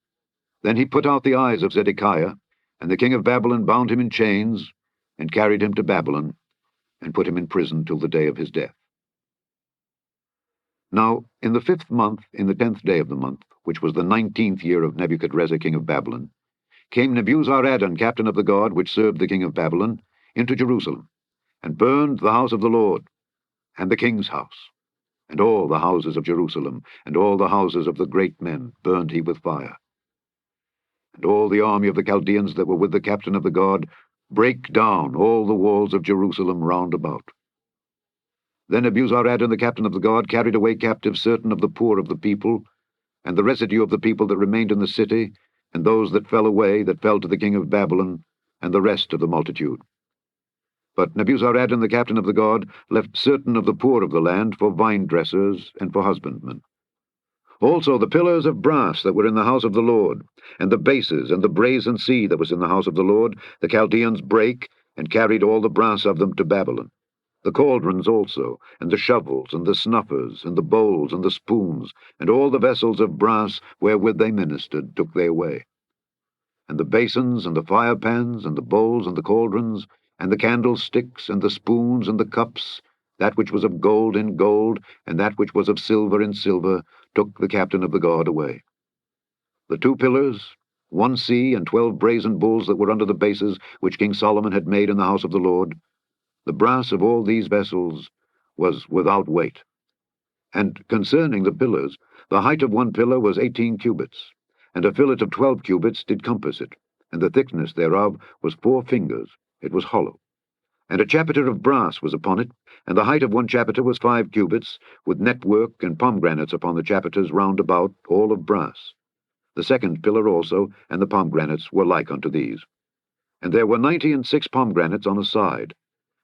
Then he put out the eyes of Zedekiah, and the king of Babylon bound him in chains, and carried him to Babylon, and put him in prison till the day of his death. Now in the 5th month, in the 10th day of the month, which was the 19th year of Nebuchadrezzar king of Babylon, came Nebuzaradan, captain of the guard, which served the king of Babylon, into Jerusalem, and burned the house of the Lord, and the king's house, and all the houses of Jerusalem, and all the houses of the great men burned he with fire. And all the army of the Chaldeans that were with the captain of the guard brake down all the walls of Jerusalem round about. Then Nebuzaradan, the captain of the guard, carried away captive certain of the poor of the people, and the residue of the people that remained in the city, and those that fell away, that fell to the king of Babylon, and the rest of the multitude. But Nebuzaradan, the captain of the guard, left certain of the poor of the land for vine dressers and for husbandmen. Also the pillars of brass that were in the house of the Lord, and the bases and the brazen sea that was in the house of the Lord, the Chaldeans brake, and carried all the brass of them to Babylon. The cauldrons also, and the shovels, and the snuffers, and the bowls, and the spoons, and all the vessels of brass wherewith they ministered, took they away. And the basins, and the firepans, and the bowls, and the cauldrons, and the candlesticks, and the spoons, and the cups, that which was of gold in gold, and that which was of silver in silver, took the captain of the guard away. The 2 pillars, 1 sea, and 12 brazen bulls that were under the bases, which King Solomon had made in the house of the Lord, the brass of all these vessels was without weight. And concerning the pillars, the height of 1 pillar was 18 cubits, and a fillet of 12 cubits did compass it, and the thickness thereof was 4 fingers, it was hollow. And a chapiter of brass was upon it, and the height of 1 chapiter was 5 cubits, with network and pomegranates upon the chapiters round about, all of brass. The 2nd pillar also, and the pomegranates, were like unto these. And there were 96 pomegranates on a side,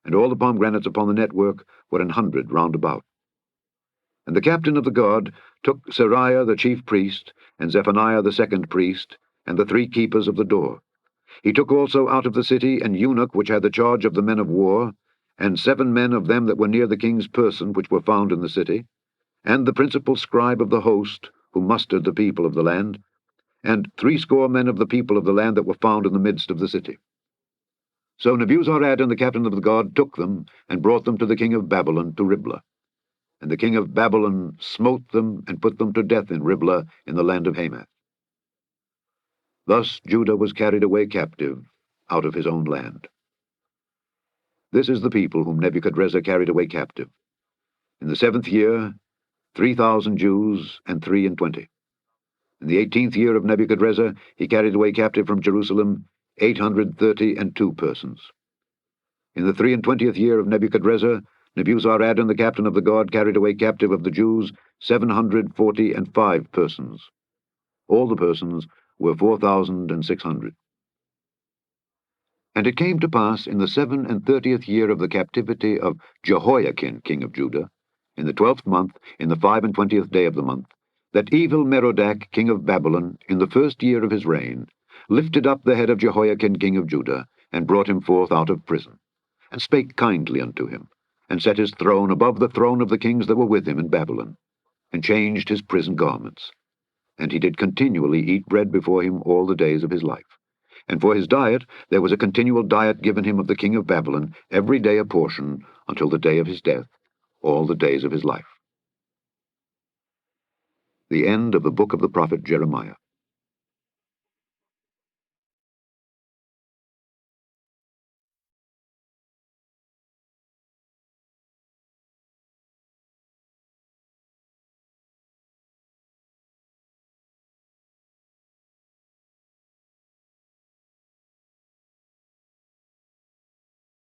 and all the pomegranates upon the network were 100 round about. And the captain of the guard took Seraiah the chief priest, and Zephaniah the 2nd priest, and the 3 keepers of the door. He took also out of the city an eunuch which had the charge of the men of war, and 7 men of them that were near the king's person, which were found in the city, and the principal scribe of the host, who mustered the people of the land, and 60 men of the people of the land that were found in the midst of the city. So Nebuzaradan, the captain of the guard, took them, and brought them to the king of Babylon to Riblah. And the king of Babylon smote them, and put them to death in Riblah in the land of Hamath. Thus Judah was carried away captive out of his own land. This is the people whom Nebuchadrezzar carried away captive. In the 7th year, 3,000 Jews and 23. In the 18th year of Nebuchadrezzar, he carried away captive from Jerusalem 832 persons. In the 23rd year of Nebuchadrezzar, Nebuzaradan, the captain of the guard, carried away captive of the Jews 745 persons. All the persons were 4,600. And it came to pass in the 37th year of the captivity of Jehoiakim king of Judah, in the 12th month, in the 25th day of the month, that evil Merodach king of Babylon, in the 1st year of his reign, lifted up the head of Jehoiakim king of Judah, and brought him forth out of prison. and spake kindly unto him, and set his throne above the throne of the kings that were with him in Babylon, and changed his prison garments. And he did continually eat bread before him all the days of his life. And for his diet there was a continual diet given him of the king of Babylon, every day a portion, until the day of his death, all the days of his life. The end of the book of the prophet Jeremiah.